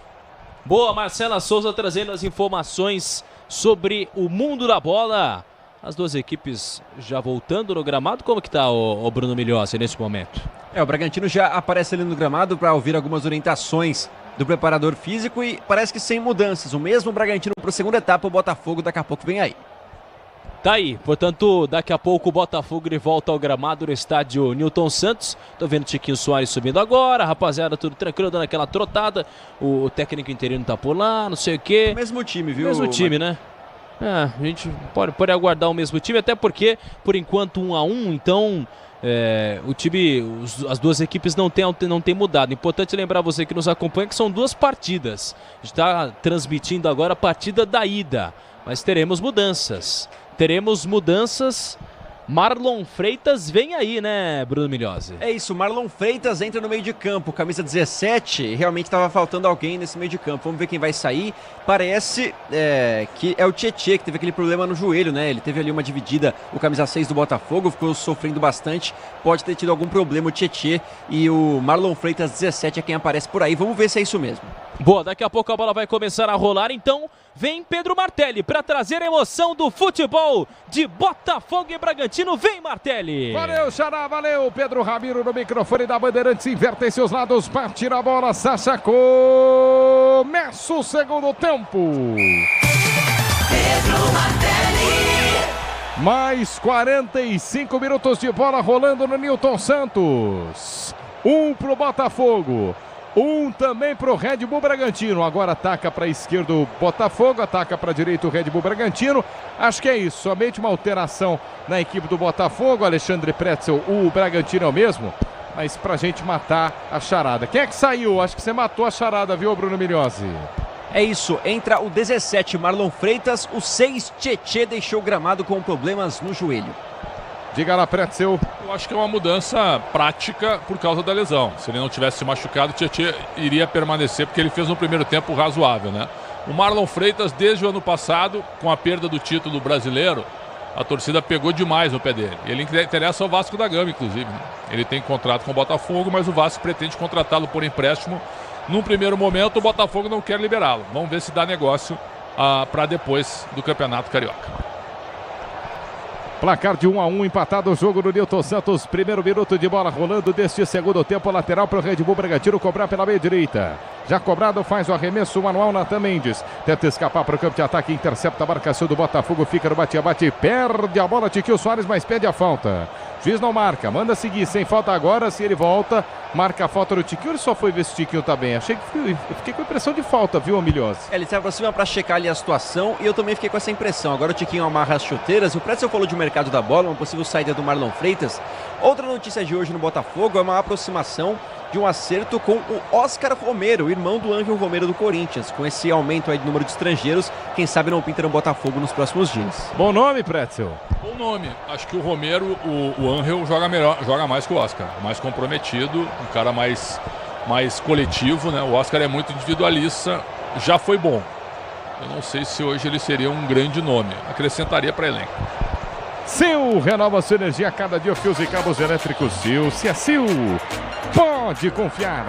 Boa, Marcela Souza trazendo as informações sobre o mundo da bola. As duas equipes já voltando no gramado. Como que tá o Bruno Milhossi nesse momento? O Bragantino já aparece ali no gramado para ouvir algumas orientações do preparador físico e parece que sem mudanças. O mesmo Bragantino para a segunda etapa, o Botafogo daqui a pouco vem aí. Tá aí, portanto, daqui a pouco o Botafogo de volta ao gramado no estádio Newton Santos. Tô vendo o Tiquinho Soares subindo agora, rapaziada, tudo tranquilo, dando aquela trotada. O técnico interino tá por lá, não sei o quê. Mesmo time, viu? Mesmo time, né? A gente pode aguardar o mesmo time, até porque, por enquanto, 1-1, então o time, as duas equipes não tem mudado. Importante lembrar você que nos acompanha que são duas partidas. A gente tá transmitindo agora a partida da ida, mas teremos mudanças. Marlon Freitas vem aí, né, Bruno Milhozzi? É isso, Marlon Freitas entra no meio de campo, camisa 17, realmente estava faltando alguém nesse meio de campo. Vamos ver quem vai sair. Parece que é o Tietê, que teve aquele problema no joelho, né? Ele teve ali uma dividida, o camisa 6 do Botafogo, ficou sofrendo bastante, pode ter tido algum problema o Tietê, e o Marlon Freitas 17 é quem aparece por aí. Vamos ver se é isso mesmo. Boa, daqui a pouco a bola vai começar a rolar, então vem Pedro Martelli para trazer a emoção do futebol de Botafogo e Bragantino. Vem, Martelli! Valeu, Xará, valeu! Pedro Ramiro no microfone da Bandeirantes, inverte seus lados, bate na bola, Sacha, começa o segundo tempo. Pedro Martelli. Mais 45 minutos de bola rolando no Newton Santos. 1 pro Botafogo. 1 também pro Red Bull Bragantino. Agora ataca para a esquerda o Botafogo, ataca para a direita o Red Bull Bragantino. Acho que é isso, somente uma alteração na equipe do Botafogo. Alexandre Pretzel, o Bragantino é o mesmo, mas pra gente matar a charada. Quem é que saiu? Acho que você matou a charada, viu, Bruno Milhozzi? É isso, entra o 17, Marlon Freitas, o 6, Tietê, deixou o gramado com problemas no joelho. Diga lá, Pretzel. Eu acho que é uma mudança prática por causa da lesão. Se ele não tivesse se machucado, o Tietê iria permanecer, porque ele fez um primeiro tempo razoável, né? O Marlon Freitas, desde o ano passado, com a perda do título brasileiro, a torcida pegou demais no pé dele. Ele interessa ao Vasco da Gama, inclusive, né? Ele tem contrato com o Botafogo, mas o Vasco pretende contratá-lo por empréstimo. Num primeiro momento, o Botafogo não quer liberá-lo. Vamos ver se dá negócio para depois do Campeonato Carioca. Placar de 1-1, empatado o jogo no Newton Santos. Primeiro minuto de bola rolando deste segundo tempo. Lateral para o Red Bull Bragantino cobrar pela meia direita. Já cobrado, faz o arremesso manual, Natan Mendes. Tenta escapar para o campo de ataque, intercepta a marcação do Botafogo. Fica no bate-a-bate, perde a bola. Tiquinho Soares, mas pede a falta. Juiz não marca, manda seguir, sem falta agora. Se ele volta, marca a falta do Tiquinho. Ele só foi ver se o Tiquinho tá bem. Fiquei com a impressão de falta, viu, Milhozzi? Ele se aproxima para checar ali a situação e eu também fiquei com essa impressão. Agora o Tiquinho amarra as chuteiras. O Pretzel falou de mercado da bola, uma possível saída do Marlon Freitas. Outra notícia de hoje no Botafogo é uma aproximação de um acerto com o Oscar Romero, irmão do Ângelo Romero do Corinthians. Com esse aumento aí do número de estrangeiros, quem sabe não pinta no Botafogo nos próximos dias. Bom nome, Pretzel. Bom nome. Acho que o Romero, o Ângelo joga mais que o Oscar. Mais comprometido, um cara mais coletivo, né? O Oscar é muito individualista, já foi bom. Eu não sei se hoje ele seria um grande nome. Acrescentaria para elenco. Sil, renova sua energia a cada dia, fios e cabos elétricos Sil. Se é Sil, pode confiar.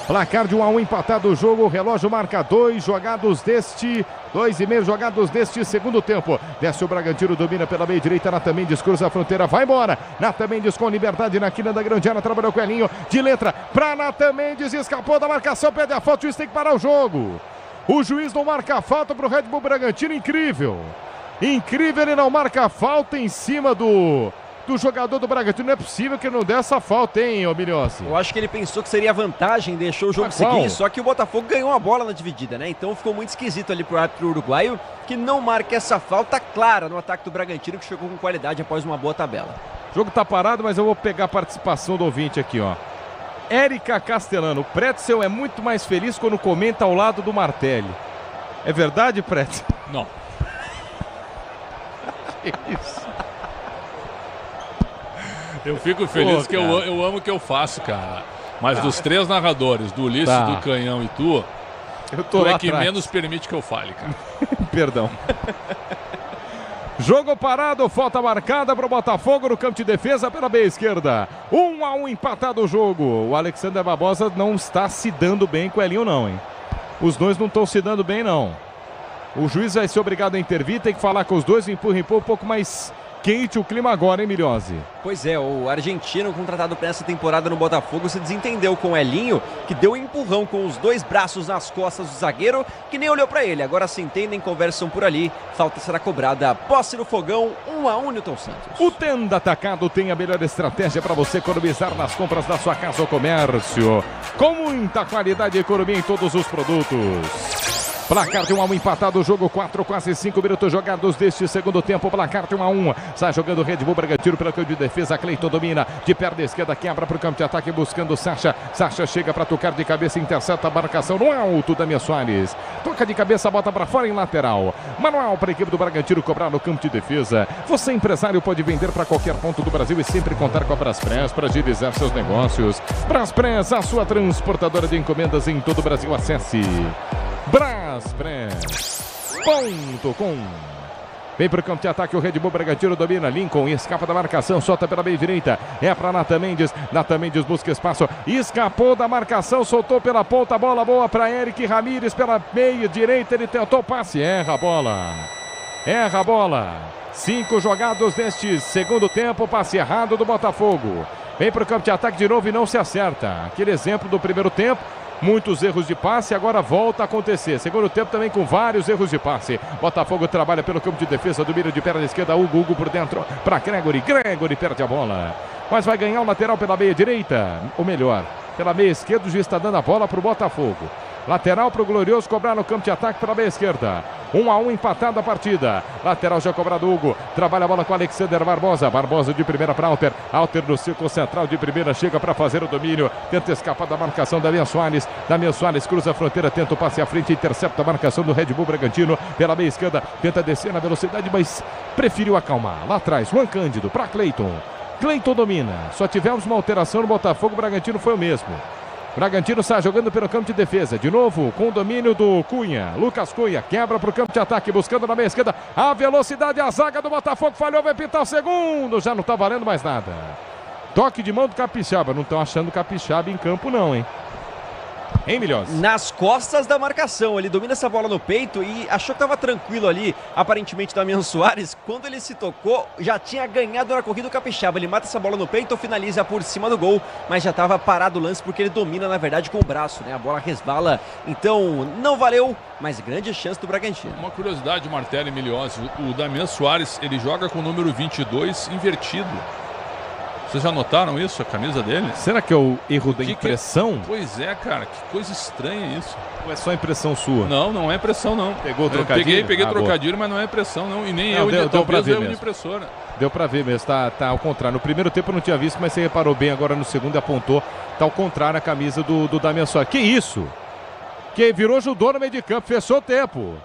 Placar de 1-1, empatado o jogo, o relógio marca 2 jogados deste, 2,5 jogados deste segundo tempo. Desce o Bragantino, domina pela meia direita, Natan Mendes cruza a fronteira, vai embora. Natan Mendes com liberdade na quina da grande área, trabalhou com o Elinho, de letra para Natan Mendes, escapou da marcação, perde a falta, o juiz tem que parar o jogo. O juiz não marca a falta para o Red Bull Bragantino, incrível. Incrível, ele não marca a falta em cima do jogador do Bragantino. Não é possível que não dê essa falta, hein, ô Milhozzi? Eu acho que ele pensou que seria vantagem, deixou o jogo seguir, só que o Botafogo ganhou a bola na dividida, né? Então ficou muito esquisito ali pro árbitro uruguaio, que não marca essa falta clara no ataque do Bragantino, que chegou com qualidade após uma boa tabela. O jogo tá parado, mas eu vou pegar a participação do ouvinte aqui, ó. Érica Castellano, o Pretzel é muito mais feliz quando comenta ao lado do Martelli. É verdade, Pretzel? Não. Que isso? Eu fico feliz porque eu amo o que eu faço, cara. Mas dos três narradores, do Ulisses, do Canhão e tu é que menos permite que eu fale, cara. Perdão. Jogo parado, falta marcada para o Botafogo no campo de defesa pela meia esquerda. 1-1, empatado o jogo. O Alexander Barbosa não está se dando bem com o Elinho, não, hein? Os dois não estão se dando bem, não. O juiz vai ser obrigado a intervir, tem que falar com os dois, empurra um pouco mais quente o clima agora, hein, Milhozzi? Pois é, o argentino contratado para essa temporada no Botafogo se desentendeu com o Elinho, que deu um empurrão com os dois braços nas costas do zagueiro, que nem olhou para ele. Agora se entendem, conversam por ali, falta será cobrada. Posse no Fogão, 1-1, Newton Santos. O Tenda Atacado tem a melhor estratégia para você economizar nas compras da sua casa ou comércio. Com muita qualidade e economia em todos os produtos. Placar de 1-1 empatado, o jogo 4, quase 5 minutos jogados deste segundo tempo. Placar de 1-1. Sai jogando o Red Bull Bragantino pelo campo de defesa. Cleiton domina de perna esquerda, quebra para o campo de ataque buscando o Sacha. Sacha chega para tocar de cabeça, intercepta a marcação no alto. Damian Soares toca de cabeça, bota para fora em lateral. Manual para a equipe do Bragantino cobrar no campo de defesa. Você, empresário, pode vender para qualquer ponto do Brasil e sempre contar com a Braspress para agilizar seus negócios. Braspress, a sua transportadora de encomendas em todo o Brasil. Acesse Braspress.com. Vem para o campo de ataque, o Red Bull Bragantino domina. Lincoln escapa da marcação, solta pela meia direita. É para Nathan Mendes. Nathan Mendes busca espaço. Escapou da marcação, soltou pela ponta. Bola boa para Eric Ramírez pela meia direita. Ele tentou passe. Erra a bola. 5 jogados neste segundo tempo. Passe errado do Botafogo. Vem para o campo de ataque de novo e não se acerta. Aquele exemplo do primeiro tempo. Muitos erros de passe, agora volta a acontecer. Segundo tempo também com vários erros de passe. Botafogo trabalha pelo campo de defesa, domínio de perna esquerda, Hugo por dentro para Gregory. Gregory perde a bola, mas vai ganhar o lateral pela meia direita, ou melhor, pela meia esquerda. O juiz está dando a bola para o Botafogo. Lateral para o Glorioso cobrar no campo de ataque pela meia esquerda. 1-1 empatado a partida. Lateral já cobrado Hugo. Trabalha a bola com Alexander Barbosa. Barbosa de primeira para Alter. Alter no círculo central de primeira. Chega para fazer o domínio. Tenta escapar da marcação da Damian Soares. Damian Soares cruza a fronteira. Tenta o passe à frente. Intercepta a marcação do Red Bull Bragantino. Pela meia esquerda. Tenta descer na velocidade, mas preferiu acalmar. Lá atrás, Juan Cândido para Cleiton. Cleiton domina. Só tivemos uma alteração no Botafogo. O Bragantino foi o mesmo. Bragantino sai jogando pelo campo de defesa. De novo, com o domínio do Cunha. Lucas Cunha quebra para o campo de ataque, buscando na meia esquerda. A velocidade, a zaga do Botafogo falhou, vai pintar o segundo. Já não está valendo mais nada. Toque de mão do Capixaba. Não estão achando o Capixaba em campo não, hein? Hein, Milhões? Nas costas da marcação, ele domina essa bola no peito e achou que estava tranquilo ali, aparentemente, Damian Soares. Quando ele se tocou, já tinha ganhado na corrida o Capixaba. Ele mata essa bola no peito, finaliza por cima do gol, mas já estava parado o lance porque ele domina, na verdade, com o braço, né? A bola resvala, então não valeu, mas grande chance do Bragantino. Uma curiosidade, Martelli e Milhões, o Damian Soares, ele joga com o número 22 invertido. Vocês já notaram isso, a camisa dele? Será que é o erro da impressão? Pois é, cara, que coisa estranha isso. Ou é só impressão sua? Não, não é impressão não. Pegou o trocadilho? Peguei trocadilho, mas não é impressão não. E nem não, talvez eu de impressora. Deu pra ver mesmo, tá ao contrário. No primeiro tempo eu não tinha visto, mas você reparou bem agora no segundo e apontou. Tá ao contrário a camisa do Damian Soares. Que isso? Que virou judô no meio de campo, fechou o tempo.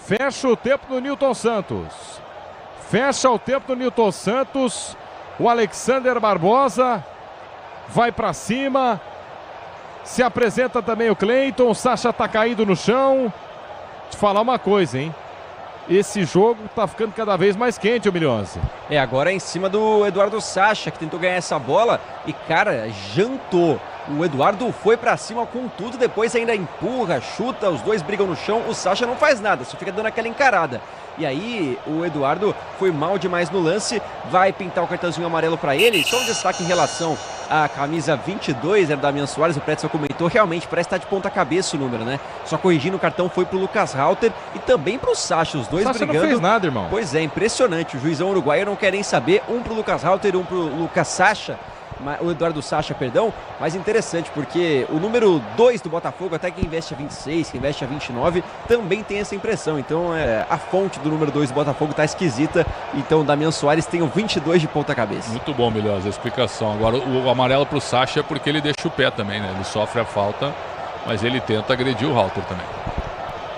Fecha o tempo do Nilton Santos. Fecha o tempo do Nilton Santos. O Alexander Barbosa vai para cima. Se apresenta também o Cleiton. O Sacha tá caído no chão. Te falar uma coisa, hein? Esse jogo tá ficando cada vez mais quente, o Milhões. Agora é em cima do Eduardo Sacha, que tentou ganhar essa bola e, cara, jantou. O Eduardo foi pra cima com tudo, depois ainda empurra, chuta, os dois brigam no chão, o Sacha não faz nada, só fica dando aquela encarada. E aí o Eduardo foi mal demais no lance, vai pintar o cartãozinho amarelo pra ele. Só um destaque em relação à camisa 22, era da Damian Soares, o Pretzel comentou, realmente parece estar de ponta cabeça o número, né? Só corrigindo, o cartão foi pro Lucas Halter e também pro Sacha, os dois brigando. Não fez nada, irmão. Pois é, impressionante, o juizão uruguaio não quer nem saber, um pro Lucas Halter, um pro Lucas Sacha. O Eduardo Sacha, perdão, mas interessante porque o número 2 do Botafogo, até quem investe a 26, quem investe a 29, também tem essa impressão. Então a fonte do número 2 do Botafogo tá esquisita, então o Damian Soares tem o 22 de ponta cabeça. Muito bom, Milhões, a explicação. Agora o amarelo pro Sacha é porque ele deixa o pé também, né? Ele sofre a falta, mas ele tenta agredir o Halter também.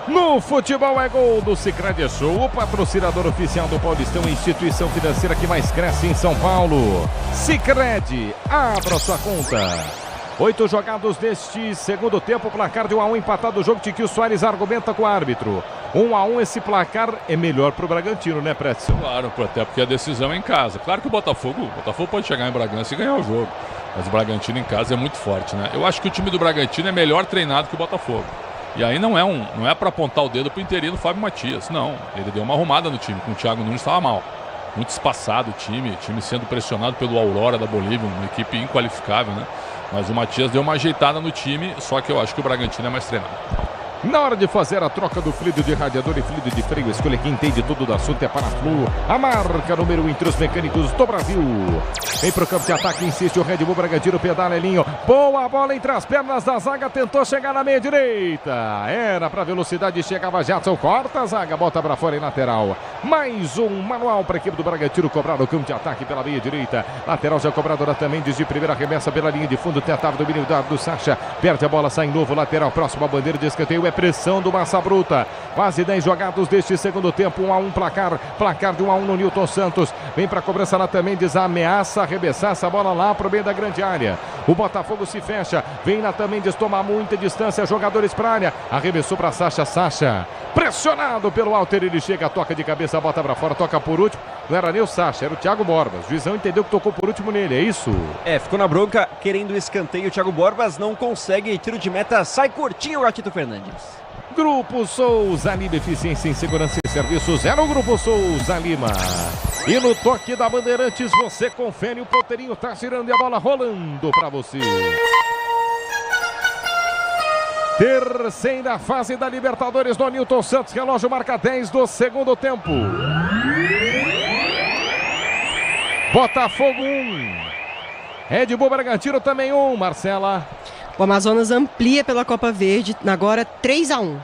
No futebol é gol do Sicredi Show, o patrocinador oficial do Paulistão, instituição financeira que mais cresce em São Paulo. Sicredi, abra sua conta. 8 jogados neste segundo tempo, placar de 1-1 empatado o jogo. Tiquinho Soares argumenta com o árbitro. 1-1, esse placar é melhor pro Bragantino, né, Pretzel? Claro, até porque a decisão é em casa. Claro que o Botafogo pode chegar em Bragança e ganhar o jogo, mas o Bragantino em casa é muito forte, né? Eu acho que o time do Bragantino é melhor treinado que o Botafogo. E aí não é para apontar o dedo pro interino Fábio Matias. Não, ele deu uma arrumada no time, com o Thiago Nunes estava mal. Muito espaçado o time sendo pressionado pelo Aurora da Bolívia, uma equipe inqualificável, né? Mas o Matias deu uma ajeitada no time, só que eu acho que o Bragantino é mais treinado. Na hora de fazer a troca do fluido de radiador e fluido de freio, escolha quem entende tudo do assunto, é Paraflu, a marca número 1 entre os mecânicos do Brasil. Vem pro campo de ataque, insiste o Red Bull Bragantino, pedala Elinho. Boa bola entre as pernas da zaga, tentou chegar na meia direita. Era pra velocidade, chegava Jadson, corta a zaga, bota pra fora em lateral. Mais um manual pra equipe do Bragantino cobrar no campo de ataque pela meia direita. Lateral já cobradora também, desde primeira remessa pela linha de fundo, tentava domínio do Sacha. Perde a bola, sai em novo lateral, próximo à bandeira de escanteio, é pressão do Massa Bruta. Quase 10 jogados deste segundo tempo, 1-1 placar de 1-1 no Nilton Santos. Vem pra cobrança lá também, ameaça arremessar essa bola lá pro meio da grande área. O Botafogo se fecha, vem lá também, toma muita distância, jogadores pra área. Arremessou pra Sacha, pressionado pelo Alter, ele chega, toca de cabeça, bota pra fora, toca por último. Não era nem o Sacha, era o Thiago Borbas. O juizão entendeu que tocou por último nele, é isso? Ficou na bronca, querendo o escanteio. O Thiago Borbas não consegue, tiro de meta, sai curtinho o Gatito Fernandes. Grupo Souza Lima, eficiência em segurança e serviços, era o Grupo Souza Lima. E no toque da Bandeirantes, você confere, o ponteirinho tá girando e a bola rolando pra você. Terceira fase da Libertadores do Nilton Santos, relógio marca 10 do segundo tempo. Botafogo 1, Red Bull Bragantino também 1, Marcela. O Amazonas amplia pela Copa Verde, agora 3-1.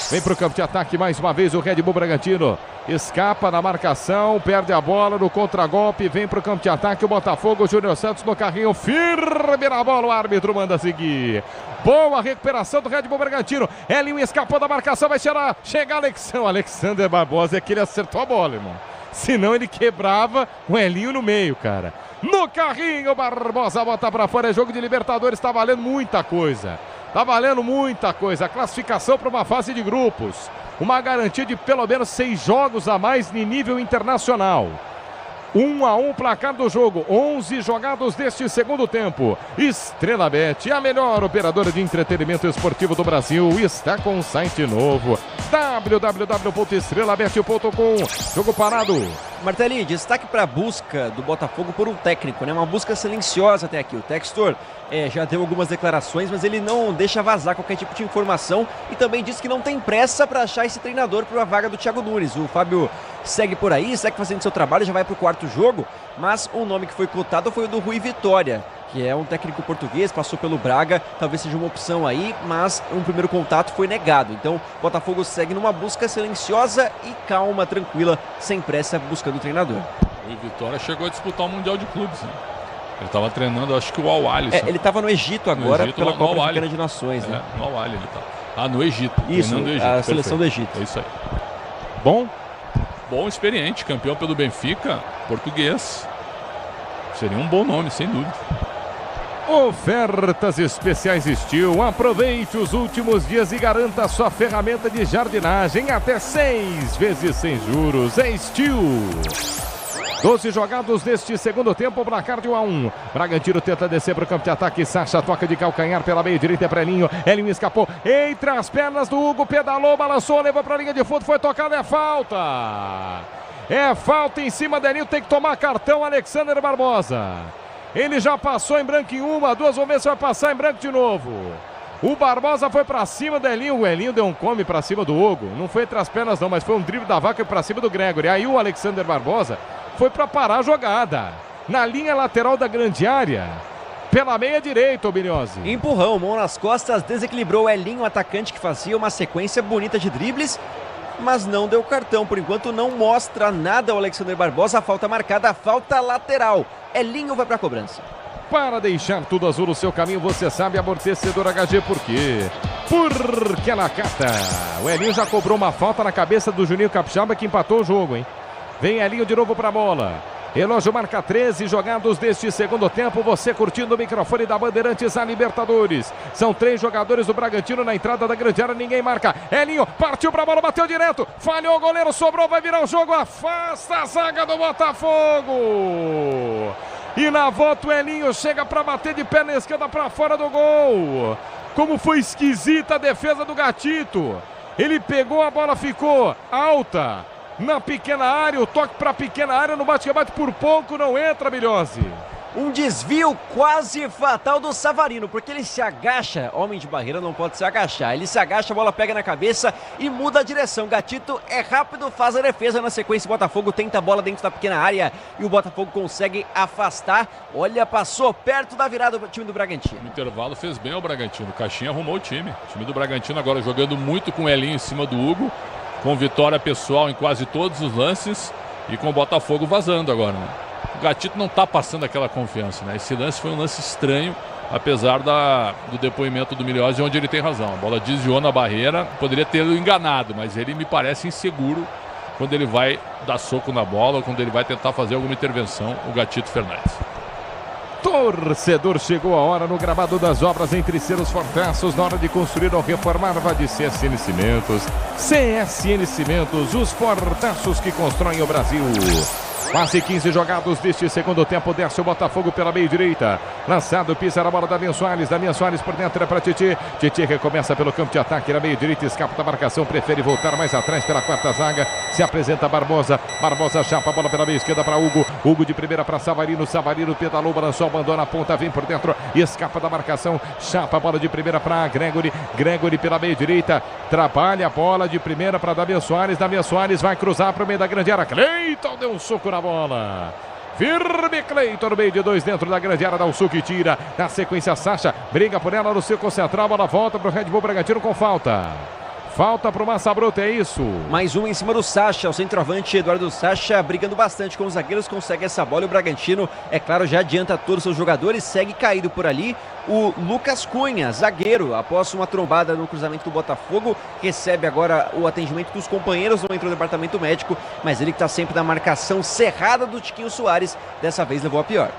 Vem para o campo de ataque mais uma vez o Red Bull Bragantino. Escapa na marcação, perde a bola no contragolpe, vem para o campo de ataque o Botafogo, o Júnior Santos no carrinho, firme na bola, o árbitro manda seguir. Boa recuperação do Red Bull Bragantino. Elinho escapou da marcação, vai chegar Alexander Barbosa, é que ele acertou a bola, irmão. Senão ele quebrava o Elinho no meio, cara. No carrinho, Barbosa bota pra fora, é jogo de Libertadores, tá valendo muita coisa. Tá valendo muita coisa, a classificação para uma fase de grupos. Uma garantia de pelo menos 6 jogos a mais em nível internacional. 1-1 placar do jogo, 11 jogados deste segundo tempo. Estrela Bet, a melhor operadora de entretenimento esportivo do Brasil, está com um site novo, www.estrelabet.com. Jogo parado. Martelinho, destaque para a busca do Botafogo por um técnico, né? Uma busca silenciosa até aqui. O Textor já deu algumas declarações, mas ele não deixa vazar qualquer tipo de informação e também disse que não tem pressa para achar esse treinador para a vaga do Thiago Nunes. O Fábio segue por aí, segue fazendo seu trabalho, já vai para o quarto jogo, mas o nome que foi cotado foi o do Rui Vitória, que é um técnico português, passou pelo Braga, talvez seja uma opção aí, mas um primeiro contato foi negado. Então, o Botafogo segue numa busca silenciosa e calma, tranquila, sem pressa, buscando o treinador. O Vitória chegou a disputar o Mundial de Clubes, né? Ele estava treinando, acho que o Al-Ahly. Ele estava no Egito agora, pela Copa Africana de Nações, né? No Al-Ahly ele tá. No Egito. Isso, do Egito, a seleção do Egito. É isso aí. Bom, experiente, campeão pelo Benfica, português. Seria um bom nome, sem dúvida. Ofertas especiais Steel. Aproveite os últimos dias e garanta sua ferramenta de jardinagem até 6 vezes sem juros. É Steel. 12 jogados neste segundo tempo, placar de 1-1. Bragantino tenta descer para o campo de ataque. Sacha toca de calcanhar pela meia direita para Elinho. Elinho escapou entre as pernas do Hugo, pedalou, balançou, levou para a linha de fundo, foi tocado, é falta. É falta em cima do Elinho, tem que tomar cartão Alexander Barbosa. Ele já passou em branco em 1, 2, vamos ver se vai passar em branco de novo. O Barbosa foi pra cima do Elinho, o Elinho deu um come pra cima do Hugo. Não foi entre as pernas não, mas foi um drible da vaca pra cima do Gregory. Aí o Alexander Barbosa foi pra parar a jogada. Na linha lateral da grande área. Pela meia direita, Obinhosi. Empurrão, mão nas costas, desequilibrou o Elinho, o atacante que fazia uma sequência bonita de dribles, mas não deu cartão. Por enquanto não mostra nada o Alexander Barbosa. A falta marcada, a falta lateral. Elinho vai para a cobrança. Para deixar tudo azul no seu caminho, você sabe, amortecedor HG, por quê? Porque ela cata. O Elinho já cobrou uma falta na cabeça do Juninho Capixaba, que empatou o jogo, hein? Vem Elinho de novo para a bola. Relógio marca 13 jogados deste segundo tempo. Você curtindo o microfone da Bandeirantes, a Libertadores. São 3 jogadores do Bragantino na entrada da grande área, ninguém marca. Elinho partiu para a bola, bateu direto, falhou o goleiro, sobrou, vai virar o jogo, afasta a zaga do Botafogo. E na volta o Elinho chega para bater de perna esquerda para fora do gol. Como foi esquisita a defesa do Gatito. Ele pegou a bola, ficou alta na pequena área, o toque para a pequena área, no bate-rebate por pouco não entra, Bilhose. Um desvio quase fatal do Savarino, porque ele se agacha, homem de barreira não pode se agachar, ele se agacha, a bola pega na cabeça e muda a direção. Gatito é rápido, faz a defesa, na sequência o Botafogo tenta a bola dentro da pequena área e o Botafogo consegue afastar. Olha, passou perto da virada do time do Bragantino. No intervalo fez bem o Bragantino, o Caixinha arrumou o time do Bragantino agora jogando muito com o Elinho em cima do Hugo, com vitória pessoal em quase todos os lances e com o Botafogo vazando agora, né? O Gatito não está passando aquela confiança, né? Esse lance foi um lance estranho, apesar do depoimento do Miliose, onde ele tem razão. A bola desviou na barreira, poderia tê-lo enganado, mas ele me parece inseguro quando ele vai dar soco na bola ou quando ele vai tentar fazer alguma intervenção, o Gatito Fernandes. Torcedor, chegou a hora no gramado das obras em Terceiros Fortaços, na hora de construir ou reformar, vá de CSN Cimentos. CSN Cimentos, os fortaços que constroem o Brasil. Quase 15 jogados deste segundo tempo, desce o Botafogo pela meia direita. Lançado, pisa na bola da Damian Soares por dentro é para Titi. Titi recomeça pelo campo de ataque na meia direita, escapa da marcação, prefere voltar mais atrás pela quarta zaga. Se apresenta Barbosa, Barbosa chapa a bola pela meia esquerda para Hugo. Hugo de primeira para Savarino, Savarino pedalou, balançou, abandona a ponta, vem por dentro, escapa da marcação, chapa a bola de primeira para Gregory. Gregory pela meia direita, trabalha a bola de primeira para Damian Soares vai cruzar para o meio da grande área. Cleiton deu um soco na bola. Firme Cleiton no meio de dois dentro da grande área, dá o suco e tira. Na sequência, Sacha briga por ela no círculo central, a bola volta para o Red Bull Bragantino com falta. Falta para o Massa Bruta, é isso. Mais um em cima do Sacha, o centroavante Eduardo Sacha brigando bastante com os zagueiros, consegue essa bola e o Bragantino, é claro, já adianta todos os seus jogadores, segue caído por ali. O Lucas Cunha, zagueiro, após uma trombada no cruzamento do Botafogo, recebe agora o atendimento dos companheiros, não entrou no departamento médico, mas ele que está sempre na marcação cerrada do Tiquinho Soares, dessa vez levou a pior.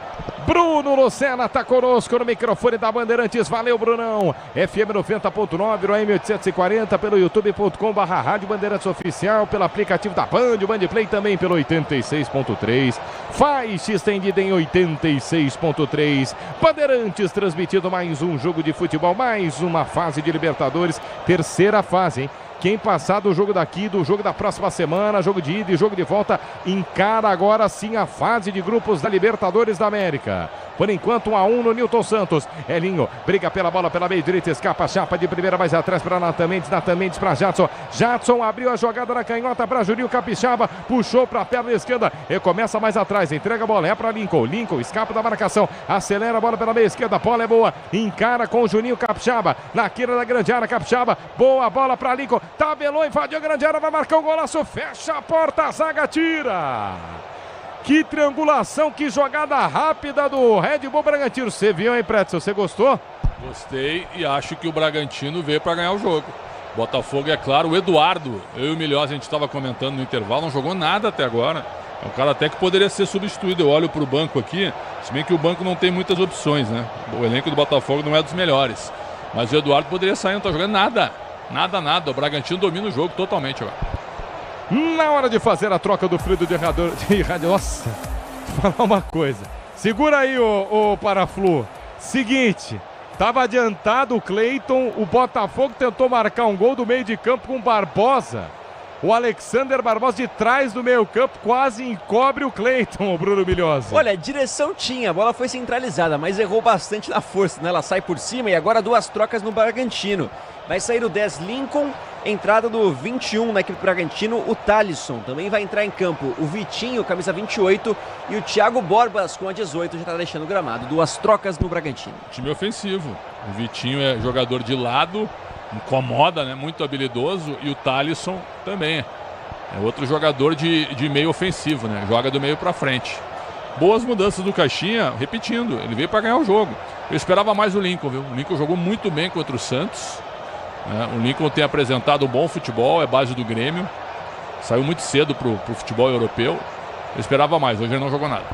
Bruno Lucena está conosco no microfone da Bandeirantes, valeu Brunão. FM 90.9, no AM 840, pelo youtube.com/Rádio Bandeirantes Oficial, pelo aplicativo da Band, o Bandplay também pelo 86.3, faixa estendida em 86.3, Bandeirantes transmitindo mais um jogo de futebol, mais uma fase de Libertadores, terceira fase, hein? Quem passar do jogo daqui, do jogo da próxima semana, jogo de ida e jogo de volta, encara agora sim a fase de grupos da Libertadores da América. Por enquanto, 1-1 no Nilton Santos. Elinho briga pela bola pela meia direita, escapa, chapa de primeira mais atrás para Natan Mendes para Jadson. Jadson abriu a jogada na canhota para Juninho Capixaba, puxou para a perna esquerda, recomeça mais atrás, entrega a bola, é para Lincoln. Lincoln escapa da marcação, acelera a bola pela meia esquerda, a bola é boa, encara com o Juninho Capixaba, na queira da grande área, Capixaba, boa bola para Lincoln, tabelou, invadiu a grande área, vai marcar um golaço, fecha a porta, a zaga tira. Que triangulação, que jogada rápida do Red Bull Bragantino. Você viu, hein, Pretzel? Você gostou? Gostei e acho que o Bragantino veio para ganhar o jogo. Botafogo, é claro, o Eduardo, eu e o Milhós, a gente estava comentando no intervalo, não jogou nada até agora. É um cara até que poderia ser substituído. Eu olho para o banco aqui, se bem que o banco não tem muitas opções, né? O elenco do Botafogo não é dos melhores. Mas o Eduardo poderia sair, não está jogando nada. Nada. O Bragantino domina o jogo totalmente agora. Na hora de fazer a troca do fluido de rádio. Nossa, vou falar uma coisa. Segura aí, o Paraflu. Seguinte, tava adiantado o Cleiton, o Botafogo tentou marcar um gol do meio de campo com o Barbosa. O Alexander Barbosa de trás do meio campo quase encobre o Cleiton, o Bruno Milhosa. Olha, direção tinha, a bola foi centralizada, mas errou bastante na força, né? Ela sai por cima e agora duas trocas no Bragantino. Vai sair o 10 Lincoln, entrada do 21 na equipe do Bragantino, o Thalisson. Também vai entrar em campo o Vitinho, camisa 28, e o Thiago Borbas com a 18, já está deixando o gramado. Duas trocas no Bragantino. Time ofensivo. O Vitinho é jogador de lado, incomoda, né? Muito habilidoso, e o Thalisson também. É outro jogador de meio ofensivo, né? Joga do meio para frente. Boas mudanças do Caixinha, repetindo, ele veio para ganhar o jogo. Eu esperava mais o Lincoln, viu? O Lincoln jogou muito bem contra o Santos. O Lincoln tem apresentado um bom futebol, é base do Grêmio. Saiu muito cedo pro futebol europeu. Eu esperava mais, hoje ele não jogou nada.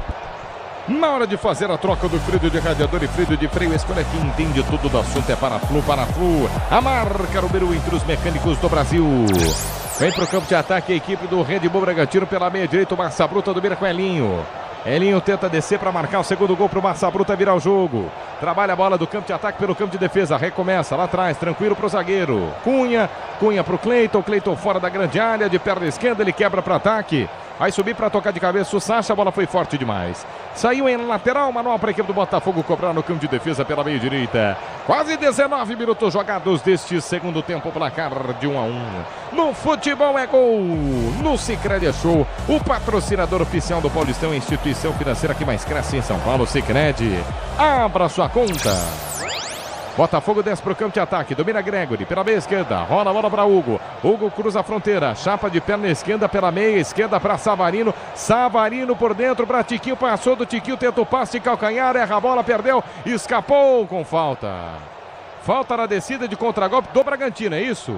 Na hora de fazer a troca do freio de radiador e freio de freio, escolha quem entende tudo do assunto, é Paraflu. A marca número 1 entre os mecânicos do Brasil. Vem pro campo de ataque a equipe do Red Bull Bragantino pela meia direita, o Massa Bruta domina com Elinho. Elinho tenta descer para marcar o segundo gol para o Massa Bruta virar o jogo. Trabalha a bola do campo de ataque pelo campo de defesa. Recomeça lá atrás, tranquilo para o zagueiro. Cunha para o Cleiton. Cleiton fora da grande área, de perna esquerda, ele quebra para ataque. Vai subir para tocar de cabeça o Sacha, a bola foi forte demais. Saiu em lateral, manual para a equipe do Botafogo cobrar no campo de defesa pela meia direita. Quase 19 minutos jogados deste segundo tempo, placar de 1-1. No futebol é gol, no Sicredi é show. O patrocinador oficial do Paulistão, a instituição financeira que mais cresce em São Paulo, Sicredi. Abra sua conta. Botafogo desce para o campo de ataque, domina Gregory pela meia esquerda, rola a bola para Hugo. Hugo cruza a fronteira, chapa de perna esquerda pela meia esquerda para Savarino. Savarino por dentro para Tiquinho, passou do Tiquinho, tenta o passe de calcanhar, erra a bola, perdeu, escapou com falta. Falta na descida de contragolpe do Bragantino, é isso?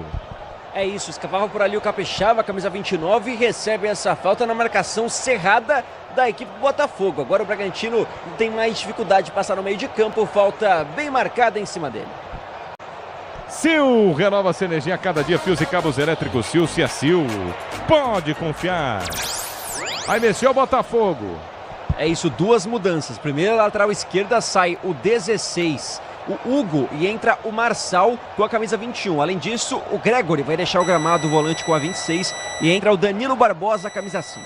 É isso, escapava por ali o Capixaba, camisa 29, e recebe essa falta na marcação cerrada da equipe do Botafogo. Agora o Bragantino tem mais dificuldade de passar no meio de campo, falta bem marcada em cima dele. Sil, renova essa energia a cada dia, fios e cabos elétricos Sil, se é Sil, pode confiar. Aí mexeu o Botafogo. É isso, duas mudanças. Primeira lateral esquerda sai o 16, o Hugo, e entra o Marçal com a camisa 21. Além disso, o Gregory vai deixar o gramado, o volante com a 26, e entra o Danilo Barbosa, camisa 5.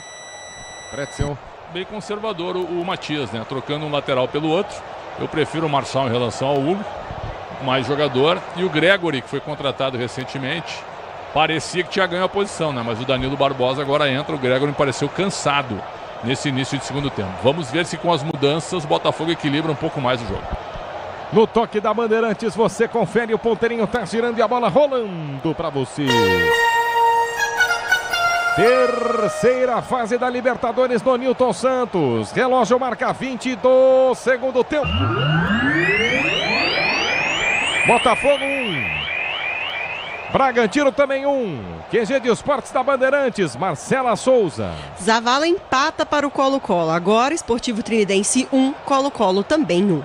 Pretzel. Bem conservador o Matias, né? Trocando um lateral pelo outro. Eu prefiro o Marçal em relação ao Hugo, mais jogador. E o Gregory, que foi contratado recentemente, parecia que tinha ganho a posição, né? Mas o Danilo Barbosa agora entra. O Gregory me pareceu cansado nesse início de segundo tempo. Vamos ver se com as mudanças o Botafogo equilibra um pouco mais o jogo. No toque da Bandeirantes, você confere, o ponteirinho tá girando e a bola rolando para você. Terceira fase da Libertadores do Nilton Santos. Relógio marca 20 do segundo tempo. Botafogo 1. Bragantino também 1. QG de Esportes da Bandeirantes, Marcela Souza. Zavala empata para o Colo-Colo. Agora, Esportivo Trinidense 1, Colo-Colo também 1.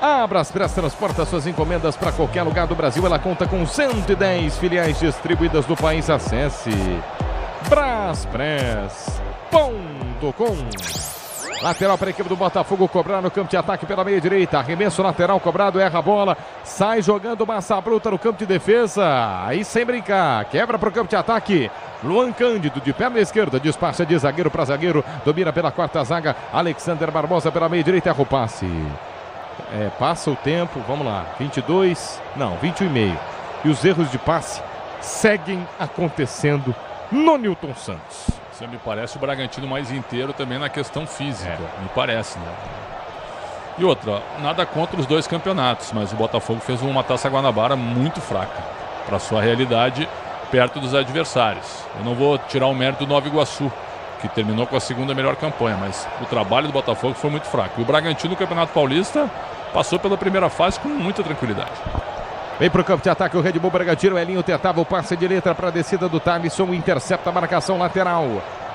A Braspress transporta suas encomendas para qualquer lugar do Brasil. Ela conta com 110 filiais distribuídas no país. Acesse braspress.com. Lateral para a equipe do Botafogo cobrar no campo de ataque pela meia direita. Arremesso lateral cobrado, erra a bola. Sai jogando massa bruta no campo de defesa. Aí sem brincar. Quebra para o campo de ataque. Luan Cândido de perna esquerda. Despacha de zagueiro para zagueiro. Domina pela quarta zaga. Alexander Barbosa pela meia direita. Erra o passe. Passa o tempo, vamos lá, 21,5. E os erros de passe seguem acontecendo no Nilton Santos. Você me parece o Bragantino mais inteiro também na questão física, me parece, né? E outra, nada contra os dois campeonatos, mas o Botafogo fez uma Taça Guanabara muito fraca para sua realidade perto dos adversários. Eu não vou tirar o mérito do Nova Iguaçu, que terminou com a segunda melhor campanha, mas o trabalho do Botafogo foi muito fraco. E o Bragantino no Campeonato Paulista passou pela primeira fase com muita tranquilidade. Vem para o campo de ataque o Red Bull Bragantino. Elinho tentava o passe de letra para a descida do Thalisson. Intercepta a marcação lateral.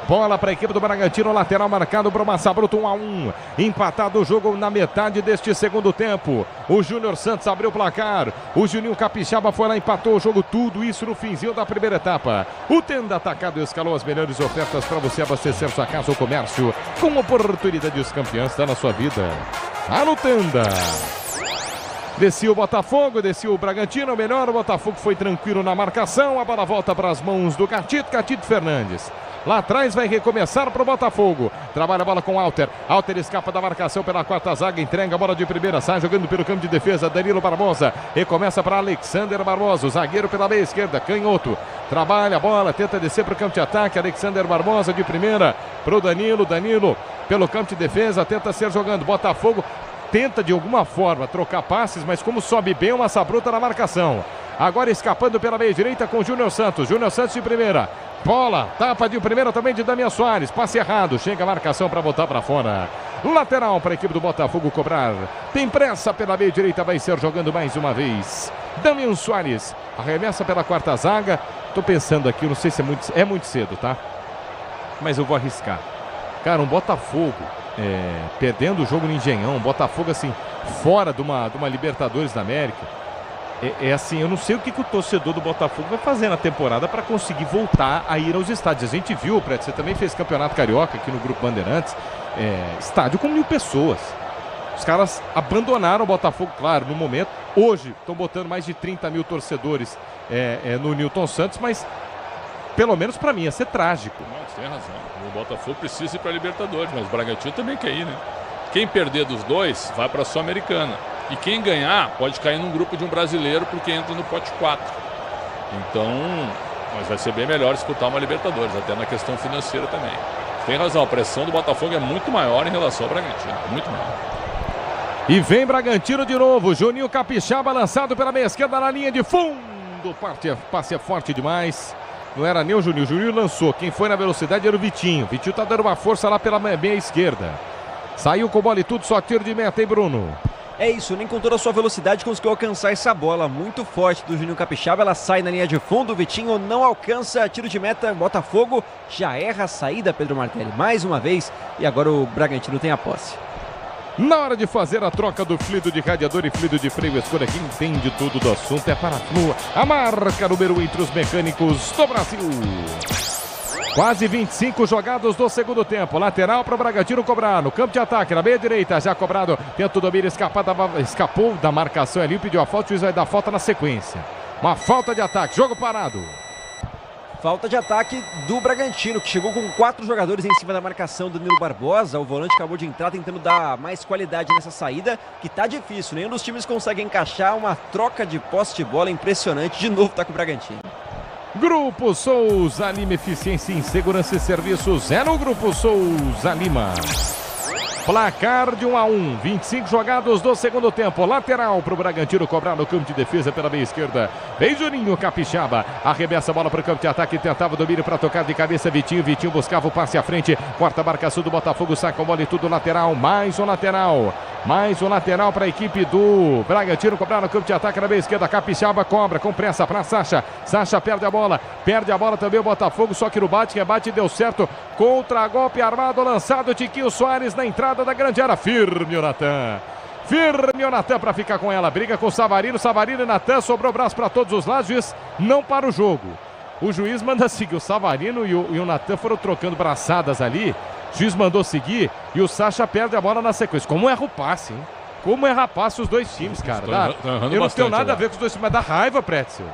Bola para a equipe do Bragantino. Lateral marcado para o Massa Bruto, 1-1. Empatado o jogo na metade deste segundo tempo. O Júnior Santos abriu o placar. O Juninho Capixaba foi lá, empatou o jogo. Tudo isso no finzinho da primeira etapa. O Tenda Atacado escalou as melhores ofertas para você abastecer sua casa ou comércio. Com oportunidades campeãs, está na sua vida. Tá no Tenda. Descia o Botafogo, descia o Bragantino. Melhor, o Botafogo foi tranquilo na marcação. A bola volta para as mãos do Catito Fernandes. Lá atrás vai recomeçar para o Botafogo. Trabalha a bola com Alter. Alter escapa da marcação pela quarta zaga. Entrega a bola de primeira. Sai jogando pelo campo de defesa. Danilo Barbosa. Recomeça para Alexander Barbosa. O zagueiro pela meia esquerda. Canhoto. Trabalha a bola. Tenta descer para o campo de ataque. Alexander Barbosa de primeira para o Danilo. Danilo pelo campo de defesa. Tenta ser jogando. Botafogo tenta de alguma forma trocar passes, mas como sobe bem, uma sabruta na marcação. Agora escapando pela meia direita com o Júnior Santos. Júnior Santos de primeira. Bola, tapa de primeira também de Damian Soares. Passe errado, chega a marcação para botar para fora. Lateral para a equipe do Botafogo cobrar. Tem pressa pela meia direita, vai ser jogando mais uma vez. Damian Soares arremessa pela quarta zaga. Tô pensando aqui, não sei se é muito cedo, tá? Mas eu vou arriscar. Cara, um Botafogo perdendo o jogo no Engenhão, Botafogo assim, fora de uma Libertadores da América. Assim, eu não sei o que o torcedor do Botafogo vai fazer na temporada para conseguir voltar a ir aos estádios. A gente viu, Preto, você também fez Campeonato Carioca aqui no Grupo Bandeirantes, estádio com 1.000 pessoas. Os caras abandonaram o Botafogo, claro, no momento. Hoje estão botando mais de 30 mil torcedores no Nilton Santos, mas pelo menos pra mim, ia ser trágico. Não, você tem razão. O Botafogo precisa ir pra Libertadores, mas o Bragantino também quer ir, né? Quem perder dos dois, vai pra Sul-Americana. E quem ganhar, pode cair num grupo de um brasileiro, porque entra no pote 4. Então, mas vai ser bem melhor disputar uma Libertadores, até na questão financeira também. Tem razão, a pressão do Botafogo é muito maior em relação ao Bragantino, muito maior. E vem Bragantino de novo, Juninho Capixaba lançado pela meia esquerda na linha de fundo, passe é forte demais, não era nem o Juninho lançou, quem foi na velocidade era o Vitinho tá dando uma força lá pela meia esquerda, saiu com bola e tudo, só tiro de meta, hein, Bruno? É isso, nem com toda a sua velocidade conseguiu alcançar essa bola muito forte do Juninho Capixaba. Ela sai na linha de fundo, o Vitinho não alcança, tiro de meta, Botafogo já erra a saída, Pedro Martelli, mais uma vez, e agora o Bragantino tem a posse. Na hora de fazer a troca do fluido de radiador e fluido de freio, escolha quem entende tudo do assunto, é para a Flu, a marca número 1 entre os mecânicos do Brasil. Quase 25 jogados do segundo tempo. Lateral para o Bragantino cobrar. No campo de ataque, na meia direita, já cobrado. Tenta o domínio, escapou da marcação ali, pediu a falta. O juiz vai dar falta na sequência. Uma falta de ataque, jogo parado. Falta de ataque do Bragantino, que chegou com 4 jogadores em cima da marcação do Danilo Barbosa. O volante acabou de entrar tentando dar mais qualidade nessa saída, que tá difícil. Nenhum dos times consegue encaixar uma troca de posse de bola impressionante. De novo tá com o Bragantino. Grupo Souza Lima, eficiência em segurança e serviços é no Grupo Souza Lima. Placar de 1-1, 25 jogados do segundo tempo. Lateral para o Bragantino cobrar no campo de defesa pela meia esquerda. Vem Juninho Capixaba, arremessa a bola para o campo de ataque, tentava o domínio para tocar de cabeça Vitinho buscava o passe à frente, corta a marcação do Botafogo, saca a bola e tudo lateral, mais um lateral para a equipe do Bragantino cobrar no campo de ataque na meia esquerda. Capixaba cobra com pressa para Sacha perde a bola também o Botafogo, só que no rebate deu certo, contra-golpe armado lançado, Tiquinho Soares na entrada da grande área, firme o Natan para ficar com ela, briga com o Savarino e Natan, sobrou braço para todos os lados, juiz não para o jogo, o juiz manda seguir, o Savarino e o Natan foram trocando braçadas ali, o juiz mandou seguir e o Sacha perde a bola na sequência, como erra o passe, hein? Como erra passe os dois times, cara, eu não tenho nada a ver com os dois times, mas dá raiva, Pretzel.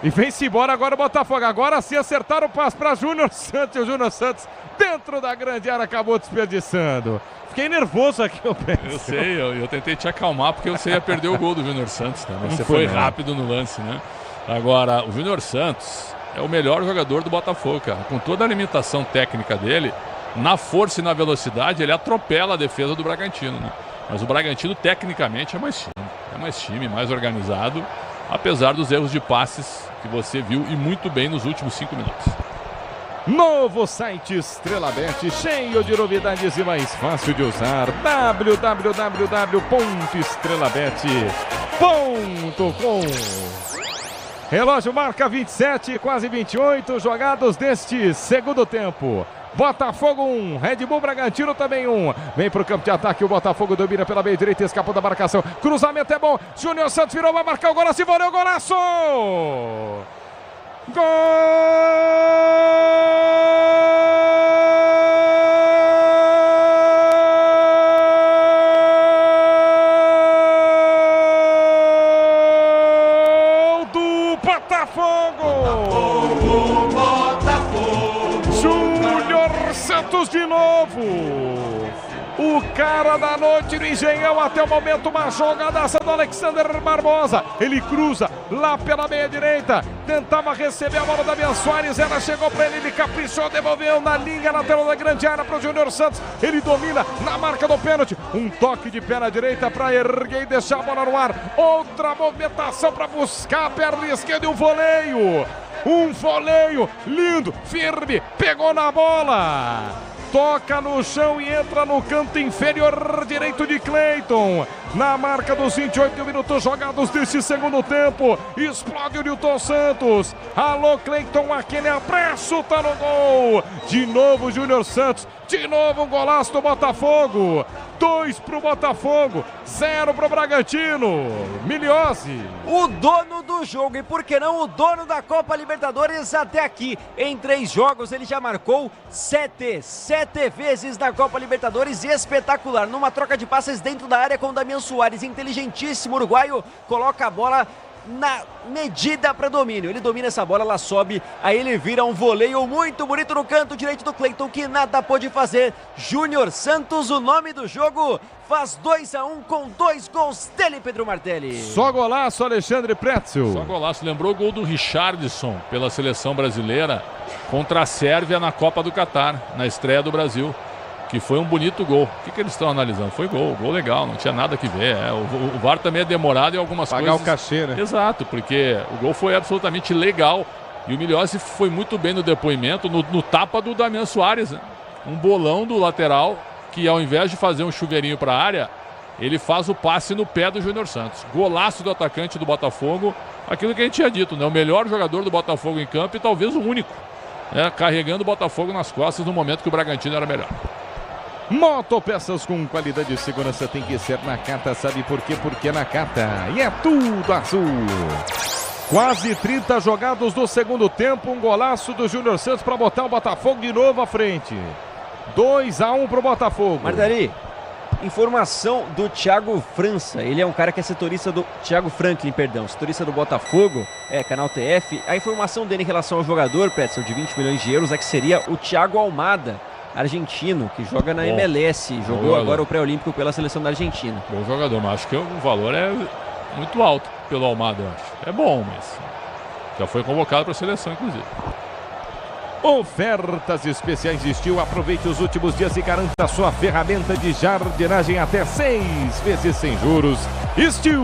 E vem-se embora agora o Botafogo. Agora sim acertaram o passe para Júnior Santos. E o Júnior Santos, dentro da grande área, acabou desperdiçando. Fiquei nervoso aqui, eu penso. Eu sei, eu tentei te acalmar porque você ia perder o gol do Júnior Santos. Né? Você foi rápido no lance, né? Agora, o Júnior Santos é o melhor jogador do Botafogo, cara. Com toda a limitação técnica dele, na força e na velocidade, ele atropela a defesa do Bragantino, né? Mas o Bragantino, tecnicamente, é mais time, mais organizado. Apesar dos erros de passes que você viu e muito bem nos últimos 5 minutos. Novo site Estrela Bet, cheio de novidades e mais fácil de usar. www.estrelabet.com. Relógio marca 27, quase 28 jogados deste segundo tempo. Botafogo 1, Red Bull Bragantino também 1. Vem pro campo de ataque, o Botafogo domina pela meia direita, escapou da marcação. Cruzamento é bom, Júnior Santos virou, vai marcar o golaço e valeu o golaço! Gol do Botafogo! Santos de novo, o cara da noite no Engenhão até o momento, uma jogadaça do Alexander Barbosa, ele cruza lá pela meia direita, tentava receber a bola da Damian Soares, ela chegou para ele caprichou, devolveu na linha lateral da grande área para o Júnior Santos, ele domina na marca do pênalti, um toque de pé na direita para erguer e deixar a bola no ar, outra movimentação para buscar a perna esquerda e um voleio lindo, firme, pegou na bola, toca no chão e entra no canto inferior direito de Cleiton, na marca dos 28 minutos jogados deste segundo tempo, explode o Nilton Santos, alô Cleiton, aquele abraço, tá no gol, de novo Júnior Santos, de novo um golaço do Botafogo, 2 pro Botafogo, 0 pro Bragantino, Miliose. O dono do jogo e por que não o dono da Copa Libertadores até aqui, em 3 jogos ele já marcou 7 vezes na Copa Libertadores, espetacular, numa troca de passes dentro da área com o Damian Soares, inteligentíssimo uruguaio, coloca a bola na medida para domínio. Ele domina essa bola, ela sobe, aí ele vira um voleio muito bonito no canto direito do Cleiton, que nada pôde fazer. Júnior Santos, o nome do jogo, faz 2-1 com 2 gols dele, Pedro Martelli. Só golaço, Alexandre Pretzel. Só golaço, lembrou o gol do Richarlison pela seleção brasileira contra a Sérvia na Copa do Catar, na estreia do Brasil, que foi um bonito gol. O que eles estão analisando? Foi gol legal, não tinha nada que ver. O VAR também é demorado em algumas coisas. Pagar o cachê, né? Exato, porque o gol foi absolutamente legal e o Miliossi foi muito bem no depoimento, no tapa do Damian Soares, né? Um bolão do lateral que, ao invés de fazer um chuveirinho para a área, ele faz o passe no pé do Júnior Santos. Golaço do atacante do Botafogo, aquilo que a gente tinha dito, né? O melhor jogador do Botafogo em campo e talvez o único, né? Carregando o Botafogo nas costas no momento que o Bragantino era melhor. Motopeças com qualidade e segurança tem que ser Nakata, sabe por quê? Porque é Nakata e é tudo azul. Quase 30 jogados do segundo tempo, um golaço do Júnior Santos para botar o Botafogo de novo à frente. 2-1 para o Botafogo. Martari, informação do Thiago França, ele é um cara que é setorista do Thiago Franklin, perdão, setorista do Botafogo, canal TF. A informação dele em relação ao jogador, Pretzel, de 20 milhões de euros, é que seria o Thiago Almada, argentino, que joga na MLS, jogou agora o pré-olímpico pela seleção da Argentina. Bom jogador, mas acho que o valor é muito alto pelo Almada, eu acho. É bom, mas já foi convocado para a seleção, inclusive. Ofertas especiais de Steel. Aproveite os últimos dias e garanta sua ferramenta de jardinagem até 6 vezes sem juros. Steel.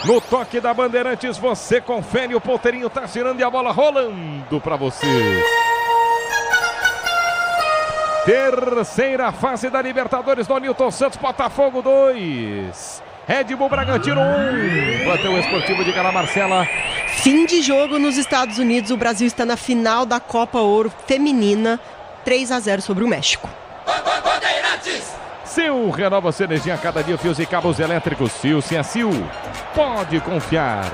No toque da Bandeirantes, você confere, o ponteirinho tá girando e a bola rolando para você. Terceira fase da Libertadores do Nilton Santos, Botafogo 2. Red Bull Bragantino 1. Plantão esportivo de Gala Marcela. Fim de jogo nos Estados Unidos. O Brasil está na final da Copa Ouro Feminina. 3-0 sobre o México. Sil renova sua energia a cada dia. Fios e cabos elétricos. Sil, sim, a Sil. Pode confiar.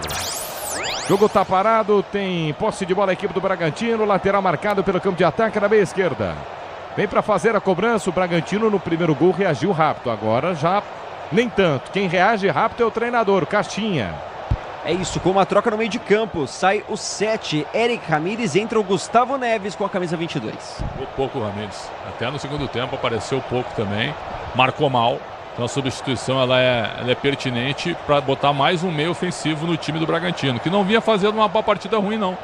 Jogo tá parado. Tem posse de bola a equipe do Bragantino. Lateral marcado pelo campo de ataque na meia esquerda. Vem para fazer a cobrança. O Bragantino no primeiro gol reagiu rápido. Agora já nem tanto. Quem reage rápido é o treinador, Caixinha. É isso, com uma troca no meio de campo. Sai o 7, Eric Ramírez, entra o Gustavo Neves com a camisa 22. Pouco Ramírez. Até no segundo tempo apareceu pouco também. Marcou mal. Então a substituição ela é pertinente para botar mais um meio ofensivo no time do Bragantino, que não vinha fazendo uma boa partida ruim, não.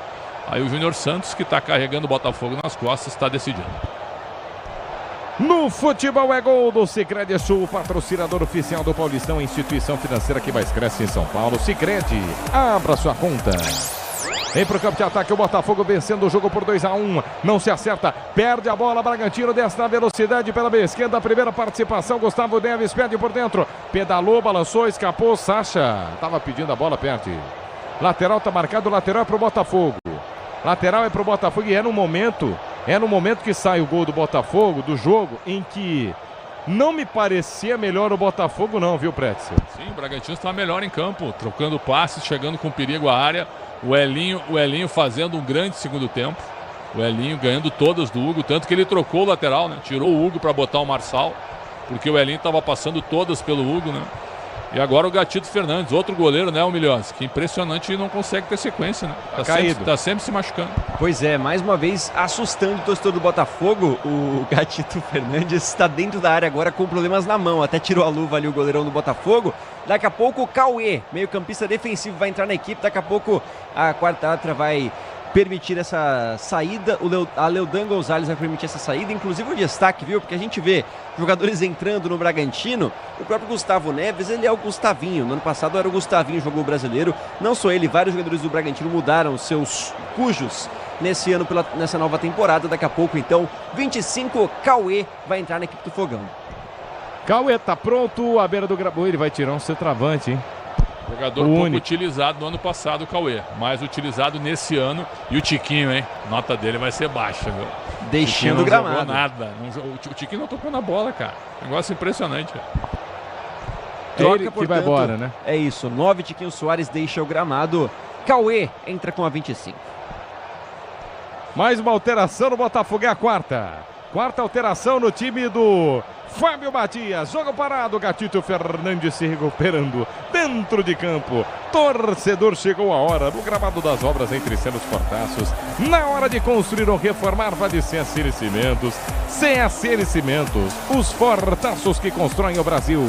Aí o Júnior Santos, que está carregando o Botafogo nas costas, está decidindo. No futebol é gol do Sicredi Sul, patrocinador oficial do Paulistão, instituição financeira que mais cresce em São Paulo. Sicredi, abra sua conta. Vem pro campo de ataque o Botafogo vencendo o jogo por 2-1. Não se acerta, perde a bola. Bragantino desce na velocidade pela meia esquerda. Primeira participação, Gustavo Neves perde por dentro. Pedalou, balançou, escapou. Sacha tava pedindo a bola, perde. Lateral tá marcado, lateral é pro Botafogo. Lateral é pro Botafogo e é no momento que sai o gol do Botafogo, do jogo, em que não me parecia melhor o Botafogo não, viu, Pretzel? Sim, o Bragantino está melhor em campo, trocando passes, chegando com perigo à área. O Elinho fazendo um grande segundo tempo. O Elinho ganhando todas do Hugo, tanto que ele trocou o lateral, né? Tirou o Hugo para botar o Marçal, porque o Elinho estava passando todas pelo Hugo, né? E agora o Gatito Fernandes, outro goleiro, né, o Milhões? Que impressionante e não consegue ter sequência, né? Tá sempre se machucando. Pois é, mais uma vez assustando o torcedor do Botafogo. O Gatito Fernandes está dentro da área agora com problemas na mão. Até tirou a luva ali o goleirão do Botafogo. Daqui a pouco o Cauê, meio campista defensivo, vai entrar na equipe. Daqui a pouco a quarta atra vai permitir essa saída, a Leodan Gonzalez vai permitir essa saída, inclusive o destaque, viu, porque a gente vê jogadores entrando no Bragantino, o próprio Gustavo Neves, ele é o Gustavinho, no ano passado era o Gustavinho, jogou o brasileiro, não só ele, vários jogadores do Bragantino mudaram seus cujos nesse ano, nessa nova temporada. Daqui a pouco então, 25, Cauê vai entrar na equipe do Fogão. Cauê tá pronto, à beira do gramado, ele vai tirar um centroavante, hein? Jogador pouco utilizado no ano passado, o Cauê. Mais utilizado nesse ano. E o Tiquinho, hein? Nota dele vai ser baixa, viu? Deixando o gramado. Não jogou nada. O Tiquinho não tocou na bola, cara. Negócio impressionante. Troca, ele que portanto, vai embora, né? É isso. 9, Tiquinho Soares deixa o gramado. Cauê entra com a 25. Mais uma alteração no Botafogo, é a quarta. Quarta alteração no time do Fábio Matias, jogo parado, Gatito Fernandes se recuperando dentro de campo. Torcedor, chegou a hora no gramado das obras entre Celos Fortaços. Na hora de construir ou reformar, vai de CSN Cimentos. CSN Cimentos, os fortaços que constroem o Brasil.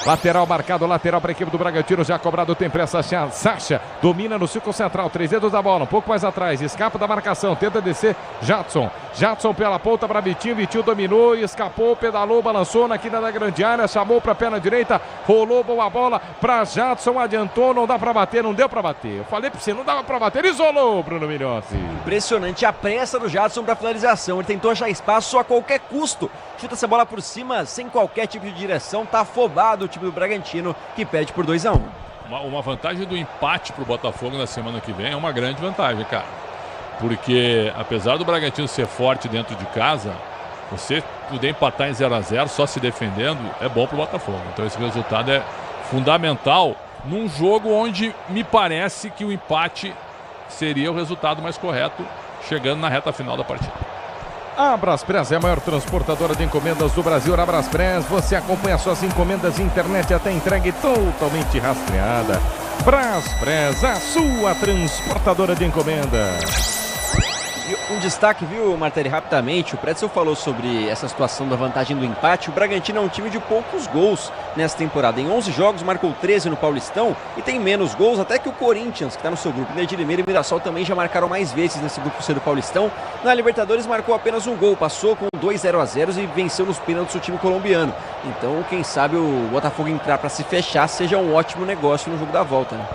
Lateral marcado, lateral para a equipe do Bragantino, já cobrado, tem pressa, Sacha, domina no círculo central, 3 dedos da bola, um pouco mais atrás, escapa da marcação, tenta descer, Jadson pela ponta para Vitinho dominou, escapou, pedalou, balançou na quina da grande área, chamou para a perna direita, rolou boa bola para Jadson, adiantou, não dá para bater, não deu para bater, eu falei para você, não dava para bater, isolou Bruno Milhozzi. Impressionante a pressa do Jadson para finalização, ele tentou achar espaço a qualquer custo, chuta essa bola por cima, sem qualquer tipo de direção, tá afobado o time do Bragantino, que perde por 2-1. Uma vantagem do empate pro Botafogo na semana que vem é uma grande vantagem, cara. Porque apesar do Bragantino ser forte dentro de casa, você poder empatar em 0-0 só se defendendo é bom pro Botafogo. Então esse resultado é fundamental num jogo onde me parece que o empate seria o resultado mais correto, chegando na reta final da partida. A Braspress é a maior transportadora de encomendas do Brasil. A Braspress, você acompanha suas encomendas internet até entregue totalmente rastreada. Braspress, a sua transportadora de encomendas. Um destaque, viu, Martelli, rapidamente, o Pretzel falou sobre essa situação da vantagem do empate. O Bragantino é um time de poucos gols nessa temporada. Em 11 jogos, marcou 13 no Paulistão e tem menos gols até que o Corinthians, que está no seu grupo. Inter Limeira e Mirassol também já marcaram mais vezes nesse grupo C do Paulistão. Na Libertadores marcou apenas um gol, passou com 2-0 e venceu nos pênaltis o time colombiano. Então, quem sabe o Botafogo entrar para se fechar seja um ótimo negócio no jogo da volta, né?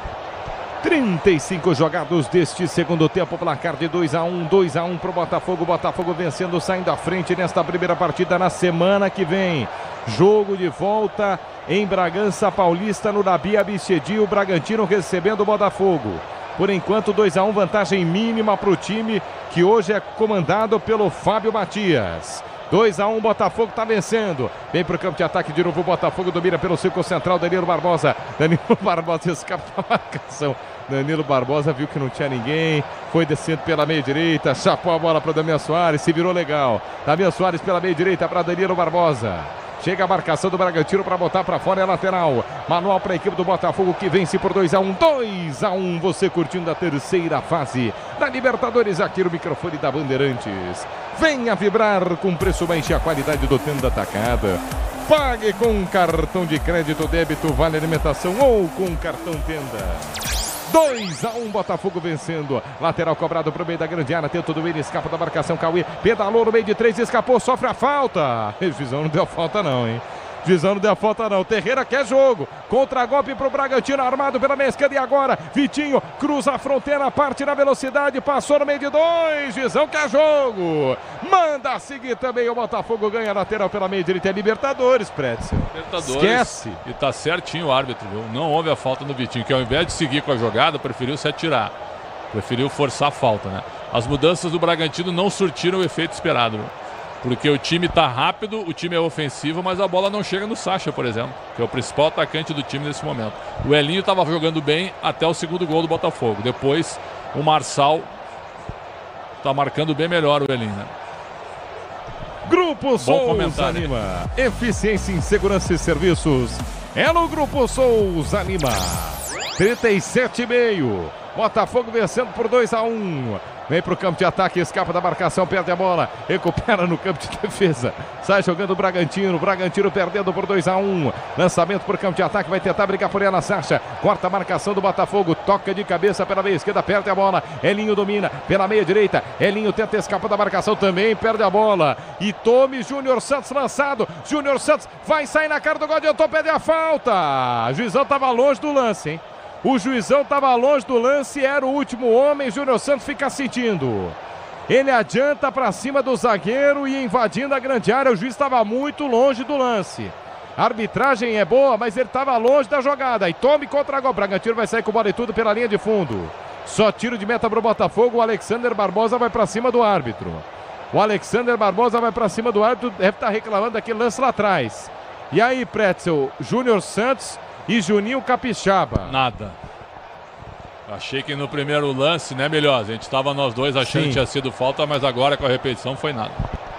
35 jogados deste segundo tempo, placar de 2-1 para o Botafogo. Botafogo vencendo, saindo à frente nesta primeira partida. Na semana que vem, jogo de volta em Bragança Paulista, no Nabi Abichedi, o Bragantino recebendo o Botafogo. Por enquanto, 2-1, vantagem mínima para o time que hoje é comandado pelo Fábio Matias. 2-1, Botafogo está vencendo. Vem para o campo de ataque de novo. O Botafogo domina pelo círculo central. Danilo Barbosa escapa da marcação. Danilo Barbosa viu que não tinha ninguém. Foi descendo pela meia direita. Chapou a bola para o Damian Soares. Se virou legal. Damian Soares pela meia direita para Danilo Barbosa. Chega a marcação do Bragantino para botar para fora, é lateral. Manual para a equipe do Botafogo que vence por 2-1. 2-1, você curtindo a terceira fase da Libertadores aqui no microfone da Bandeirantes. Venha vibrar com preço baixo e a qualidade do Tenda Atacada. Pague com cartão de crédito, débito, vale alimentação ou com cartão Tenda. 2-1, Botafogo vencendo. Lateral cobrado para o meio da grande área. Tenta do Willian, escapa da marcação. Cauê pedalou no meio de 3, escapou, sofre a falta. Juizão não deu falta não, hein? Juizão não deu falta não. Terreira quer jogo. Contra-golpe para o Bragantino, armado pela meia esquerda. E agora, Vitinho cruza a fronteira, parte na velocidade, passou no meio de 2. Juizão quer jogo. Manda seguir também. O Botafogo ganha lateral pela meia direita. É Libertadores, Pretzel. Libertadores. Esquece. E tá certinho o árbitro, viu? Não houve a falta no Vitinho, que ao invés de seguir com a jogada, preferiu se atirar. Preferiu forçar a falta, né? As mudanças do Bragantino não surtiram o efeito esperado, viu? Porque o time está rápido, o time é ofensivo, mas a bola não chega no Sacha, por exemplo, que é o principal atacante do time nesse momento. O Elinho estava jogando bem até o segundo gol do Botafogo. Depois, o Marçal está marcando bem melhor o Elinho, né? Grupo Souza Lima. Eficiência em segurança e serviços. É no Grupo Souza Lima. 37,5. Botafogo vencendo por 2-1. Vem para o campo de ataque, escapa da marcação, perde a bola, recupera no campo de defesa. Sai jogando o Bragantino, Bragantino perdendo por 2-1. Lançamento para o campo de ataque, vai tentar brigar por ela, Sacha. Corta a marcação do Botafogo, toca de cabeça pela meia esquerda, perde a bola. Elinho domina pela meia direita. Elinho tenta escapar da marcação, também perde a bola. E tome Júnior Santos lançado. Júnior Santos vai sair na cara do gol, adiantou, perde a falta. O juizão estava longe do lance, hein? O juizão estava longe do lance, era o último homem, Júnior Santos fica sentindo. Ele adianta para cima do zagueiro e invadindo a grande área, o juiz estava muito longe do lance. A arbitragem é boa, mas ele estava longe da jogada. E tome contra-gol, Bragantino vai sair com bola e tudo pela linha de fundo. Só tiro de meta para o Botafogo, o Alexander Barbosa vai para cima do árbitro. O Alexander Barbosa vai para cima do árbitro, deve estar reclamando daquele lance lá atrás. E aí, Pretzel, Júnior Santos e Juninho Capixaba. Nada. Achei que no primeiro lance, né, melhor. A gente estava nós dois achando que tinha sido falta, mas agora com a repetição foi nada.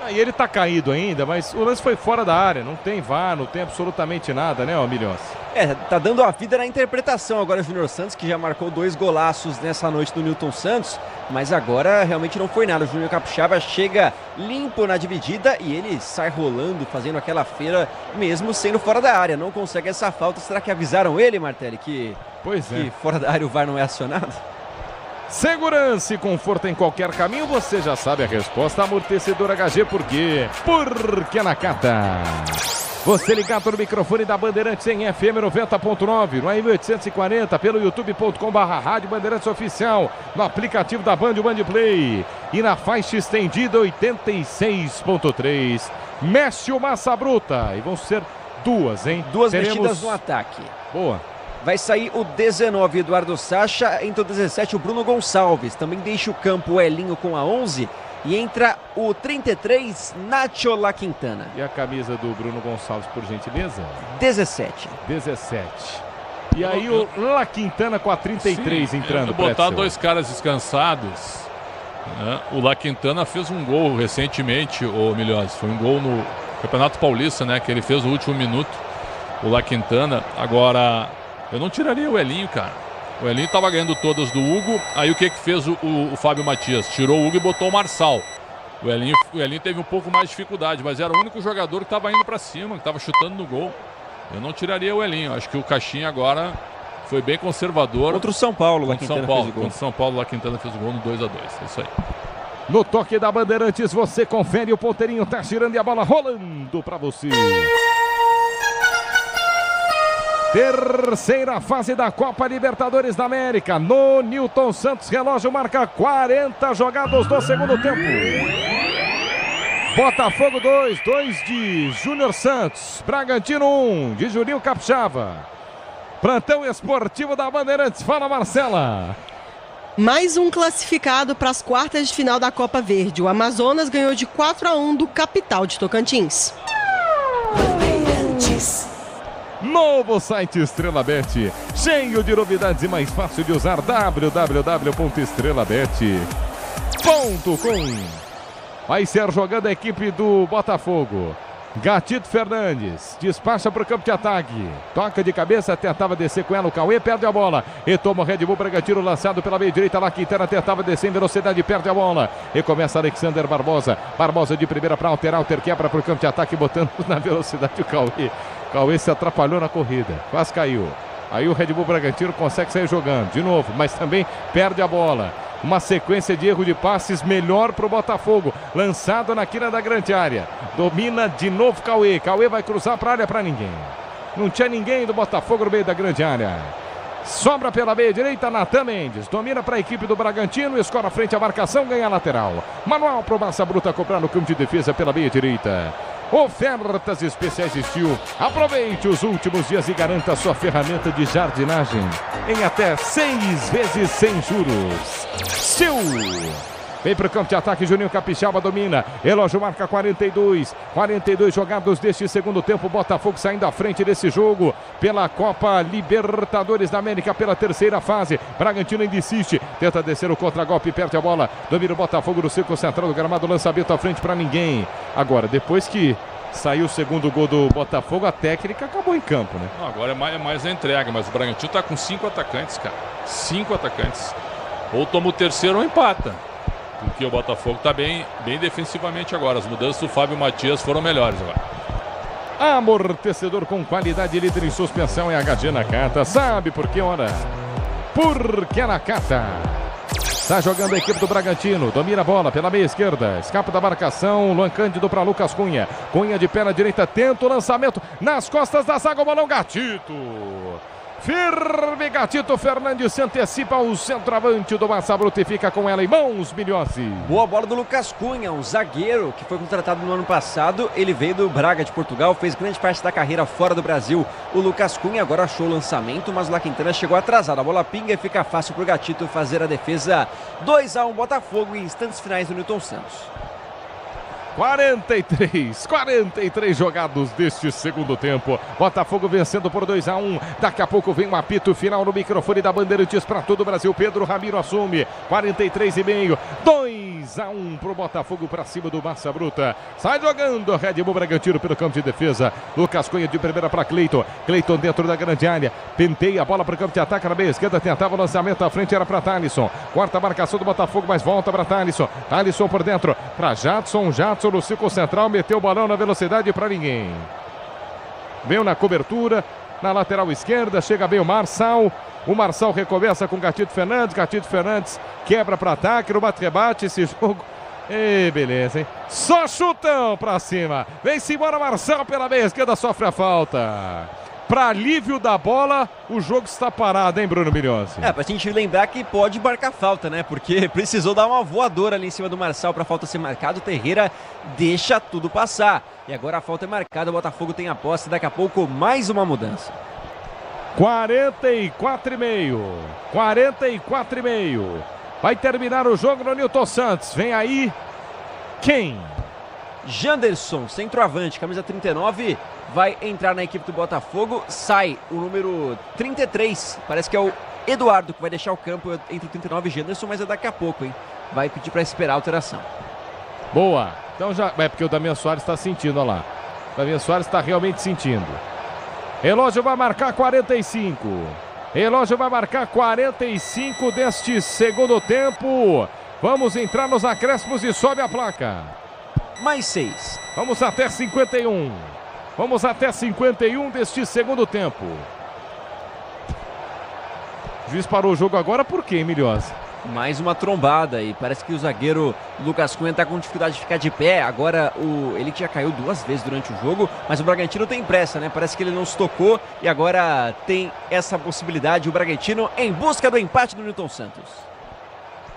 E ele tá caído ainda, mas o lance foi fora da área, não tem VAR, não tem absolutamente nada, né, Milhões? Tá dando a vida na interpretação agora o Júnior Santos, que já marcou 2 golaços nessa noite do Newton Santos, mas agora realmente não foi nada. O Júnior Capixaba chega limpo na dividida e ele sai rolando, fazendo aquela feira mesmo sendo fora da área. Não consegue essa falta. Será que avisaram ele, Martelli, que fora da área o VAR não é acionado? Segurança e conforto em qualquer caminho, você já sabe a resposta. Amortecedor HG, por quê? Porque na Cata. Você ligado no microfone da Bandeirantes em FM 90.9, no AM 840, pelo youtube.com/rádio Bandeirantes Oficial, no aplicativo da Band, o Band Play, e na faixa estendida 86.3. Mexe o Massa Bruta, e vão ser 2, hein? 2 mexidas no ataque. Boa. Vai sair o 19, Eduardo Sacha, entra o 17, o Bruno Gonçalves. Também deixa o campo o Elinho com a 11 e entra o 33, Nacho La Quintana. E a camisa do Bruno Gonçalves, por gentileza? 17. E aí o La Quintana com a 33 entrando. Botar 2 caras descansados. Né? O La Quintana fez um gol recentemente, o Milhões. Foi um gol no Campeonato Paulista, né? Que ele fez no último minuto. O La Quintana. Agora, eu não tiraria o Elinho, cara. O Elinho estava ganhando todas do Hugo. Aí o que fez o Fábio Matias? Tirou o Hugo e botou o Marçal. O Elinho teve um pouco mais de dificuldade, mas era o único jogador que estava indo para cima, que estava chutando no gol. Eu não tiraria o Elinho. Acho que o Caixinha agora foi bem conservador. Contra o São Paulo, contra São Paulo, contra o São Paulo, La Quintana fez o gol no 2-2. É isso aí. No toque da Bandeirantes, você confere, o ponteirinho tá girando e a bola rolando para você. Terceira fase da Copa Libertadores da América. No Newton Santos, relógio marca 40 jogados do segundo tempo. Botafogo 2 de Júnior Santos. Bragantino 1 de Juninho Capixaba. Plantão esportivo da Bandeirantes. Fala, Marcela. Mais um classificado para as quartas de final da Copa Verde. O Amazonas ganhou de 4-1 do Capital de Tocantins. Novo site Estrela Bet, cheio de novidades e mais fácil de usar, www.estrelabet.com. Vai ser jogando a equipe do Botafogo. Gatito Fernandes despacha para o campo de ataque, toca de cabeça, tentava descer com ela o Cauê, perde a bola e toma o Red Bull. Bragantino lançado pela meia direita, lá Quintana tentava descer em velocidade, perde a bola e começa Alexander Barbosa de primeira para Alter quebra para o campo de ataque, botando na velocidade o Cauê se atrapalhou na corrida, quase caiu. Aí o Red Bull Bragantino consegue sair jogando de novo, mas também perde a bola. Uma sequência de erro de passes melhor para o Botafogo. Lançado na quina da grande área. Domina de novo Cauê. Cauê vai cruzar para a área para ninguém. Não tinha ninguém do Botafogo no meio da grande área. Sobra pela meia direita, Natan Mendes. Domina para a equipe do Bragantino. Escora frente à marcação, ganha a lateral. Manual para o Massa Bruta cobrar no campo de defesa pela meia direita. Ofertas especiais Steel. Aproveite os últimos dias e garanta sua ferramenta de jardinagem em até 6 vezes sem juros. Steel. Vem para o campo de ataque, Juninho Capixaba domina. Relógio marca 42 jogados deste segundo tempo. Botafogo saindo à frente desse jogo pela Copa Libertadores da América, pela terceira fase. Bragantino ainda insiste, tenta descer o contragolpe, perde a bola. Domina o Botafogo no círculo central do gramado, lançamento à frente para ninguém. Agora, depois que saiu o segundo gol do Botafogo, a técnica acabou em campo, né? Agora é mais a entrega, mas o Bragantino está com 5 atacantes, cara. 5 atacantes. Ou toma o terceiro ou empata. Porque o Botafogo está bem defensivamente agora. As mudanças do Fábio Matias foram melhores agora. Amortecedor com qualidade, líder em suspensão, é HG Nakata. Sabe por que, ora? Porque é Nakata. Está jogando a equipe do Bragantino. Domina a bola pela meia esquerda. Escapa da marcação. Luan Cândido para Lucas Cunha. Cunha de pé na direita. Tenta o lançamento. Nas costas da zaga o balão. Gatito. Firme Gatito Fernandes se antecipa ao centroavante do Massa Bruta e fica com ela em mãos, Milhossi. Boa bola do Lucas Cunha, um zagueiro que foi contratado no ano passado. Ele veio do Braga de Portugal, fez grande parte da carreira fora do Brasil. O Lucas Cunha agora achou o lançamento, mas o La Quintana chegou atrasado. A bola pinga e fica fácil para o Gatito fazer a defesa. 2-1 Botafogo em instantes finais do Newton Santos. 43 jogados deste segundo tempo. Botafogo vencendo por 2-1. Daqui a pouco vem um apito final no microfone da Bandeirantes para todo o Brasil. Pedro Ramiro assume. 43,5. 2-0 2-1 pro Botafogo pra cima do Massa Bruta. Sai jogando Red Bull Bragantino pelo campo de defesa. Lucas Cunha de primeira para Cleiton. Cleiton dentro da grande área. Penteia a bola para o campo de ataque na meia esquerda. Tentava o lançamento à frente, era para Thalisson. Quarta marcação do Botafogo, mas volta para Thalisson. Thalisson por dentro para Jadson. Jadson no círculo central. Meteu o balão na velocidade para ninguém. Veio na cobertura. Na lateral esquerda. Chega bem o Marçal. O Marçal recomeça com Gatito Fernandes. Gatito Fernandes quebra para ataque. No bate-rebate esse jogo. E beleza, hein? Só chutão pra cima. Vem-se embora Marçal pela meia esquerda. Sofre a falta. Para alívio da bola, o jogo está parado, hein, Bruno Milhões? Pra gente lembrar que pode marcar falta, né? Porque precisou dar uma voadora ali em cima do Marçal para a falta ser marcada. O Terreira deixa tudo passar. E agora a falta é marcada, o Botafogo tem a posse. Daqui a pouco mais uma mudança. 44,5. Vai terminar o jogo no Newton Santos. Vem aí, quem? Janderson, centroavante, camisa 39, vai entrar na equipe do Botafogo. Sai o número 33, parece que é o Eduardo que vai deixar o campo entre o 39 e Janderson, mas é daqui a pouco, hein? Vai pedir para esperar a alteração. Boa, então já é porque o Damian Soares está sentindo, olha lá. O Damian Soares está realmente sentindo. Relógio vai marcar 45. Relógio vai marcar 45 deste segundo tempo. Vamos entrar nos acréscimos e sobe a placa. Mais 6. Vamos até 51. Vamos até 51 deste segundo tempo. O juiz parou o jogo agora por quê, Milhosa? Mais uma trombada e parece que o zagueiro Lucas Cunha está com dificuldade de ficar de pé. Agora ele que já caiu 2 vezes durante o jogo, mas o Bragantino tem pressa, né? Parece que ele não se tocou e agora tem essa possibilidade. O Bragantino em busca do empate do Newton Santos.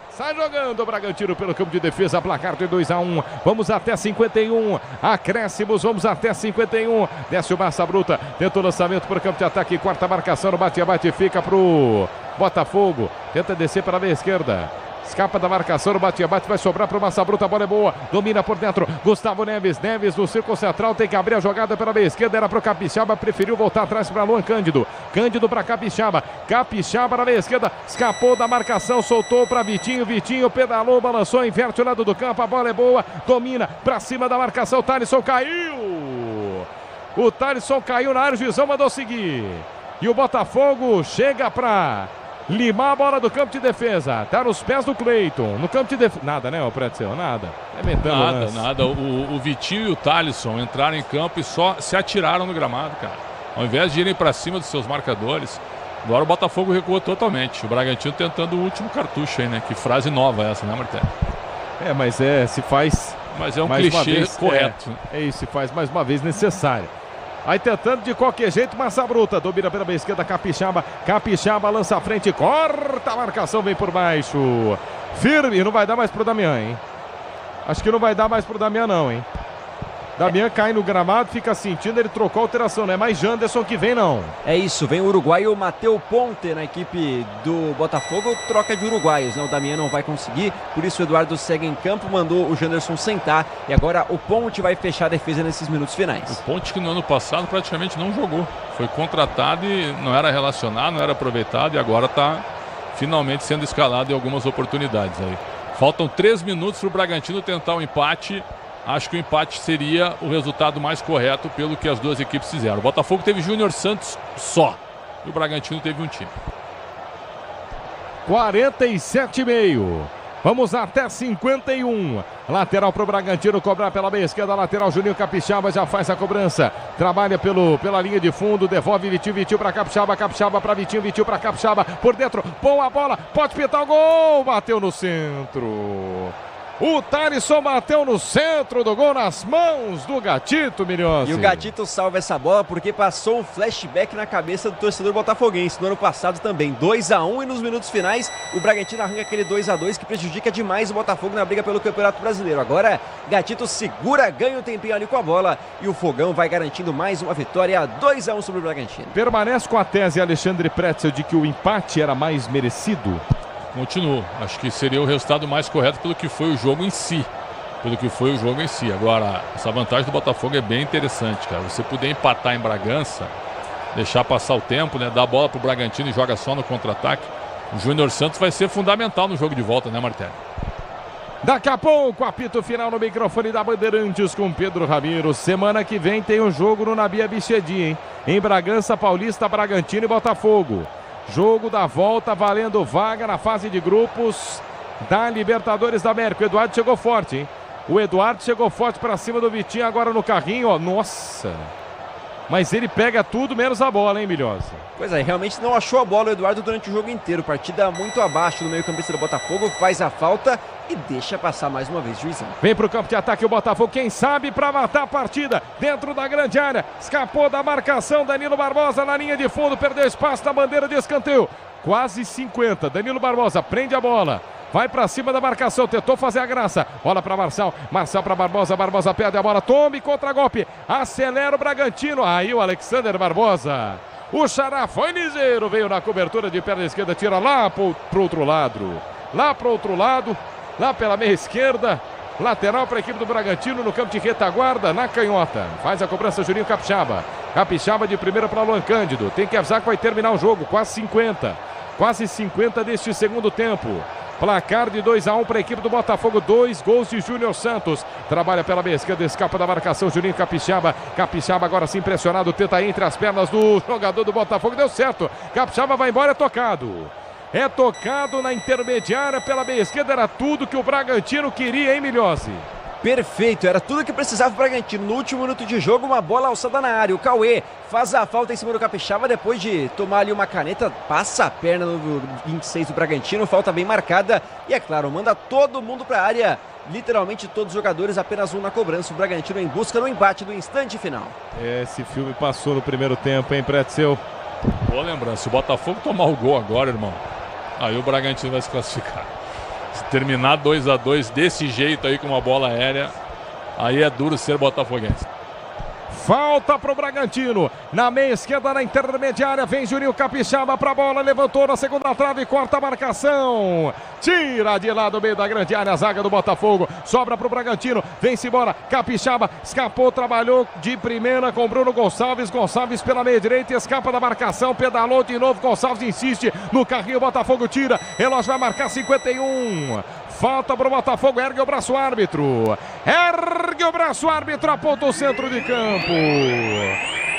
Sai jogando o Bragantino pelo campo de defesa, placar de 2-1. Vamos até 51. Acréscimos, vamos até 51. Desce o Massa Bruta, tenta o lançamento para o campo de ataque. Quarta marcação no bate-bate, fica pro Botafogo. Tenta descer para a meia esquerda. Escapa da marcação, no bate-bate, vai sobrar para o Massa Bruta, a bola é boa, domina por dentro, Gustavo Neves no círculo central, tem que abrir a jogada pela meia esquerda, era para o Capixaba, preferiu voltar atrás para Luan Cândido para Capixaba na meia esquerda, escapou da marcação, soltou para Vitinho pedalou, balançou, inverte o lado do campo, a bola é boa, domina para cima da marcação, o Thalisson caiu na área, o juizão mandou seguir, e o Botafogo chega para limar a bola do campo de defesa. Tá nos pés do Cleiton. No campo de defesa. Nada, né, o Pretzel? Nada. Nada. O Vitinho e o Thalisson entraram em campo e só se atiraram no gramado, cara. Ao invés de irem para cima dos seus marcadores. Agora o Botafogo recuou totalmente. O Bragantino tentando o último cartucho aí, né? Que frase nova essa, né, Martelo? Mas se faz. Mas é um clichê correto. É isso, se faz mais uma vez necessário. Aí tentando de qualquer jeito, Massa Bruta, domina pela meia esquerda, Capixaba lança à frente, corta a marcação, vem por baixo. Firme, não vai dar mais pro Damian, hein? Acho que não vai dar mais pro Damian não, hein? Damian cai no gramado, fica sentindo, ele trocou a alteração, não é mais Janderson que vem não. É isso, vem o uruguaio Mateu Ponte na equipe do Botafogo, troca de uruguaios, né? O Damian não vai conseguir, por isso o Eduardo segue em campo, mandou o Janderson sentar e agora o Ponte vai fechar a defesa nesses minutos finais. O Ponte que no ano passado praticamente não jogou, foi contratado e não era relacionado, não era aproveitado e agora está finalmente sendo escalado em algumas oportunidades aí. Faltam 3 minutos para o Bragantino tentar um empate. Acho que o empate seria o resultado mais correto pelo que as duas equipes fizeram. O Botafogo teve Júnior Santos só. E o Bragantino teve um time. 47,5. Vamos até 51. Lateral para o Bragantino cobrar pela meia esquerda. Lateral Juninho Capixaba já faz a cobrança. Trabalha pela linha de fundo. Devolve Vitinho para Capixaba. Capixaba para Vitinho para Capixaba. Por dentro. Bom a bola. Pode pintar o gol. Bateu no centro. O Thalisson bateu no centro do gol nas mãos do Gatito, Milhões. E o Gatito salva essa bola porque passou um flashback na cabeça do torcedor botafoguense. No ano passado também, 2-1 e nos minutos finais o Bragantino arranca aquele 2-2 que prejudica demais o Botafogo na briga pelo Campeonato Brasileiro. Agora, Gatito segura, ganha um tempinho ali com a bola e o Fogão vai garantindo mais uma vitória, 2-1 sobre o Bragantino. Permanece com a tese Alexandre Pretzel de que o empate era mais merecido? Continuo. Acho que seria o resultado mais correto pelo que foi o jogo em si. Agora, essa vantagem do Botafogo é bem interessante, cara. Você poder empatar em Bragança, deixar passar o tempo, né? Dar a bola pro Bragantino e joga só no contra-ataque. O Júnior Santos vai ser fundamental no jogo de volta, né, Martelli? Daqui a pouco, apito final no microfone da Bandeirantes com Pedro Ramiro. Semana que vem tem um jogo no Nabi Abichedi, hein? Em Bragança Paulista, Bragantino e Botafogo. Jogo da volta valendo vaga na fase de grupos da Libertadores da América. O Eduardo chegou forte, hein? O Eduardo chegou forte pra cima do Vitinho agora no carrinho, ó. Nossa! Mas ele pega tudo menos a bola, hein, Milhosa? Pois é, realmente não achou a bola o Eduardo durante o jogo inteiro. Partida muito abaixo do meio-campista do Botafogo, faz a falta e deixa passar mais uma vez, juizão. Vem pro campo de ataque o Botafogo, quem sabe pra matar a partida dentro da grande área. Escapou da marcação, Danilo Barbosa na linha de fundo, perdeu espaço na bandeira de escanteio. Quase 50, Danilo Barbosa prende a bola. Vai pra cima da marcação, tentou fazer a graça. Bola pra Marçal, Marçal pra Barbosa, Barbosa perde a bola, tome contra-golpe. Acelera o Bragantino, aí o Alexander Barbosa. O Xará foi ligeiro, veio na cobertura de perna esquerda, tira lá pro outro lado. Lá pro outro lado, lá pela meia esquerda. Lateral para a equipe do Bragantino no campo de retaguarda, na canhota. Faz a cobrança Juninho Capixaba. Capixaba de primeira para Luan Cândido. Tem que avisar que vai terminar o jogo, quase 50. Quase 50 deste segundo tempo. Placar de 2-1 para a equipe do Botafogo, 2 gols de Júnior Santos. Trabalha pela meia esquerda, escapa da marcação, Juninho Capixaba. Capixaba agora sim pressionado, tenta ir entre as pernas do jogador do Botafogo, deu certo. Capixaba vai embora, é tocado. É tocado na intermediária pela meia esquerda, era tudo que o Bragantino queria, hein, Milhose? Perfeito, era tudo que precisava o Bragantino. No último minuto de jogo, uma bola alçada na área. O Cauê faz a falta em cima do Capixaba, depois de tomar ali uma caneta, passa a perna no 26 do Bragantino, falta bem marcada. E é claro, manda todo mundo para a área. Literalmente todos os jogadores, apenas um na cobrança. O Bragantino em busca do empate do instante final. Esse filme passou no primeiro tempo, hein, Pretzel? Boa lembrança, se o Botafogo tomar o gol agora, irmão, aí o Bragantino vai se classificar. Se terminar 2-2 desse jeito aí com uma bola aérea, aí é duro ser botafoguense. Falta pro Bragantino, na meia esquerda, na intermediária, vem Juninho Capixaba pra bola, levantou na segunda trave, corta a marcação, tira de lá do meio da grande área, a zaga do Botafogo, sobra pro Bragantino, vem-se embora, Capixaba, escapou, trabalhou de primeira com Bruno Gonçalves, Gonçalves pela meia direita, escapa da marcação, pedalou de novo, Gonçalves insiste, no carrinho, Botafogo tira, relógio vai marcar 51, falta pro Botafogo, ergue o braço árbitro, aponta o centro de campo.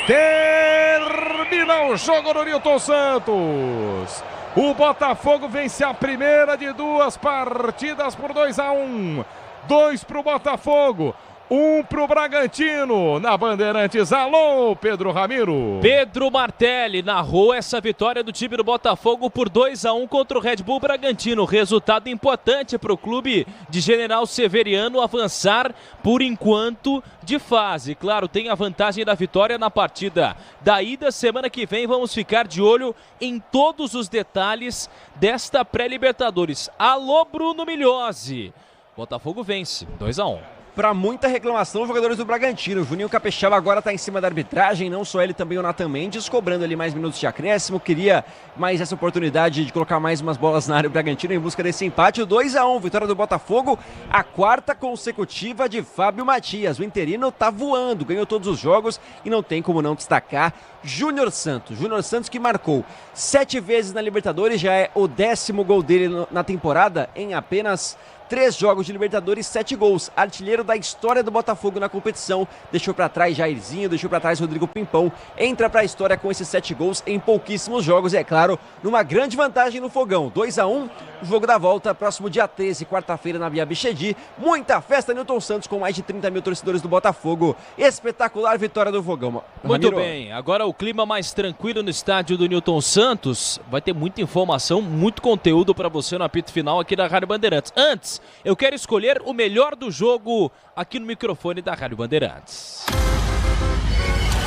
Termina o jogo do Nilton Santos. O Botafogo vence a primeira de 2 partidas por 2-1. 2 pro Botafogo, 1 pro Bragantino. Na Bandeirantes, alô, Pedro Ramiro. Pedro Martelli narrou essa vitória do time do Botafogo por 2-1 contra o Red Bull Bragantino. Resultado importante para o clube de General Severiano avançar por enquanto de fase. Claro, tem a vantagem da vitória na partida da ida. Semana que vem vamos ficar de olho em todos os detalhes desta pré-Libertadores. Alô, Bruno Milhose. Botafogo vence 2-1. Para muita reclamação, os jogadores do Bragantino. O Juninho Capixaba agora está em cima da arbitragem, não só ele, também o Nathan Mendes, cobrando ali mais minutos de acréscimo. Queria mais essa oportunidade de colocar mais umas bolas na área do Bragantino em busca desse empate. O 2-1, vitória do Botafogo, a 4ª consecutiva de Fábio Matias. O interino tá voando, ganhou todos os jogos e não tem como não destacar Júnior Santos. Júnior Santos que marcou 7 vezes na Libertadores, já é o 10º gol dele na temporada em apenas 3 jogos de Libertadores, 7 gols. Artilheiro da história do Botafogo na competição. Deixou pra trás Jairzinho, deixou pra trás Rodrigo Pimpão. Entra pra história com esses 7 gols em pouquíssimos jogos. E é claro, numa grande vantagem no Fogão. 2-1, o jogo da volta, próximo dia 13, quarta-feira, na Via Bichedi. Muita festa, Nilton Santos, com mais de 30 mil torcedores do Botafogo. Espetacular vitória do Fogão. Muito bem, agora o clima mais tranquilo no estádio do Nilton Santos. Vai ter muita informação, muito conteúdo pra você no apito final aqui da Rádio Bandeirantes. Antes, eu quero escolher o melhor do jogo aqui no microfone da Rádio Bandeirantes.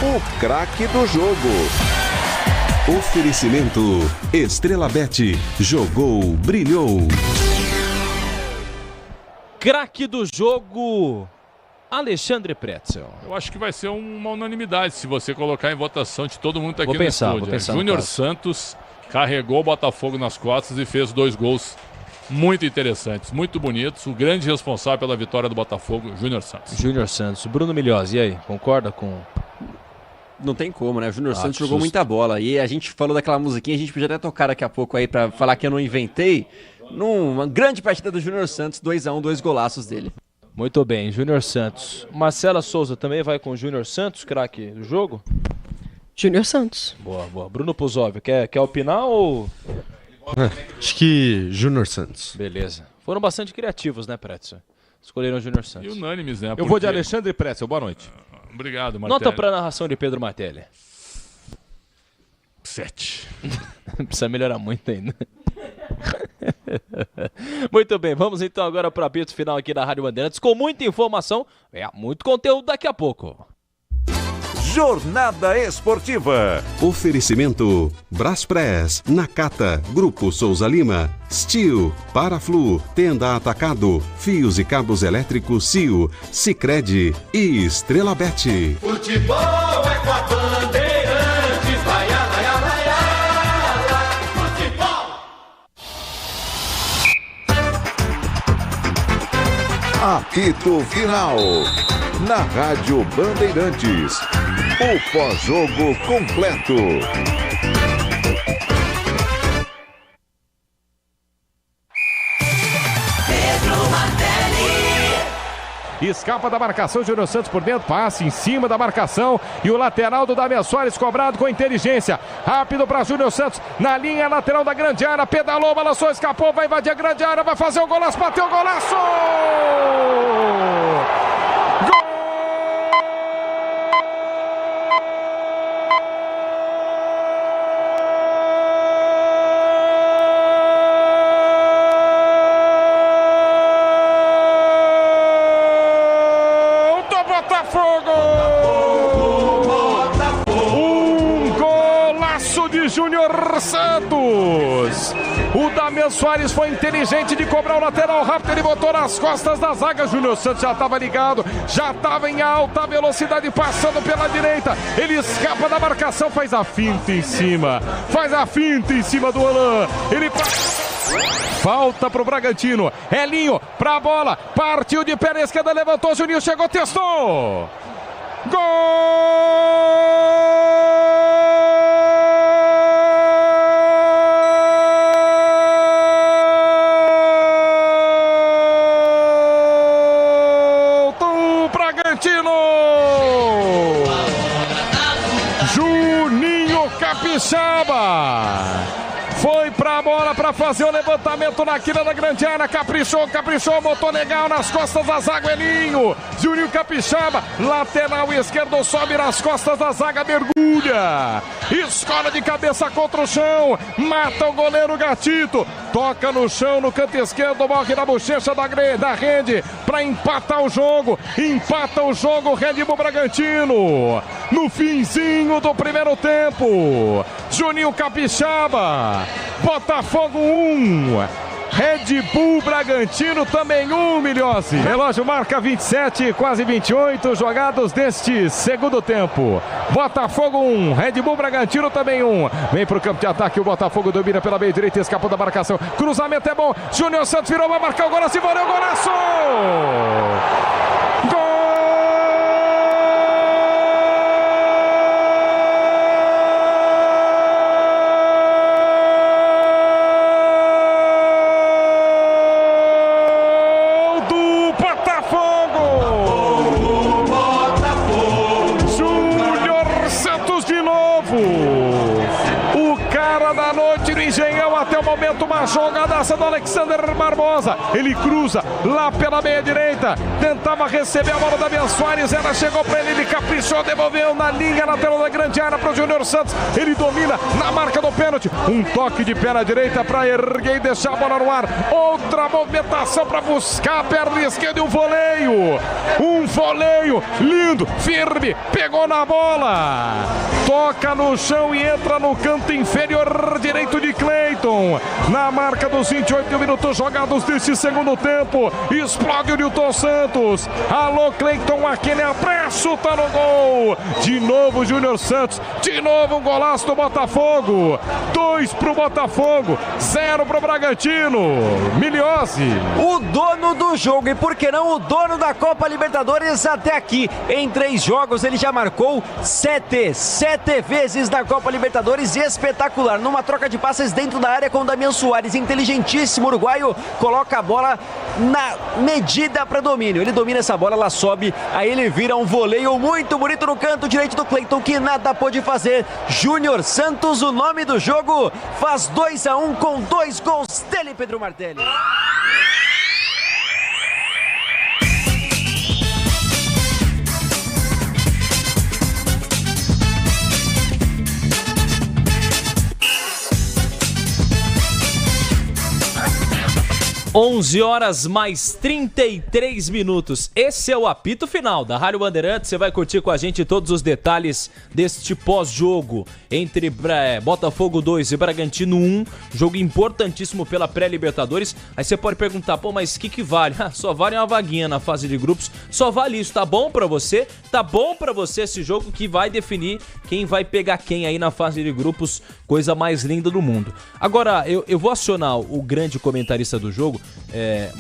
O craque do jogo. Oferecimento Estrela Bet. Jogou, brilhou. Craque do jogo, Alexandre Pretzel. Eu acho que vai ser uma unanimidade se você colocar em votação de todo mundo aqui no estúdio. Júnior Santos carregou o Botafogo nas costas e fez 2 gols muito interessantes, muito bonitos. O grande responsável pela vitória do Botafogo, Júnior Santos. Júnior Santos. Bruno Milhose, e aí? Concorda com... Não tem como, né? O Júnior Santos jogou muita bola. E a gente falou daquela musiquinha, a gente podia até tocar daqui a pouco aí pra falar que eu não inventei. numa grande partida do Júnior Santos, 2-1, 2 golaços dele. Muito bem, Júnior Santos. Marcela Souza também vai com o Júnior Santos, craque do jogo? Júnior Santos. Boa, boa. Bruno Puzov, quer opinar ou... Acho que Júnior Santos. Beleza. Foram bastante criativos, né, Pretzel? Escolheram o Júnior Santos. E unânimes, né? Eu vou de Alexandre Pretzel, boa noite. Obrigado, Martelli. Nota para a narração de Pedro Martelli. 7. Precisa melhorar muito ainda. Muito bem, vamos então agora para o apito final aqui da Rádio Bandeirantes com muita informação, muito conteúdo daqui a pouco. Jornada Esportiva. Oferecimento Braspress, Nakata, Grupo Souza Lima, Steel, Paraflu, Tenda Atacado, Fios e Cabos Elétricos CIO, Sicredi e Estrela Bet. Futebol é com a Bandeirantes, vai, vai, vai, futebol. Apito Final. Na Rádio Bandeirantes. O pós-jogo completo. Escapa da marcação, Júnior Santos por dentro, passe em cima da marcação e o lateral do Damian Soares cobrado com inteligência. Rápido para Júnior Santos, na linha lateral da grande área, pedalou, balançou, escapou, vai invadir a grande área, vai fazer o golaço, bateu o golaço! Gol! Júnior Santos. O Damian Soares foi inteligente de cobrar o lateral rápido, ele botou nas costas da zaga. Júnior Santos já estava ligado, já estava em alta velocidade passando pela direita. Ele escapa da marcação, faz a finta em cima, do Alain. Ele falta pro Bragantino. Elinho pra bola, partiu de pé na esquerda, levantou, Juninho chegou, testou. Gol! Juninho Capixaba foi pra bola pra fazer o levantamento na quina da grande área, caprichou, botou legal nas costas da zaga, Elinho. Juninho Capixaba, lateral esquerdo, sobe nas costas da zaga, mergulha, escola de cabeça contra o chão, mata o goleiro Gatito, toca no chão, no canto esquerdo, morre na bochecha da rede pra empatar o jogo, Red Bull Bragantino, no finzinho do primeiro tempo. Juninho Capixaba, Botafogo 1, Red Bull Bragantino também 1, Milhose. Relógio marca 27, quase 28 jogados deste segundo tempo. Botafogo 1, Red Bull Bragantino também 1. Vem pro campo de ataque, o Botafogo domina pela meia direita, escapou da marcação. Cruzamento é bom, Júnior Santos virou, vai marcar o golaço e valeu o golaço! Gol! Até o momento, uma jogadaça do Alexander Barbosa. Ele cruza lá pela meia direita, tentava receber a bola da Damian Soares, ela chegou para ele caprichou, devolveu na linha lateral da grande área para o Júnior Santos. Ele domina na marca do pênalti, um toque de pé na direita para erguer e deixar a bola no ar. Outra movimentação para buscar a perna esquerda e um voleio lindo, firme, pegou na bola, toca no chão e entra no canto inferior direito de Cleiton. Na marca dos 28 minutos jogados deste segundo tempo, explode o Nilton Santos. Alô, Cleiton, aquele abraço, tá no gol. De novo Júnior Santos, de novo um golaço do Botafogo. 2 pro Botafogo, 0 pro Bragantino. Milhose. O dono do jogo e por que não o dono da Copa Libertadores até aqui. Em 3 jogos ele já marcou 7 vezes na Copa Libertadores, espetacular. Numa troca de passes dentro da área com o Damian Soares, inteligentíssimo uruguaio, coloca a bola na medida para domínio. Ele domina essa bola, ela sobe, aí ele vira um voleio muito bonito no canto direito do Cleiton, que nada pôde fazer. Júnior Santos, o nome do jogo, faz 2-1 com 2 gols dele, Pedro Martelli. Onze horas mais 33 minutos. Esse é o apito final da Rádio Bandeirantes. Você vai curtir com a gente todos os detalhes deste pós-jogo entre Botafogo 2 e Bragantino 1. Jogo importantíssimo pela pré-Libertadores. Aí você pode perguntar, pô, mas o que vale? Só vale uma vaguinha na fase de grupos. Só vale isso. Tá bom pra você? Tá bom pra você esse jogo que vai definir quem vai pegar quem aí na fase de grupos. Coisa mais linda do mundo. Agora, eu vou acionar o grande comentarista do jogo.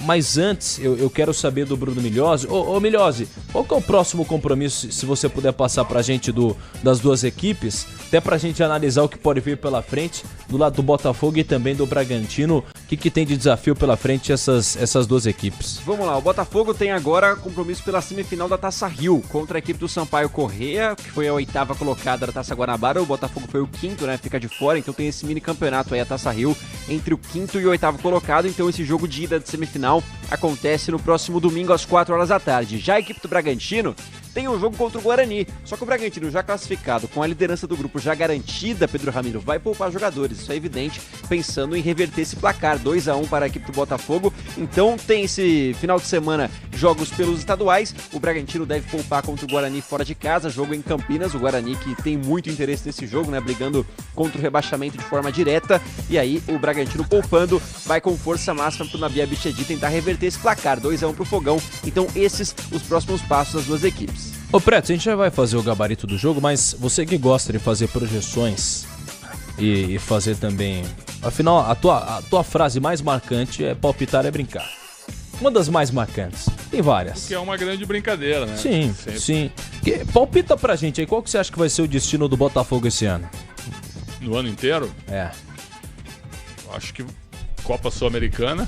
Mas antes eu quero saber do Bruno Migliozzi. Ô Migliozzi, qual que é o próximo compromisso, se você puder passar pra gente das duas equipes, até pra gente analisar o que pode vir pela frente do lado do Botafogo e também do Bragantino, o que tem de desafio pela frente essas duas equipes? Vamos lá, o Botafogo tem agora compromisso pela semifinal da Taça Rio contra a equipe do Sampaio Corrêa, que foi a 8ª colocada da Taça Guanabara. O Botafogo foi o 5º, né, fica de fora, então tem esse mini campeonato aí, a Taça Rio, entre o 5º e o 8º colocado. Então esse jogo de ida de semifinal acontece no próximo domingo às 4 horas da tarde. Já a equipe do Bragantino tem um jogo contra o Guarani, só que o Bragantino já classificado, com a liderança do grupo já garantida, Pedro Ramiro, vai poupar jogadores, isso é evidente, pensando em reverter esse placar, 2-1 para a equipe do Botafogo. Então tem esse final de semana jogos pelos estaduais, o Bragantino deve poupar contra o Guarani fora de casa, jogo em Campinas, o Guarani que tem muito interesse nesse jogo, né, brigando contra o rebaixamento de forma direta, e aí o Bragantino poupando, vai com força máxima pro Nabi Abichedi tentar reverter esse placar, 2-1 pro Fogão. Então esses os próximos passos das duas equipes. Ô Preto, a gente já vai fazer o gabarito do jogo, mas você que gosta de fazer projeções e fazer também... Afinal, a tua frase mais marcante é palpitar é brincar. Uma das mais marcantes. Tem várias. Porque é uma grande brincadeira, né? Sim, sempre. Sim. Palpita pra gente aí, qual que você acha que vai ser o destino do Botafogo esse ano? No ano inteiro? É. Acho que Copa Sul-Americana.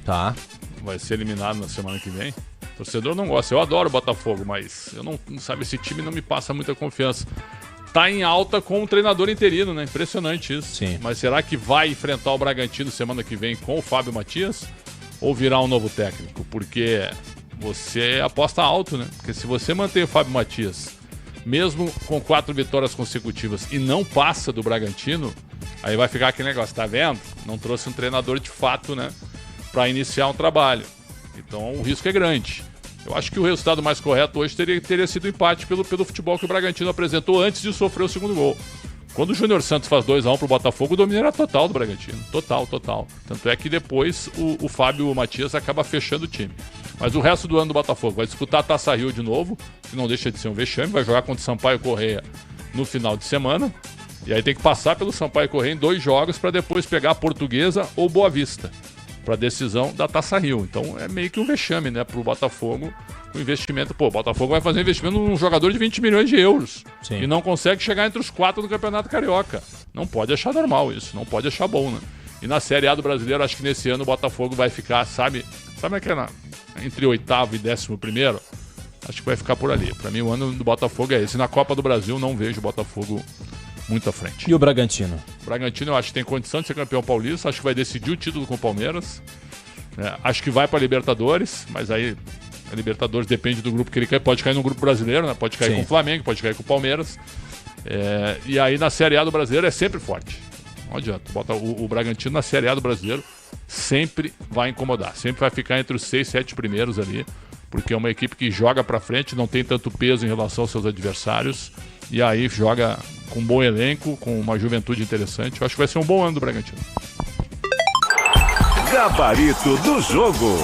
Tá. Vai ser eliminado na semana que vem. O torcedor não gosta. Eu adoro o Botafogo, mas eu não sabe, esse time não me passa muita confiança. Tá em alta com o treinador interino, né? Impressionante isso. Sim. Mas será que vai enfrentar o Bragantino semana que vem com o Fábio Matias? Ou virar um novo técnico? Porque você aposta alto, né? Porque se você mantém o Fábio Matias, mesmo com 4 vitórias consecutivas, e não passa do Bragantino, aí vai ficar aquele negócio, tá vendo? Não trouxe um treinador de fato, né? Pra iniciar um trabalho. Então o risco é grande. Eu acho que o resultado mais correto hoje teria sido o empate pelo futebol que o Bragantino apresentou antes de sofrer o segundo gol. Quando o Júnior Santos faz 2-1 pro Botafogo, o domínio era total do Bragantino. Total. Tanto é que depois o Fábio Matias acaba fechando o time. Mas o resto do ano do Botafogo vai disputar a Taça Rio de novo, que não deixa de ser um vexame, vai jogar contra o Sampaio Corrêa no final de semana. E aí tem que passar pelo Sampaio Corrêa em 2 jogos para depois pegar a Portuguesa ou Boa Vista para decisão da Taça Rio. Então é meio que um vexame, né, pro Botafogo, o investimento. Pô, o Botafogo vai fazer investimento num jogador de 20 milhões de euros. Sim. E não consegue chegar entre os 4 do Campeonato Carioca. Não pode achar normal isso, não pode achar bom, né? E na Série A do Brasileiro, acho que nesse ano o Botafogo vai ficar, sabe aquela entre 8º e 11º? Acho que vai ficar por ali. Para mim o ano do Botafogo é esse. Na Copa do Brasil não vejo o Botafogo muito à frente. E o Bragantino? O Bragantino eu acho que tem condição de ser campeão paulista, acho que vai decidir o título com o Palmeiras. Acho que vai para a Libertadores, mas aí a Libertadores depende do grupo que ele quer. Pode cair no grupo brasileiro, né? Pode cair com o Flamengo, pode cair com o Palmeiras. E aí na Série A do Brasileiro é sempre forte. Não adianta. O Bragantino na Série A do Brasileiro sempre vai incomodar. Sempre vai ficar entre os 6, 7 primeiros ali, porque é uma equipe que joga para frente, não tem tanto peso em relação aos seus adversários. E aí joga com um bom elenco, com uma juventude interessante. Eu acho que vai ser um bom ano do Bragantino. Gabarito do jogo.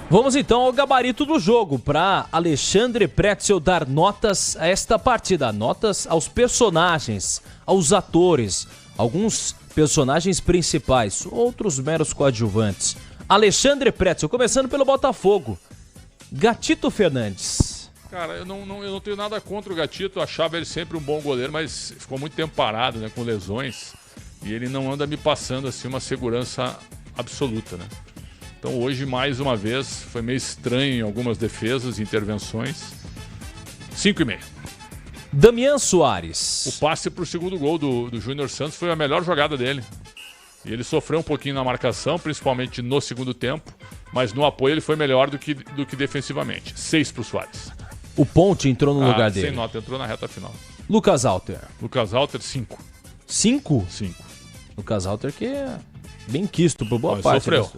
Vamos então ao gabarito do jogo para Alexandre Pretzel dar notas a esta partida. Notas aos personagens, aos atores, alguns personagens principais, outros meros coadjuvantes. Alexandre Pretzel, começando pelo Botafogo. Gatito Fernandes. Cara, eu não tenho nada contra o Gatito, eu achava ele sempre um bom goleiro, mas ficou muito tempo parado, né, com lesões. E ele não anda me passando assim uma segurança absoluta, né? Então hoje, mais uma vez, foi meio estranho em algumas defesas e intervenções. 5,5. Damian Soares. O passe pro segundo gol do Júnior Santos foi a melhor jogada dele. E ele sofreu um pouquinho na marcação, principalmente no segundo tempo, mas no apoio ele foi melhor do que defensivamente. 6 pro Soares. O Ponte entrou no lugar dele. Sem nota, entrou na reta final. Lucas Alter. Lucas Alter, 5. 5? 5. Lucas Alter que é bem quisto por boa Mas parte. sofreu.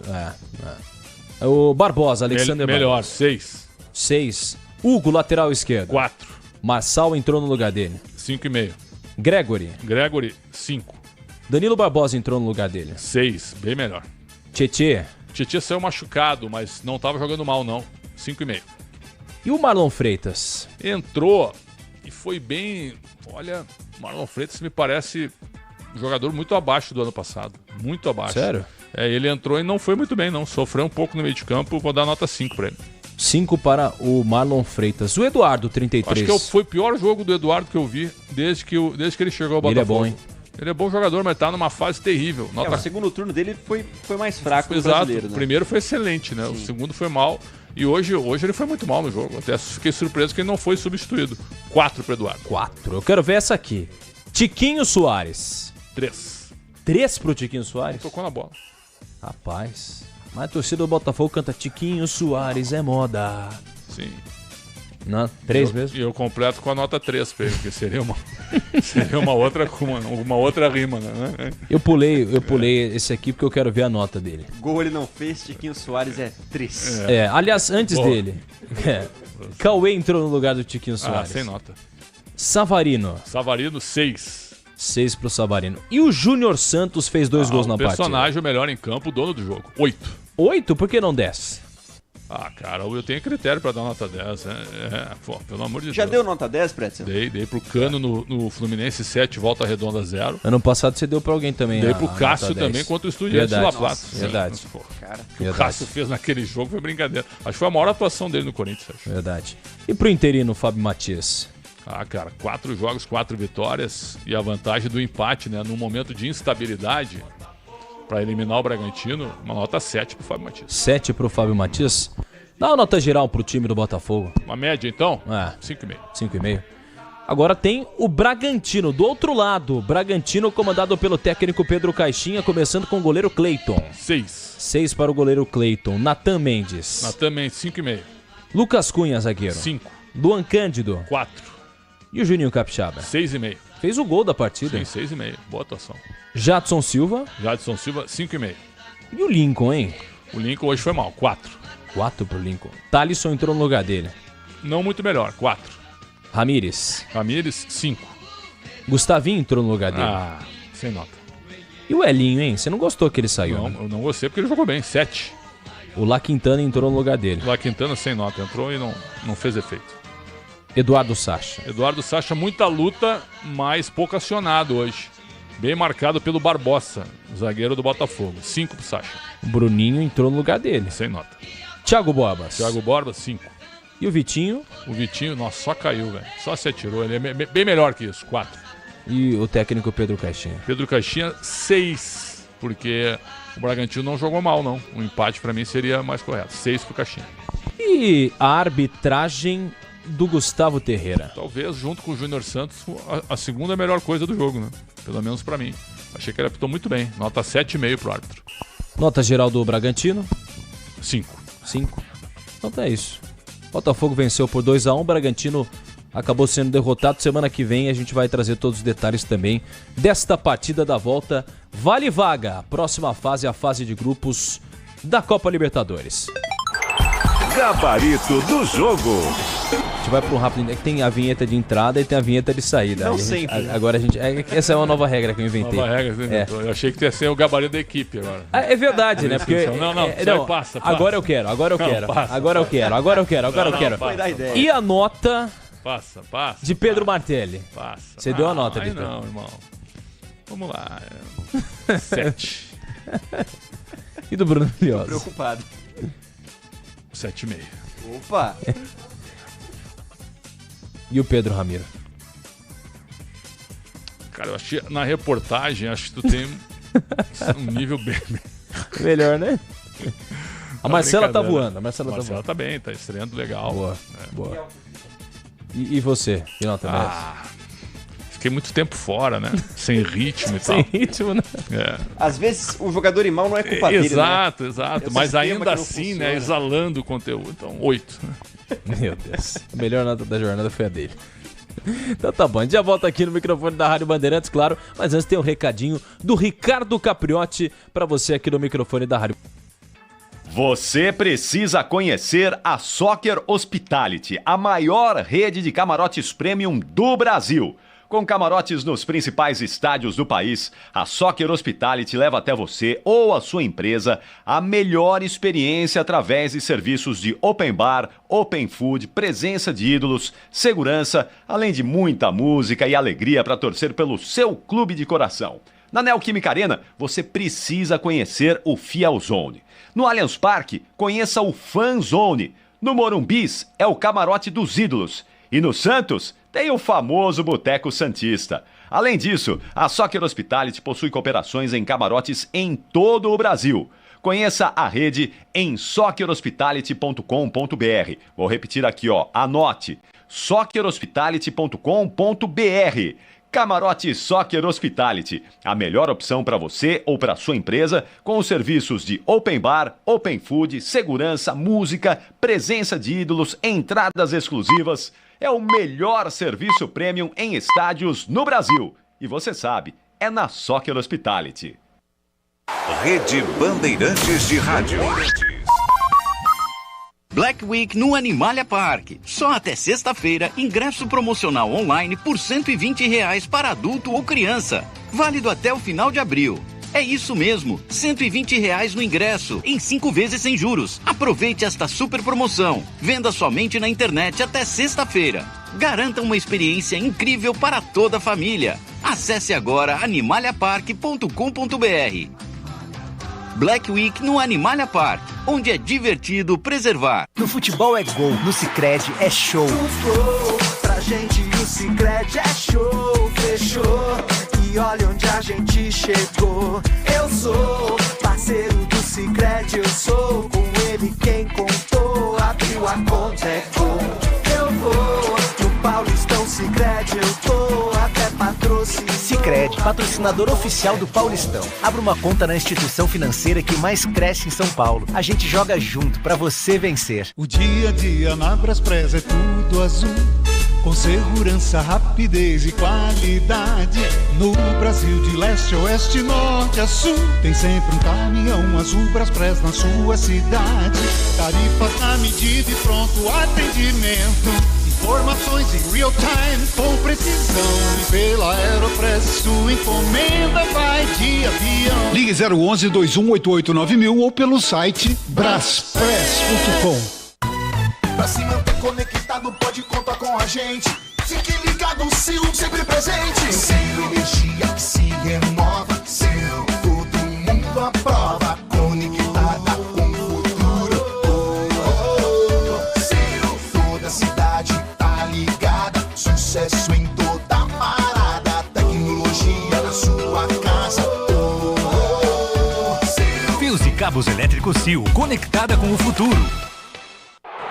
É o Barbosa, Alexander melhor, Barbosa. 6. 6. Hugo, lateral esquerdo. 4. Marçal entrou no lugar dele. 5,5. Gregory, 5. Danilo Barbosa entrou no lugar dele. 6, bem melhor. Tietê saiu machucado, mas não estava jogando mal, não. 5,5. E o Marlon Freitas? Entrou e foi bem... Olha, Marlon Freitas me parece um jogador muito abaixo do ano passado. Muito abaixo. Sério? Ele entrou e não foi muito bem, não. Sofreu um pouco no meio de campo, vou dar nota 5 para ele. 5 para o Marlon Freitas. O Eduardo, 33. Acho que foi o pior jogo do Eduardo que eu vi desde que ele chegou ao Botafogo. Ele é bom, hein? Ele é bom jogador, mas tá numa fase terrível. O segundo turno dele foi mais fraco do Exato. brasileiro, né? O primeiro foi excelente, né? Sim. O segundo foi mal. E hoje ele foi muito mal no jogo. Até fiquei surpreso que ele não foi substituído. 4 para Eduardo. 4. Eu quero ver essa aqui. Tiquinho Soares. 3. 3 pro Tiquinho Soares? Tocou na bola. Rapaz. Mas a torcida do Botafogo canta Tiquinho Soares é moda. Sim. Não, 3 mesmo? E eu completo com a nota 3 pra ele, porque seria uma outra rima, né? Eu pulei esse aqui porque eu quero ver a nota dele. Gol ele não fez, Tiquinho Soares é 3. Aliás, antes dele, Cauê entrou no lugar do Tiquinho Soares. Sem nota. Savarino, 6. 6 pro Savarino. E o Júnior Santos fez 2 gols na partida. O personagem melhor em campo, o dono do jogo. 8. 8? Por que não 10? Cara, eu tenho critério pra dar nota 10, né? Pelo amor de Deus. Já deu nota 10, Pretzel? Dei pro Cano no Fluminense 7, volta redonda 0. Ano passado você deu pra alguém também. Dei pro Cássio também contra o Estudiantes de La Plata. Verdade. O que o Cássio fez naquele jogo foi brincadeira. Acho que foi a maior atuação dele no Corinthians. Acho. Verdade. E pro interino, Fábio Matias? Cara, 4 jogos, 4 vitórias e a vantagem do empate, né? Num momento de instabilidade, para eliminar o Bragantino, uma nota 7 pro Fábio Matias. 7 pro Fábio Matias. Dá uma nota geral pro time do Botafogo. Uma média, então? 5,5. 5,5. Agora tem o Bragantino, do outro lado. Bragantino comandado pelo técnico Pedro Caixinha, começando com o goleiro Cleiton. 6. 6 para o goleiro Cleiton. Natan Mendes. 5,5. Lucas Cunha, zagueiro. 5. Luan Cândido. 4. E o Juninho Capixaba? 6,5. Fez o gol da partida. Sim, 6,5. Boa atuação. Jadson Silva. 5,5. E o Lincoln, hein? O Lincoln hoje foi mal. 4. 4 pro Lincoln. Thalisson entrou no lugar dele. Não muito melhor. 4. Ramires. 5. Gustavinho entrou no lugar dele. Sem nota. E o Elinho, hein? Você não gostou que ele saiu, Não, né? eu não gostei porque ele jogou bem. 7. O La Quintana entrou no lugar dele. La Quintana sem nota. Entrou e não fez efeito. Eduardo Sacha. Eduardo Sacha, muita luta, mas pouco acionado hoje. Bem marcado pelo Barbosa, zagueiro do Botafogo. 5 pro Sacha. O Bruninho entrou no lugar dele. Sem nota. Thiago Borbas. 5. E o Vitinho? O Vitinho, nossa, só caiu, velho. Só se atirou. Ele é bem melhor que isso. 4. E o técnico Pedro Caixinha? Pedro Caixinha, 6. Porque o Bragantino não jogou mal, não. Um empate pra mim seria mais correto. 6 pro Caixinha. E a arbitragem do Gustavo Terreira? Talvez, junto com o Júnior Santos, a segunda melhor coisa do jogo, né? Pelo menos pra mim. Achei que ele apitou muito bem. Nota 7,5 pro árbitro. Nota geral do Bragantino? 5. Então é isso. Botafogo venceu por 2-1. Bragantino acabou sendo derrotado. Semana que vem a gente vai trazer todos os detalhes também desta partida da volta. Vale vaga. Próxima fase, a fase de grupos da Copa Libertadores. Gabarito do jogo. A gente vai para um rápido. Tem a vinheta de entrada e tem a vinheta de saída. Não sempre. Agora a gente. Essa é uma nova regra que eu inventei. Nova regra que você inventou. Eu achei que ia ser o gabarito da equipe agora. É verdade, né? Porque. Não, passa. Agora eu quero. Agora eu quero. Foi da ideia. E a nota. Passa. De Pedro Martelli. Passa. Você deu a nota de Não, irmão. Vamos lá. 7. E do Bruno Liosa? Preocupado. 7,5. Opa! E o Pedro Ramiro? Cara, eu achei na reportagem, acho que tu tem um nível bem... Melhor, né? A Marcela tá voando. A Marcela tá bem, tá estreando legal. Boa, boa. E você? Que nota Fiquei muito tempo fora, né? Sem ritmo e tal. Sem ritmo, né? Às vezes o jogador ir mal não é culpa dele, exato, né? Exato. Mas ainda assim, né? Exalando o conteúdo. Então, 8. Meu Deus. A melhor nota da jornada foi a dele. Então tá bom, a gente já volta aqui no microfone da Rádio Bandeirantes, claro. Mas antes tem um recadinho do Ricardo Capriotti pra você aqui no microfone da Rádio. Você precisa conhecer a Soccer Hospitality, a maior rede de camarotes premium do Brasil. Com camarotes nos principais estádios do país, a Soccer Hospitality leva até você ou a sua empresa a melhor experiência através de serviços de open bar, open food, presença de ídolos, segurança, além de muita música e alegria para torcer pelo seu clube de coração. Na Neoquímica Arena, você precisa conhecer o Fiel Zone. No Allianz Parque, conheça o Fan Zone. No Morumbis, é o camarote dos ídolos. E no Santos, tem o famoso Boteco Santista. Além disso, a Soccer Hospitality possui cooperações em camarotes em todo o Brasil. Conheça a rede em soccerhospitality.com.br. Vou repetir aqui, anote: soccerhospitality.com.br. Camarote Soccer Hospitality, a melhor opção para você ou para sua empresa, com os serviços de open bar, open food, segurança, música, presença de ídolos, entradas exclusivas. É o melhor serviço premium em estádios no Brasil. E você sabe, é na Soccer Hospitality. Rede Bandeirantes de Rádio. Black Week no Animalia Park. Só até sexta-feira, ingresso promocional online por R$ 120 para adulto ou criança. Válido até o final de abril. É isso mesmo, R$ 120 no ingresso, em 5 vezes sem juros. Aproveite esta super promoção. Venda somente na internet até sexta-feira. Garanta uma experiência incrível para toda a família. Acesse agora animaliapark.com.br. Black Week no Animalia Park, onde é divertido preservar. No futebol é gol, no Sicredi é show. Pra gente o Sicredi é show, fechou. E olha onde a gente chegou. Eu sou parceiro do Sicredi, eu sou com ele quem contou. Abriu a conta, é gol. Eu vou no Paulistão Sicredi, eu tô até patrocínio. Sicredi, patrocinador oficial do Paulistão. Abra uma conta na instituição financeira que mais cresce em São Paulo. A gente joga junto pra você vencer. O dia a dia na Braspress é tudo azul, com segurança, rapidez e qualidade. No Brasil de leste a oeste, norte a sul, tem sempre um caminhão azul Braspress na sua cidade. Tarifas na medida e pronto atendimento. Informações em real time com precisão. E pela Aeropress sua encomenda vai de avião. Ligue 011-2188-9000 ou pelo site braspress.com. Pra se manter conectado, pode contar com a gente. Fique ligado, Sil, sempre presente. Sil, energia que se renova. Sil, todo mundo aprova. Conectada com o futuro. Sil, toda a cidade tá ligada. Sucesso em toda parada. Tecnologia na sua casa. Fios e cabos elétricos Sil, conectada com o futuro.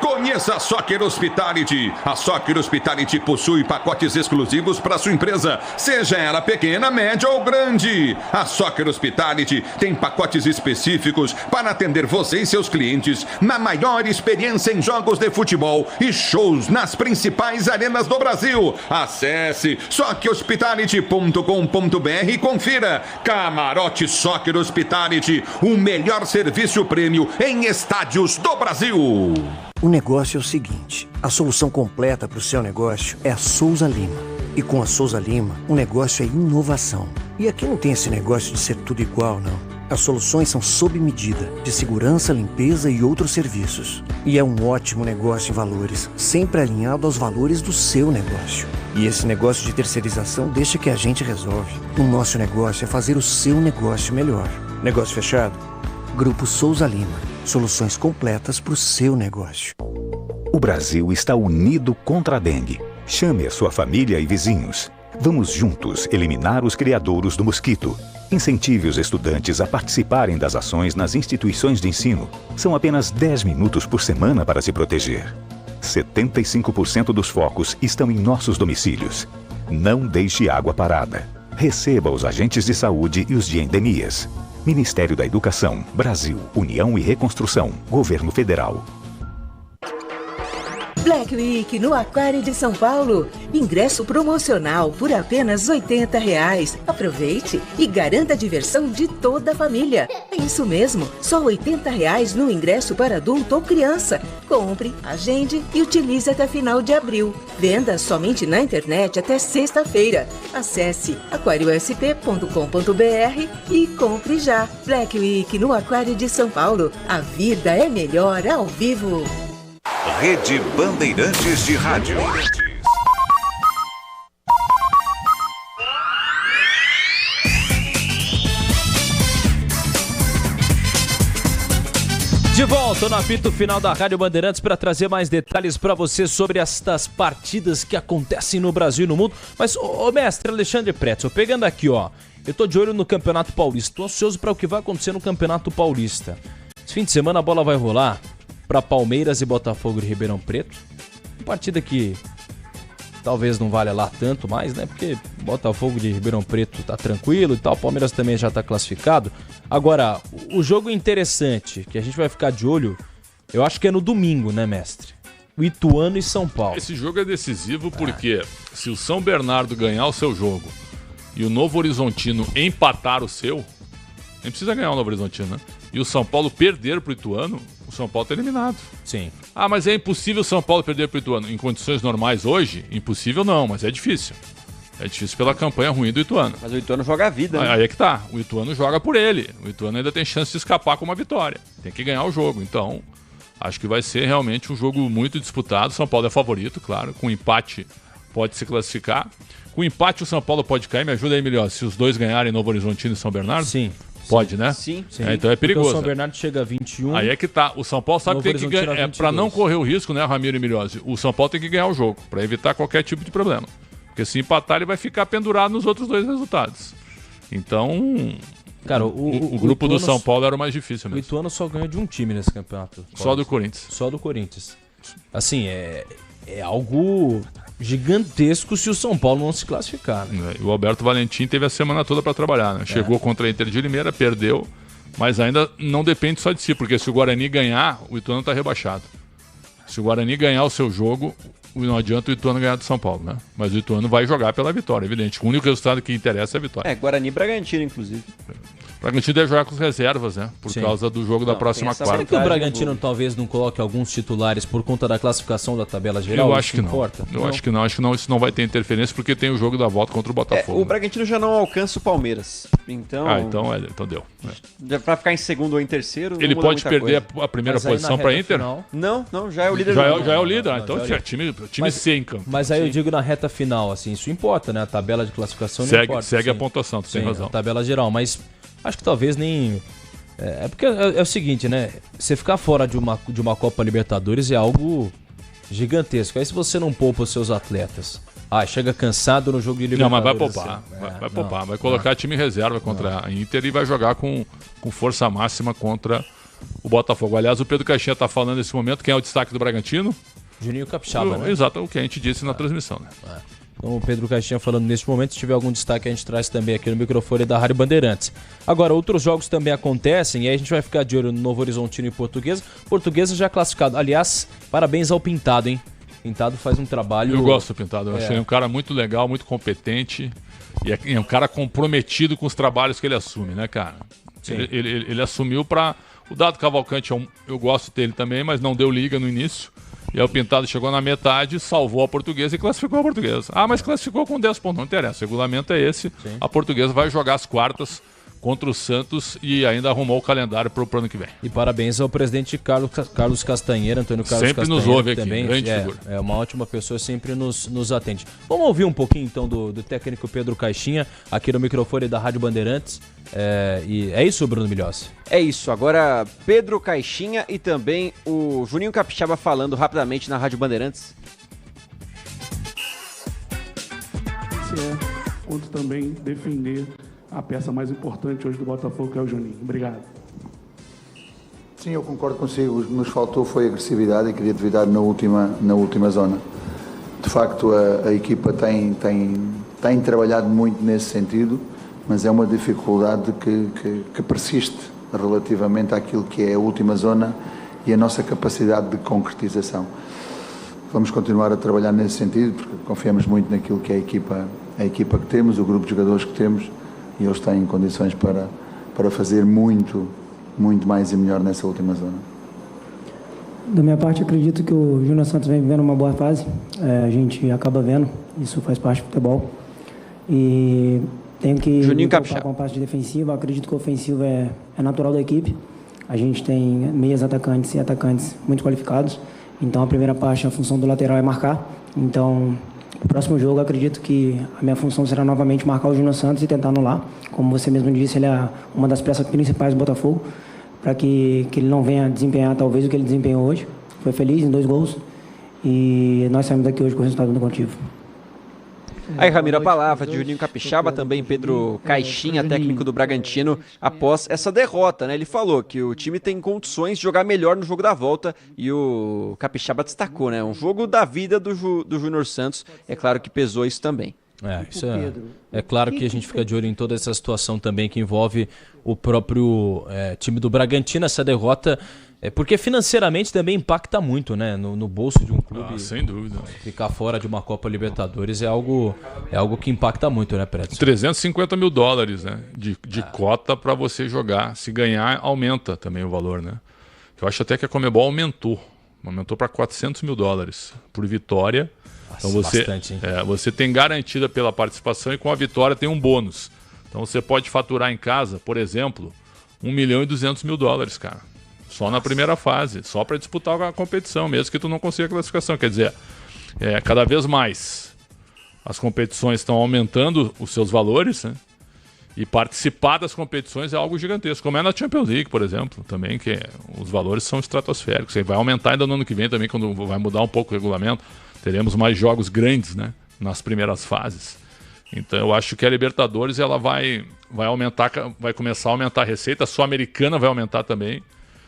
Conheça a Soccer Hospitality. A Soccer Hospitality possui pacotes exclusivos para sua empresa, seja ela pequena, média ou grande. A Soccer Hospitality tem pacotes específicos para atender você e seus clientes na maior experiência em jogos de futebol e shows nas principais arenas do Brasil. Acesse soccerhospitality.com.br e confira. Camarote Soccer Hospitality, o melhor serviço prêmio em estádios do Brasil. O negócio é o seguinte, a solução completa para o seu negócio é a Souza Lima. E com a Souza Lima, o negócio é inovação. E aqui não tem esse negócio de ser tudo igual, não. As soluções são sob medida, de segurança, limpeza e outros serviços. E é um ótimo negócio em valores, sempre alinhado aos valores do seu negócio. E esse negócio de terceirização deixa que a gente resolve. O nosso negócio é fazer o seu negócio melhor. Negócio fechado? Grupo Souza Lima. Soluções completas para o seu negócio. O Brasil está unido contra a dengue. Chame a sua família e vizinhos. Vamos juntos eliminar os criadouros do mosquito. Incentive os estudantes a participarem das ações nas instituições de ensino. São apenas 10 minutos por semana para se proteger. 75% dos focos estão em nossos domicílios. Não deixe água parada. Receba os agentes de saúde e os de endemias. Ministério da Educação, Brasil, União e Reconstrução, Governo Federal. Black Week no Aquário de São Paulo. Ingresso promocional por apenas R$ 80. Aproveite e garanta a diversão de toda a família. É isso mesmo, só R$ 80 no ingresso para adulto ou criança. Compre, agende e utilize até final de abril. Venda somente na internet até sexta-feira. Acesse aquariosp.com.br e compre já. Black Week no Aquário de São Paulo. A vida é melhor ao vivo. Rede Bandeirantes de Rádio. De volta no apito final da Rádio Bandeirantes para trazer mais detalhes para você sobre estas partidas que acontecem no Brasil e no mundo. Mas, mestre Alexandre Pretzel, pegando aqui, ó, eu tô de olho no Campeonato Paulista, tô ansioso para o que vai acontecer no Campeonato Paulista. Esse fim de semana a bola vai rolar para Palmeiras e Botafogo de Ribeirão Preto. Uma partida que talvez não valha lá tanto mais, né? Porque Botafogo de Ribeirão Preto tá tranquilo e tal, Palmeiras também já tá classificado. Agora, o jogo interessante, que a gente vai ficar de olho, eu acho que é no domingo, né, mestre? O Ituano e São Paulo. Esse jogo é decisivo porque se o São Bernardo ganhar o seu jogo e o Novo Horizontino empatar o seu, nem precisa ganhar o Novo Horizontino, né? E o São Paulo perder pro Ituano, o São Paulo tá eliminado. Sim. Ah, mas é impossível o São Paulo perder pro Ituano. Em condições normais hoje, impossível não, mas é difícil. É difícil pela campanha ruim do Ituano. Mas o Ituano joga a vida, né? Aí é que tá. O Ituano joga por ele. O Ituano ainda tem chance de escapar com uma vitória. Tem que ganhar o jogo. Então, acho que vai ser realmente um jogo muito disputado. O São Paulo é favorito, claro. Com empate pode se classificar. Com empate o São Paulo pode cair. Me ajuda aí, melhor. Se os dois ganharem Novo Horizontino e São Bernardo? Sim. Pode, né? Sim. Então é perigoso. Porque o São Bernardo chega a 21. Aí é que tá. O São Paulo sabe que tem que ganhar. Para não correr o risco, né, Ramiro e Milhose? O São Paulo tem que ganhar o jogo, para evitar qualquer tipo de problema. Porque se empatar, ele vai ficar pendurado nos outros dois resultados. Então, cara, o grupo do São Paulo era o mais difícil mesmo. O Ituano só ganhou de um time nesse campeonato. Só do Corinthians. Só do Corinthians. Assim, é algo gigantesco se o São Paulo não se classificar, né? O Alberto Valentim teve a semana toda para trabalhar, né? Chegou contra a Inter de Limeira, perdeu, mas ainda não depende só de si, porque se o Guarani ganhar, o Ituano está rebaixado. Se o Guarani ganhar o seu jogo, não adianta o Ituano ganhar do São Paulo, né? Mas o Ituano vai jogar pela vitória, evidente. O único resultado que interessa é a vitória. Guarani e Bragantino, inclusive. O Bragantino deve jogar com as reservas, né? Por causa do jogo da próxima quarta. Será que o Bragantino talvez não coloque alguns titulares por conta da classificação da tabela geral? Eu acho que não. Eu acho que não. Acho que não. Isso não vai ter interferência porque tem o jogo da volta contra o Botafogo. O Bragantino já não alcança o Palmeiras. Então. Então deu. Pra ficar em segundo ou em terceiro. Ele pode perder a primeira posição para Inter? Não, já é o líder. Já é o líder. Então é time C em campo. Mas aí eu digo na reta final, assim, isso importa, né? A tabela de classificação não importa. Segue a pontuação, tu tem razão. A tabela geral, mas acho que talvez nem... porque é o seguinte, né? Você ficar fora de uma Copa Libertadores é algo gigantesco. Aí se você não poupa os seus atletas, chega cansado no jogo de Libertadores. Não, mas vai poupar. Vai poupar. Vai colocar time reserva contra a Inter e vai jogar com força máxima contra o Botafogo. Aliás, o Pedro Caixinha tá falando nesse momento. Quem é o destaque do Bragantino? Juninho Capixaba, né? Exato, o que a gente disse na transmissão, né? Então o Pedro Caixinha falando neste momento, se tiver algum destaque a gente traz também aqui no microfone da Rádio Bandeirantes. Agora, outros jogos também acontecem e aí a gente vai ficar de olho no Novo Horizontino e Portuguesa. Portuguesa já classificado. Aliás, parabéns ao Pintado, hein? Pintado faz um trabalho... Eu gosto do Pintado, eu achei ele um cara muito legal, muito competente e é um cara comprometido com os trabalhos que ele assume, né, cara? Ele assumiu para... O Dado Cavalcante, eu gosto dele também, mas não deu liga no início. E aí o Pintado chegou na metade, salvou a Portuguesa e classificou a Portuguesa. Mas classificou com 10 pontos, não interessa. O regulamento é esse. Sim. A Portuguesa vai jogar as quartas contra o Santos e ainda arrumou o calendário para o ano que vem. E parabéns ao presidente Carlos Castanheira, Antônio Carlos sempre Castanheira. Sempre nos ouve aqui, também, grande figura. É uma ótima pessoa, sempre nos atende. Vamos ouvir um pouquinho então do técnico Pedro Caixinha, aqui no microfone da Rádio Bandeirantes. E é isso, Bruno Milhossi? É isso, agora Pedro Caixinha e também o Juninho Capixaba falando rapidamente na Rádio Bandeirantes. TSE, quanto também defender a peça mais importante hoje do Botafogo, que é o Juninho. Obrigado. Sim, eu concordo consigo. O que nos faltou foi agressividade e criatividade na última zona. De facto, a equipa tem trabalhado muito nesse sentido, mas é uma dificuldade que persiste relativamente àquilo que é a última zona e a nossa capacidade de concretização. Vamos continuar a trabalhar nesse sentido, porque confiamos muito naquilo que é a equipa que temos, o grupo de jogadores que temos, e eles têm condições para fazer muito mais e melhor nessa última zona. Da minha parte, acredito que o Júnior Santos vem vivendo uma boa fase. A gente acaba vendo, isso faz parte do futebol. E tenho que Juninho preocupar com a parte defensiva. Acredito que o ofensivo é natural da equipe. A gente tem meias atacantes e atacantes muito qualificados. Então, a primeira parte, a função do lateral é marcar. Então, no próximo jogo, acredito que a minha função será novamente marcar o Júnior Santos e tentar anular. Como você mesmo disse, ele é uma das peças principais do Botafogo, para que ele não venha desempenhar talvez o que ele desempenhou hoje. Foi feliz em 2 gols e nós saímos daqui hoje com o resultado negativo. Aí, Ramiro, a palavra de Juninho Capixaba, também Pedro Caixinha, técnico do Bragantino, após essa derrota, né? Ele falou que o time tem condições de jogar melhor no jogo da volta e o Capixaba destacou, né? Um jogo da vida do Júnior Santos, é claro que pesou isso também. Isso é claro que a gente fica de olho em toda essa situação também que envolve o próprio time do Bragantino, essa derrota, porque financeiramente também impacta muito, né? No bolso de um clube. Sem dúvida. Ficar fora de uma Copa Libertadores é algo que impacta muito, né, Preto? $350 mil, né? De cota para você jogar. Se ganhar, aumenta também o valor, né? Eu acho até que a Conmebol aumentou para $400 mil por vitória. Então você tem garantida pela participação e com a vitória tem um bônus. Então você pode faturar em casa, por exemplo, $1.200.000, cara. Só na primeira fase, só para disputar a competição, mesmo que tu não consiga a classificação. Quer dizer, cada vez mais as competições estão aumentando os seus valores, né? E participar das competições é algo gigantesco, como é na Champions League, por exemplo, também, que os valores são estratosféricos. Vai aumentar ainda no ano que vem também, quando vai mudar um pouco o regulamento. Teremos mais jogos grandes, né, nas primeiras fases. Então eu acho que a Libertadores ela vai aumentar, vai começar a aumentar a receita, a Sul-Americana vai aumentar também.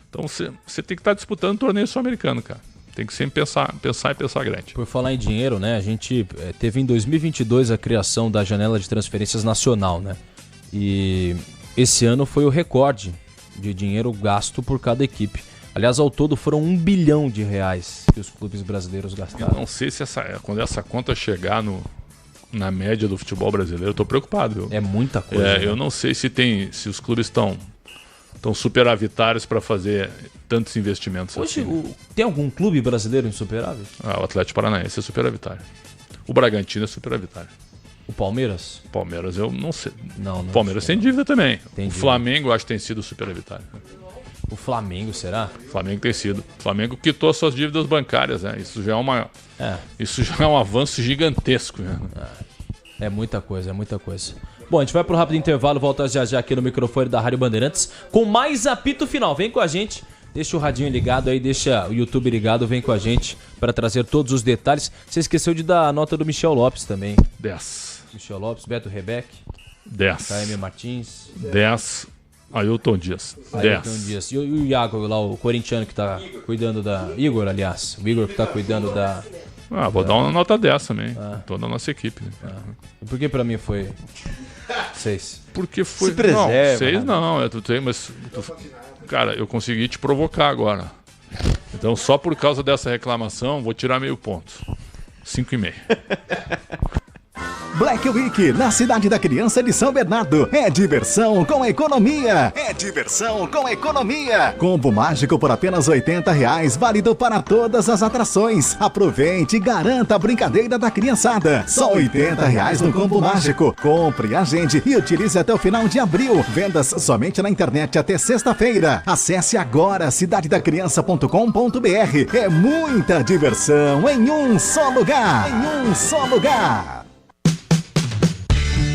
Então você tem que estar disputando o torneio sul-americano, cara. Tem que sempre pensar grande. Por falar em dinheiro, né, a gente teve em 2022 a criação da janela de transferências nacional, né? E esse ano foi o recorde de dinheiro gasto por cada equipe. Aliás, ao todo foram R$1 bilhão que os clubes brasileiros gastaram. Eu não sei se quando essa conta chegar na média do futebol brasileiro, eu tô preocupado. Viu? É muita coisa. Né? Eu não sei se os clubes estão superavitários para fazer tantos investimentos. Hoje, assim. Tem algum clube brasileiro em superávit? O Atlético Paranaense é superavitário. O Bragantino é superavitário. O Palmeiras? Palmeiras eu não sei. Não o Palmeiras tem dívida também. Tem dívida. Flamengo eu acho que tem sido superavitário. O Flamengo, será? O Flamengo tem sido. O Flamengo quitou suas dívidas bancárias, né? Isso já é um avanço gigantesco. Né? É muita coisa, é muita coisa. Bom, a gente vai pro rápido intervalo, volta já aqui no microfone da Rádio Bandeirantes com mais apito final. Vem com a gente, deixa o radinho ligado aí, deixa o YouTube ligado, vem com a gente para trazer todos os detalhes. Você esqueceu de dar a nota do Michel Lopes também. 10. Michel Lopes, Beto Rebeck. 10. KM Martins. 10. Ailton Dias. 10. E o Iago lá, o corintiano que tá cuidando da... Igor, aliás. O Igor que tá cuidando da... Vou dar uma nota 10 também. Toda a nossa equipe. Né? E por que pra mim foi 6? Porque foi... Se preserva. 6 não. Cara, eu consegui te provocar agora. Então só por causa dessa reclamação, vou tirar meio ponto. 5,5. Black Week na Cidade da Criança de São Bernardo. É diversão com economia. É diversão com economia. Combo mágico por apenas R$80, válido para todas as atrações. Aproveite e garanta a brincadeira da criançada. Só R$80 no combo mágico. Compre, agende e utilize até o final de abril. Vendas somente na internet até sexta-feira. Acesse agora cidadedacriança.com.br. É muita diversão em um só lugar. Em um só lugar.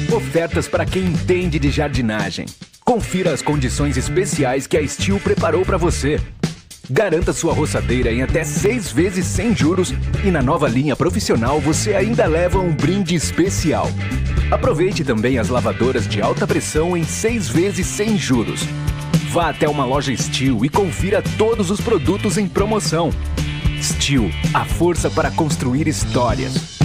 Ofertas para quem entende de jardinagem. Confira as condições especiais que a Steel preparou para você. Garanta sua roçadeira em até 6 vezes sem juros e na nova linha profissional você ainda leva um brinde especial. Aproveite também as lavadoras de alta pressão em 6 vezes sem juros. Vá até uma loja Steel e confira todos os produtos em promoção. Steel, a força para construir histórias.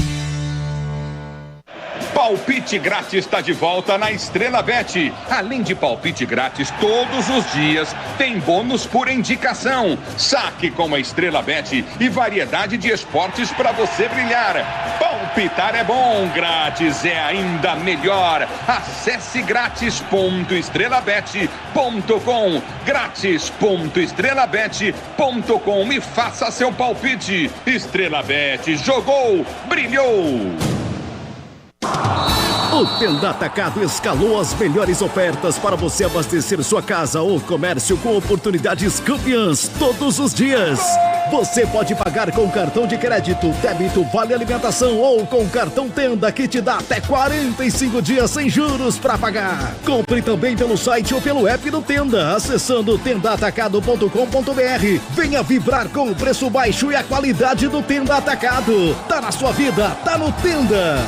Palpite grátis está de volta na Estrela Bet. Além de palpite grátis todos os dias, tem bônus por indicação. Saque com a Estrela Bet e variedade de esportes para você brilhar. Palpitar é bom, grátis é ainda melhor. Acesse grátis.estrelabet.com, grátis.estrelabet.com e faça seu palpite. Estrela Bet, jogou, brilhou. O Tenda Atacado escalou as melhores ofertas para você abastecer sua casa ou comércio com oportunidades campeãs todos os dias. Você pode pagar com cartão de crédito, débito, vale alimentação ou com cartão Tenda que te dá até 45 dias sem juros para pagar. Compre também pelo site ou pelo app do Tenda, acessando tendaatacado.com.br. Venha vibrar com o preço baixo e a qualidade do Tenda Atacado. Tá na sua vida, tá no Tenda.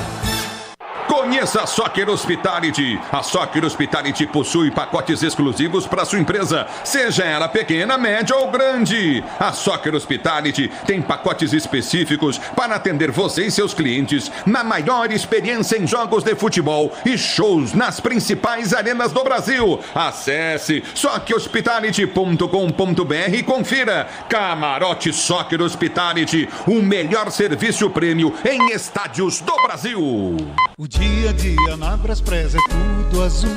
Conheça a Soccer Hospitality. A Soccer Hospitality possui pacotes exclusivos para sua empresa, seja ela pequena, média ou grande. A Soccer Hospitality tem pacotes específicos para atender você e seus clientes na maior experiência em jogos de futebol e shows nas principais arenas do Brasil. Acesse soccerhospitality.com.br e confira. Camarote Soccer Hospitality, o melhor serviço prêmio em estádios do Brasil. O dia a dia na Braspress é tudo azul,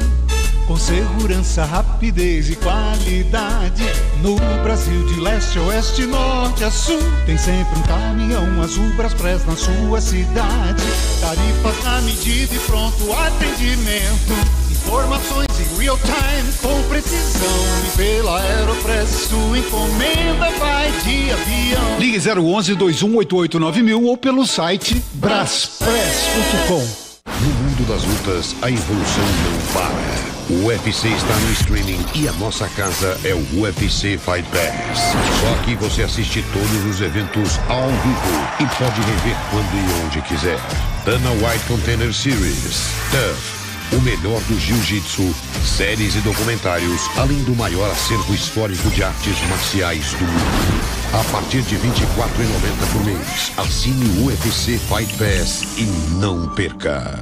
com segurança, rapidez e qualidade. No Brasil de leste a oeste, norte a sul, tem sempre um caminhão azul Braspress na sua cidade. Tarifas na medida e pronto atendimento, informações em real time com precisão. E pela Aeropress sua encomenda vai de avião. Ligue 011-2188-9000 ou pelo site braspress.com. No mundo das lutas, a evolução não para. O UFC está no streaming e a nossa casa é o UFC Fight Pass. Só aqui você assiste todos os eventos ao vivo e pode rever quando e onde quiser. Dana White Contender Series, TUF, o melhor do jiu-jitsu, séries e documentários, além do maior acervo histórico de artes marciais do mundo. A partir de R$ 24,90 por mês. Assine o UFC Fight Pass e não perca.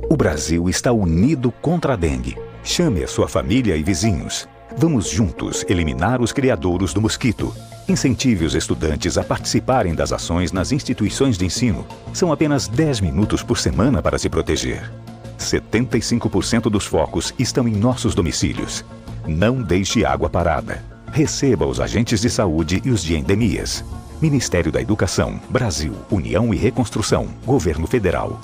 O Brasil está unido contra a dengue. Chame a sua família e vizinhos. Vamos juntos eliminar os criadouros do mosquito. Incentive os estudantes a participarem das ações nas instituições de ensino. São apenas 10 minutos por semana para se proteger. 75% dos focos estão em nossos domicílios. Não deixe água parada. Receba os agentes de saúde e os de endemias. Ministério da Educação, Brasil, União e Reconstrução, Governo Federal.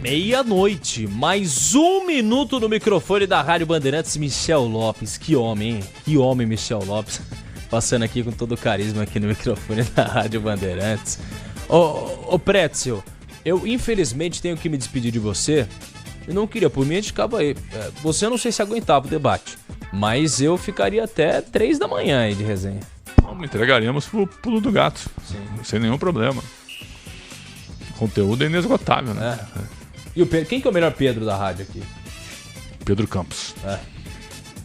Meia-noite, mais um minuto no microfone da Rádio Bandeirantes. Michel Lopes, que homem, hein? Que homem, Michel Lopes. Passando aqui com todo o carisma aqui no microfone da Rádio Bandeirantes. Ô Pretzel, eu infelizmente tenho que me despedir de você. Eu não queria, por mim a gente acaba aí. Você eu não sei se aguentava o debate, mas eu ficaria até 3 da manhã aí de resenha. Não, entregaríamos pro Pulo do Gato. Sim. Sem nenhum problema. O conteúdo é inesgotável, né? E o Pedro, quem que é o melhor Pedro da rádio aqui? Pedro Campos.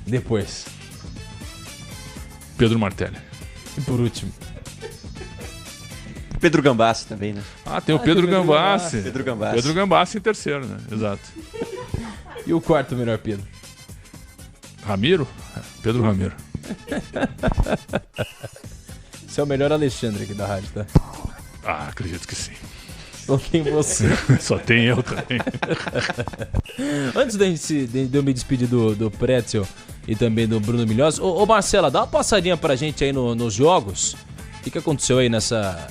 Depois. Pedro Martelli. E por último? Pedro Gambassi também, né? Tem o Pedro Gambassi. Pedro Gambassi. Pedro Gambassi em terceiro, né? Exato. E o quarto melhor Pedro? Ramiro? Pedro Ramiro. Você é o melhor Alexandre aqui da rádio, tá? Acredito que sim. Só tem você. Só tem eu também. Antes de eu me despedir do Pretzel e também do Bruno Milhós, ô Marcela, dá uma passadinha pra gente aí nos jogos. O que aconteceu aí nessa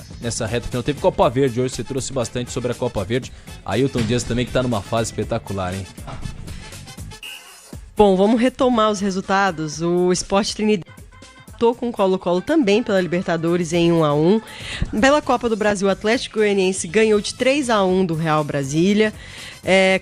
reta final? Teve Copa Verde hoje, você trouxe bastante sobre a Copa Verde. Ailton Dias também, que tá numa fase espetacular, hein? Bom, vamos retomar os resultados. O Sport Trinidad empatou com o Colo-Colo também pela Libertadores em 1-1. Pela Copa do Brasil, o Atlético Goianiense ganhou de 3-1 do Real Brasília.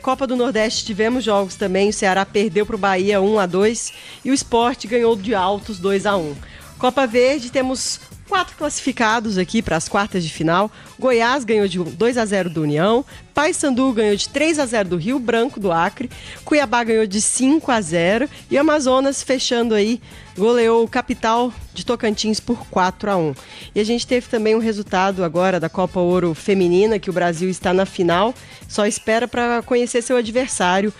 Copa do Nordeste tivemos jogos também. O Ceará perdeu para o Bahia 1-2 e o Sport ganhou de Altos 2-1. Copa Verde, temos 4 classificados aqui para as quartas de final. Goiás ganhou de 2-0 do União, Paysandu ganhou de 3-0 do Rio Branco, do Acre, Cuiabá ganhou de 5-0 e Amazonas, fechando aí, goleou o Capital de Tocantins por 4-1. E a gente teve também um resultado agora da Copa Ouro Feminina, que o Brasil está na final, só espera para conhecer seu adversário.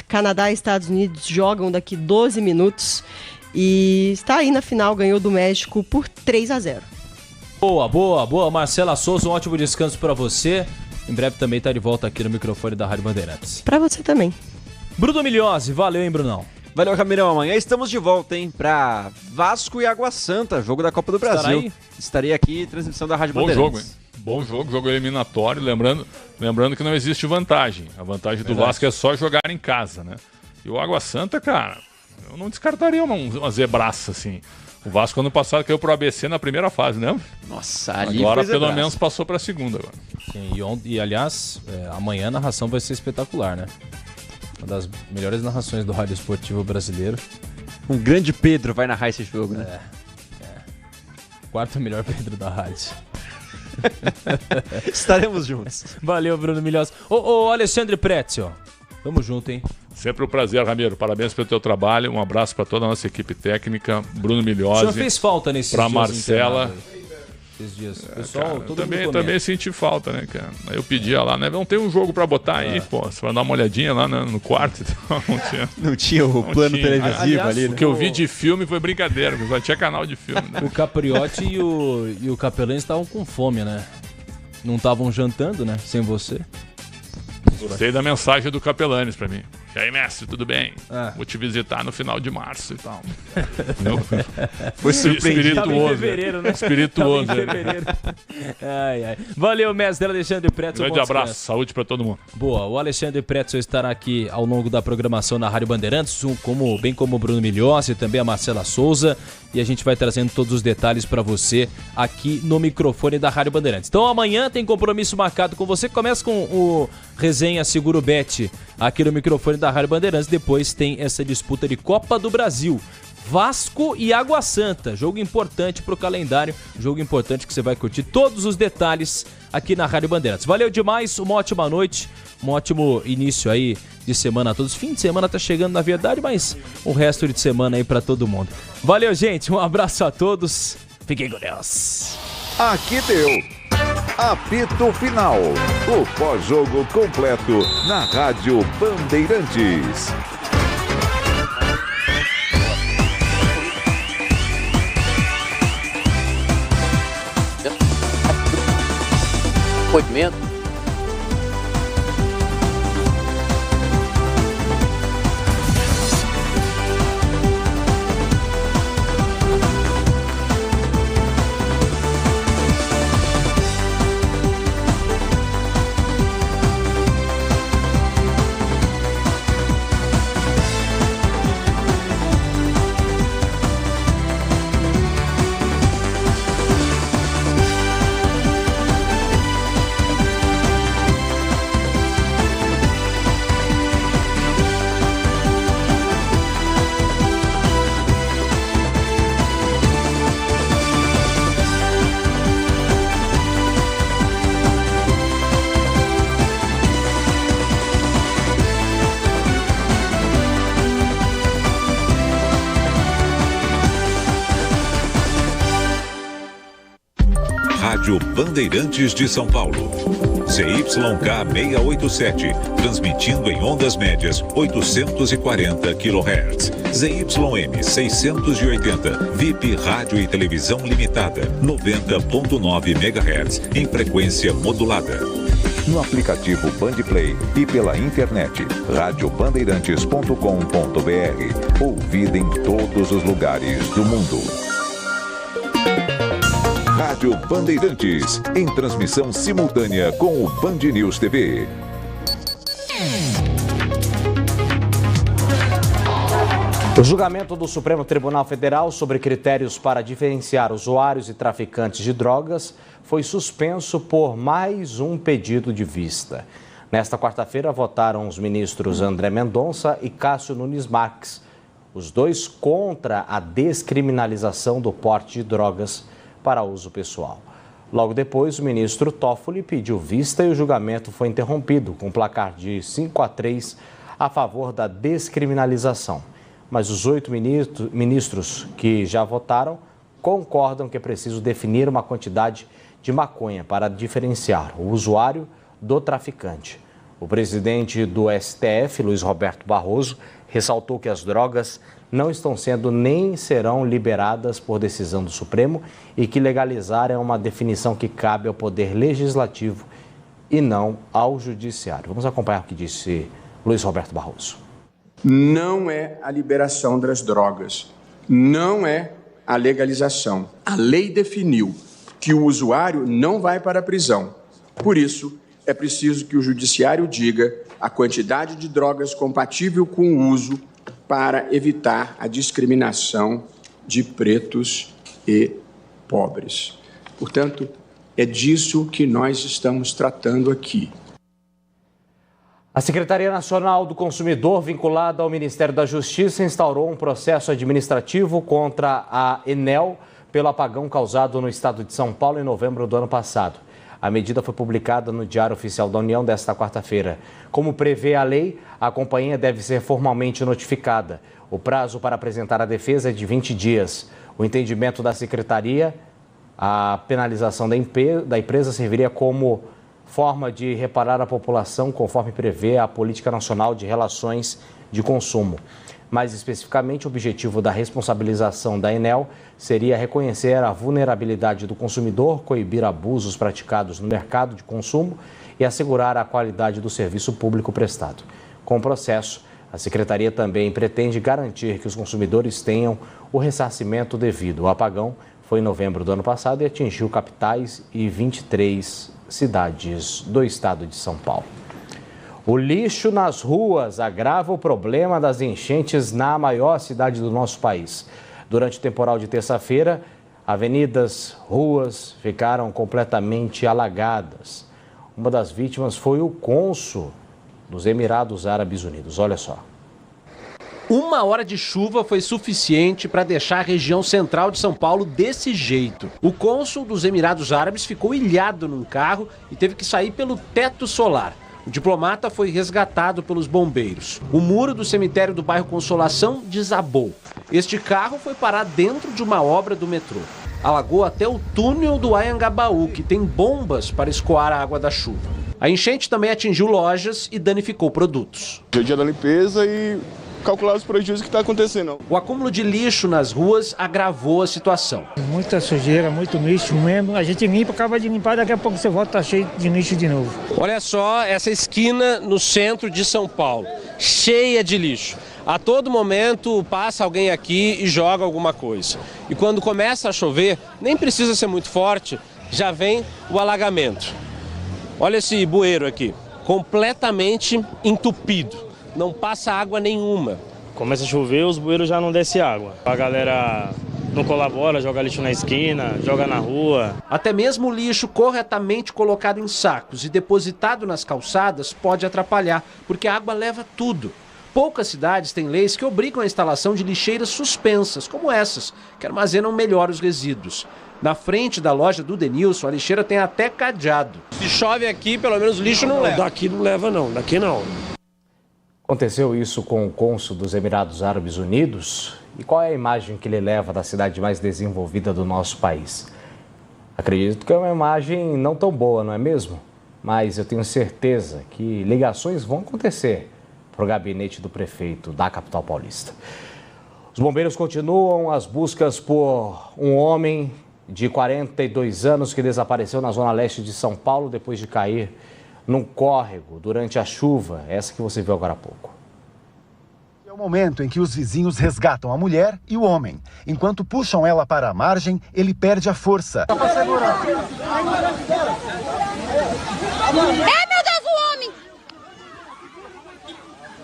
Canadá e Estados Unidos jogam daqui 12 minutos. E está aí na final, ganhou do México por 3-0. Boa. Marcela Souza, um ótimo descanso para você. Em breve também está de volta aqui no microfone da Rádio Bandeirantes. Para você também. Bruno Migliozzi, valeu, hein, Brunão? Valeu, Ramirão. Amanhã estamos de volta, hein, para Vasco e Água Santa, jogo da Copa do Brasil. Estarei aqui, transmissão da Rádio Bandeirantes. Bom jogo, hein? Bom jogo eliminatório. Lembrando que não existe vantagem. A vantagem do Vasco é só jogar em casa, né? E o Água Santa, cara, eu não descartaria uma zebraça, assim. O Vasco ano passado caiu pro ABC na primeira fase, né? Nossa, ali agora pelo menos passou pra segunda agora. Sim, e aliás, amanhã a narração vai ser espetacular, né? Uma das melhores narrações do rádio esportivo brasileiro. Um grande Pedro vai narrar esse jogo, né? Quarto melhor Pedro da rádio. Estaremos juntos. Valeu, Bruno Migliozzi. Ô, Alexandre Pretzel, tamo junto, hein? Sempre um prazer, Ramiro. Parabéns pelo teu trabalho. Um abraço para toda a nossa equipe técnica. Bruno Migliozzi. O senhor fez falta nesses dias. Para Marcela. Esses dias. Pessoal, cara, também senti falta, né, cara? Aí eu pedia lá, né? Vamos ter um jogo para botar aí, pô. Você vai dar uma olhadinha lá no quarto. Então, não tinha o plano televisivo. Aliás, ali, né? O que eu vi de filme foi brincadeira, porque só tinha canal de filme. Né? O Capriotti e o Capelães estavam com fome, né? Não estavam jantando, né? Sem você. Gostei da mensagem do Capelanes pra mim. E aí, mestre, tudo bem? Vou te visitar no final de março e tal. Foi surpreendido. Espirituoso. Em fevereiro, né? Espirituoso. Em fevereiro. Ai. Valeu, mestre Alexandre Pretzel. Grande abraço, saúde pra todo mundo. Boa, o Alexandre Pretzel estará aqui ao longo da programação na Rádio Bandeirantes, bem como o Bruno Migliozzi e também a Marcela Souza. E a gente vai trazendo todos os detalhes pra você aqui no microfone da Rádio Bandeirantes. Então amanhã tem compromisso marcado com você. Começa com o Resenha Seguro Bet aqui no microfone da Rádio Bandeirantes. Depois tem essa disputa de Copa do Brasil. Vasco e Água Santa. Jogo importante pro calendário. Jogo importante que você vai curtir todos os detalhes aqui na Rádio Bandeirantes. Valeu demais, uma ótima noite, um ótimo início aí de semana a todos. Fim de semana tá chegando na verdade, mas o resto de semana aí pra todo mundo. Valeu, gente. Um abraço a todos. Fiquem com Deus. Aqui deu. Apito Final. O pós-jogo completo na Rádio Bandeirantes. Depoimento. Rádio Bandeirantes de São Paulo. ZYK 687, transmitindo em ondas médias 840 kHz. ZYM 680, VIP Rádio e Televisão Limitada, 90.9 MHz, em frequência modulada. No aplicativo Bandplay e pela internet, radiobandeirantes.com.br. Ouvida em todos os lugares do mundo. Rádio Bandeirantes, em transmissão simultânea com o Band News TV. O julgamento do Supremo Tribunal Federal sobre critérios para diferenciar usuários e traficantes de drogas foi suspenso por mais um pedido de vista. Nesta quarta-feira, votaram os ministros André Mendonça e Cássio Nunes Marques, os dois contra a descriminalização do porte de drogas para uso pessoal. Logo depois, o ministro Toffoli pediu vista e o julgamento foi interrompido, com placar de 5-3 a favor da descriminalização. Mas os 8 ministros que já votaram concordam que é preciso definir uma quantidade de maconha para diferenciar o usuário do traficante. O presidente do STF, Luiz Roberto Barroso, ressaltou que as drogas não estão sendo nem serão liberadas por decisão do Supremo e que legalizar é uma definição que cabe ao Poder Legislativo e não ao Judiciário. Vamos acompanhar o que disse Luiz Roberto Barroso. Não é a liberação das drogas, não é a legalização. A lei definiu que o usuário não vai para a prisão. Por isso, é preciso que o judiciário diga a quantidade de drogas compatível com o uso para evitar a discriminação de pretos e pobres. Portanto, é disso que nós estamos tratando aqui. A Secretaria Nacional do Consumidor, vinculada ao Ministério da Justiça, instaurou um processo administrativo contra a Enel pelo apagão causado no estado de São Paulo em novembro do ano passado. A medida foi publicada no Diário Oficial da União desta quarta-feira. Como prevê a lei, a companhia deve ser formalmente notificada. O prazo para apresentar a defesa é de 20 dias. O entendimento da Secretaria, a penalização da empresa serviria como forma de reparar a população, conforme prevê a Política Nacional de Relações de Consumo. Mais especificamente, o objetivo da responsabilização da Enel seria reconhecer a vulnerabilidade do consumidor, coibir abusos praticados no mercado de consumo e assegurar a qualidade do serviço público prestado. Com o processo, a Secretaria também pretende garantir que os consumidores tenham o ressarcimento devido. O apagão foi em novembro do ano passado e atingiu capitais e 23 cidades do estado de São Paulo. O lixo nas ruas agrava o problema das enchentes na maior cidade do nosso país. Durante o temporal de terça-feira, avenidas, ruas ficaram completamente alagadas. Uma das vítimas foi o cônsul dos Emirados Árabes Unidos. Olha só. 1 hora de chuva foi suficiente para deixar a região central de São Paulo desse jeito. O cônsul dos Emirados Árabes ficou ilhado num carro e teve que sair pelo teto solar. O diplomata foi resgatado pelos bombeiros. O muro do cemitério do bairro Consolação desabou. Este carro foi parar dentro de uma obra do metrô. Alagou até o túnel do Anhangabaú, que tem bombas para escoar a água da chuva. A enchente também atingiu lojas e danificou produtos. É o dia da limpeza e calcular os prejuízos que está acontecendo. O acúmulo de lixo nas ruas agravou a situação. Muita sujeira, muito lixo mesmo. A gente limpa, acaba de limpar, daqui a pouco você volta, tá cheio de lixo de novo. Olha só essa esquina no centro de São Paulo, cheia de lixo. A todo momento passa alguém aqui e joga alguma coisa. E quando começa a chover, nem precisa ser muito forte, já vem o alagamento. Olha esse bueiro aqui, completamente entupido. Não passa água nenhuma. Começa a chover, os bueiros já não descem água. A galera não colabora, joga lixo na esquina, joga na rua. Até mesmo o lixo corretamente colocado em sacos e depositado nas calçadas pode atrapalhar, porque a água leva tudo. Poucas cidades têm leis que obrigam a instalação de lixeiras suspensas, como essas, que armazenam melhor os resíduos. Na frente da loja do Denilson, a lixeira tem até cadeado. Se chove aqui, pelo menos o lixo não leva. Daqui não leva não, daqui não. Aconteceu isso com o cônsul dos Emirados Árabes Unidos? E qual é a imagem que ele leva da cidade mais desenvolvida do nosso país? Acredito que é uma imagem não tão boa, não é mesmo? Mas eu tenho certeza que ligações vão acontecer para o gabinete do prefeito da capital paulista. Os bombeiros continuam as buscas por um homem de 42 anos que desapareceu na zona leste de São Paulo depois de cair num córrego durante a chuva, essa que você viu agora há pouco. É o momento em que os vizinhos resgatam a mulher e o homem. Enquanto puxam ela para a margem, ele perde a força. Dá pra segurar. É, meu Deus, o homem!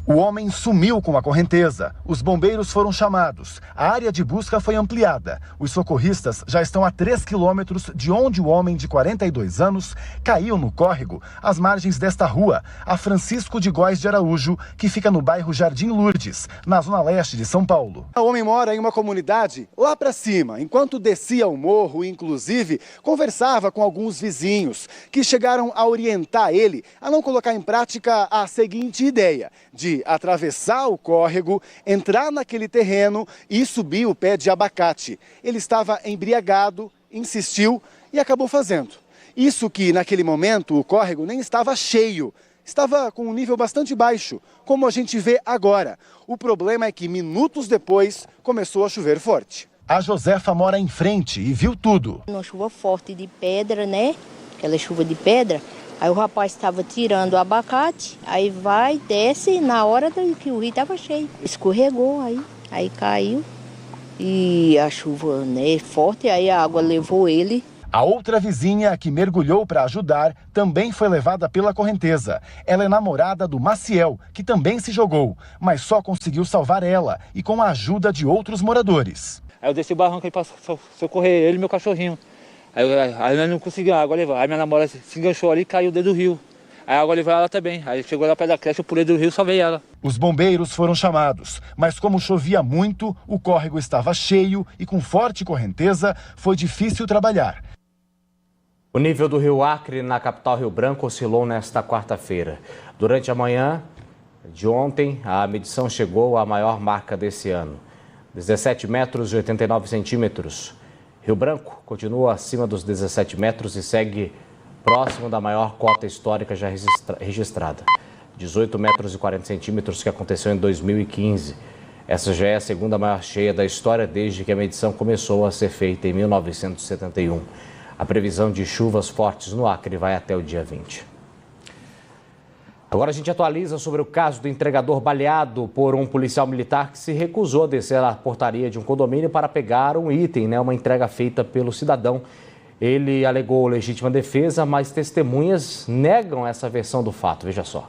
O homem sumiu com a correnteza. Os bombeiros foram chamados. A área de busca foi ampliada. Os socorristas já estão a 3 quilômetros de onde o homem de 42 anos caiu no córrego, às margens desta rua, a Francisco de Góes de Araújo, que fica no bairro Jardim Lourdes, na zona leste de São Paulo. O homem mora em uma comunidade lá para cima. Enquanto descia o morro, inclusive, conversava com alguns vizinhos que chegaram a orientar ele a não colocar em prática a seguinte ideia: de atravessar o córrego, entrar naquele terreno e subir o pé de abacate. Ele estava embriagado, insistiu e acabou fazendo. Isso que, naquele momento, o córrego nem estava cheio. Estava com um nível bastante baixo, como a gente vê agora. O problema é que, minutos depois, começou a chover forte. A Josefa mora em frente e viu tudo. Uma chuva forte de pedra, né? Aquela chuva de pedra. Aí o rapaz estava tirando o abacate, aí vai, desce, na hora que o rio estava cheio. Escorregou aí caiu. E a chuva, né, forte, aí a água levou ele. A outra vizinha que mergulhou para ajudar também foi levada pela correnteza. Ela é namorada do Maciel, que também se jogou, mas só conseguiu salvar ela e com a ajuda de outros moradores. Aí eu desci o barranco aí para socorrer ele e meu cachorrinho. Aí nós não conseguimos a água levar. Aí minha namorada se enganchou ali e caiu dentro do rio. Aí a água levou ela também. Aí chegou lá perto da creche, eu pulei do rio e salvei ela. Os bombeiros foram chamados, mas como chovia muito, o córrego estava cheio e com forte correnteza foi difícil trabalhar. O nível do rio Acre na capital Rio Branco oscilou nesta quarta-feira. Durante a manhã de ontem, a medição chegou à maior marca desse ano, 17 metros e 89 centímetros. Rio Branco continua acima dos 17 metros e segue próximo da maior cota histórica já registrada, 18 metros e 40 centímetros, que aconteceu em 2015. Essa já é a segunda maior cheia da história desde que a medição começou a ser feita em 1971. A previsão de chuvas fortes no Acre vai até o dia 20. Agora a gente atualiza sobre o caso do entregador baleado por um policial militar que se recusou a descer à portaria de um condomínio para pegar um item, uma entrega feita pelo cidadão. Ele alegou legítima defesa, mas testemunhas negam essa versão do fato. Veja só.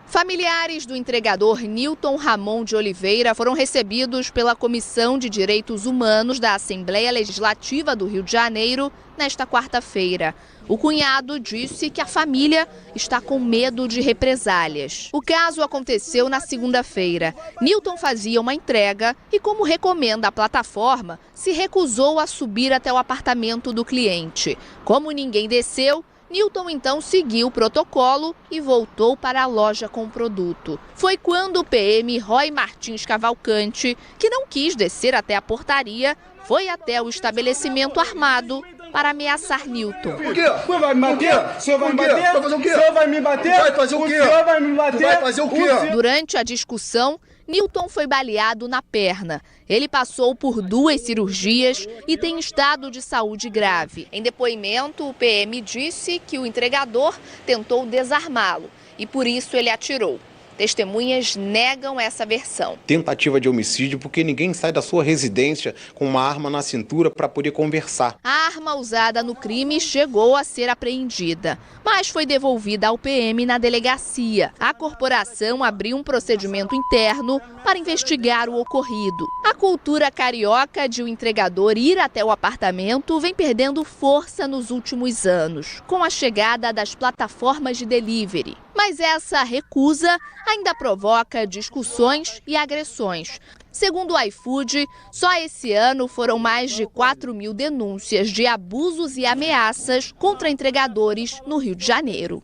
Familiares do entregador Nilton Ramon de Oliveira foram recebidos pela Comissão de Direitos Humanos da Assembleia Legislativa do Rio de Janeiro nesta quarta-feira. O cunhado disse que a família está com medo de represálias. O caso aconteceu na segunda-feira. Nilton fazia uma entrega e, como recomenda a plataforma, se recusou a subir até o apartamento do cliente. Como ninguém desceu, Nilton então seguiu o protocolo e voltou para a loja com o produto. Foi quando o PM Roy Martins Cavalcante, que não quis descer até a portaria, foi até o estabelecimento armado para ameaçar Nilton. O quê? Você vai me bater? O senhor vai me bater? Vai fazer o quê? O senhor vai me bater? Vai fazer o quê? O senhor vai me bater? Vai fazer o quê? Durante a discussão, Nilton foi baleado na perna. Ele passou por 2 cirurgias e tem estado de saúde grave. Em depoimento, o PM disse que o entregador tentou desarmá-lo e por isso ele atirou. Testemunhas negam essa versão. Tentativa de homicídio porque ninguém sai da sua residência com uma arma na cintura para poder conversar. A arma usada no crime chegou a ser apreendida, mas foi devolvida ao PM na delegacia. A corporação abriu um procedimento interno para investigar o ocorrido. A cultura carioca de o entregador ir até o apartamento vem perdendo força nos últimos anos, com a chegada das plataformas de delivery. Mas essa recusa ainda provoca discussões e agressões. Segundo o iFood, só esse ano foram mais de 4.000 denúncias de abusos e ameaças contra entregadores no Rio de Janeiro.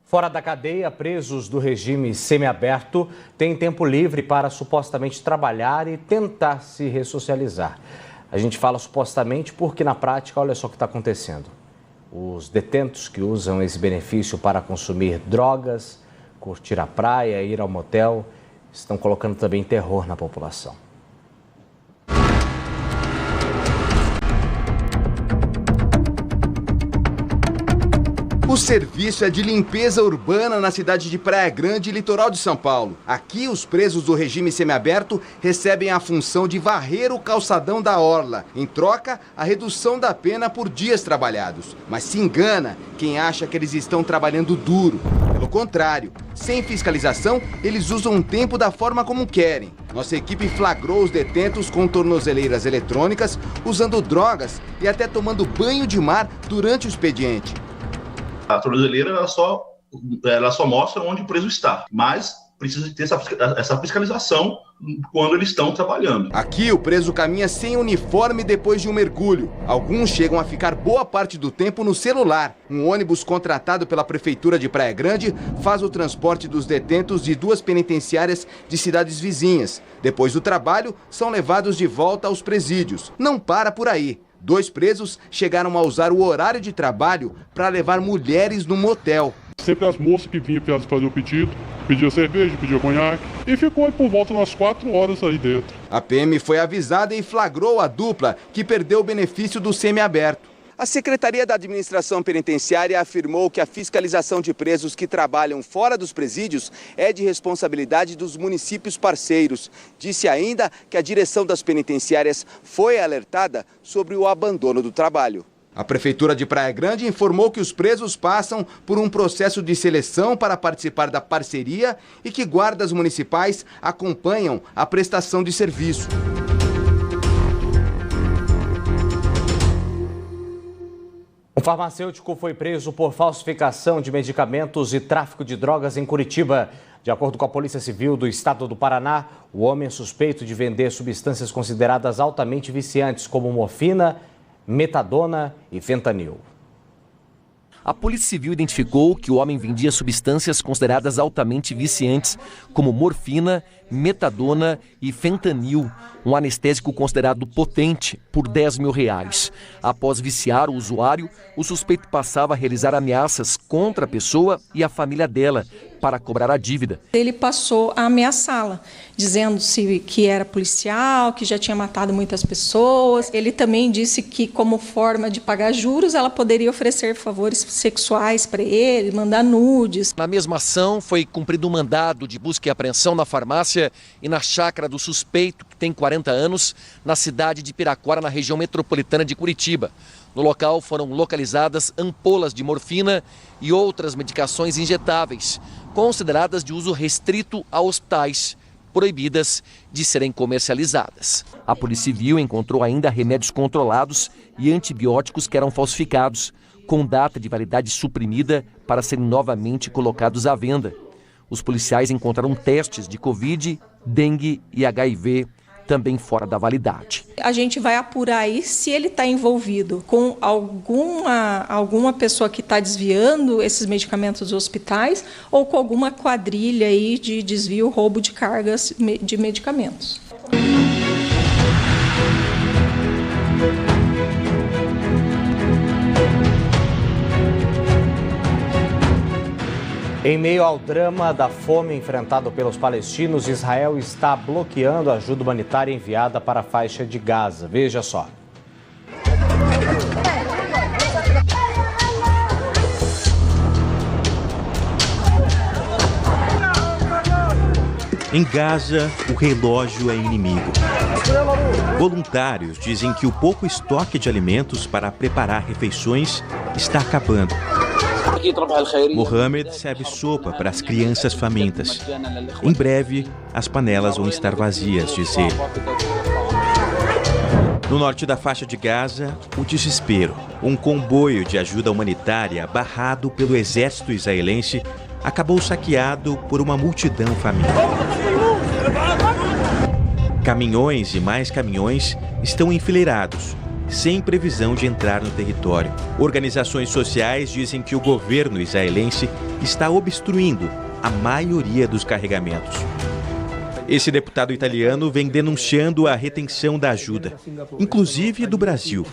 Fora da cadeia, presos do regime semiaberto têm tempo livre para supostamente trabalhar e tentar se ressocializar. A gente fala supostamente porque na prática, olha só o que está acontecendo. Os detentos que usam esse benefício para consumir drogas, curtir a praia, ir ao motel, estão colocando também terror na população. O serviço é de limpeza urbana na cidade de Praia Grande, litoral de São Paulo. Aqui, os presos do regime semiaberto recebem a função de varrer o calçadão da orla. Em troca, a redução da pena por dias trabalhados. Mas se engana quem acha que eles estão trabalhando duro. Pelo contrário, sem fiscalização, eles usam o tempo da forma como querem. Nossa equipe flagrou os detentos com tornozeleiras eletrônicas, usando drogas e até tomando banho de mar durante o expediente. A tornozeleira ela só mostra onde o preso está, mas precisa ter essa fiscalização quando eles estão trabalhando. Aqui o preso caminha sem uniforme depois de um mergulho. Alguns chegam a ficar boa parte do tempo no celular. Um ônibus contratado pela Prefeitura de Praia Grande faz o transporte dos detentos de 2 penitenciárias de cidades vizinhas. Depois do trabalho, são levados de volta aos presídios. Não para por aí. 2 presos chegaram a usar o horário de trabalho para levar mulheres no motel. Sempre as moças que vinham para fazer o pedido, pedia cerveja, pedia conhaque e ficou aí por volta umas 4 horas aí dentro. A PM foi avisada e flagrou a dupla que perdeu o benefício do semiaberto. A Secretaria da Administração Penitenciária afirmou que a fiscalização de presos que trabalham fora dos presídios é de responsabilidade dos municípios parceiros. Disse ainda que a direção das penitenciárias foi alertada sobre o abandono do trabalho. A Prefeitura de Praia Grande informou que os presos passam por um processo de seleção para participar da parceria e que guardas municipais acompanham a prestação de serviço. Um farmacêutico foi preso por falsificação de medicamentos e tráfico de drogas em Curitiba. De acordo com a Polícia Civil do Estado do Paraná, o homem é suspeito de vender substâncias consideradas altamente viciantes, como morfina, metadona e fentanil. A Polícia Civil identificou que o homem vendia substâncias consideradas altamente viciantes, como morfina, metadona e fentanil, um anestésico considerado potente, por R$10 mil. Após viciar o usuário, o suspeito passava a realizar ameaças contra a pessoa e a família dela para cobrar a dívida. Ele passou a ameaçá-la, dizendo-se que era policial, que já tinha matado muitas pessoas. Ele também disse que, como forma de pagar juros, ela poderia oferecer favores sexuais para ele, mandar nudes. Na mesma ação, foi cumprido um mandado de busca e apreensão na farmácia e na chácara do suspeito, que tem 40 anos, na cidade de Piraquara, na região metropolitana de Curitiba. No local foram localizadas ampolas de morfina e outras medicações injetáveis, consideradas de uso restrito a hospitais, proibidas de serem comercializadas. A Polícia Civil encontrou ainda remédios controlados e antibióticos que eram falsificados, com data de validade suprimida para serem novamente colocados à venda. Os policiais encontraram testes de Covid, dengue e HIV, também fora da validade. A gente vai apurar aí se ele está envolvido com alguma pessoa que está desviando esses medicamentos dos hospitais ou com alguma quadrilha aí de desvio, roubo de cargas de medicamentos. Em meio ao drama da fome enfrentado pelos palestinos, Israel está bloqueando a ajuda humanitária enviada para a faixa de Gaza. Veja só. Em Gaza, o relógio é inimigo. Voluntários dizem que o pouco estoque de alimentos para preparar refeições está acabando. Mohamed serve sopa para as crianças famintas. Em breve, as panelas vão estar vazias, diz ele. No norte da faixa de Gaza, o desespero. Um comboio de ajuda humanitária barrado pelo exército israelense acabou saqueado por uma multidão faminta. Caminhões e mais caminhões estão enfileirados, sem previsão de entrar no território. Organizações sociais dizem que o governo israelense está obstruindo a maioria dos carregamentos. Esse deputado italiano vem denunciando a retenção da ajuda, inclusive do Brasil.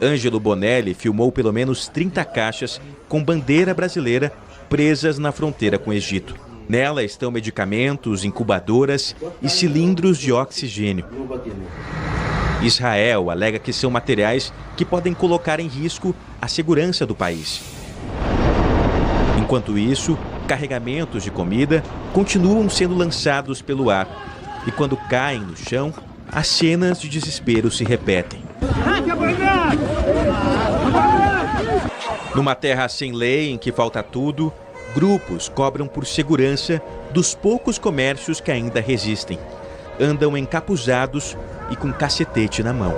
Ângelo Bonelli filmou pelo menos 30 caixas com bandeira brasileira presas na fronteira com o Egito. Nela estão medicamentos, incubadoras e cilindros de oxigênio. Israel alega que são materiais que podem colocar em risco a segurança do país. Enquanto isso, carregamentos de comida continuam sendo lançados pelo ar. E quando caem no chão, as cenas de desespero se repetem. Numa terra sem lei em que falta tudo, grupos cobram por segurança dos poucos comércios que ainda resistem. Andam encapuzados e com cacetete na mão.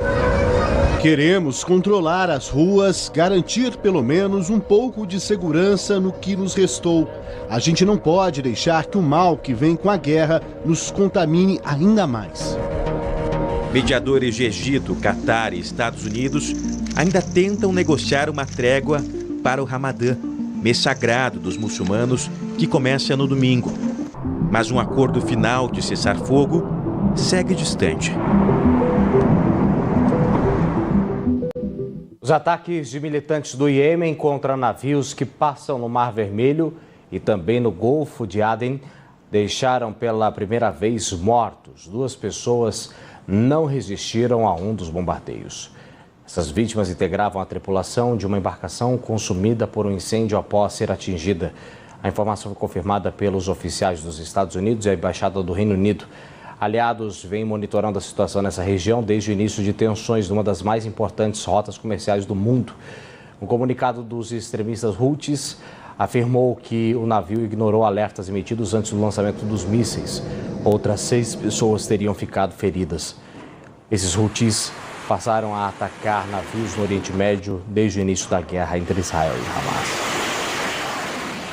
Queremos controlar as ruas, garantir pelo menos um pouco de segurança no que nos restou. A gente não pode deixar que o mal que vem com a guerra nos contamine ainda mais. Mediadores de Egito, Catar e Estados Unidos ainda tentam negociar uma trégua para o Ramadã, mês sagrado dos muçulmanos, que começa no domingo. Mas um acordo final de cessar-fogo segue distante. Os ataques de militantes do Iêmen contra navios que passam no Mar Vermelho e também no Golfo de Aden deixaram pela primeira vez mortos. 2 pessoas não resistiram a um dos bombardeios. Essas vítimas integravam a tripulação de uma embarcação consumida por um incêndio após ser atingida. A informação foi confirmada pelos oficiais dos Estados Unidos e a Embaixada do Reino Unido. Aliados vêm monitorando a situação nessa região desde o início de tensões numa das mais importantes rotas comerciais do mundo. Um comunicado dos extremistas Houthis afirmou que o navio ignorou alertas emitidos antes do lançamento dos mísseis. Outras 6 pessoas teriam ficado feridas. Esses Houthis passaram a atacar navios no Oriente Médio desde o início da guerra entre Israel e Hamas.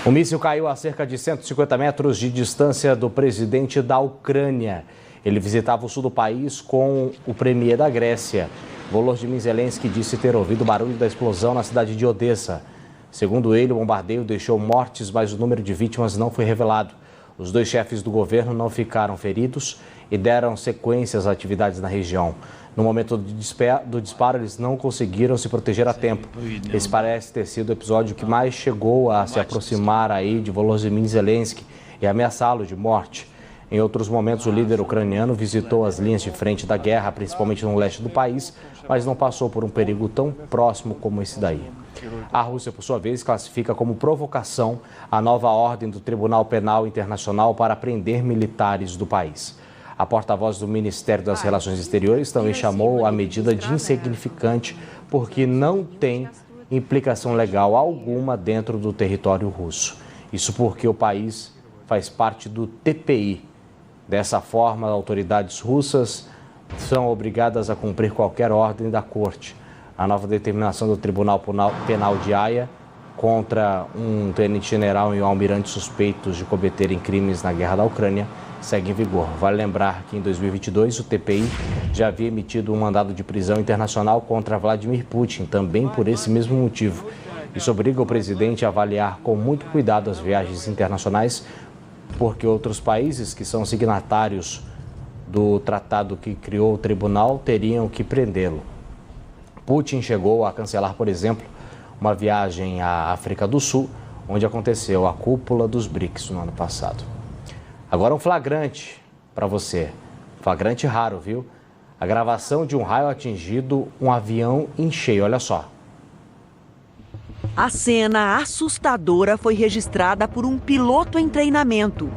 O míssil caiu a cerca de 150 metros de distância do presidente da Ucrânia. Ele visitava o sul do país com o premier da Grécia. Volodymyr Zelensky disse ter ouvido o barulho da explosão na cidade de Odessa. Segundo ele, o bombardeio deixou mortes, mas o número de vítimas não foi revelado. Os 2 chefes do governo não ficaram feridos e deram sequência às atividades na região. No momento do disparo, eles não conseguiram se proteger a tempo. Esse parece ter sido o episódio que mais chegou a se aproximar aí de Volodymyr Zelensky e ameaçá-lo de morte. Em outros momentos, o líder ucraniano visitou as linhas de frente da guerra, principalmente no leste do país, mas não passou por um perigo tão próximo como esse daí. A Rússia, por sua vez, classifica como provocação a nova ordem do Tribunal Penal Internacional para prender militares do país. A porta-voz do Ministério das Relações Exteriores também chamou a medida de insignificante porque não tem implicação legal alguma dentro do território russo. Isso porque o país faz parte do TPI. Dessa forma, autoridades russas são obrigadas a cumprir qualquer ordem da corte. A nova determinação do Tribunal Penal de Haia contra um tenente-general e um almirante suspeitos de cometerem crimes na guerra da Ucrânia segue em vigor. Vale lembrar que em 2022 o TPI já havia emitido um mandado de prisão internacional contra Vladimir Putin, também por esse mesmo motivo. Isso obriga o presidente a avaliar com muito cuidado as viagens internacionais, porque outros países que são signatários do tratado que criou o tribunal teriam que prendê-lo. Putin chegou a cancelar, por exemplo, uma viagem à África do Sul, onde aconteceu a cúpula dos BRICS no ano passado. Agora um flagrante para você. Flagrante raro, viu? A gravação de um raio atingido um avião em cheio, olha só. A cena assustadora foi registrada por um piloto em treinamento.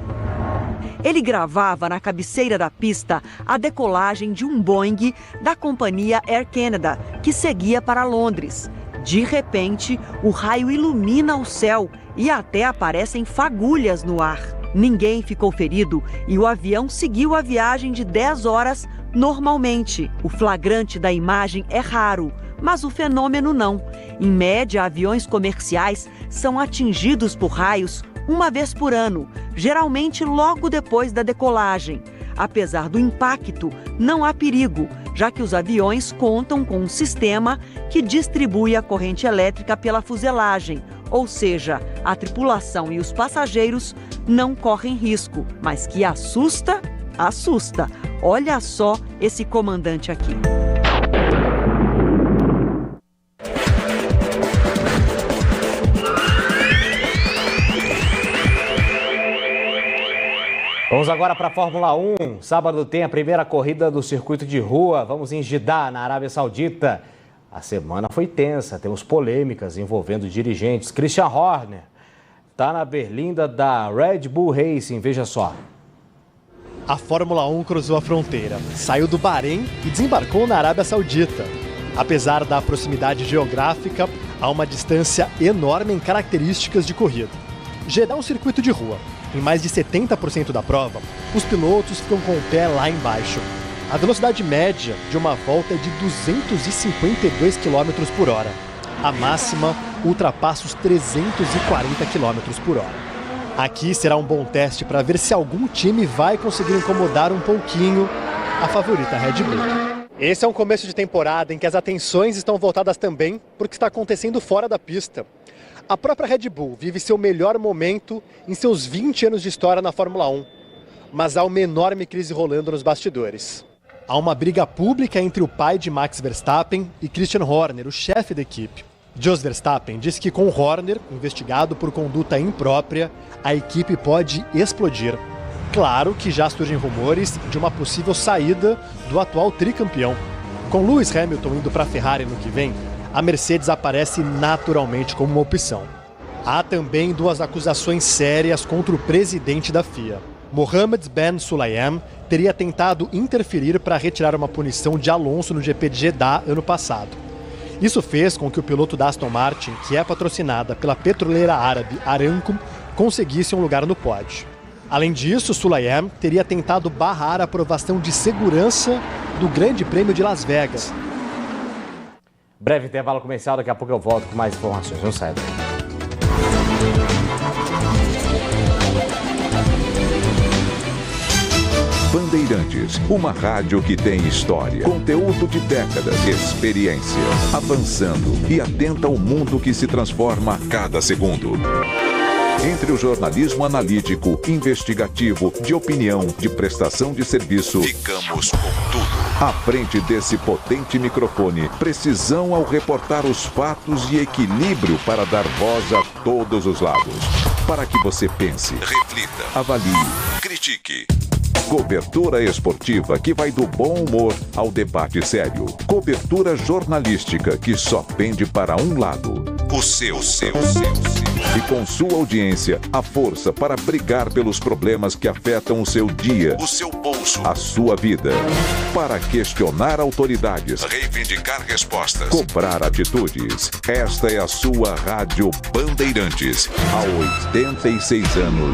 Ele gravava na cabeceira da pista a decolagem de um Boeing da companhia Air Canada, que seguia para Londres. De repente, o raio ilumina o céu e até aparecem fagulhas no ar. Ninguém ficou ferido e o avião seguiu a viagem de 10 horas normalmente. O flagrante da imagem é raro, mas o fenômeno não. Em média, aviões comerciais são atingidos por raios uma vez por ano, geralmente logo depois da decolagem. Apesar do impacto, não há perigo, já que os aviões contam com um sistema que distribui a corrente elétrica pela fuselagem, ou seja, a tripulação e os passageiros não correm risco, mas que assusta, assusta. Olha só esse comandante aqui. Vamos agora para a Fórmula 1. Sábado tem a primeira corrida do circuito de rua. Vamos em Jeddah, na Arábia Saudita. A semana foi tensa, temos polêmicas envolvendo dirigentes. Christian Horner está na berlinda da Red Bull Racing. Veja só. A Fórmula 1 cruzou a fronteira, saiu do Bahrein e desembarcou na Arábia Saudita. Apesar da proximidade geográfica, há uma distância enorme em características de corrida. Jeddah é um circuito de rua. Em mais de 70% da prova, os pilotos ficam com o pé lá embaixo. A velocidade média de uma volta é de 252 km por hora. A máxima ultrapassa os 340 km por hora. Aqui será um bom teste para ver se algum time vai conseguir incomodar um pouquinho a favorita Red Bull. Esse é um começo de temporada em que as atenções estão voltadas também para o que está acontecendo fora da pista. A própria Red Bull vive seu melhor momento em seus 20 anos de história na Fórmula 1. Mas há uma enorme crise rolando nos bastidores. Há uma briga pública entre o pai de Max Verstappen e Christian Horner, o chefe da equipe. Jos Verstappen disse que com Horner, investigado por conduta imprópria, a equipe pode explodir. Claro que já surgem rumores de uma possível saída do atual tricampeão. Com Lewis Hamilton indo para a Ferrari no que vem, a Mercedes aparece naturalmente como uma opção. Há também duas acusações sérias contra o presidente da FIA. Mohammed Ben Sulayem teria tentado interferir para retirar uma punição de Alonso no GP de Jeddah ano passado. Isso fez com que o piloto da Aston Martin, que é patrocinada pela petroleira árabe Aramco, conseguisse um lugar no pódio. Além disso, Sulayem teria tentado barrar a aprovação de segurança do Grande Prêmio de Las Vegas. Breve intervalo comercial, daqui a pouco eu volto com mais informações. Não sai daí. Bandeirantes, uma rádio que tem história, conteúdo de décadas, experiência, avançando e atenta ao mundo que se transforma a cada segundo. Entre o jornalismo analítico, investigativo, de opinião, de prestação de serviço, ficamos com tudo. À frente desse potente microfone, precisão ao reportar os fatos e equilíbrio para dar voz a todos os lados. Para que você pense, reflita, avalie, critique. Cobertura esportiva que vai do bom humor ao debate sério. Cobertura jornalística que só pende para um lado. O seu. E com sua audiência, a força para brigar pelos problemas que afetam o seu dia, o seu bolso, a sua vida. Para questionar autoridades, reivindicar respostas, cobrar atitudes. Esta é a sua Rádio Bandeirantes. Há 86 anos